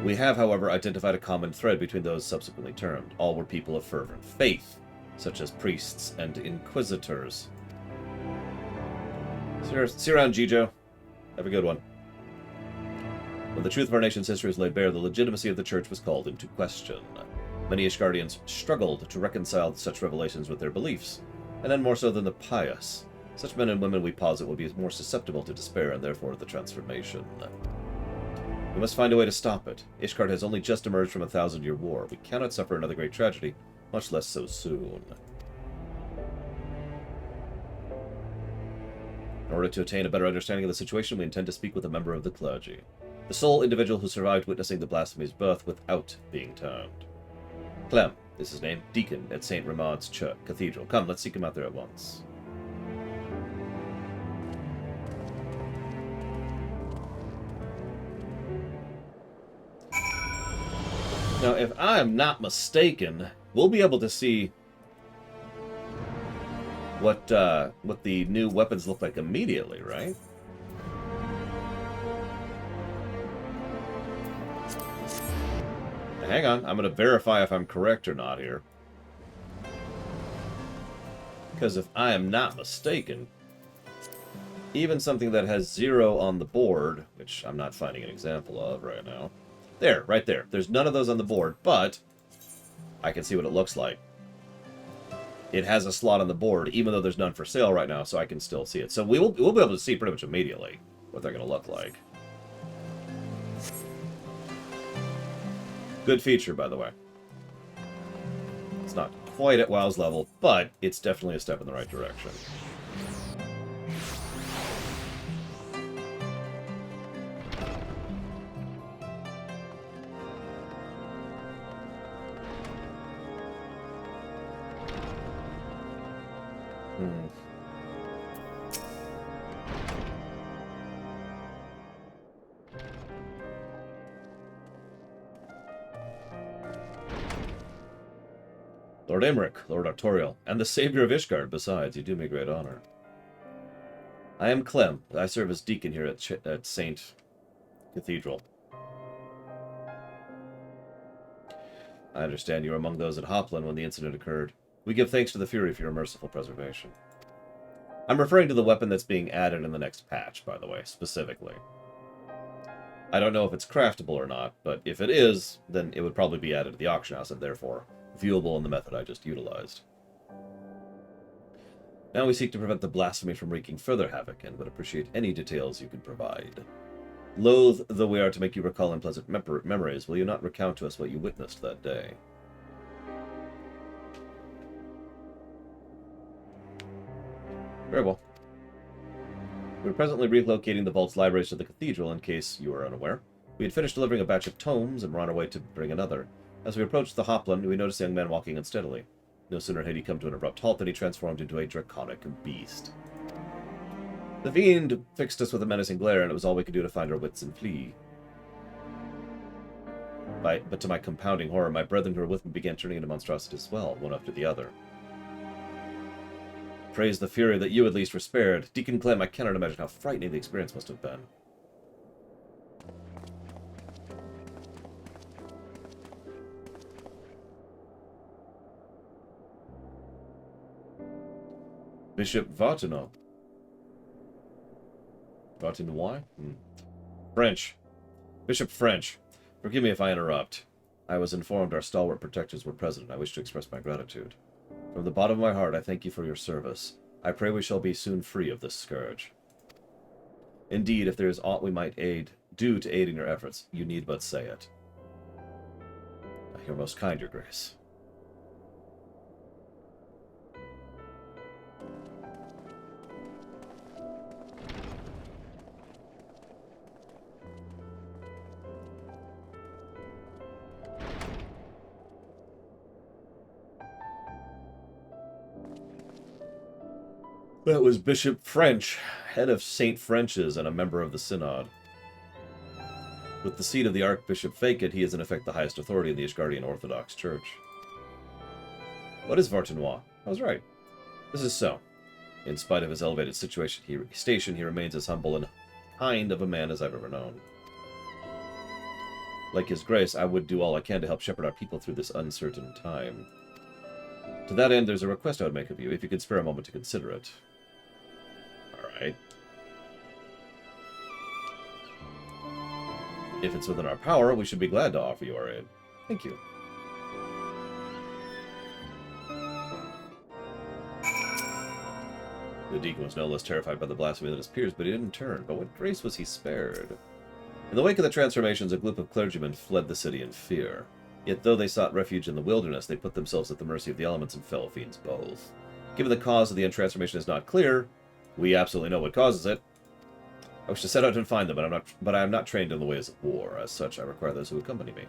Speaker 1: We have, however, identified a common thread between those subsequently termed. All were people of fervent faith, such as priests and inquisitors. See you around, Jijo. Have a good one. When the truth of our nation's history was laid bare, the legitimacy of the church was called into question. Many Ishgardians struggled to reconcile such revelations with their beliefs, and none more so than the pious. Such men and women, we posit, will be more susceptible to despair and therefore the transformation. We must find a way to stop it. Ishgard has only just emerged from a 1,000-year war. We cannot suffer another great tragedy, much less so soon. In order to attain a better understanding of the situation, we intend to speak with a member of the clergy. The sole individual who survived witnessing the blasphemy's birth without being turned. Clem, this is his name, deacon at St. Remard's Church Cathedral. Come, let's seek him out there at once. Now, if I am not mistaken, we'll be able to see what the new weapons look like immediately, right? Hang on, I'm going to verify if I'm correct or not here. Because if I am not mistaken, even something that has 0 on the board, which I'm not finding an example of right now. There, right there. There's none of those on the board, but I can see what it looks like. It has a slot on the board, even though there's none for sale right now, so I can still see it. So we'll be able to see pretty much immediately what they're going to look like. Good feature, by the way. It's not quite at WoW's level, but it's definitely a step in the right direction. Lord Emmerich, Lord Artorial, and the Savior of Ishgard, besides. You do me great honor. I am Clem. I serve as deacon here at St. Cathedral. I understand you were among those at Hopland when the incident occurred. We give thanks to the Fury for your merciful preservation. I'm referring to the weapon that's being added in the next patch, by the way, specifically. I don't know if it's craftable or not, but if it is, then it would probably be added to the auction house and therefore viewable in the method I just utilized. Now we seek to prevent the blasphemy from wreaking further havoc and would appreciate any details you can provide. Loath though we are to make you recall unpleasant memories, will you not recount to us what you witnessed that day? Very well. We are presently relocating the vault's libraries to the cathedral in case you are unaware. We had finished delivering a batch of tomes and were on our way to bring another. As we approached the Hopland, we noticed a young man walking unsteadily. No sooner had he come to an abrupt halt than he transformed into a draconic beast. The fiend fixed us with a menacing glare, and it was all we could do to find our wits and flee. But to my compounding horror, my brethren who were with me began turning into monstrosities as well, one after the other. Praise the Fury that you at least were spared. Deacon Clem, I cannot imagine how frightening the experience must have been. Bishop Vartinoy. Vartinoy? French. Bishop French. Forgive me if I interrupt. I was informed our stalwart protectors were present. I wish to express my gratitude. From the bottom of my heart, I thank you for your service. I pray we shall be soon free of this scourge. Indeed, if there is aught we might do to aid in your efforts, you need but say it. You're most kind, your grace. That was Bishop French, head of St. French's and a member of the Synod. With the seat of the Archbishop vacant, he is in effect the highest authority in the Ishgardian Orthodox Church. What is Vartinoy? I was right. This is so. In spite of his elevated station, he remains as humble and kind of a man as I've ever known. Like his grace, I would do all I can to help shepherd our people through this uncertain time. To that end, there's a request I would make of you, if you could spare a moment to consider it. Alright. If it's within our power, we should be glad to offer you our aid. Thank you. The deacon was no less terrified by the blasphemy than his peers, but he didn't turn. But what grace was he spared? In the wake of the transformations, a group of clergymen fled the city in fear. Yet though they sought refuge in the wilderness, they put themselves at the mercy of the elements and fellow fiends both. Given the cause of the transformation is not clear, we absolutely know what causes it. I wish to set out and find them, but I am not trained in the ways of war. As such, I require those who accompany me.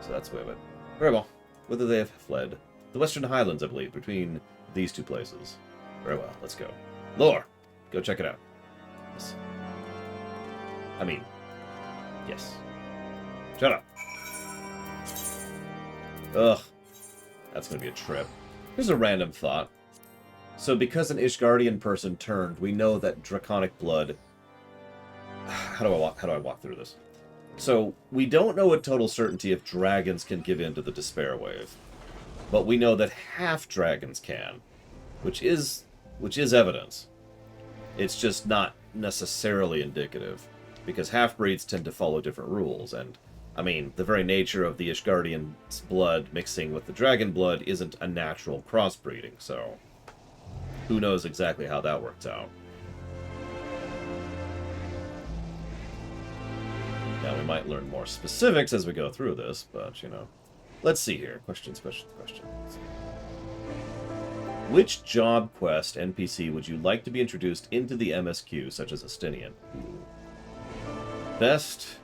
Speaker 1: So that's the way of it. Very well. Whither they have fled. The Western Highlands, I believe, between these two places. Very well, let's go. Lore! Go check it out. Yes. I mean, yes. Shut up. Ugh. That's gonna be a trip. Here's a random thought. So because an Ishgardian person turned, we know that draconic blood... How do I walk through this? So, we don't know with total certainty if dragons can give in to the despair wave. But we know that half-dragons can. Which is evidence. It's just not necessarily indicative. Because half-breeds tend to follow different rules, and, I mean, the very nature of the Ishgardian's blood mixing with the dragon blood isn't a natural crossbreeding, so... Who knows exactly how that works out. Now, we might learn more specifics as we go through this, but, you know. Let's see here. Questions. Which job quest NPC would you like to be introduced into the MSQ, such as Estinian? Best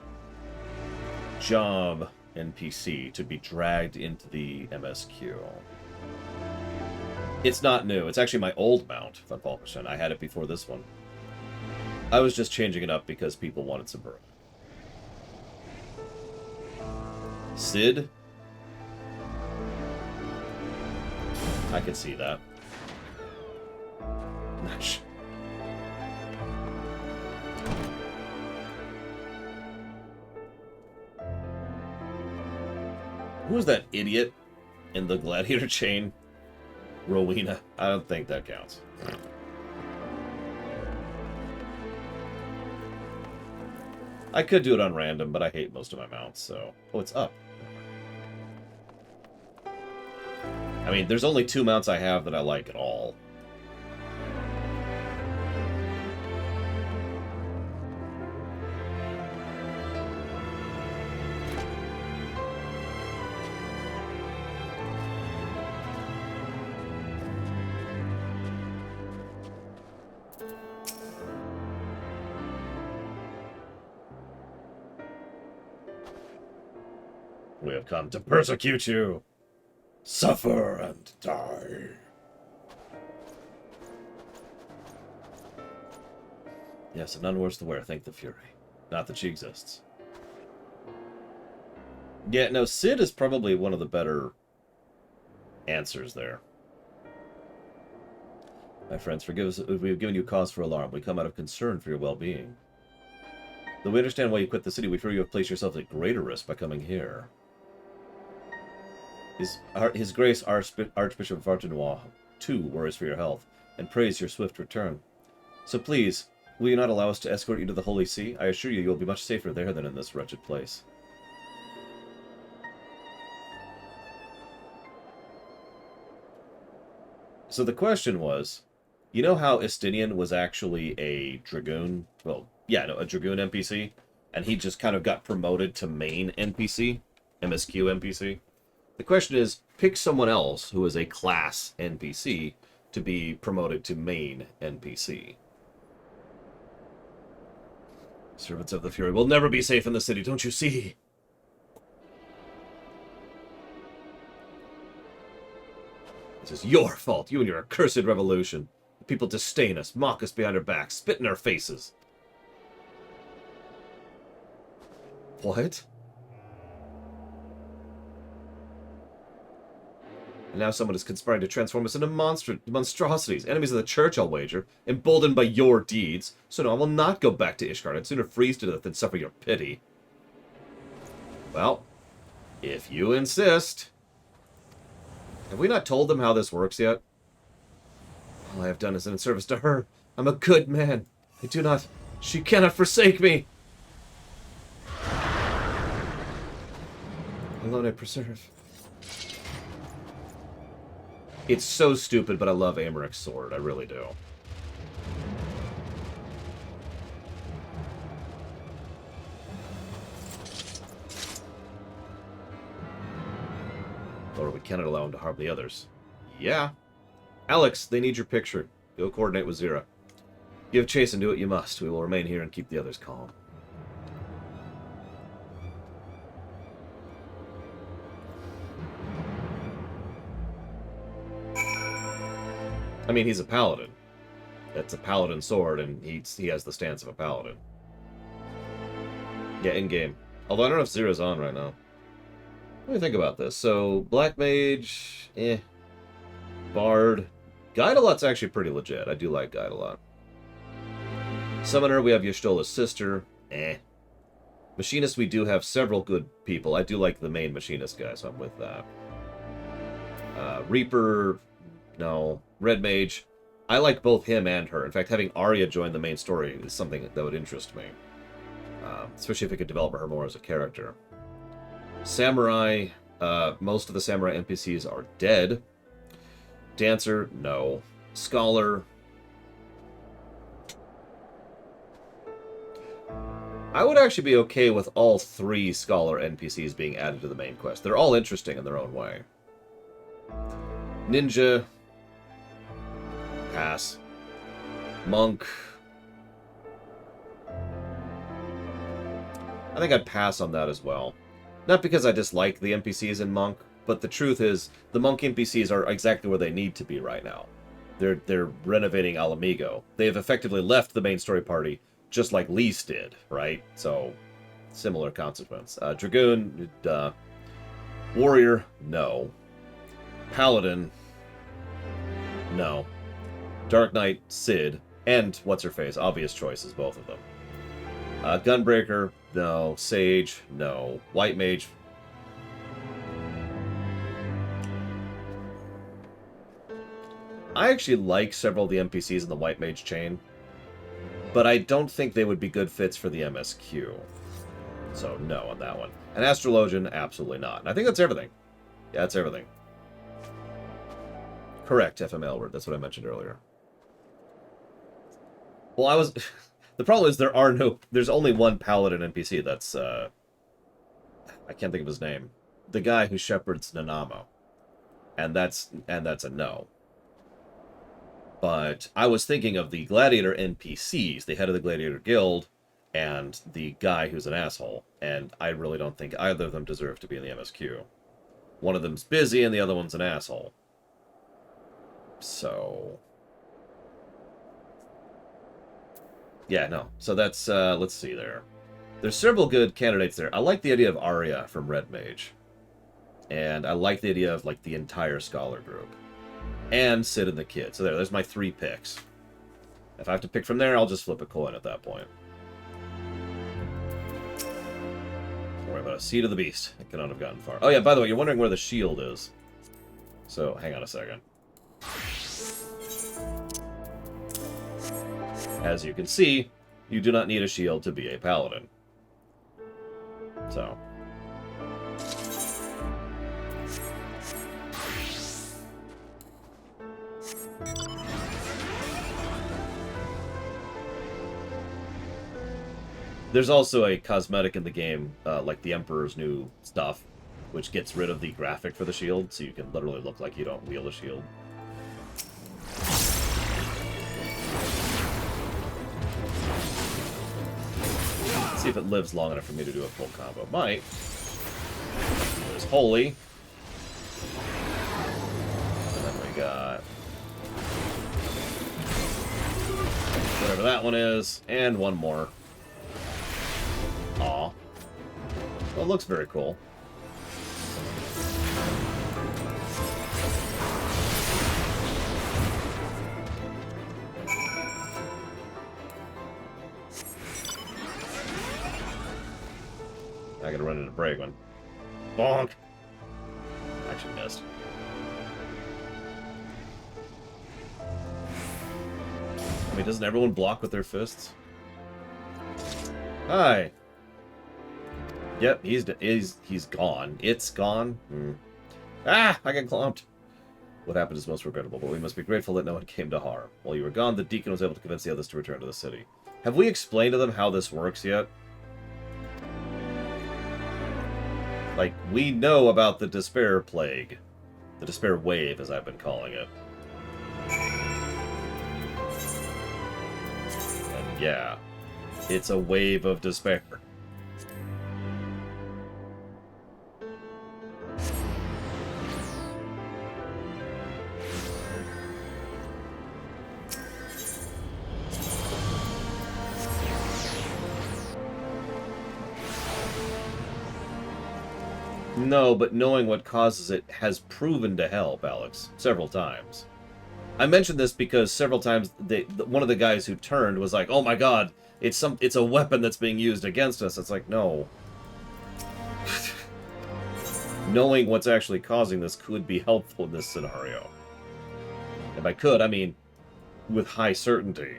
Speaker 1: job NPC to be dragged into the MSQ. It's not new. It's actually my old mount, Finalizing. I had it before this one. I was just changing it up because people wanted some bourbon. Sid? I could see that. Nice. Who was that idiot in the gladiator chain? Rowena. I don't think that counts. I could do it on random, but I hate most of my mounts, so... Oh, it's up. I mean, there's only 2 mounts I have that I like at all. We have come to persecute you. Suffer and die. Yes, and none worse to wear, thank the Fury. Not that she exists. Yeah, no, Sid is probably one of the better answers there. My friends, forgive us if we have given you cause for alarm. We come out of concern for your well-being. Though we understand why you quit the city, we fear you have placed yourself at greater risk by coming here. His Grace Archbishop of Artenois, too, worries for your health, and prays your swift return. So please, will you not allow us to escort you to the Holy See? I assure you, you will be much safer there than in this wretched place. So the question was, you know how Estinian was actually a Dragoon? Well, yeah, no, a Dragoon NPC, and he just kind of got promoted to main NPC, MSQ NPC. The question is, pick someone else who is a class NPC to be promoted to main NPC. Servants of the Fury will never be safe in the city, don't you see? This is your fault, you and your accursed revolution. The people disdain us, mock us behind our backs, spit in our faces. What? And now someone is conspiring to transform us into monstrosities, enemies of the church, I'll wager, emboldened by your deeds. So no, I will not go back to Ishgard. I'd sooner freeze to death than suffer your pity. Well, if you insist. Have we not told them how this works yet? All I have done is in service to her. I'm a good man. I do not... She cannot forsake me. Alone I preserve. It's so stupid, but I love Amaric's sword. I really do. Or we cannot allow him to harm the others. Yeah. Alex, they need your picture. Go coordinate with Zira. Give chase and do what you must. We will remain here and keep the others calm. I mean, he's a paladin. It's a paladin sword, and he has the stance of a paladin. Yeah, in-game. Although I don't know if Zira's on right now. Let me think about this. So, Black Mage, Bard. Guide-a-lot's actually pretty legit. I do like Guide-a-lot. Summoner, we have Y'shtola's sister. Machinist, we do have several good people. I do like the main Machinist guy, so I'm with that. Reaper, no. Red Mage, I like both him and her. In fact, having Arya join the main story is something that would interest me. Especially if we could develop her more as a character. Samurai, most of the Samurai NPCs are dead. Dancer, no. Scholar, I would actually be okay with all 3 Scholar NPCs being added to the main quest. They're all interesting in their own way. Ninja, pass. Monk, I think I'd pass on that as well. Not because I dislike the NPCs in Monk, but the truth is, the Monk NPCs are exactly where they need to be right now. They're renovating Alamigo. They have effectively left the main story party, just like Lys did, right? So, similar consequence. Dragoon, Warrior, no. Paladin, no. Dark Knight, Cid, and what's-her-face. Obvious choices, both of them. Gunbreaker, no. Sage, no. White Mage. I actually like several of the NPCs in the White Mage chain, but I don't think they would be good fits for the MSQ. So, no on that one. An Astrologian, absolutely not. And I think that's everything. Yeah, that's everything. Correct, FM Elward. That's what I mentioned earlier. Well, the problem is there's only one Paladin NPC. That's, I can't think of his name. The guy who shepherds Nanamo. And that's a no. But I was thinking of the Gladiator NPCs, the head of the Gladiator Guild, and the guy who's an asshole. And I really don't think either of them deserve to be in the MSQ. One of them's busy and the other one's an asshole. So... yeah, no. So that's, let's see there. There's several good candidates there. I like the idea of Arya from Red Mage. And I like the idea of, like, the entire Scholar group. And Cid and the Kid. So there's my 3 picks. If I have to pick from there, I'll just flip a coin at that point. Don't worry about a Seed of the Beast. I cannot have gotten far. Oh yeah, by the way, you're wondering where the shield is. So, hang on a second. As you can see, you do not need a shield to be a paladin. So... there's also a cosmetic in the game, like the Emperor's new stuff, which gets rid of the graphic for the shield, so you can literally look like you don't wield a shield. Let's see if it lives long enough for me to do a full combo. Might. There's Holy. And then we got... whatever that one is, and one more. Aw. Well, it looks very cool. I gotta run into Braegwin. Bonk! Actually missed. I mean, doesn't everyone block with their fists? Hi! Yep, he's gone. It's gone. Ah! I got clumped. What happened is most regrettable, but we must be grateful that no one came to harm. While you were gone, the Deacon was able to convince the others to return to the city. Have we explained to them how this works yet? Like, we know about the Despair Plague. The Despair Wave, as I've been calling it. And yeah, it's a wave of despair. No, but knowing what causes it has proven to help, Alex, several times. I mentioned this because several times one of the guys who turned was like, "Oh my God, it's a weapon that's being used against us." It's like, no. Knowing what's actually causing this could be helpful in this scenario. And by could, I mean with high certainty.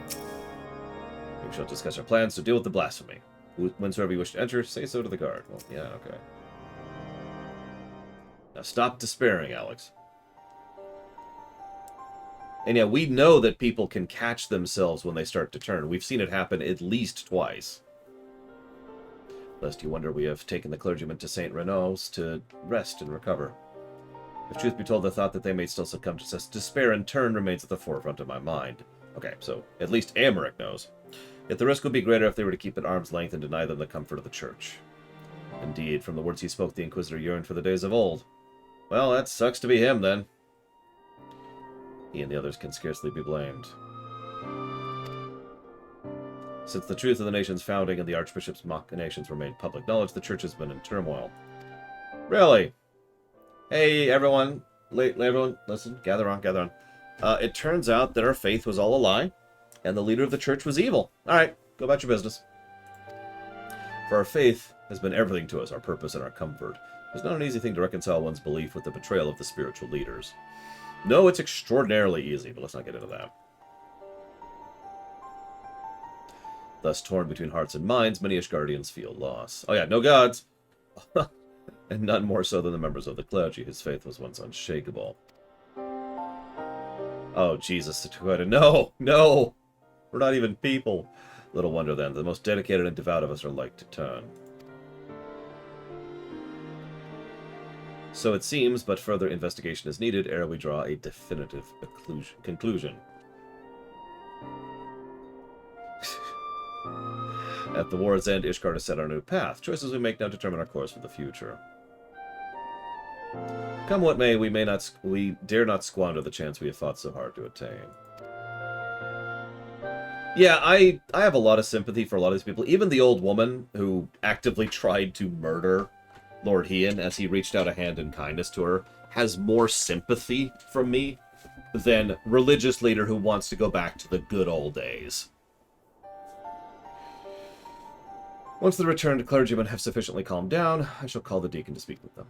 Speaker 1: We shall discuss our plans to deal with the blasphemy. Whensoever you wish to enter, say so to the guard. Well, yeah, okay. Now stop despairing, Alex. And yeah, we know that people can catch themselves when they start to turn. We've seen it happen at least twice. Lest you wonder, we have taken the clergyman to St. Renaud's to rest and recover. If truth be told, the thought that they may still succumb to despair in turn remains at the forefront of my mind. Okay, so at least Amaric knows. Yet the risk would be greater if they were to keep at arm's length and deny them the comfort of the church. Indeed, from the words he spoke, the Inquisitor yearned for the days of old. Well, that sucks to be him, then. He and the others can scarcely be blamed. Since the truth of the nation's founding and the Archbishop's machinations were made public knowledge, the church has been in turmoil. Really? Hey, everyone. Everyone, listen. Gather on, gather on. It turns out that our faith was all a lie, and the leader of the church was evil. Alright, go about your business. For our faith has been everything to us, our purpose and our comfort. It's not an easy thing to reconcile one's belief with the betrayal of the spiritual leaders. No, it's extraordinarily easy, but let's not get into that. Thus, torn between hearts and minds, many Ishgardians feel loss. Oh yeah, no gods! And none more so than the members of the clergy. His faith was once unshakable. Oh, Jesus, no! No! We're not even people. Little wonder, then, the most dedicated and devout of us are like to turn. So it seems, but further investigation is needed ere we draw a definitive conclusion. At the war's end, Ishgard has set our new path. Choices we make now determine our course for the future. Come what may, we dare not squander the chance we have fought so hard to attain. Yeah, I have a lot of sympathy for a lot of these people. Even the old woman who actively tried to murder Lord Hien as he reached out a hand in kindness to her has more sympathy from me than religious leader who wants to go back to the good old days. Once the returned clergymen have sufficiently calmed down, I shall call the deacon to speak with them.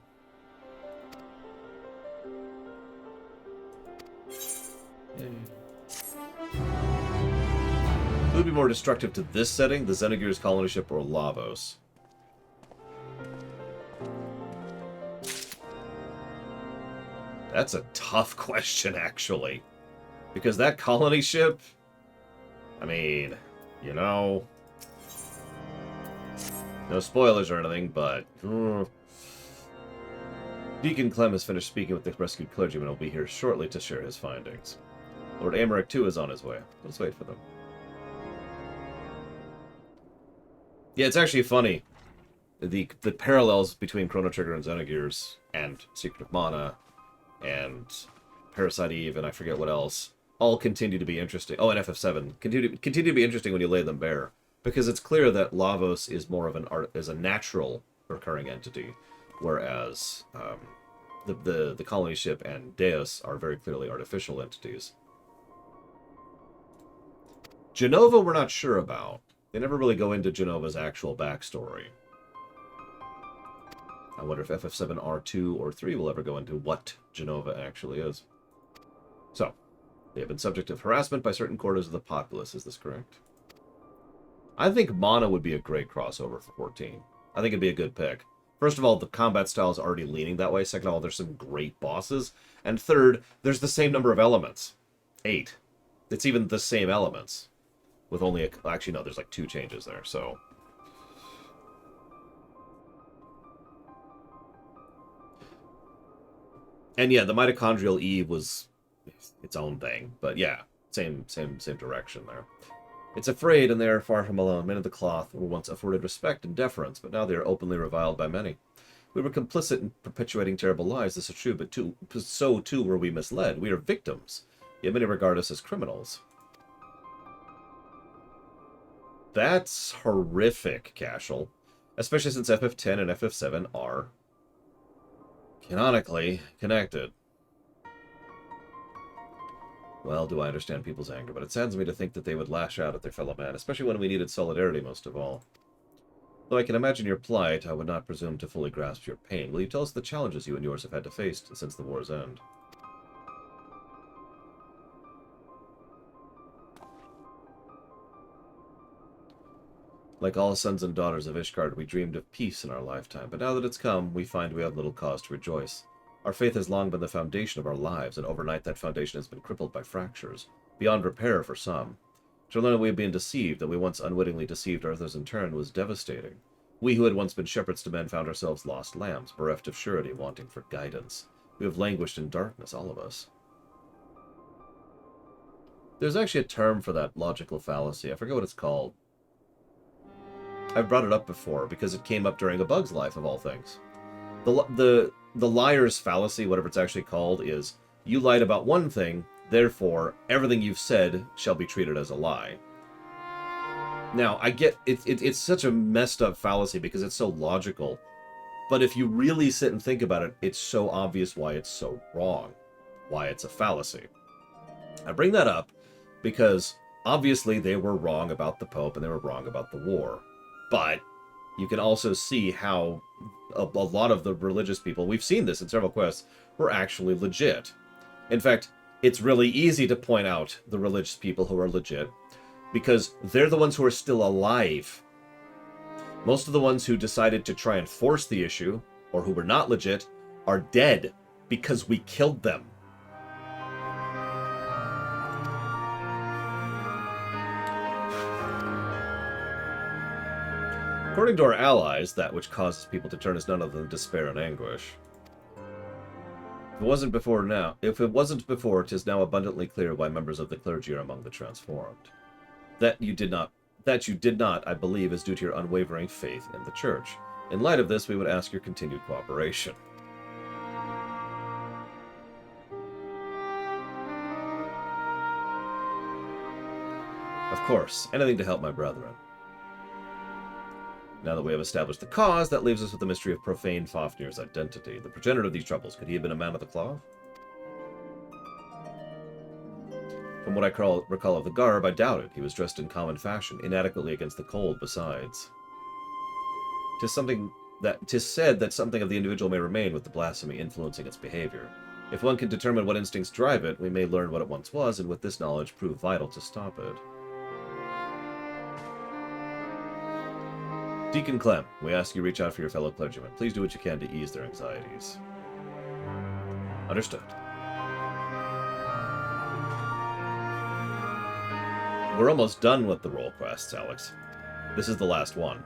Speaker 1: Who would be more destructive to this setting, the Xenagir's colony ship or Lavos? That's a tough question, actually. Because that colony ship... I mean, you know... No spoilers or anything, but... Deacon Clem has finished speaking with the rescued clergyman and will be here shortly to share his findings. Lord Amaric, too, is on his way. Let's wait for them. Yeah, it's actually funny. The parallels between Chrono Trigger and Xenogears and Secret of Mana and Parasite Eve and I forget what else all continue to be interesting. Oh, and FF7 continue to be interesting when you lay them bare. Because it's clear that Lavos is more of a natural recurring entity, whereas the colony ship and Deus are very clearly artificial entities. Genova we're not sure about. They never really go into Genova's actual backstory. I wonder if FF7 R2 or 3 will ever go into what Genova actually is. So, they have been subject of harassment by certain quarters of the populace, is this correct? I think Mana would be a great crossover for 14. I think it'd be a good pick. First of all, the combat style is already leaning that way. Second of all, there's some great bosses. And third, there's the same number of elements. 8. It's even the same elements. With only actually, no, there's like 2 changes there, so... And yeah, the mitochondrial Eve was its own thing. But yeah, same direction there. It's afraid, and they are far from alone. Men of the cloth were once afforded respect and deference, but now they are openly reviled by many. We were complicit in perpetuating terrible lies, this is true, but so too were we misled. We are victims, yet many regard us as criminals. That's horrific, Cashel. Especially since FF10 and FF7 are canonically connected. Well, do I understand people's anger, but it saddens me to think that they would lash out at their fellow man, especially when we needed solidarity most of all. Though I can imagine your plight, I would not presume to fully grasp your pain. Will you tell us the challenges you and yours have had to face since the war's end? Like all sons and daughters of Ishgard, we dreamed of peace in our lifetime, but now that it's come, we find we have little cause to rejoice. Our faith has long been the foundation of our lives, and overnight that foundation has been crippled by fractures, beyond repair for some. To learn that we have been deceived, that we once unwittingly deceived others in turn, was devastating. We who had once been shepherds to men found ourselves lost lambs, bereft of surety, wanting for guidance. We have languished in darkness, all of us. There's actually a term for that logical fallacy. I forget what it's called. I've brought it up before because it came up during A Bug's Life, of all things. The liar's fallacy, whatever it's actually called, is you lied about one thing, therefore everything you've said shall be treated as a lie. Now, I get it's such a messed up fallacy because it's so logical, but if you really sit and think about it, it's so obvious why it's so wrong, why it's a fallacy. I bring that up because obviously they were wrong about the Pope and they were wrong about the war, but you can also see how a lot of the religious people, we've seen this in several quests, were actually legit. In fact, it's really easy to point out the religious people who are legit, because they're the ones who are still alive. Most of the ones who decided to try and force the issue, or who were not legit, are dead, because we killed them. According to our allies, that which causes people to turn is none other than despair and anguish. If it wasn't before, 'tis now abundantly clear why members of the clergy are among the transformed. That you did not, I believe, is due to your unwavering faith in the Church. In light of this, we would ask your continued cooperation. Of course, anything to help my brethren. Now that we have established the cause, that leaves us with the mystery of profane Fafnir's identity. The progenitor of these troubles, could he have been a man of the cloth? From what I recall of the garb, I doubt it. He was dressed in common fashion, inadequately against the cold besides. 'Tis said that something of the individual may remain with the blasphemy influencing its behavior. If one can determine what instincts drive it, we may learn what it once was, and with this knowledge prove vital to stop it. Deacon Clem, we ask you reach out for your fellow clergymen. Please do what you can to ease their anxieties. Understood. We're almost done with the Rolequests, Alex. This is the last one.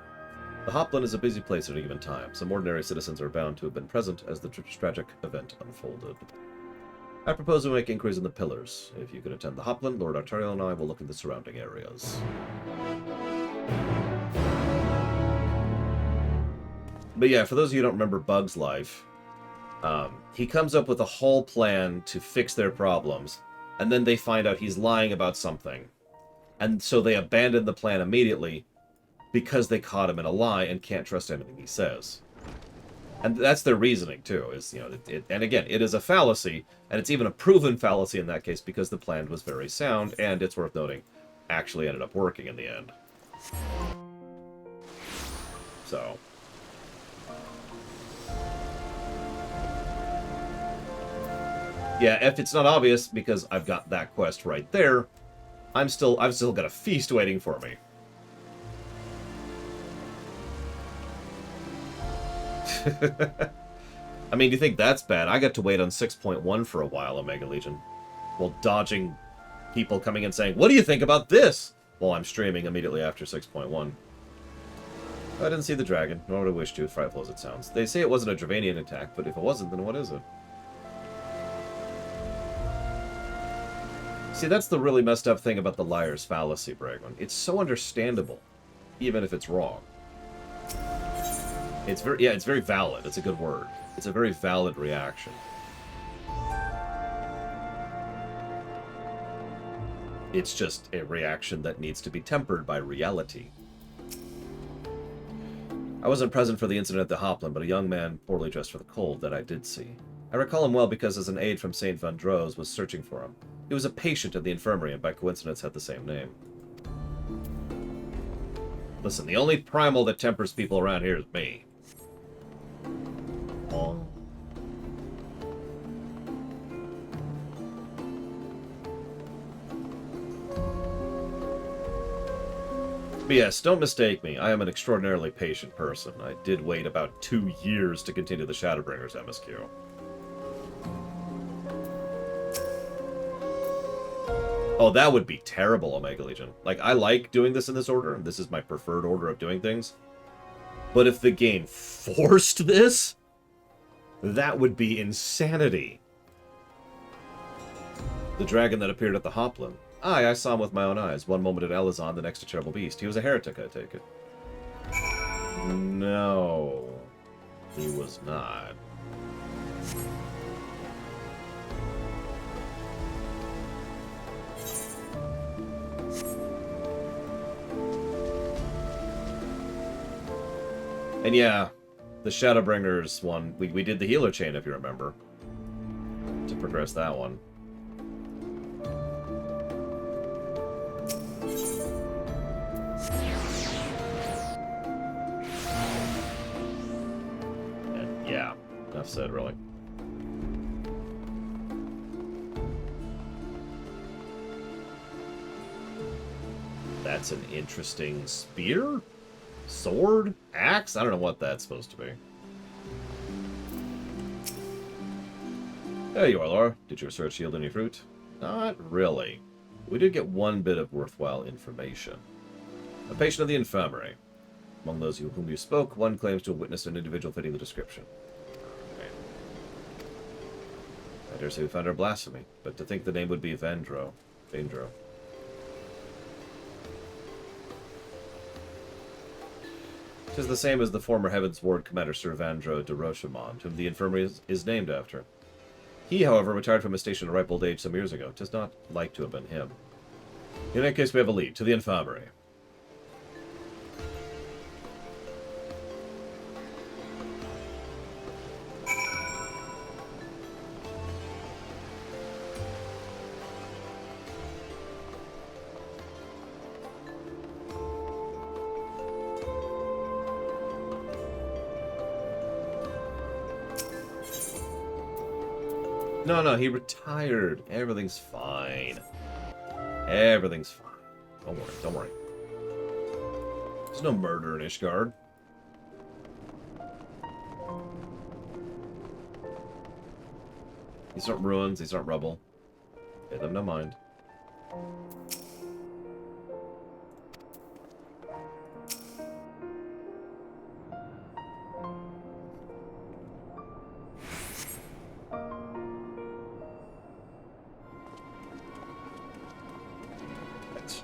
Speaker 1: The Hopland is a busy place at a given time. Some ordinary citizens are bound to have been present as the tragic event unfolded. I propose we make inquiries in the Pillars. If you could attend the Hopland, Lord Arturiel and I will look in the surrounding areas. But yeah, for those of you who don't remember Bug's Life, he comes up with a whole plan to fix their problems, and then they find out he's lying about something. And so they abandon the plan immediately because they caught him in a lie and can't trust anything he says. And that's their reasoning, too, is, you know, and again, it is a fallacy, and it's even a proven fallacy in that case because the plan was very sound, and it's worth noting, actually ended up working in the end. So... yeah, if it's not obvious, because I've got that quest right there, I've still got a feast waiting for me. I mean, do you think that's bad? I got to wait on 6.1 for a while, Omega Legion, while dodging people coming and saying, "What do you think about this?" While I'm streaming immediately after 6.1. I didn't see the dragon, nor would I wish to, frightful as it sounds. They say it wasn't a Dravanian attack, but if it wasn't, then what is it? See, that's the really messed up thing about the liar's fallacy, Bregman. It's so understandable, even if it's wrong. It's very valid. It's a good word. It's a very valid reaction. It's just a reaction that needs to be tempered by reality. I wasn't present for the incident at the Hopland, but a young man poorly dressed for the cold that I did see. I recall him well because as an aide from St. Vandro's was searching for him. He was a patient at the infirmary and by coincidence had the same name. Listen, the only primal that tempers people around here is me. Oh. But yes, don't mistake me. I am an extraordinarily patient person. I did wait about 2 years to continue the Shadowbringers MSQ. Oh, that would be terrible, Omega Legion. Like, I like doing this in this order. This is my preferred order of doing things. But if the game forced this, that would be insanity. The dragon that appeared at the Hopland. Aye, I saw him with my own eyes. One moment at Elazon, the next a terrible beast. He was a heretic, I take it. No, he was not. And yeah, the Shadowbringers one, we did the healer chain, if you remember, to progress that one. And yeah, enough said, really. That's an interesting spear? Sword? Axe? I don't know what that's supposed to be. There you are, Laura. Did your research yield any fruit? Not really. We did get one bit of worthwhile information. A patient of the infirmary. Among those whom you spoke, one claims to have witnessed an individual fitting the description. Okay. I dare say we found our blasphemy, but to think the name would be Vandro. 'Tis the same as the former Heaven's Ward Commander Sir Vandro de Rochamond, whom the infirmary is named after. He, however, retired from his station at ripe old age some years ago. 'Tis not like to have been him. In that case, we have a lead. To the infirmary. No, he retired. Everything's fine. Everything's fine. Don't worry. There's no murder in Ishgard. These aren't ruins, these aren't rubble. Pay them no mind.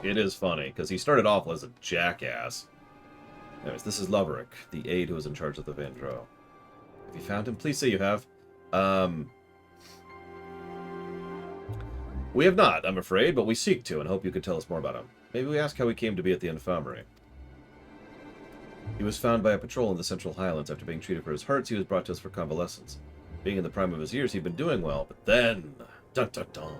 Speaker 1: It is funny, because he started off as a jackass. Anyways, this is Loverick, the aide who was in charge of the Vandro. Have you found him? Please say you have. We have not, I'm afraid, but we seek to, and hope you could tell us more about him. Maybe we ask how he came to be at the infirmary. He was found by a patrol in the Central Highlands. After being treated for his hurts, he was brought to us for convalescence. Being in the prime of his years, he'd been doing well, but then... Dun dun dun.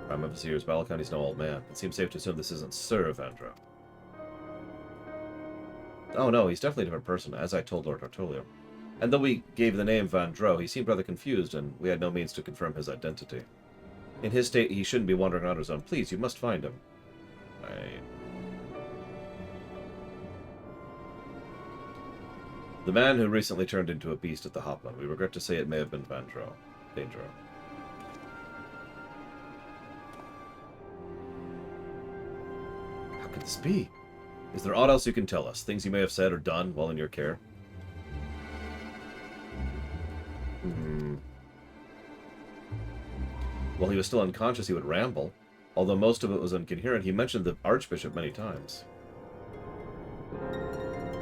Speaker 1: Prime of his years, Balakani's no old man. It seems safe to assume this isn't Sir Vandro. Oh no, he's definitely a different person, as I told Lord Artolio. And though we gave the name Vandro, he seemed rather confused, and we had no means to confirm his identity. In his state, he shouldn't be wandering on his own. Please, you must find him. The man who recently turned into a beast at the Hopland. We regret to say it may have been Vandro. How could this be? Is there aught else you can tell us? Things you may have said or done while in your care? While he was still unconscious, he would ramble. Although most of it was incoherent, he mentioned the Archbishop many times.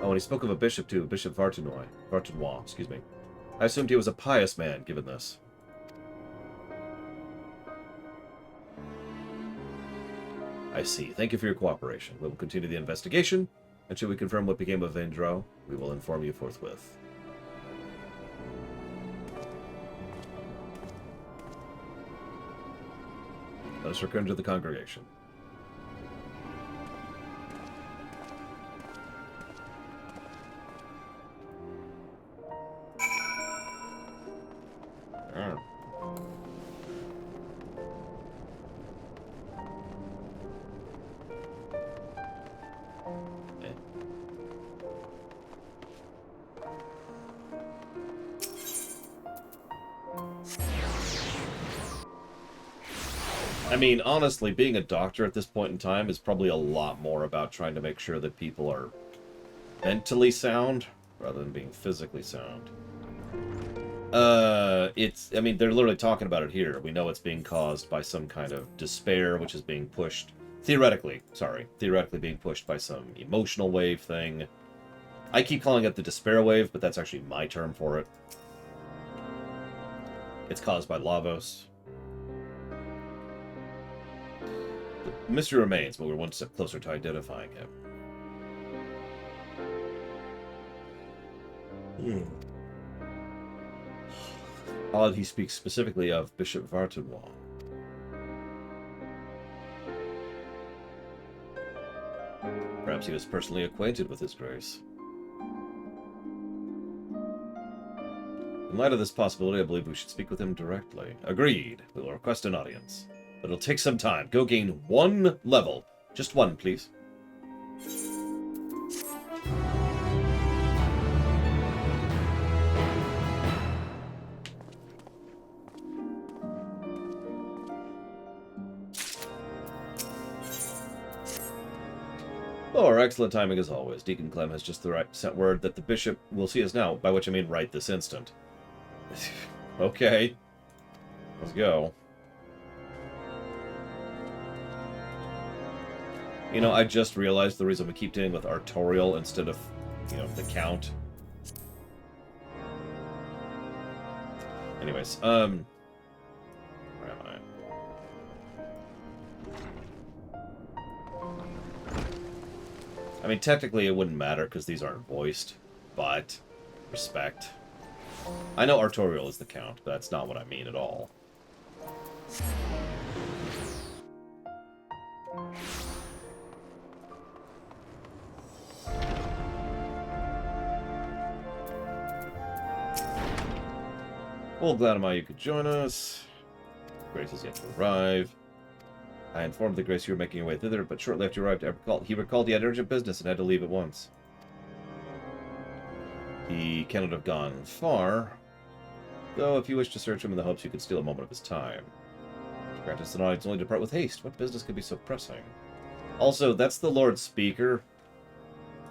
Speaker 1: Oh, and he spoke of a bishop, too. Bishop Vartenoy, excuse me. I assumed he was a pious man, given this. I see. Thank you for your cooperation. We will continue the investigation, and should we confirm what became of Vendro, we will inform you forthwith. Let us return to the congregation. I mean, honestly, being a doctor at this point in time is probably a lot more about trying to make sure that people are mentally sound rather than being physically sound. I mean, they're literally talking about it here. We know it's being caused by some kind of despair, which is being pushed, theoretically being pushed by some emotional wave thing. I keep calling it the despair wave, but that's actually my term for it. It's caused by Lavos. The mystery remains, but we're one step closer to identifying him. Odd he speaks specifically of Bishop Vartenoy. Perhaps he was personally acquainted with His Grace. In light of this possibility, I believe we should speak with him directly. Agreed. We will request an audience. But it'll take some time. Go gain 1 level. Just 1, please. Oh, our excellent timing as always. Deacon Clem has just the right sent word that the bishop will see us now, by which I mean right this instant. Okay. Let's go. You know, I just realized the reason we keep dealing with Artorial instead of, you know, the Count. Anyways, where am I mean, technically it wouldn't matter because these aren't voiced, but respect. I know Artorial is the Count, but that's not what I mean at all. Well, glad am I you could join us. Grace has yet to arrive. I informed the Grace you were making your way thither, but shortly after you arrived, he recalled he had urgent business and had to leave at once. He cannot have gone far, though if you wish to search him in the hopes you could steal a moment of his time. Grant us an audience only depart with haste. What business could be so pressing? Also, that's the Lord Speaker,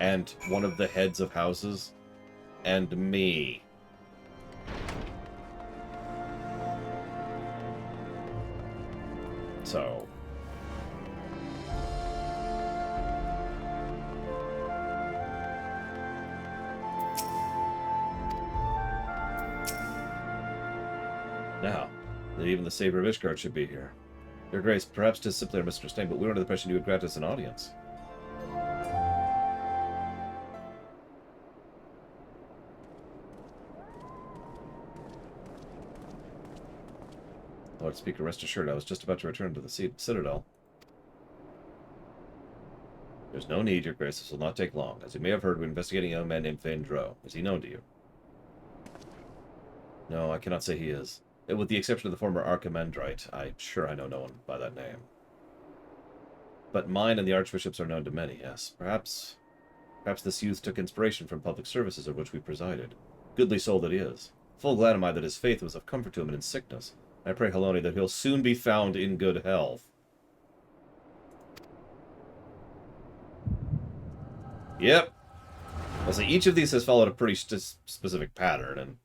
Speaker 1: and one of the heads of houses, and me. So... now, that even the Saber of Ishgard should be here. Your Grace, perhaps 'tis simply a misunderstanding, but we were under the impression you would grant us an audience. Lord Speaker, rest assured, I was just about to return to the Citadel. There's no need, Your Grace. This will not take long. As you may have heard, we're investigating a young man named Vendro. Is he known to you? No, I cannot say he is. With the exception of the former Archimandrite, I'm sure I know no one by that name. But mine and the Archbishop's are known to many, yes. Perhaps this youth took inspiration from public services of which we presided. Goodly soul that he is. Full glad am I that his faith was of comfort to him in sickness. I pray Haloni that he'll soon be found in good health. Yep. Well, see, each of these has followed a pretty specific pattern, and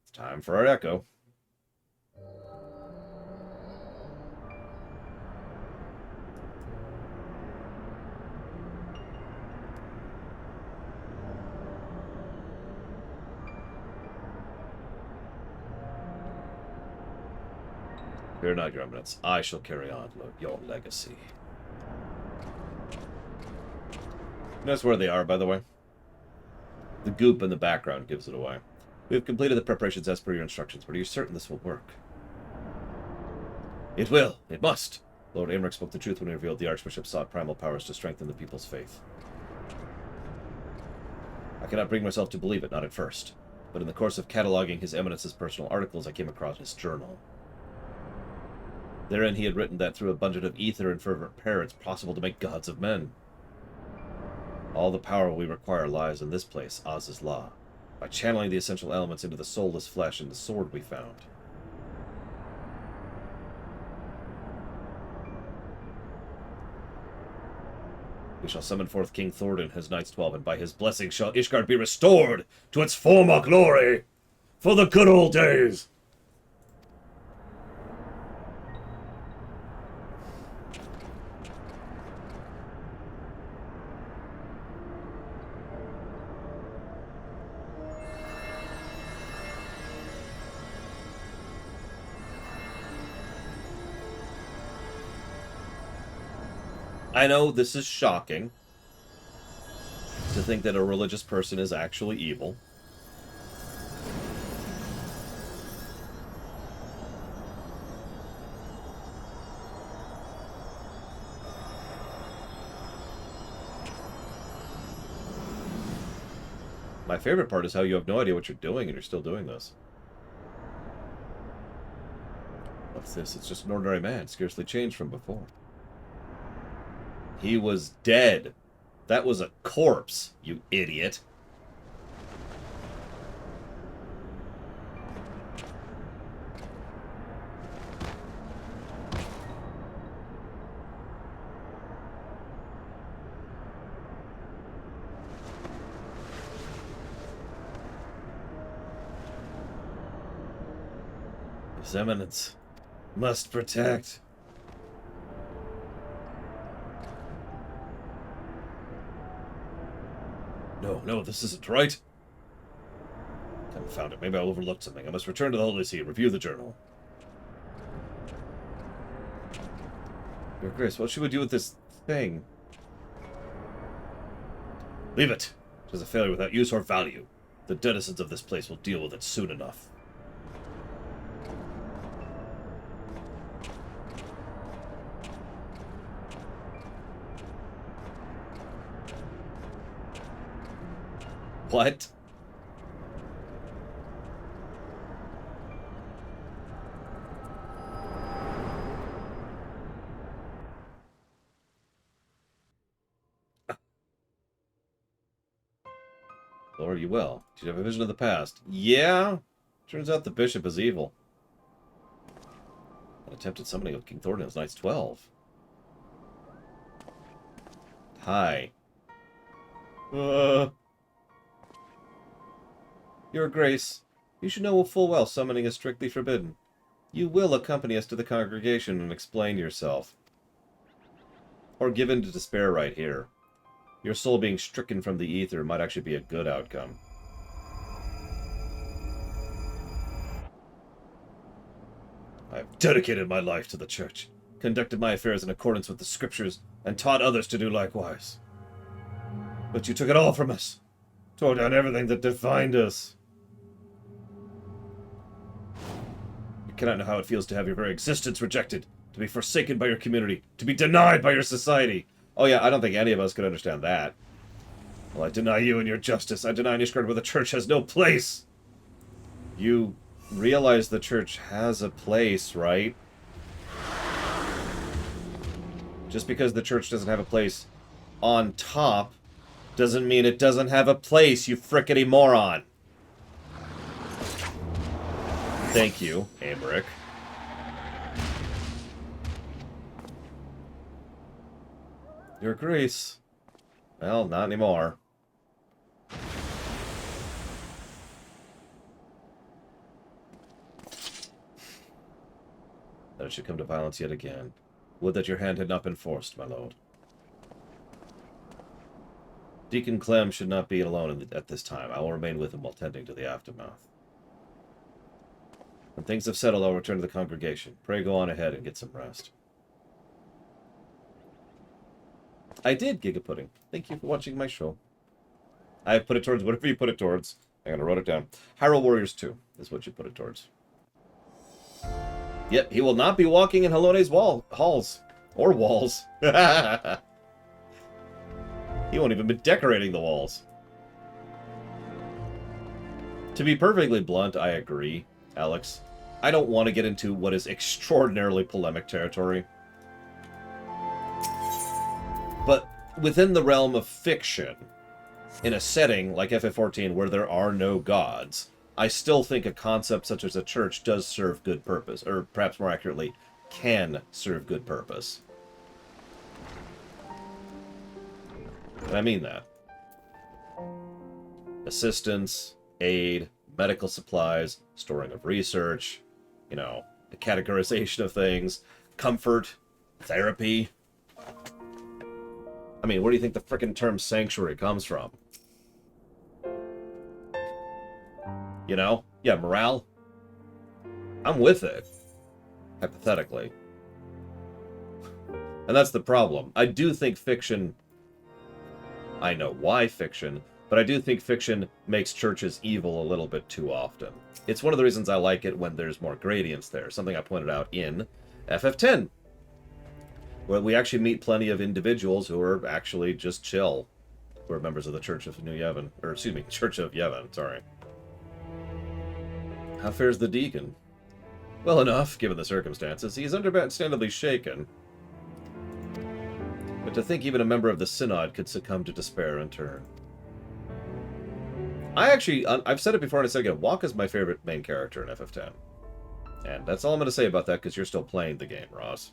Speaker 1: it's time for our echo. Fear not, your eminence. I shall carry on your legacy. Notice where they are, by the way. The goop in the background gives it away. We have completed the preparations as per your instructions, but are you certain this will work? It will. It must. Lord Aymeric spoke the truth when he revealed the Archbishop sought primal powers to strengthen the people's faith. I cannot bring myself to believe it, not at first. But in the course of cataloging His Eminence's personal articles, I came across his journal. Therein he had written that through a budget of ether and fervent prayer, it's possible to make gods of men. All the power we require lies in this place, Oz's Law, by channeling the essential elements into the soulless flesh and the sword we found. We shall summon forth King Thordan, his Knights 12, and by his blessing shall Ishgard be restored to its former glory for the good old days. I know this is shocking to think that a religious person is actually evil. My favorite part is how you have no idea what you're doing and you're still doing this. What's this? It's just an ordinary man, scarcely changed from before. He was dead. That was a corpse, you idiot. His Eminence must protect. No, this isn't right. Confound it, maybe I overlooked something. I must return to the Holy See and review the journal. Your Grace, what should we do with this thing? Leave it. It is a failure without use or value. The denizens of this place will deal with it soon enough. What? Lord, you will. Did you have a vision of the past? Yeah. Turns out the bishop is evil. An attempted summoning of King Thordan as Knights 12. Hi. Your Grace, you should know full well summoning is strictly forbidden. You will accompany us to the congregation and explain yourself. Or give in to despair right here. Your soul being stricken from the ether might actually be a good outcome. I have dedicated my life to the Church, conducted my affairs in accordance with the Scriptures, and taught others to do likewise. But you took it all from us, tore down everything that defined us. You cannot know how it feels to have your very existence rejected, to be forsaken by your community, to be denied by your society. Oh yeah, I don't think any of us could understand that. Well, I deny you and your justice. I deny Ishgard where the Church has no place. You realize the Church has a place, right? Just because the Church doesn't have a place on top doesn't mean it doesn't have a place, you frickety moron. Thank you, Aymeric. Your Grace. Well, not anymore. That it should come to violence yet again. Would that your hand had not been forced, my lord. Deacon Clem should not be alone at this time. I will remain with him while tending to the aftermath. When things have settled, I'll return to the congregation. Pray go on ahead and get some rest. I did, Giga Pudding. Thank you for watching my show. I put it towards whatever you put it towards. I'm going to write it down. Hyrule Warriors 2 is what you put it towards. Yep, he will not be walking in Halone's halls. Or walls. He won't even be decorating the walls. To be perfectly blunt, I agree, Alex. I don't want to get into what is extraordinarily polemic territory. But within the realm of fiction, in a setting like FF14 where there are no gods, I still think a concept such as a church does serve good purpose, or perhaps more accurately, can serve good purpose. And I mean that. Assistance, aid, medical supplies, storing of research, you know, the categorization of things, comfort, therapy. I mean, where do you think the frickin' term sanctuary comes from? You know? Yeah, morale. I'm with it. Hypothetically. And that's the problem. I do think fiction... I know why fiction, but I do think fiction makes churches evil a little bit too often. It's one of the reasons I like it when there's more gradients there. Something I pointed out in FF10. Where we actually meet plenty of individuals who are actually just chill. Who are members of the Church of New Yevon. Or, excuse me, Church of Yevon, sorry. How fares the deacon? Well enough, given the circumstances. He is understandably shaken. But to think even a member of the Synod could succumb to despair in turn. I've said it before and I said it again, Wakka's my favorite main character in FF10. And that's all I'm going to say about that, because you're still playing the game, Ross.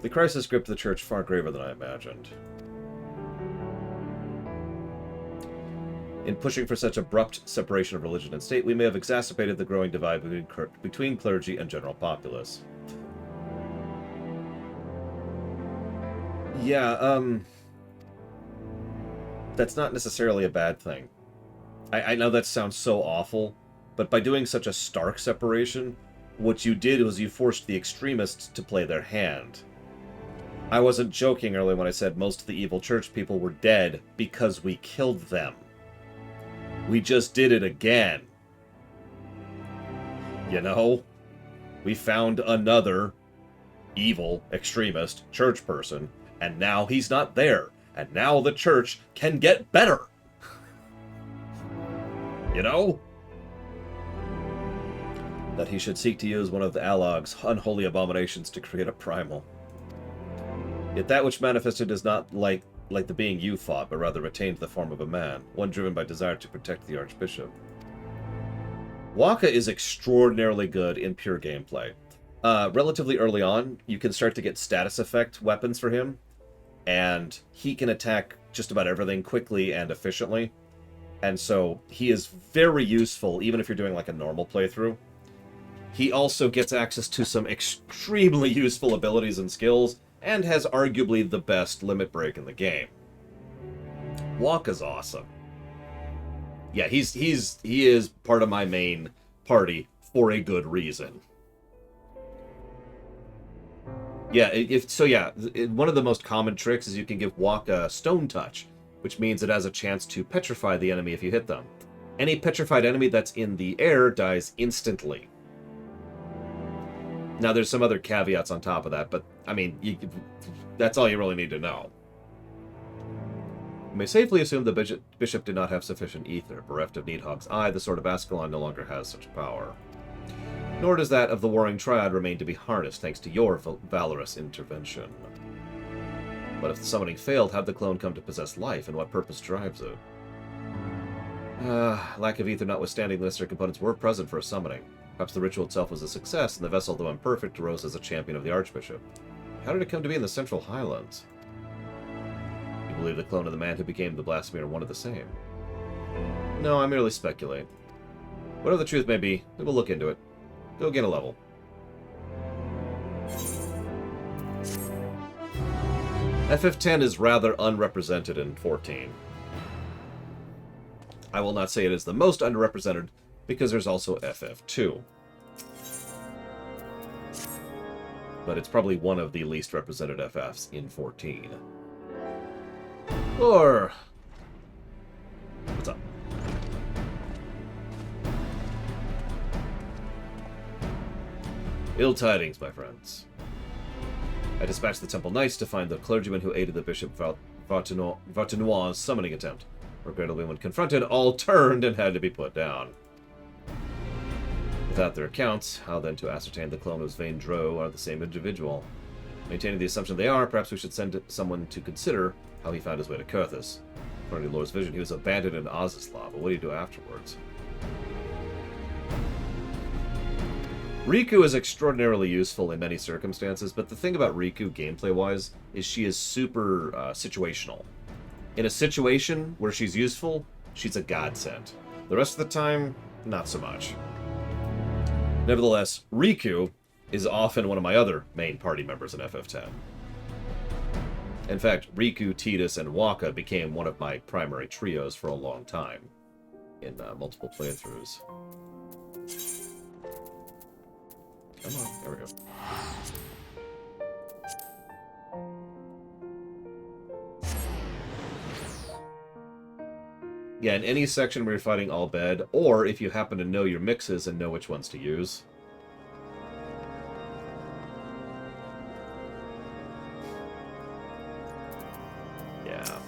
Speaker 1: The crisis gripped the church far graver than I imagined. In pushing for such abrupt separation of religion and state, we may have exacerbated the growing divide between clergy and general populace. Yeah, that's not necessarily a bad thing. I know that sounds so awful, but by doing such a stark separation, what you did was you forced the extremists to play their hand. I wasn't joking earlier when I said most of the evil church people were dead because we killed them. We just did it again. You know? We found another evil, extremist church person, and now he's not there. And now the church can get better. You know? That he should seek to use one of the Alog's unholy abominations to create a primal. Yet that which manifested is not like the being you fought, but rather retained the form of a man, one driven by desire to protect the Archbishop. Wakka is extraordinarily good in pure gameplay. Relatively early on, you can start to get status effect weapons for him, and he can attack just about everything quickly and efficiently, and so he is very useful even if you're doing like a normal playthrough. He also gets access to some extremely useful abilities and skills, and has arguably the best limit break in the game. Wakka's awesome. Yeah, he is part of my main party for a good reason. Yeah, one of the most common tricks is you can give Wakka Stone Touch, which means it has a chance to petrify the enemy if you hit them. Any petrified enemy that's in the air dies instantly. Now, there's some other caveats on top of that, but, I mean, that's all you really need to know. You may safely assume the bishop did not have sufficient ether. Bereft of Needhog's eye, the Sword of Ascalon no longer has such power. Nor does that of the Warring Triad remain to be harnessed, thanks to your valorous intervention. But if the summoning failed, how'd the clone come to possess life, and what purpose drives it? Lack of ether notwithstanding, the necessary components were present for a summoning. Perhaps the ritual itself was a success, and the vessel, though imperfect, arose as a champion of the Archbishop. How did it come to be in the Central Highlands? You believe the clone of the man who became the blasphemer are one of the same? No, I merely speculate. Whatever the truth may be, we will look into it. Go get a level. FF10 is rather unrepresented in 14. I will not say it is the most underrepresented, because there's also FF2. But it's probably one of the least represented FFs in 14. Or... what's up? Ill tidings, my friends. I dispatched the Temple Knights to find the clergyman who aided the Bishop Vartenoir's summoning attempt. Regrettably, when confronted, all turned and had to be put down. Without their accounts, how then to ascertain the clone of Svein Dro are the same individual? Maintaining the assumption they are, perhaps we should send someone to consider how he found his way to Kurthus. According to Lord's vision, he was abandoned in Azislav, but what do you do afterwards? Riku is extraordinarily useful in many circumstances, but the thing about Riku, gameplay-wise, is she is super situational. In a situation where she's useful, she's a godsend. The rest of the time, not so much. Nevertheless, Riku is often one of my other main party members in FF10. In fact, Riku, Tidus, and Wakka became one of my primary trios for a long time in multiple playthroughs. Come on, there we go. Yeah, in any section where you're fighting all bed, or if you happen to know your mixes and know which ones to use. Yeah.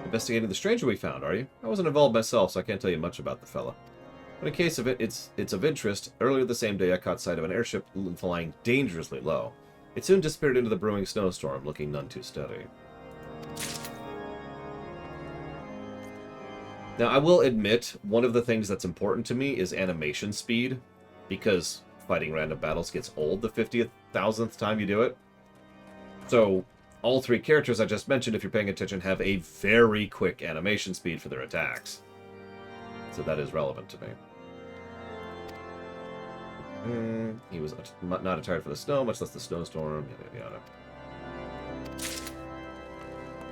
Speaker 1: Investigating the stranger we found, are you? I wasn't involved myself, so I can't tell you much about the fella. But in case of it, it's of interest. Earlier the same day, I caught sight of an airship flying dangerously low. It soon disappeared into the brewing snowstorm, looking none too steady. Now, I will admit, one of the things that's important to me is animation speed, because fighting random battles gets old the 50,000th time you do it. So, all three characters I just mentioned, if you're paying attention, have a very quick animation speed for their attacks. So that is relevant to me. He was not attired for the snow, much less the snowstorm, yada yada.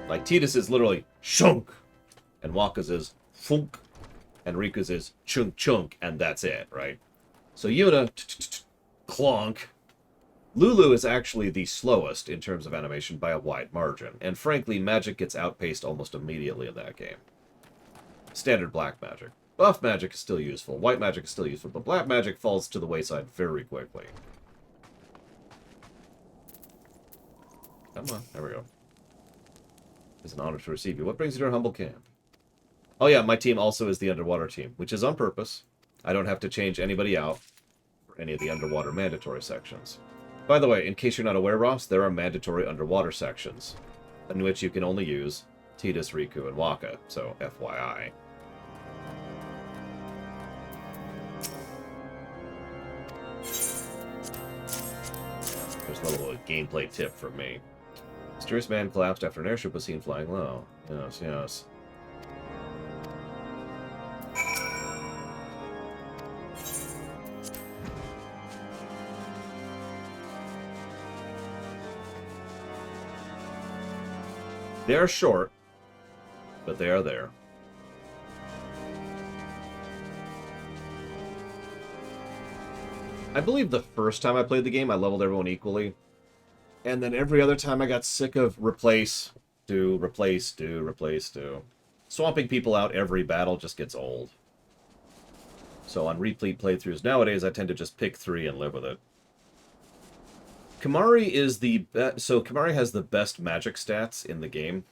Speaker 1: Like, Tidus is literally shunk, and Wakka's is funk, and Riku's is chunk chunk, and that's it, right? So Yuna, clonk. Lulu is actually the slowest in terms of animation by a wide margin, and frankly, magic gets outpaced almost immediately in that game. Standard black magic. Buff magic is still useful, white magic is still useful, but black magic falls to the wayside very quickly. Come on, there we go. It's an honor to receive you. What brings you to our humble camp? Oh yeah, my team also is the underwater team, which is on purpose. I don't have to change anybody out for any of the underwater mandatory sections. By the way, in case you're not aware, Ross, there are mandatory underwater sections, in which you can only use Tidus, Riku, and Wakka, so FYI. There's a little gameplay tip from me. Mysterious man collapsed after an airship was seen flying low. Yes, yes. They are short, but they are there. I believe the first time I played the game, I leveled everyone equally. And then every other time I got sick of replace, do, replace, do, replace, do. Swapping people out every battle just gets old. So on replete playthroughs nowadays, I tend to just pick 3 and live with it. Kimahri is the so Kimahri has the best magic stats in the game,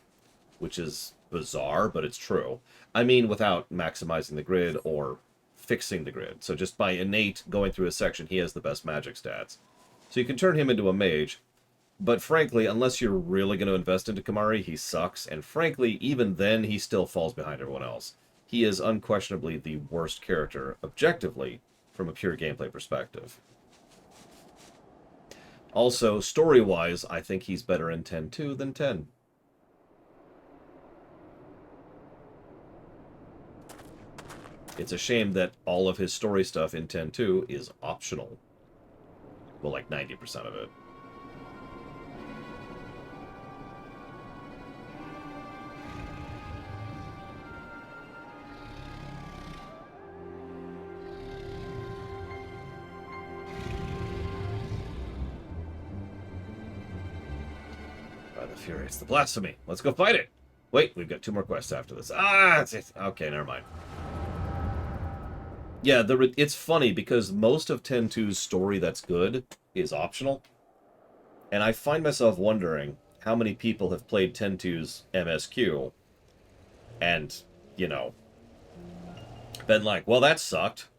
Speaker 1: which is bizarre, but it's true. I mean, without maximizing the grid or fixing the grid. So just by innate going through a section, he has the best magic stats. So you can turn him into a mage, but frankly, unless you're really going to invest into Kimahri, he sucks, and frankly, even then, he still falls behind everyone else. He is unquestionably the worst character, objectively, from a pure gameplay perspective. Also, story-wise, I think he's better in 10-2 than 10. It's a shame that all of his story stuff in 10-2 is optional. Well, like 90% of it. Fury, it's the blasphemy. Let's go fight it. Wait, we've got 2 more quests after this. Ah, okay, never mind. Yeah, it's funny because most of 10.2's story that's good is optional. And I find myself wondering how many people have played 10.2's MSQ and, you know, been like, well, that sucked.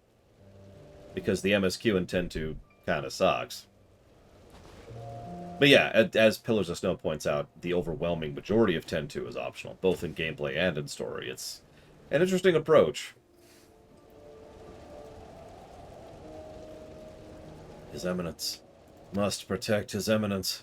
Speaker 1: Because the MSQ in 10.2 kind of sucks. But yeah, as Pillars of Snow points out, the overwhelming majority of 10.2 is optional, both in gameplay and in story. It's an interesting approach. His Eminence. Must protect His Eminence.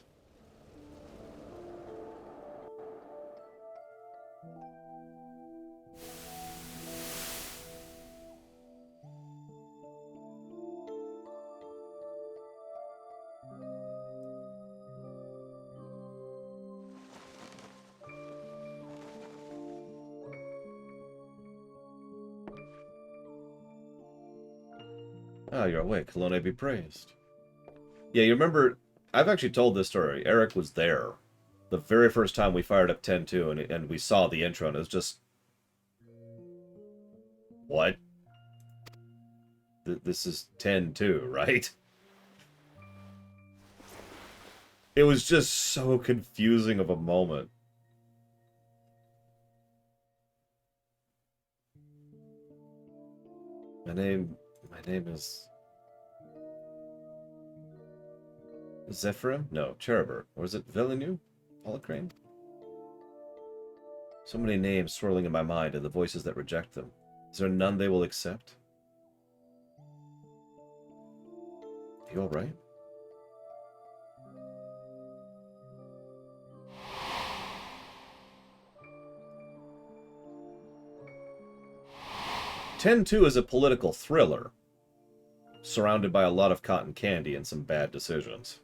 Speaker 1: Ah, you're awake. Kalone be praised. Yeah, you remember, I've actually told this story. Eric was there the very first time we fired up 10.2, and we saw the intro, and it was just... What? This is 10.2, right? It was just so confusing of a moment. My name is... Zephyrim? No, Cherubert. Or is it Villeneuve? Holocrane? So many names swirling in my mind and the voices that reject them. Is there none they will accept? You alright? "10.2 is a political thriller, surrounded by a lot of cotton candy and some bad decisions.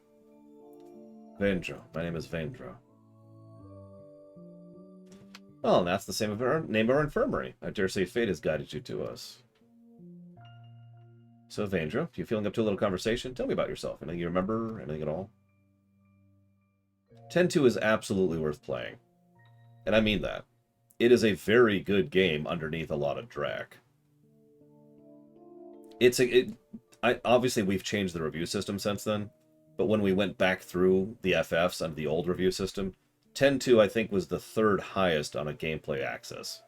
Speaker 1: Vendro. My name is Vendro. Well, and that's the same name of our infirmary. I dare say fate has guided you to us. So, Vendro, you feeling up to a little conversation? Tell me about yourself. Anything you remember? Anything at all? 10.2 is absolutely worth playing. And I mean that. It is a very good game underneath a lot of dreck. Obviously, we've changed the review system since then, but when we went back through the FFs under the old review system, 10.2, I think, was the 3rd highest on a gameplay axis.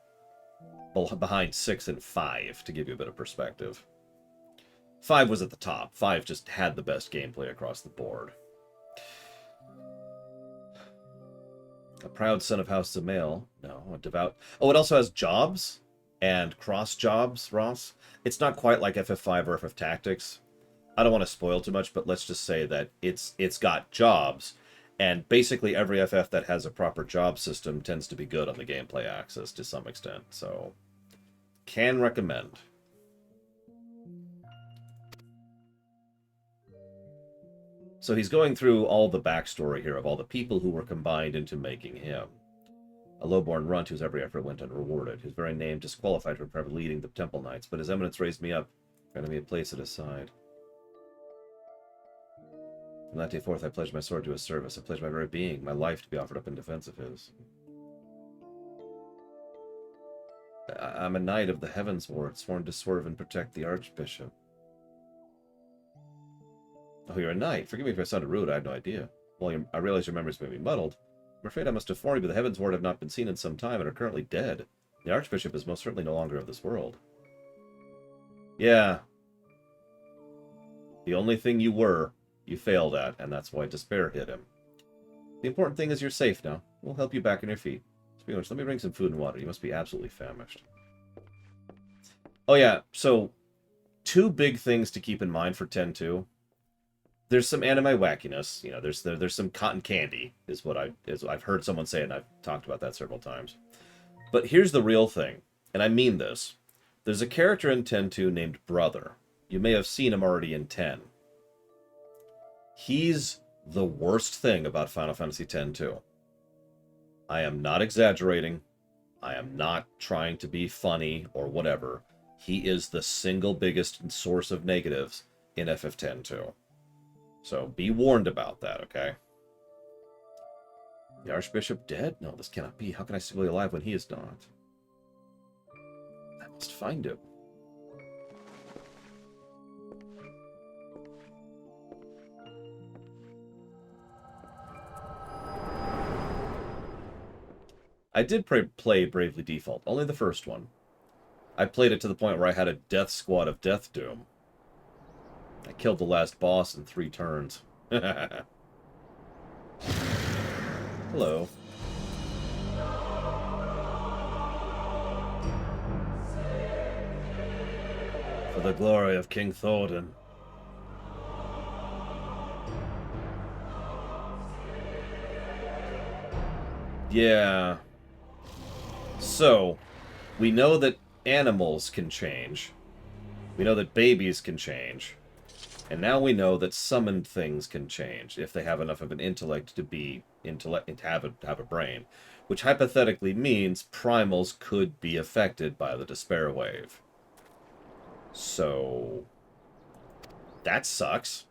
Speaker 1: Behind 6 and 5, to give you a bit of perspective. 5 was at the top. 5 just had the best gameplay across the board. A proud son of House Zamail. No, a devout... Oh, it also has jobs and cross jobs, Ross. It's not quite like FF5 or FF Tactics. I don't want to spoil too much, but let's just say that it's got jobs, and basically every FF that has a proper job system tends to be good on the gameplay axis to some extent, so can recommend. So he's going through all the backstory here of all the people who were combined into making him. A lowborn runt whose every effort went unrewarded, whose very name disqualified from ever leading the Temple Knights, but his eminence raised me up, granted me a place at his side. From that day forth I pledged my sword to his service. I pledged my very being, my life, to be offered up in defense of his. I'm a knight of the Heavens Ward, sworn to serve and protect the Archbishop. Oh, you're a knight. Forgive me if I sounded rude, I had no idea. Well, I realize your memories may be muddled. I'm afraid I must inform you, but the Heavens Ward have not been seen in some time and are currently dead. The Archbishop is most certainly no longer of this world. Yeah. The only thing you were, you failed at, and that's why despair hit him. The important thing is you're safe now. We'll help you back on your feet. Speaking of which, let me bring some food and water. You must be absolutely famished. Oh yeah, so 2 big things to keep in mind for 10.2. There's some anime wackiness, you know, there's some cotton candy, is what I've heard someone say, and I've talked about that several times. But here's the real thing, and I mean this. There's a character in 10.2 named Brother. You may have seen him already in 10. He's the worst thing about Final Fantasy X-2. I am not exaggerating. I am not trying to be funny or whatever. He is the single biggest source of negatives in FF10-2. So be warned about that, okay? The Archbishop dead? No, this cannot be. How can I still be alive when he is not? I must find him. I did play Bravely Default, only the first one. I played it to the point where I had a death squad of Death Doom. I killed the last boss in 3 turns. Hello. For the glory of King Thorin. Yeah. So, we know that animals can change. We know that babies can change. And now we know that summoned things can change if they have enough of an intellect to have a brain, which hypothetically means primals could be affected by the despair wave. So that sucks.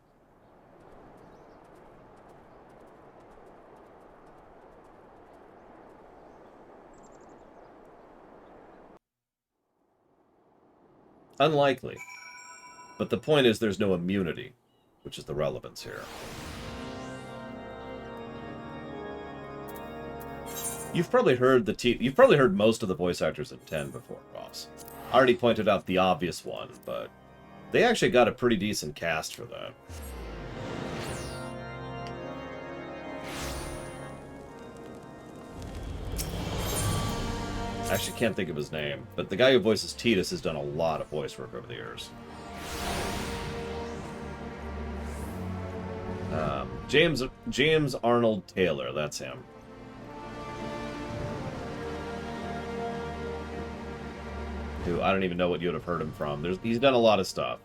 Speaker 1: Unlikely. But the point is there's no immunity, which is the relevance here. You've probably heard you've probably heard most of the voice actors in 10 before, Ross. I already pointed out the obvious one, but they actually got a pretty decent cast for that. I actually can't think of his name, but the guy who voices Tidus has done a lot of voice work over the years. James Arnold Taylor, that's him. Who I don't even know what you would have heard him from. He's done a lot of stuff.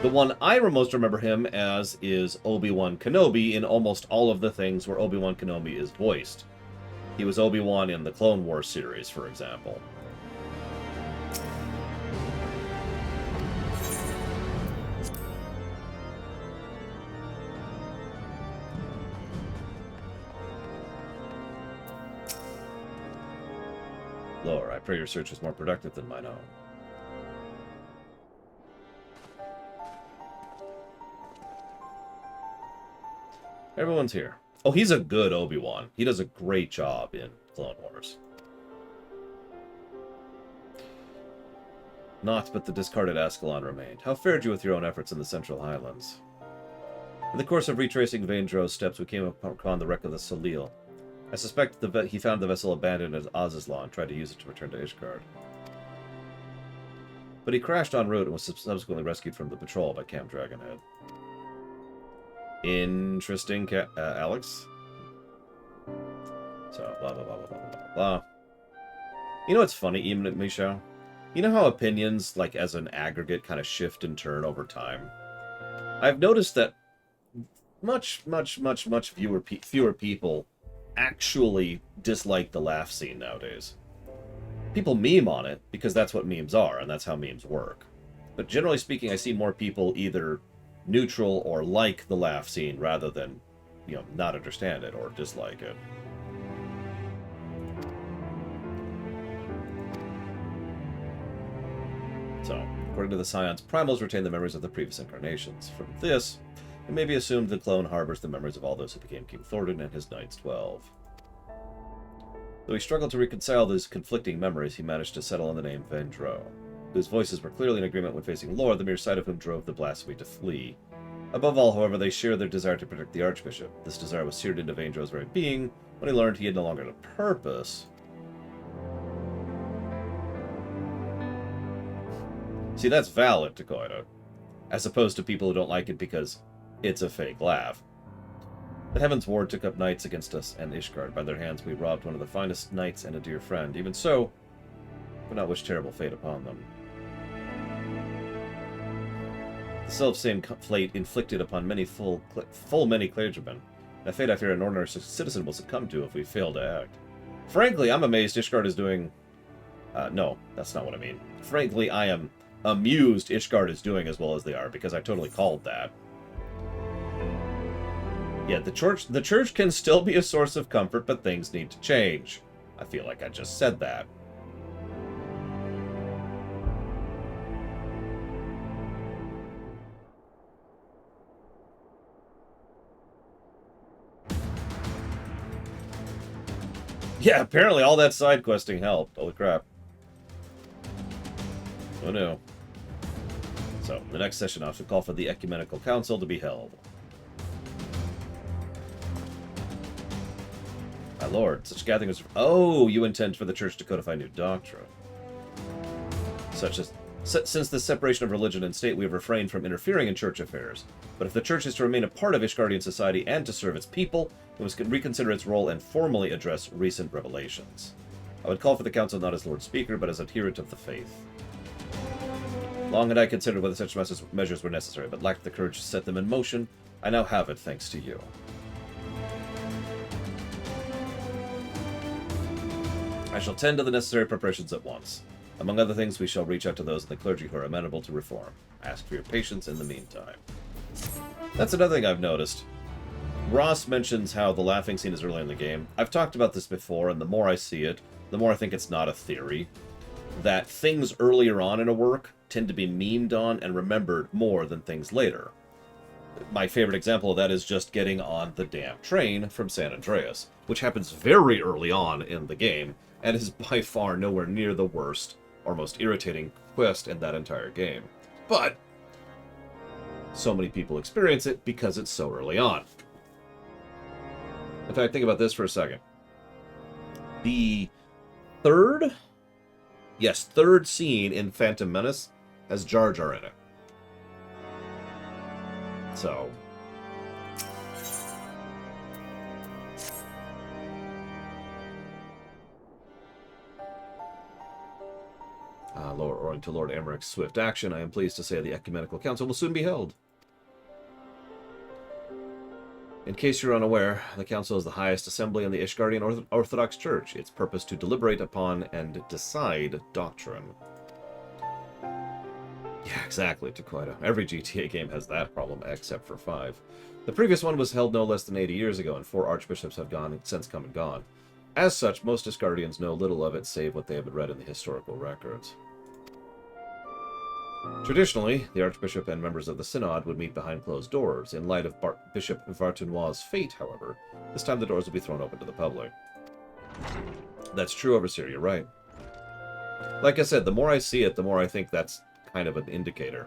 Speaker 1: The one I most remember him as is Obi-Wan Kenobi in almost all of the things where Obi-Wan Kenobi is voiced. He was Obi-Wan in the Clone Wars series, for example. Lore, I pray your search is more productive than mine own. Everyone's here. Oh, he's a good Obi-Wan. He does a great job in Clone Wars. Naught but the discarded Ascalon remained. How fared you with your own efforts in the Central Highlands? In the course of retracing Vaindro's steps, we came upon the wreck of the Salil. I suspect he found the vessel abandoned at Azazla and tried to use it to return to Ishgard. But he crashed en route and was subsequently rescued from the patrol by Camp Dragonhead. Interesting, Alex. So, blah, blah, blah, blah, blah, blah, blah. You know what's funny, Michelle? You know how opinions, like, as an aggregate, kind of shift and turn over time? I've noticed that much fewer people actually dislike the laugh scene nowadays. People meme on it because that's what memes are, and that's how memes work. But generally speaking, I see more people either neutral or like the laugh scene rather than, you know, not understand it or dislike it. So, according to the Scions, primals retain the memories of the previous incarnations. From this, it may be assumed the clone harbors the memories of all those who became King Thorin and his Knights 12. Though he struggled to reconcile these conflicting memories, he managed to settle on the name Vaindro, whose voices were clearly in agreement when facing Lore, the mere sight of whom drove the blasphemy to flee. Above all, however, they shared their desire to protect the Archbishop. This desire was seared into Vaindro's very being when he learned he had no longer a purpose. See, that's valid, Takoida, as opposed to people who don't like it because it's a fake laugh. The Heaven's Ward took up knights against us and Ishgard. By their hands we robbed one of the finest knights and a dear friend. Even so, we would not wish terrible fate upon them. The self-same fate inflicted upon many many clergymen. A fate I fear an ordinary citizen will succumb to if we fail to act. Frankly, I'm amazed Ishgard is doing... no, that's not what I mean. Frankly, I am amused Ishgard is doing as well as they are, because I totally called that. Yeah, the church can still be a source of comfort, but things need to change. I feel like I just said that. Yeah, apparently all that side questing helped. Holy crap. Oh no. So, the next session I should call for the Ecumenical Council to be held. My lord, such gatherings... Oh, you intend for the church to codify new doctrine. Since the separation of religion and state, we have refrained from interfering in church affairs. But if the church is to remain a part of Ishgardian society and to serve its people, we must reconsider its role and formally address recent revelations. I would call for the council not as Lord Speaker, but as adherent of the faith. Long had I considered whether such measures were necessary, but lacked the courage to set them in motion. I now have it, thanks to you. I shall tend to the necessary preparations at once. Among other things, we shall reach out to those in the clergy who are amenable to reform. Ask for your patience in the meantime. That's another thing I've noticed. Ross mentions how the laughing scene is early in the game. I've talked about this before, and the more I see it, the more I think it's not a theory. That things earlier on in a work tend to be memed on and remembered more than things later. My favorite example of that is just getting on the damn train from San Andreas, which happens very early on in the game, and is by far nowhere near the worst or most irritating quest in that entire game. But so many people experience it because it's so early on. In fact, think about this for a second. The third scene in Phantom Menace has Jar Jar in it. So... owing to Lord Amaric's swift action, I am pleased to say the Ecumenical Council will soon be held. In case you're unaware, the Council is the highest assembly in the Ishgardian Orthodox Church, its purpose to deliberate upon and decide doctrine. Yeah, exactly, Taquito. Every GTA game has that problem, except for 5. The previous one was held no less than 80 years ago, and 4 archbishops have since come and gone. As such, most Ishgardians know little of it save what they have read in the historical records. Traditionally, the Archbishop and members of the Synod would meet behind closed doors. In light of Bishop Vartenois' fate, however, this time the doors will be thrown open to the public. That's true, Overseer, you're right. Like I said, the more I see it, the more I think that's kind of an indicator.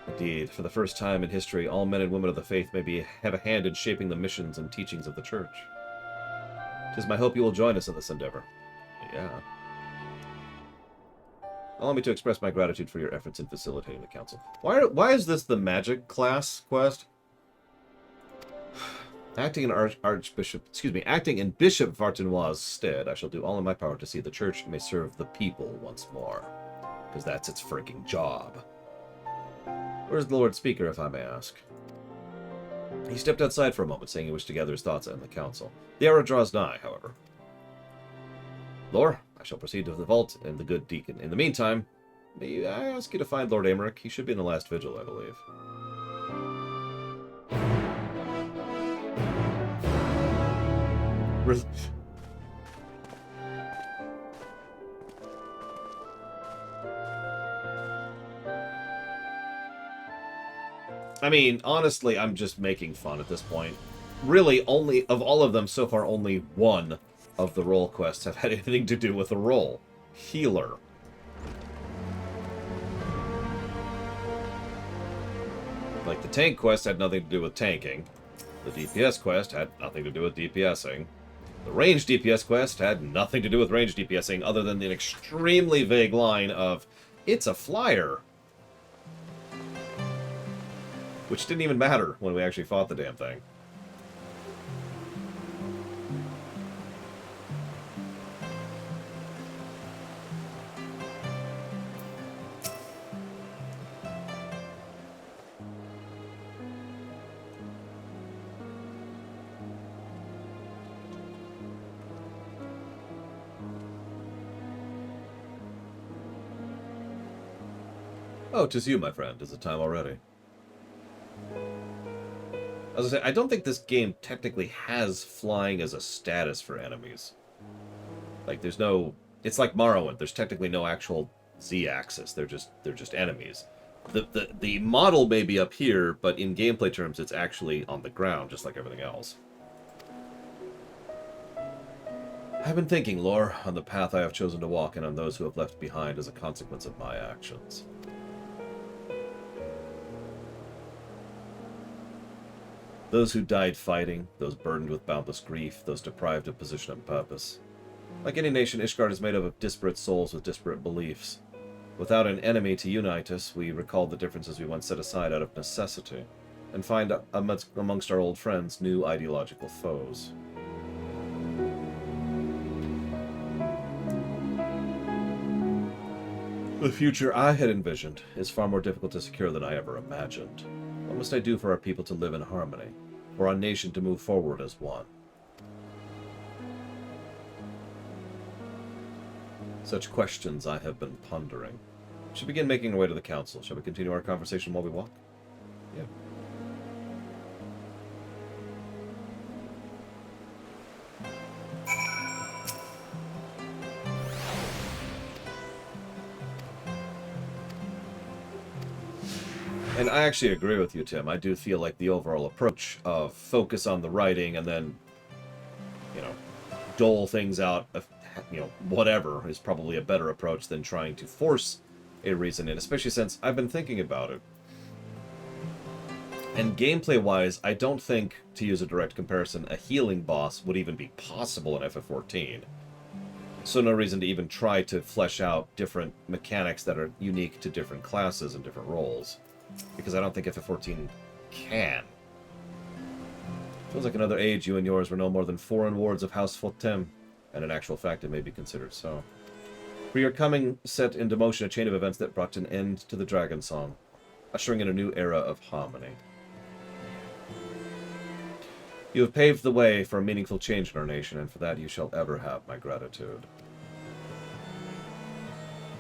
Speaker 1: Indeed, for the first time in history, all men and women of the faith may have a hand in shaping the missions and teachings of the Church. 'Tis my hope you will join us in this endeavor. Yeah. Allow me to express my gratitude for your efforts in facilitating the council. Why is this the magic class quest? Acting in Bishop Vartenois' stead, I shall do all in my power to see the church may serve the people once more. Because that's its freaking job. Where's the Lord Speaker, if I may ask? He stepped outside for a moment, saying he wished to gather his thoughts in the council. The hour draws nigh, however. Lord, I shall proceed to the vault and the good deacon. In the meantime, may I ask you to find Lord Amaric? He should be in the last vigil, I believe. I mean, honestly, I'm just making fun at this point. Really, of all of them so far, only one of the role quests have had anything to do with a role. Healer. Like, the tank quest had nothing to do with tanking. The DPS quest had nothing to do with DPSing. The range DPS quest had nothing to do with range DPSing, other than the extremely vague line of, it's a flyer. Which didn't even matter when we actually fought the damn thing. Oh, 'tis you, my friend. Is it time already? As I say, I don't think this game technically has flying as a status for enemies. Like, there's no... It's like Morrowind. There's technically no actual Z-axis. They're just enemies. The model may be up here, but in gameplay terms, it's actually on the ground, just like everything else. I've been thinking, Lore, on the path I have chosen to walk and on those who have left behind as a consequence of my actions. Those who died fighting, those burdened with boundless grief, those deprived of position and purpose. Like any nation, Ishgard is made up of disparate souls with disparate beliefs. Without an enemy to unite us, we recall the differences we once set aside out of necessity, and find amongst our old friends new ideological foes. The future I had envisioned is far more difficult to secure than I ever imagined. What must I do for our people to live in harmony, for our nation to move forward as one? Such questions I have been pondering. We should begin making our way to the council. Shall we continue our conversation while we walk? Yeah. And I actually agree with you, Tim. I do feel like the overall approach of focus on the writing and then, you know, dole things out, you know, whatever, is probably a better approach than trying to force a reason in, especially since I've been thinking about it. And gameplay-wise, I don't think, to use a direct comparison, a healing boss would even be possible in FF14. So no reason to even try to flesh out different mechanics that are unique to different classes and different roles. Because I don't think FF14 can. Feels like another age you and yours were no more than foreign wards of House Fotem, and in actual fact it may be considered so. For your coming set into motion a chain of events that brought an end to the Dragon Song, ushering in a new era of harmony. You have paved the way for a meaningful change in our nation, and for that you shall ever have my gratitude.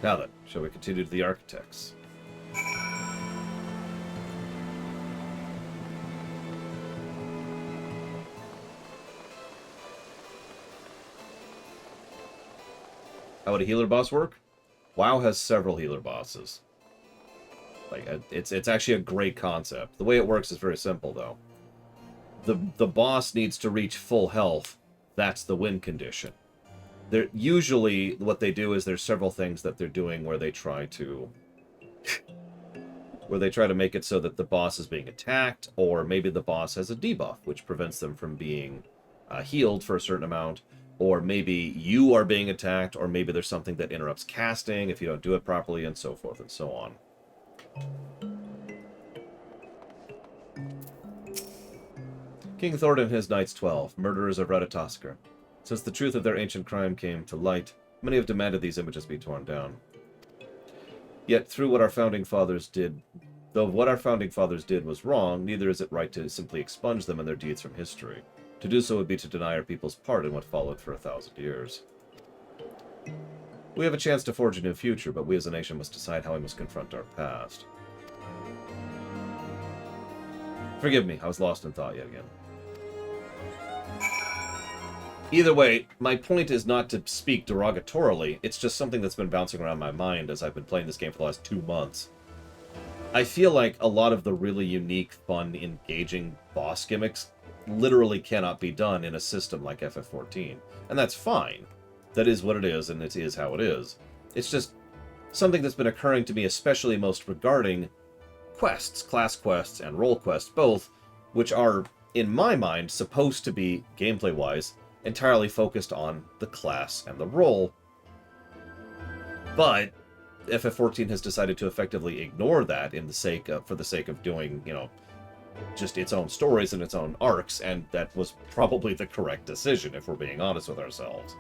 Speaker 1: Now then, shall we continue to the Architects? How would a healer boss work? WoW has several healer bosses. Like, it's actually a great concept. The way it works is very simple, though. The boss needs to reach full health. That's the win condition. Usually, what they do is there's several things that they're doing where they try to... where they try to make it so that the boss is being attacked, or maybe the boss has a debuff, which prevents them from being healed for a certain amount. Or maybe you are being attacked, or maybe there's something that interrupts casting if you don't do it properly, and so forth and so on. King Thord and his Knights 12, murderers of Ratatoskr. Since the truth of their ancient crime came to light, many have demanded these images be torn down. Yet, through what our founding fathers did, though what our founding fathers did was wrong, neither is it right to simply expunge them and their deeds from history. To do so would be to deny our people's part in what followed for 1,000 years. We have a chance to forge a new future, but we as a nation must decide how we must confront our past. Forgive me, I was lost in thought yet again. Either way, my point is not to speak derogatorily, it's just something that's been bouncing around my mind as I've been playing this game for the last 2 months. I feel like a lot of the really unique, fun, engaging boss gimmicks literally cannot be done in a system like FF14. And that's fine. That is what it is, and it is how it is. It's just something that's been occurring to me, especially most regarding quests, class quests, and role quests, both, which are, in my mind, supposed to be, gameplay-wise, entirely focused on the class and the role. But FF14 has decided to effectively ignore that for the sake of doing, you know, just its own stories and its own arcs, and that was probably the correct decision, if we're being honest with ourselves.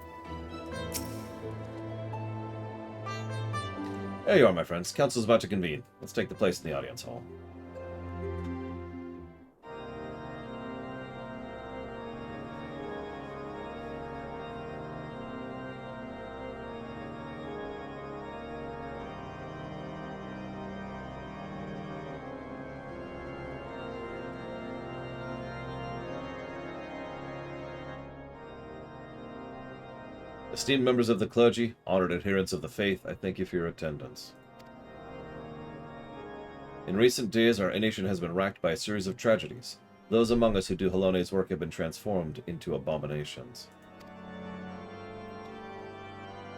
Speaker 1: There you are, my friends. Council's about to convene. Let's take the place in the audience hall. Esteemed members of the clergy, honored adherents of the faith, I thank you for your attendance. In recent days, our nation has been racked by a series of tragedies. Those among us who do Halone's work have been transformed into abominations.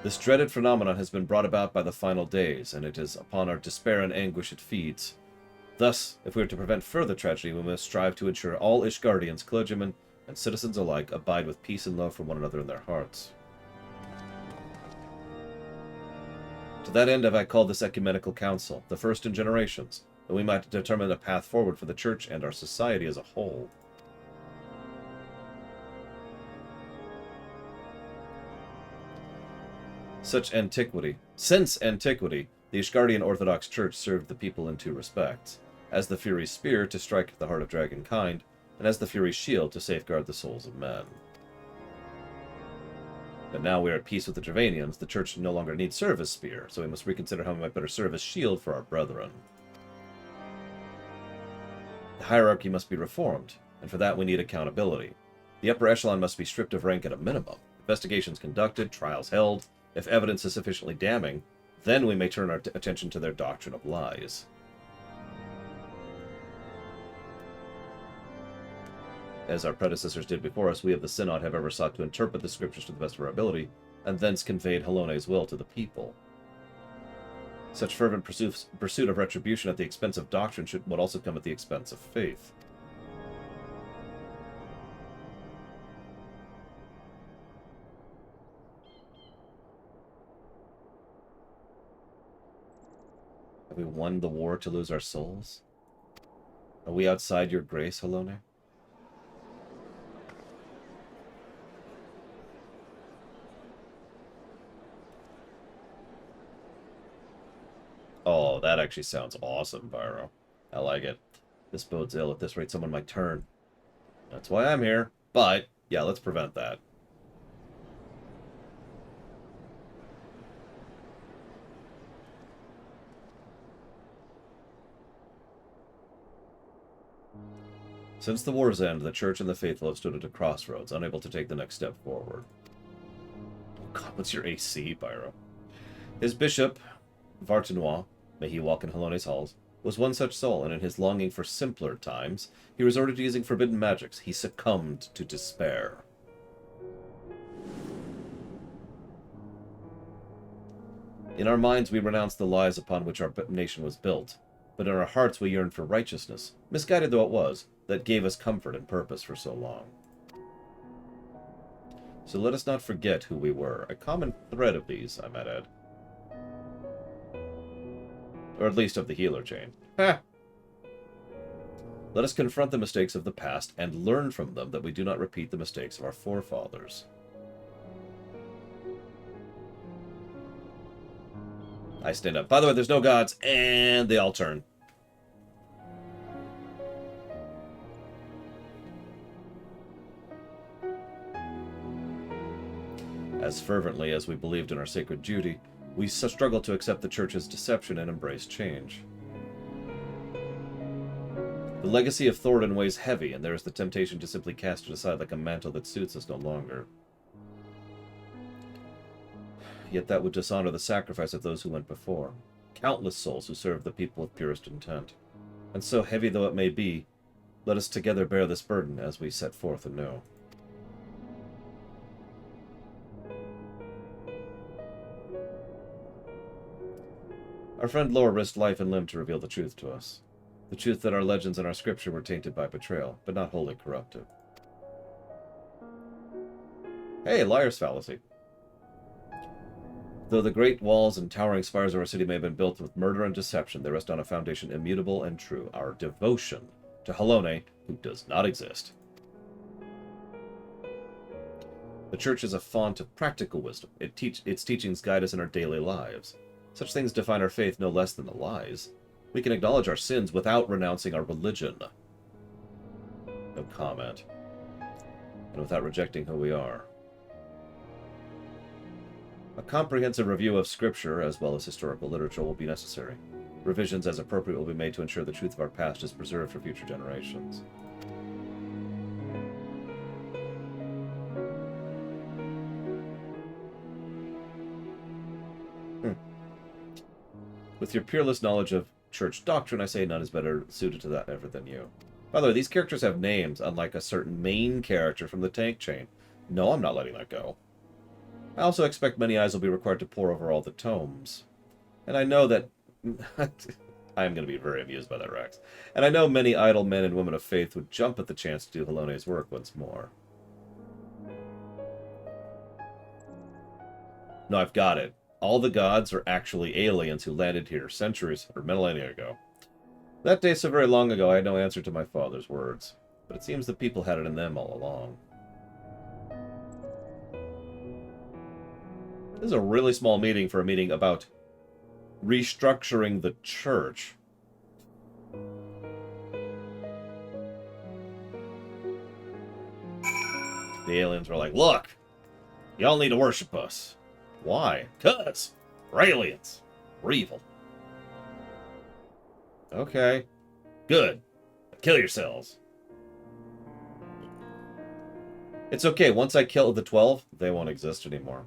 Speaker 1: This dreaded phenomenon has been brought about by the final days, and it is upon our despair and anguish it feeds. Thus, if we are to prevent further tragedy, we must strive to ensure all Ishgardians, clergymen, and citizens alike abide with peace and love for one another in their hearts. To that end have I called this ecumenical council, the first in generations, that we might determine a path forward for the Church and our society as a whole. Since antiquity, the Ishgardian Orthodox Church served the people in two respects, as the Fury's spear to strike at the heart of dragonkind, and as the Fury's shield to safeguard the souls of men. But now we are at peace with the Dravanians, the Church no longer needs serve as spear, so we must reconsider how we might better serve as shield for our brethren. The hierarchy must be reformed, and for that we need accountability. The upper echelon must be stripped of rank at a minimum, investigations conducted, trials held. If evidence is sufficiently damning, then we may turn our attention to their doctrine of lies. As our predecessors did before us, we of the Synod have ever sought to interpret the scriptures to the best of our ability, and thence conveyed Halone's will to the people. Such fervent pursuit of retribution at the expense of doctrine would also come at the expense of faith. Have we won the war to lose our souls? Are we outside your grace, Halone? Oh, that actually sounds awesome, Byro. I like it. This bodes ill. At this rate, someone might turn. That's why I'm here. But, yeah, let's prevent that. Since the war's end, the Church and the faithful have stood at a crossroads, unable to take the next step forward. Oh God, what's your AC, Byro? His bishop, Vartanois, may he walk in Halone's halls, was one such soul, and in his longing for simpler times, he resorted to using forbidden magics. He succumbed to despair. In our minds, we renounce the lies upon which our nation was built, but in our hearts we yearn for righteousness, misguided though it was, that gave us comfort and purpose for so long. So let us not forget who we were. A common thread of these, I might add. Or at least of the healer chain. Ha! Let us confront the mistakes of the past and learn from them that we do not repeat the mistakes of our forefathers. I stand up. By the way, there's no gods, and they all turn. As fervently as we believed in our sacred duty, we struggle to accept the Church's deception and embrace change. The legacy of Thoradin weighs heavy, and there is the temptation to simply cast it aside like a mantle that suits us no longer. Yet that would dishonor the sacrifice of those who went before, countless souls who served the people with purest intent. And so heavy though it may be, let us together bear this burden as we set forth anew. Our friend Lore risked life and limb to reveal the truth to us. The truth that our legends and our scripture were tainted by betrayal, but not wholly corrupted. Hey, liar's fallacy. Though the great walls and towering spires of our city may have been built with murder and deception, they rest on a foundation immutable and true, our devotion to Halone, who does not exist. The Church is a font of practical wisdom. Its teachings guide us in our daily lives. Such things define our faith no less than the lies. We can acknowledge our sins without renouncing our religion. No comment. And without rejecting who we are. A comprehensive review of Scripture, as well as historical literature, will be necessary. Revisions as appropriate will be made to ensure the truth of our past is preserved for future generations. With your peerless knowledge of church doctrine, I say none is better suited to that ever than you. By the way, these characters have names, unlike a certain main character from the tank chain. No, I'm not letting that go. I also expect many eyes will be required to pore over all the tomes. And I know that... I am going to be very amused by that, Rex. And I know many idle men and women of faith would jump at the chance to do Halone's work once more. No, I've got it. All the gods are actually aliens who landed here centuries or millennia ago. That day so very long ago, I had no answer to my father's words. But it seems the people had it in them all along. This is a really small meeting for a meeting about restructuring the church. The aliens were like, look, y'all need to worship us. Why? 'Cause we're aliens. We're evil. Okay. Good. Kill yourselves. It's okay. Once I kill the 12, they won't exist anymore.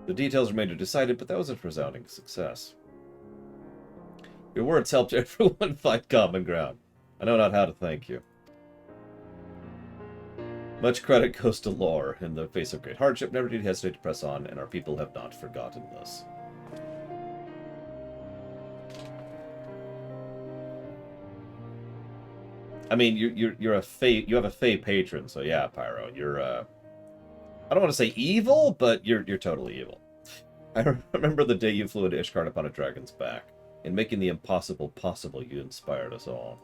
Speaker 1: The details remained undecided, but that was a resounding success. Your words helped everyone find common ground. I know not how to thank you. Much credit goes to Lore. In the face of great hardship, never did hesitate to press on, and our people have not forgotten this. I mean, you're a Fey, you have a Fey patron, so yeah, Pyro, you're I don't want to say evil, but you're totally evil. I remember the day you flew into Ishgard upon a dragon's back. In making the impossible possible, you inspired us all.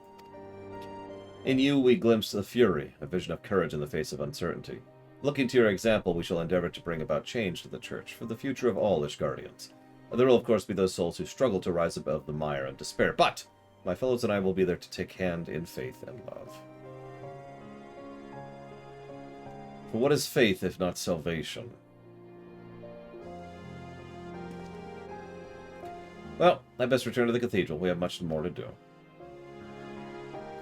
Speaker 1: In you, we glimpsed the fury, a vision of courage in the face of uncertainty. Looking to your example, we shall endeavor to bring about change to the Church, for the future of all Ishgardians. There will, of course, be those souls who struggle to rise above the mire and despair, but my fellows and I will be there to take hand in faith and love. For what is faith if not salvation? Well, I best return to the cathedral. We have much more to do.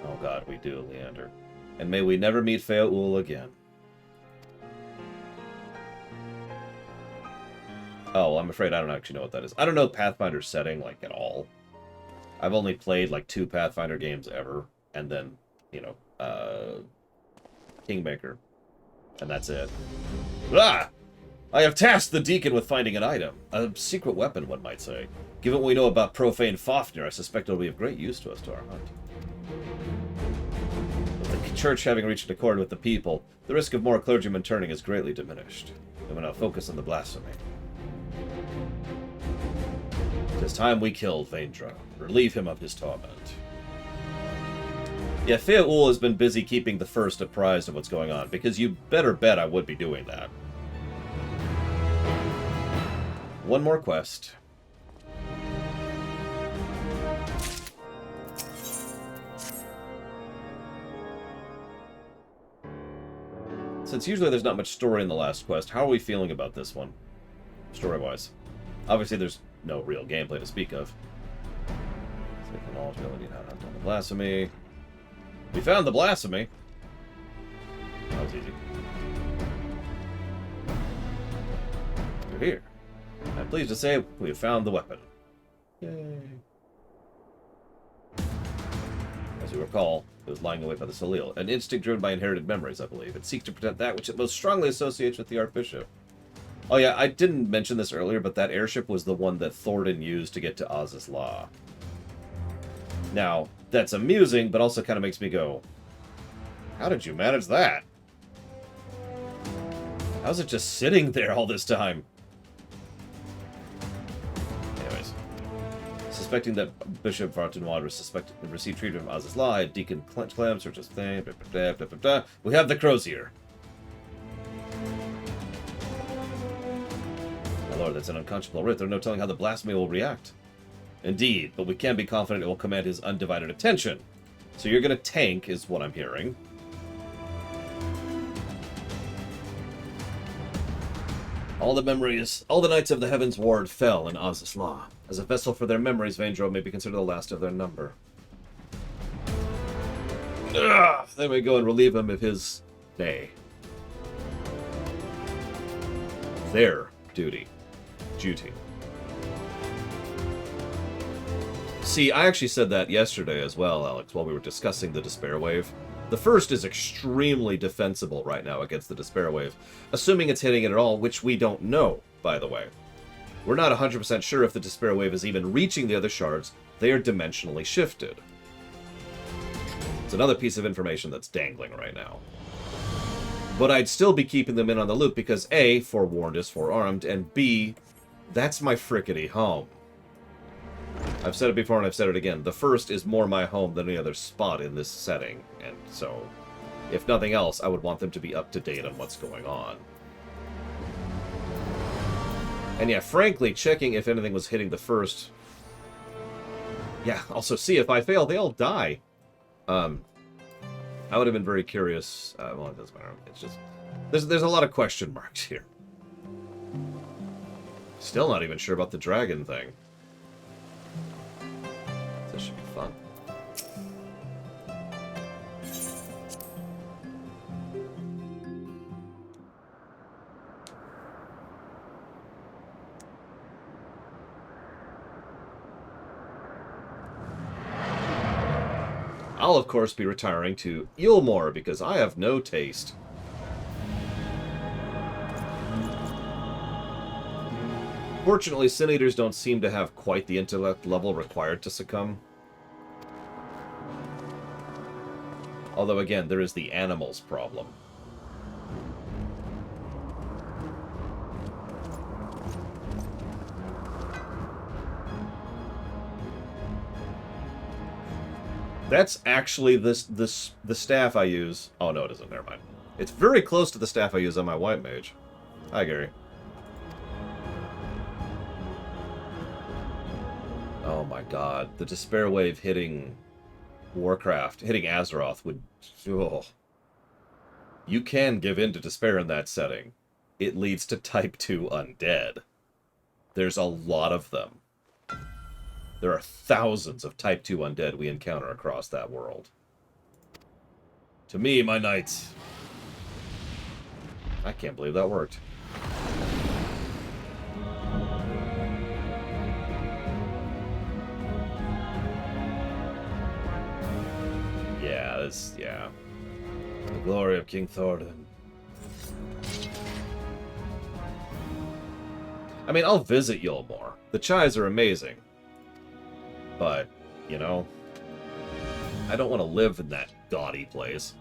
Speaker 1: Oh god, we do, Leander. And may we never meet Feaul again. Oh, I'm afraid I don't actually know what that is. I don't know Pathfinder's setting, like, at all. I've only played, like, 2 Pathfinder games ever. And then, you know, Kingmaker. And that's it. Ah! I have tasked the Deacon with finding an item. A secret weapon, one might say. Given what we know about profane Fafnir, I suspect it will be of great use to us to our hunt. With the Church having reached an accord with the people, the risk of more clergymen turning is greatly diminished. And we'll now focus on the blasphemy. It is time we kill Vaindra, relieve him of his torment. Yeah, Feaul has been busy keeping the First apprised of what's going on, because you better bet I would be doing that. One more quest. Since usually there's not much story in the last quest, how are we feeling about this one? Story-wise. Obviously there's no real gameplay to speak of. The blasphemy. We found the blasphemy. That was easy. We're here. I'm pleased to say we have found the weapon. Yay. As you recall, it was lying away by the Salil, an instinct driven by inherited memories, I believe. It seeks to protect that which it most strongly associates with the Archbishop. Oh yeah, I didn't mention this earlier, but that airship was the one that Thornton used to get to Oz's Law. Now, that's amusing, but also kind of makes me go, how did you manage that? How's it just sitting there all this time? Anyways. Suspecting that Bishop Vartanois received treatment from Oz's Law, Deacon Clem, search his thing, we have the Crozier. My lord, that's an unconscionable writ. There's no telling how the blasphemy will react. Indeed, but we can be confident it will command his undivided attention. So you're going to tank, is what I'm hearing. All the Knights of the Heavens Ward fell in Oz's Law. As a vessel for their memories, Vaindro may be considered the last of their number. Ugh, then we go and relieve him of his day. Their duty. duty. See, I actually said that yesterday as well, Alex, while we were discussing the Despair Wave. The first is extremely defensible right now against the Despair Wave, assuming it's hitting it at all, which we don't know, by the way. We're not 100% sure if the Despair Wave is even reaching the other shards. They are dimensionally shifted. It's another piece of information that's dangling right now. But I'd still be keeping them in on the loop because A, forewarned is forearmed, and B, that's my frickety home. I've said it before and I've said it again. The first is more my home than any other spot in this setting, and so, if nothing else, I would want them to be up to date on what's going on. And yeah, frankly, checking if anything was hitting the first... Yeah, also, see, if I fail, they all die. I would have been very curious. Well, it doesn't matter. It's just... There's a lot of question marks here. Still not even sure about the dragon thing. This should be fun. I'll, of course, be retiring to Eulmore because I have no taste. Fortunately, Sin Eaters don't seem to have quite the intellect level required to succumb. Although, again, there is the animals problem. That's actually the staff I use. Oh, no, it isn't. Never mind. It's very close to the staff I use on my White Mage. Hi, Gary. Oh my god. The Despair Wave hitting Warcraft, hitting Azeroth would... Oh. You can give in to despair in that setting. It leads to Type 2 undead. There's a lot of them. There are thousands of Type 2 undead we encounter across that world. To me, my knights... I can't believe that worked. Yeah. The glory of King Thordan. I mean, I'll visit Eulmore. The Chais are amazing. But, you know, I don't want to live in that gaudy place.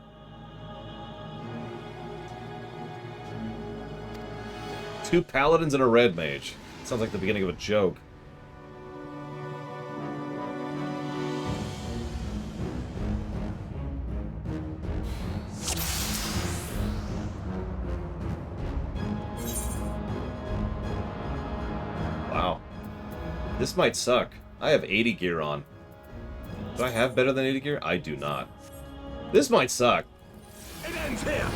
Speaker 1: Two paladins and a red mage. Sounds like the beginning of a joke. Wow. This might suck. I have 80 gear on. Do I have better than 80 gear? I do not. This might suck.
Speaker 3: It ends here.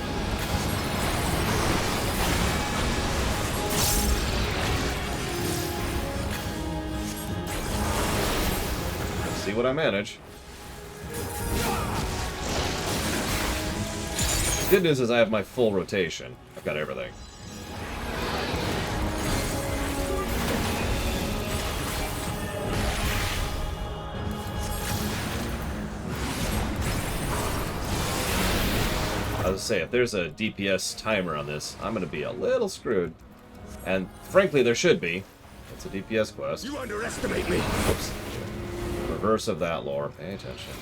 Speaker 1: Let's see what I manage. The good news is I have my full rotation. I've got everything. I was gonna say, if there's a DPS timer on this, I'm gonna be a little screwed. And frankly, there should be. It's a DPS quest.
Speaker 3: You underestimate me.
Speaker 1: Whoops. Reverse of that lore. Pay attention.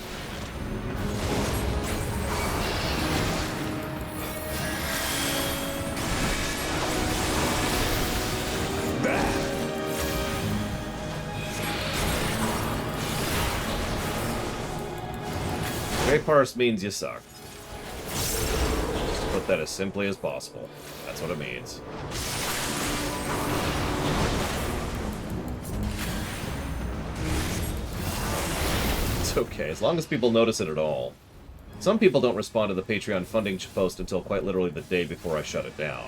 Speaker 1: Great parse means you suck. Put that as simply as possible. That's what it means. It's okay, as long as people notice it at all. Some people don't respond to the Patreon funding post until quite literally the day before I shut it down.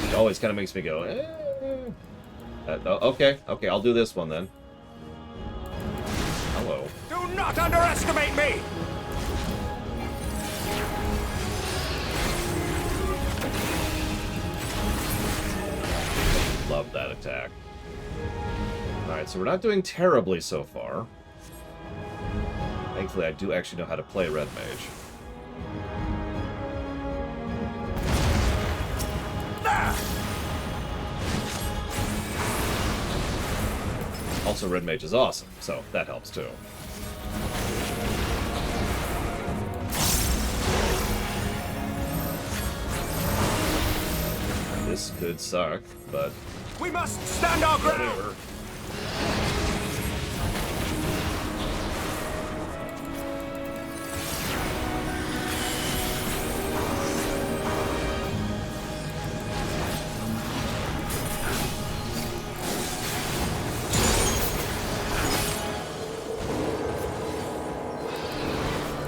Speaker 1: It always kind of makes me go, okay, I'll do this one then. Hello.
Speaker 3: Do not underestimate me!
Speaker 1: love that attack. Alright, so we're not doing terribly so far. Thankfully, I do actually know how to play Red Mage. Also, Red Mage is awesome, so that helps too. This could suck, but
Speaker 3: We must stand our ground!
Speaker 1: whatever.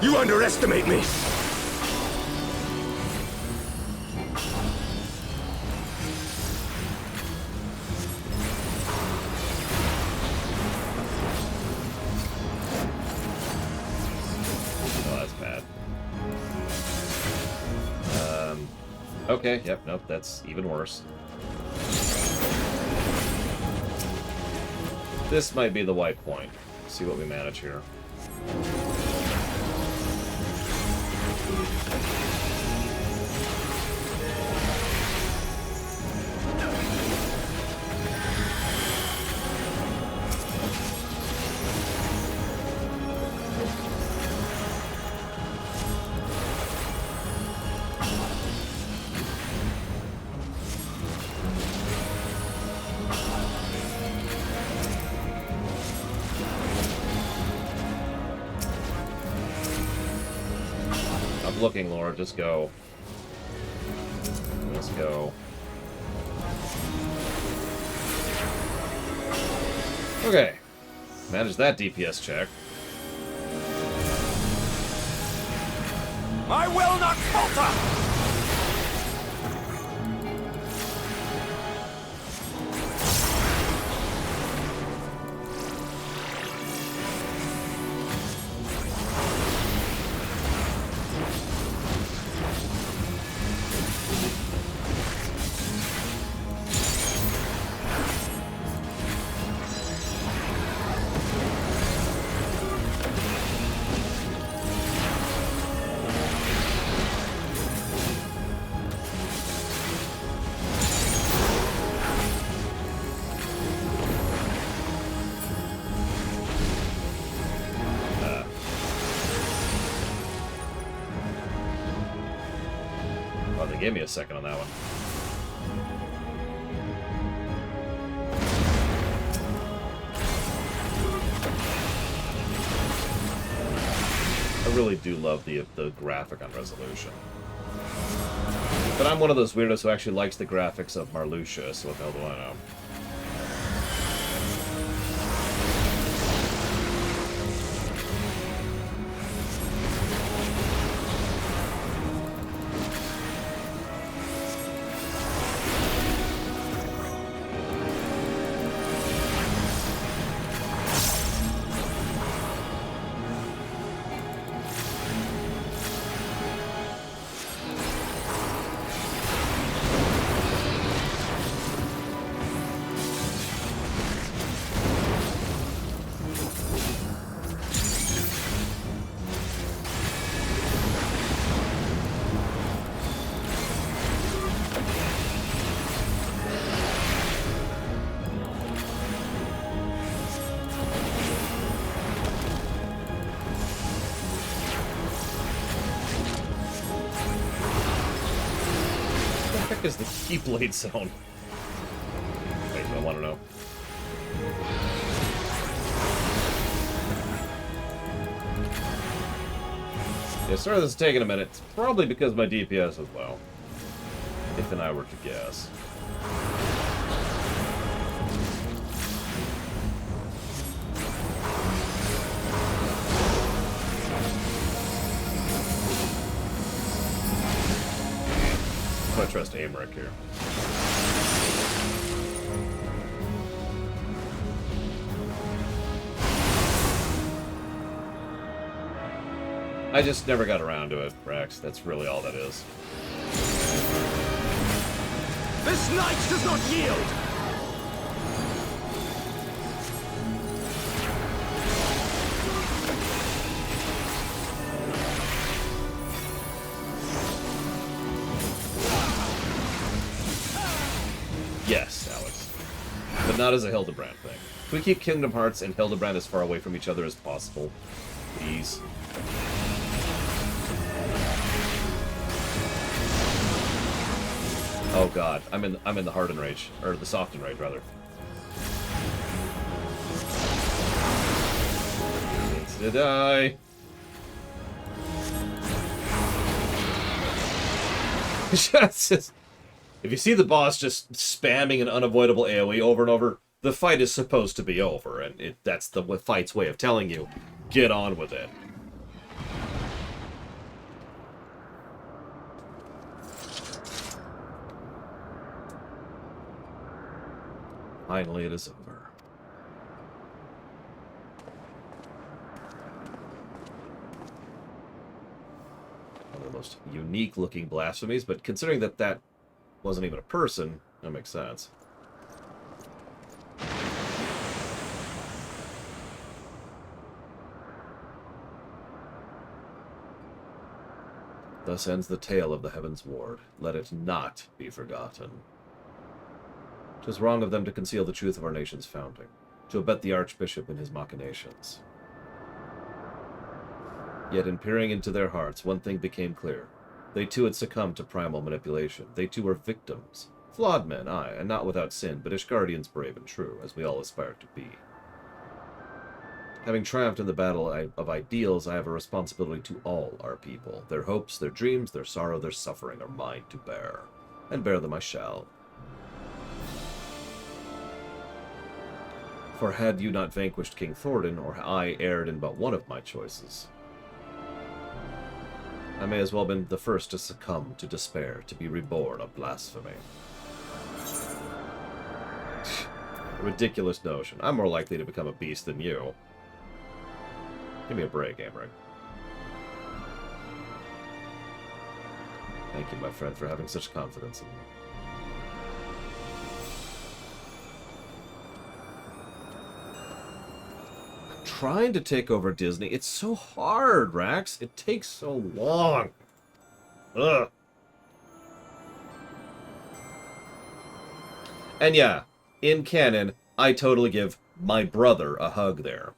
Speaker 3: You underestimate me!
Speaker 1: Oh, that's bad. Okay, yep, nope, that's even worse. This might be the white point. See what we manage here. I'm looking, Laura. Just go. Just go. Okay. Manage that DPS check.
Speaker 3: I will not falter!
Speaker 1: Oh, they gave me a second on that one. I really do love the graphic on Resolution. But I'm one of those weirdos who actually likes the graphics of Marluxia, so what the hell do I know? Is the Keyblade zone? Wait, I want to know. Yeah, sorry this is taking a minute. It's probably because my DPS is low. If and I were to guess. I trust Amric here. I just never got around to it, Rax. That's really all that is.
Speaker 3: This knight does not yield!
Speaker 1: but not as a Hildebrand thing. Can we keep Kingdom Hearts and Hildebrand as far away from each other as possible? Please. Oh god, I'm in the hard enrage, or the soft enrage rather. Needs to die. If you see the boss just spamming an unavoidable AoE over and over, the fight is supposed to be over, and that's the fight's way of telling you, get on with it. Finally, it is over. One of the most unique-looking blasphemies, but considering that that wasn't even a person, that makes sense. Thus ends the tale of the Heaven's Ward. Let it not be forgotten. 'Tis wrong of them to conceal the truth of our nation's founding, to abet the Archbishop in his machinations. Yet in peering into their hearts, one thing became clear. They too had succumbed to primal manipulation. They too were victims. Flawed men, aye, and not without sin, but Ishgardians brave and true, as we all aspire to be. Having triumphed in the battle of ideals, I have a responsibility to all our people. Their hopes, their dreams, their sorrow, their suffering are mine to bear. And bear them I shall. For had you not vanquished King Thordan, or I erred in but one of my choices, I may as well have been the first to succumb to despair, to be reborn of blasphemy. A ridiculous notion. I'm more likely to become a beast than you. Give me a break, Amric. Thank you, my friend, for having such confidence in me. Trying to take over Disney, it's so hard, Rax. It takes so long. Ugh. And yeah, in canon, I totally give my brother a hug there.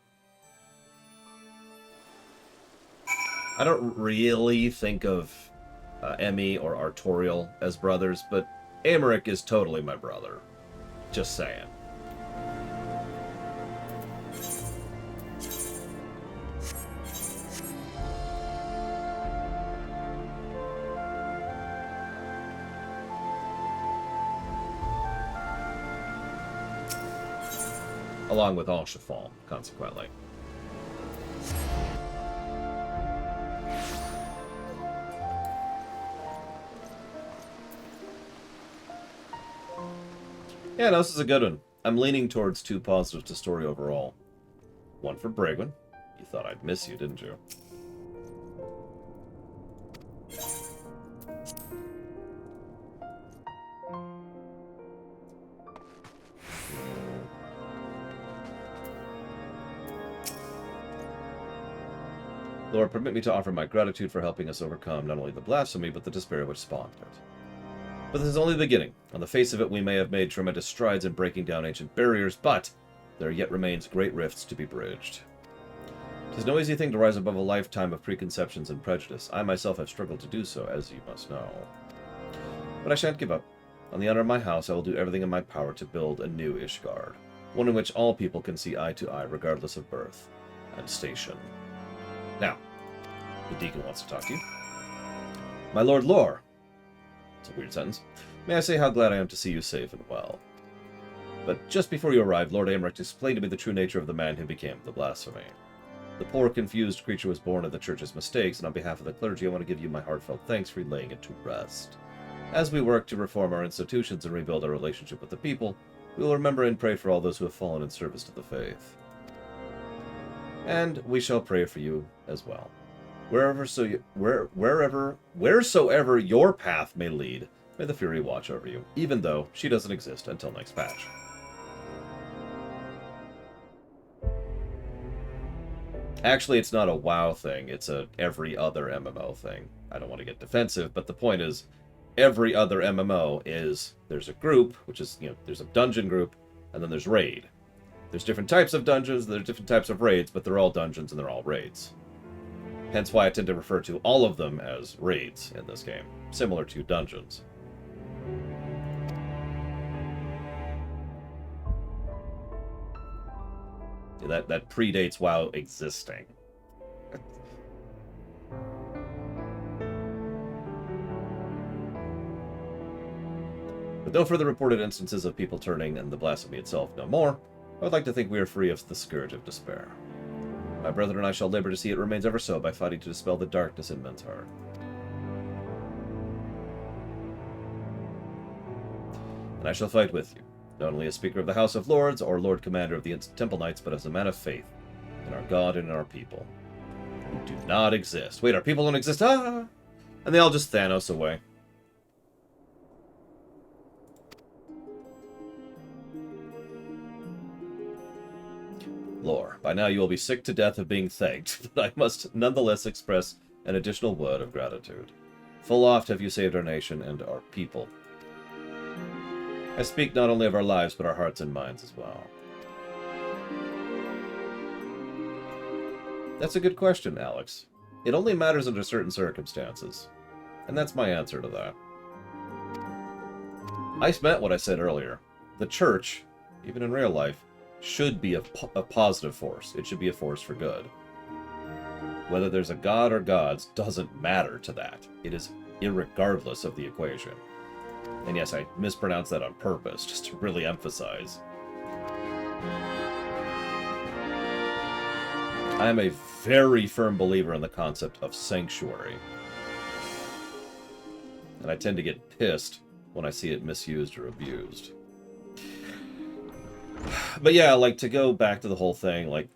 Speaker 1: I don't really think of Emmy or Artorial as brothers, but Amaric is totally my brother. Just saying. Along with Enchefant, consequently. Yeah, no, this is a good one. I'm leaning towards 2 positives to story overall. One for Bragwin. You thought I'd miss you, didn't you? Lord, permit me to offer my gratitude for helping us overcome not only the blasphemy, but the despair which spawned it. But this is only the beginning. On the face of it, we may have made tremendous strides in breaking down ancient barriers, but there yet remains great rifts to be bridged. 'Tis no easy thing to rise above a lifetime of preconceptions and prejudice. I myself have struggled to do so, as you must know. But I shan't give up. On the honor of my house, I will do everything in my power to build a new Ishgard, one in which all people can see eye to eye, regardless of birth and station. Now, the Deacon wants to talk to you. My Lord Lore. It's a weird sentence. May I say how glad I am to see you safe and well. But just before you arrived, Lord Amric explained to me the true nature of the man who became the blasphemy. The poor, confused creature was born of the Church's mistakes, and on behalf of the clergy, I want to give you my heartfelt thanks for laying it to rest. As we work to reform our institutions and rebuild our relationship with the people, we will remember and pray for all those who have fallen in service to the faith. And we shall pray for you as well. Wheresoever your path may lead, may the Fury watch over you, even though she doesn't exist until next patch. Actually, it's not a WoW thing, it's a every other MMO thing. I don't want to get defensive, but the point is, every other MMO is, there's a group, which is, there's a dungeon group, and then there's raid. There's different types of dungeons, there's different types of raids, but they're all dungeons and they're all raids. Hence why I tend to refer to all of them as raids in this game, similar to dungeons. Yeah, that predates WoW existing. With no further reported instances of people turning and the blasphemy itself no more, I would like to think we are free of the scourge of despair. My brethren and I shall labor to see it remains ever so by fighting to dispel the darkness in men's heart. And I shall fight with you, not only as Speaker of the House of Lords or Lord Commander of the Temple Knights, but as a man of faith in our God and in our people, who do not exist. Wait, our people don't exist? Ah! And they all just Thanos away. Lore, by now you will be sick to death of being thanked, but I must nonetheless express an additional word of gratitude. Full oft have you saved our nation and our people. I speak not only of our lives, but our hearts and minds as well. That's a good question, Alex. It only matters under certain circumstances. And that's my answer to that. I meant what I said earlier. The church, even in real life, should be a positive force. It should be a force for good. Whether there's a god or gods doesn't matter to that. It is irregardless of the equation. And yes, I mispronounced that on purpose, just to really emphasize. I am a very firm believer in the concept of sanctuary. And I tend to get pissed when I see it misused or abused. But yeah, like, to go back to the whole thing, like,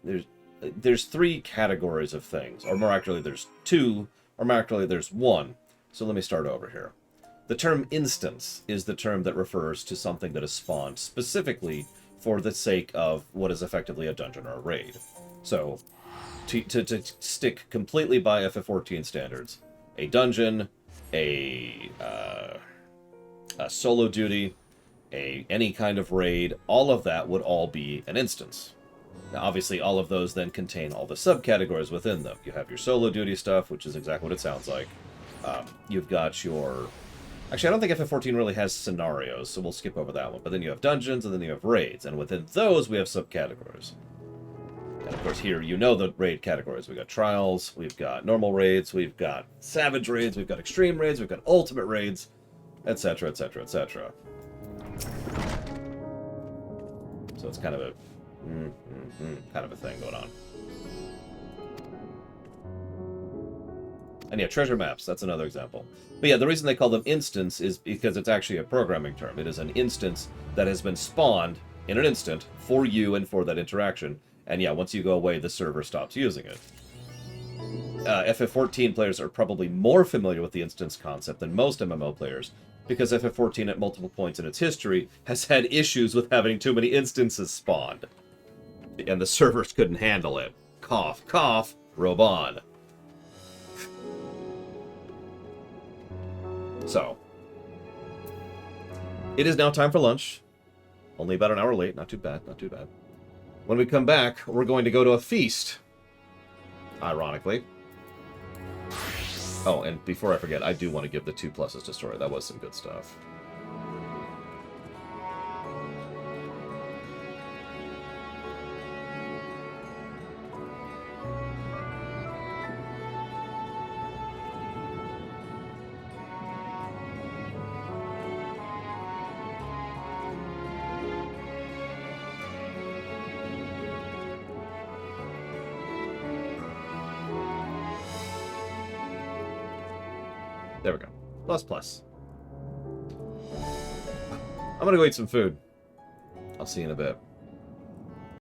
Speaker 1: there's three categories of things. Or more accurately, there's two. Or more accurately, there's one. So let me start over here. The term instance is the term that refers to something that is spawned specifically for the sake of what is effectively a dungeon or a raid. So, to stick completely by FF14 standards, a dungeon, a solo duty, any kind of raid, all of that would all be an instance. Now, obviously, all of those then contain all the subcategories within them. You have your solo duty stuff, which is exactly what it sounds like. You've got your... Actually, I don't think FF14 really has scenarios, so we'll skip over that one. But then you have dungeons, and then you have raids, and within those, we have subcategories. And of course, here, you know the raid categories. We've got trials, we've got normal raids, we've got savage raids, we've got extreme raids, we've got ultimate raids, etc., etc., etc. So it's kind of a kind of a thing going on. And yeah, treasure maps, that's another example. But yeah, the reason they call them instance is because it's actually a programming term. It is an instance that has been spawned in an instant for you and for that interaction. And yeah, once you go away, the server stops using it. FF14 players are probably more familiar with the instance concept than most MMO players, because FF14 at multiple points in its history has had issues with having too many instances spawned. And the servers couldn't handle it. Cough, cough, robe on. So, it is now time for lunch. Only about an hour late, not too bad, not too bad. When we come back, we're going to go to a feast. Ironically. Oh, and before I forget, I do want to give the 2 pluses to story. That was some good stuff. There we go. Plus. I'm gonna go eat some food. I'll see you in a bit.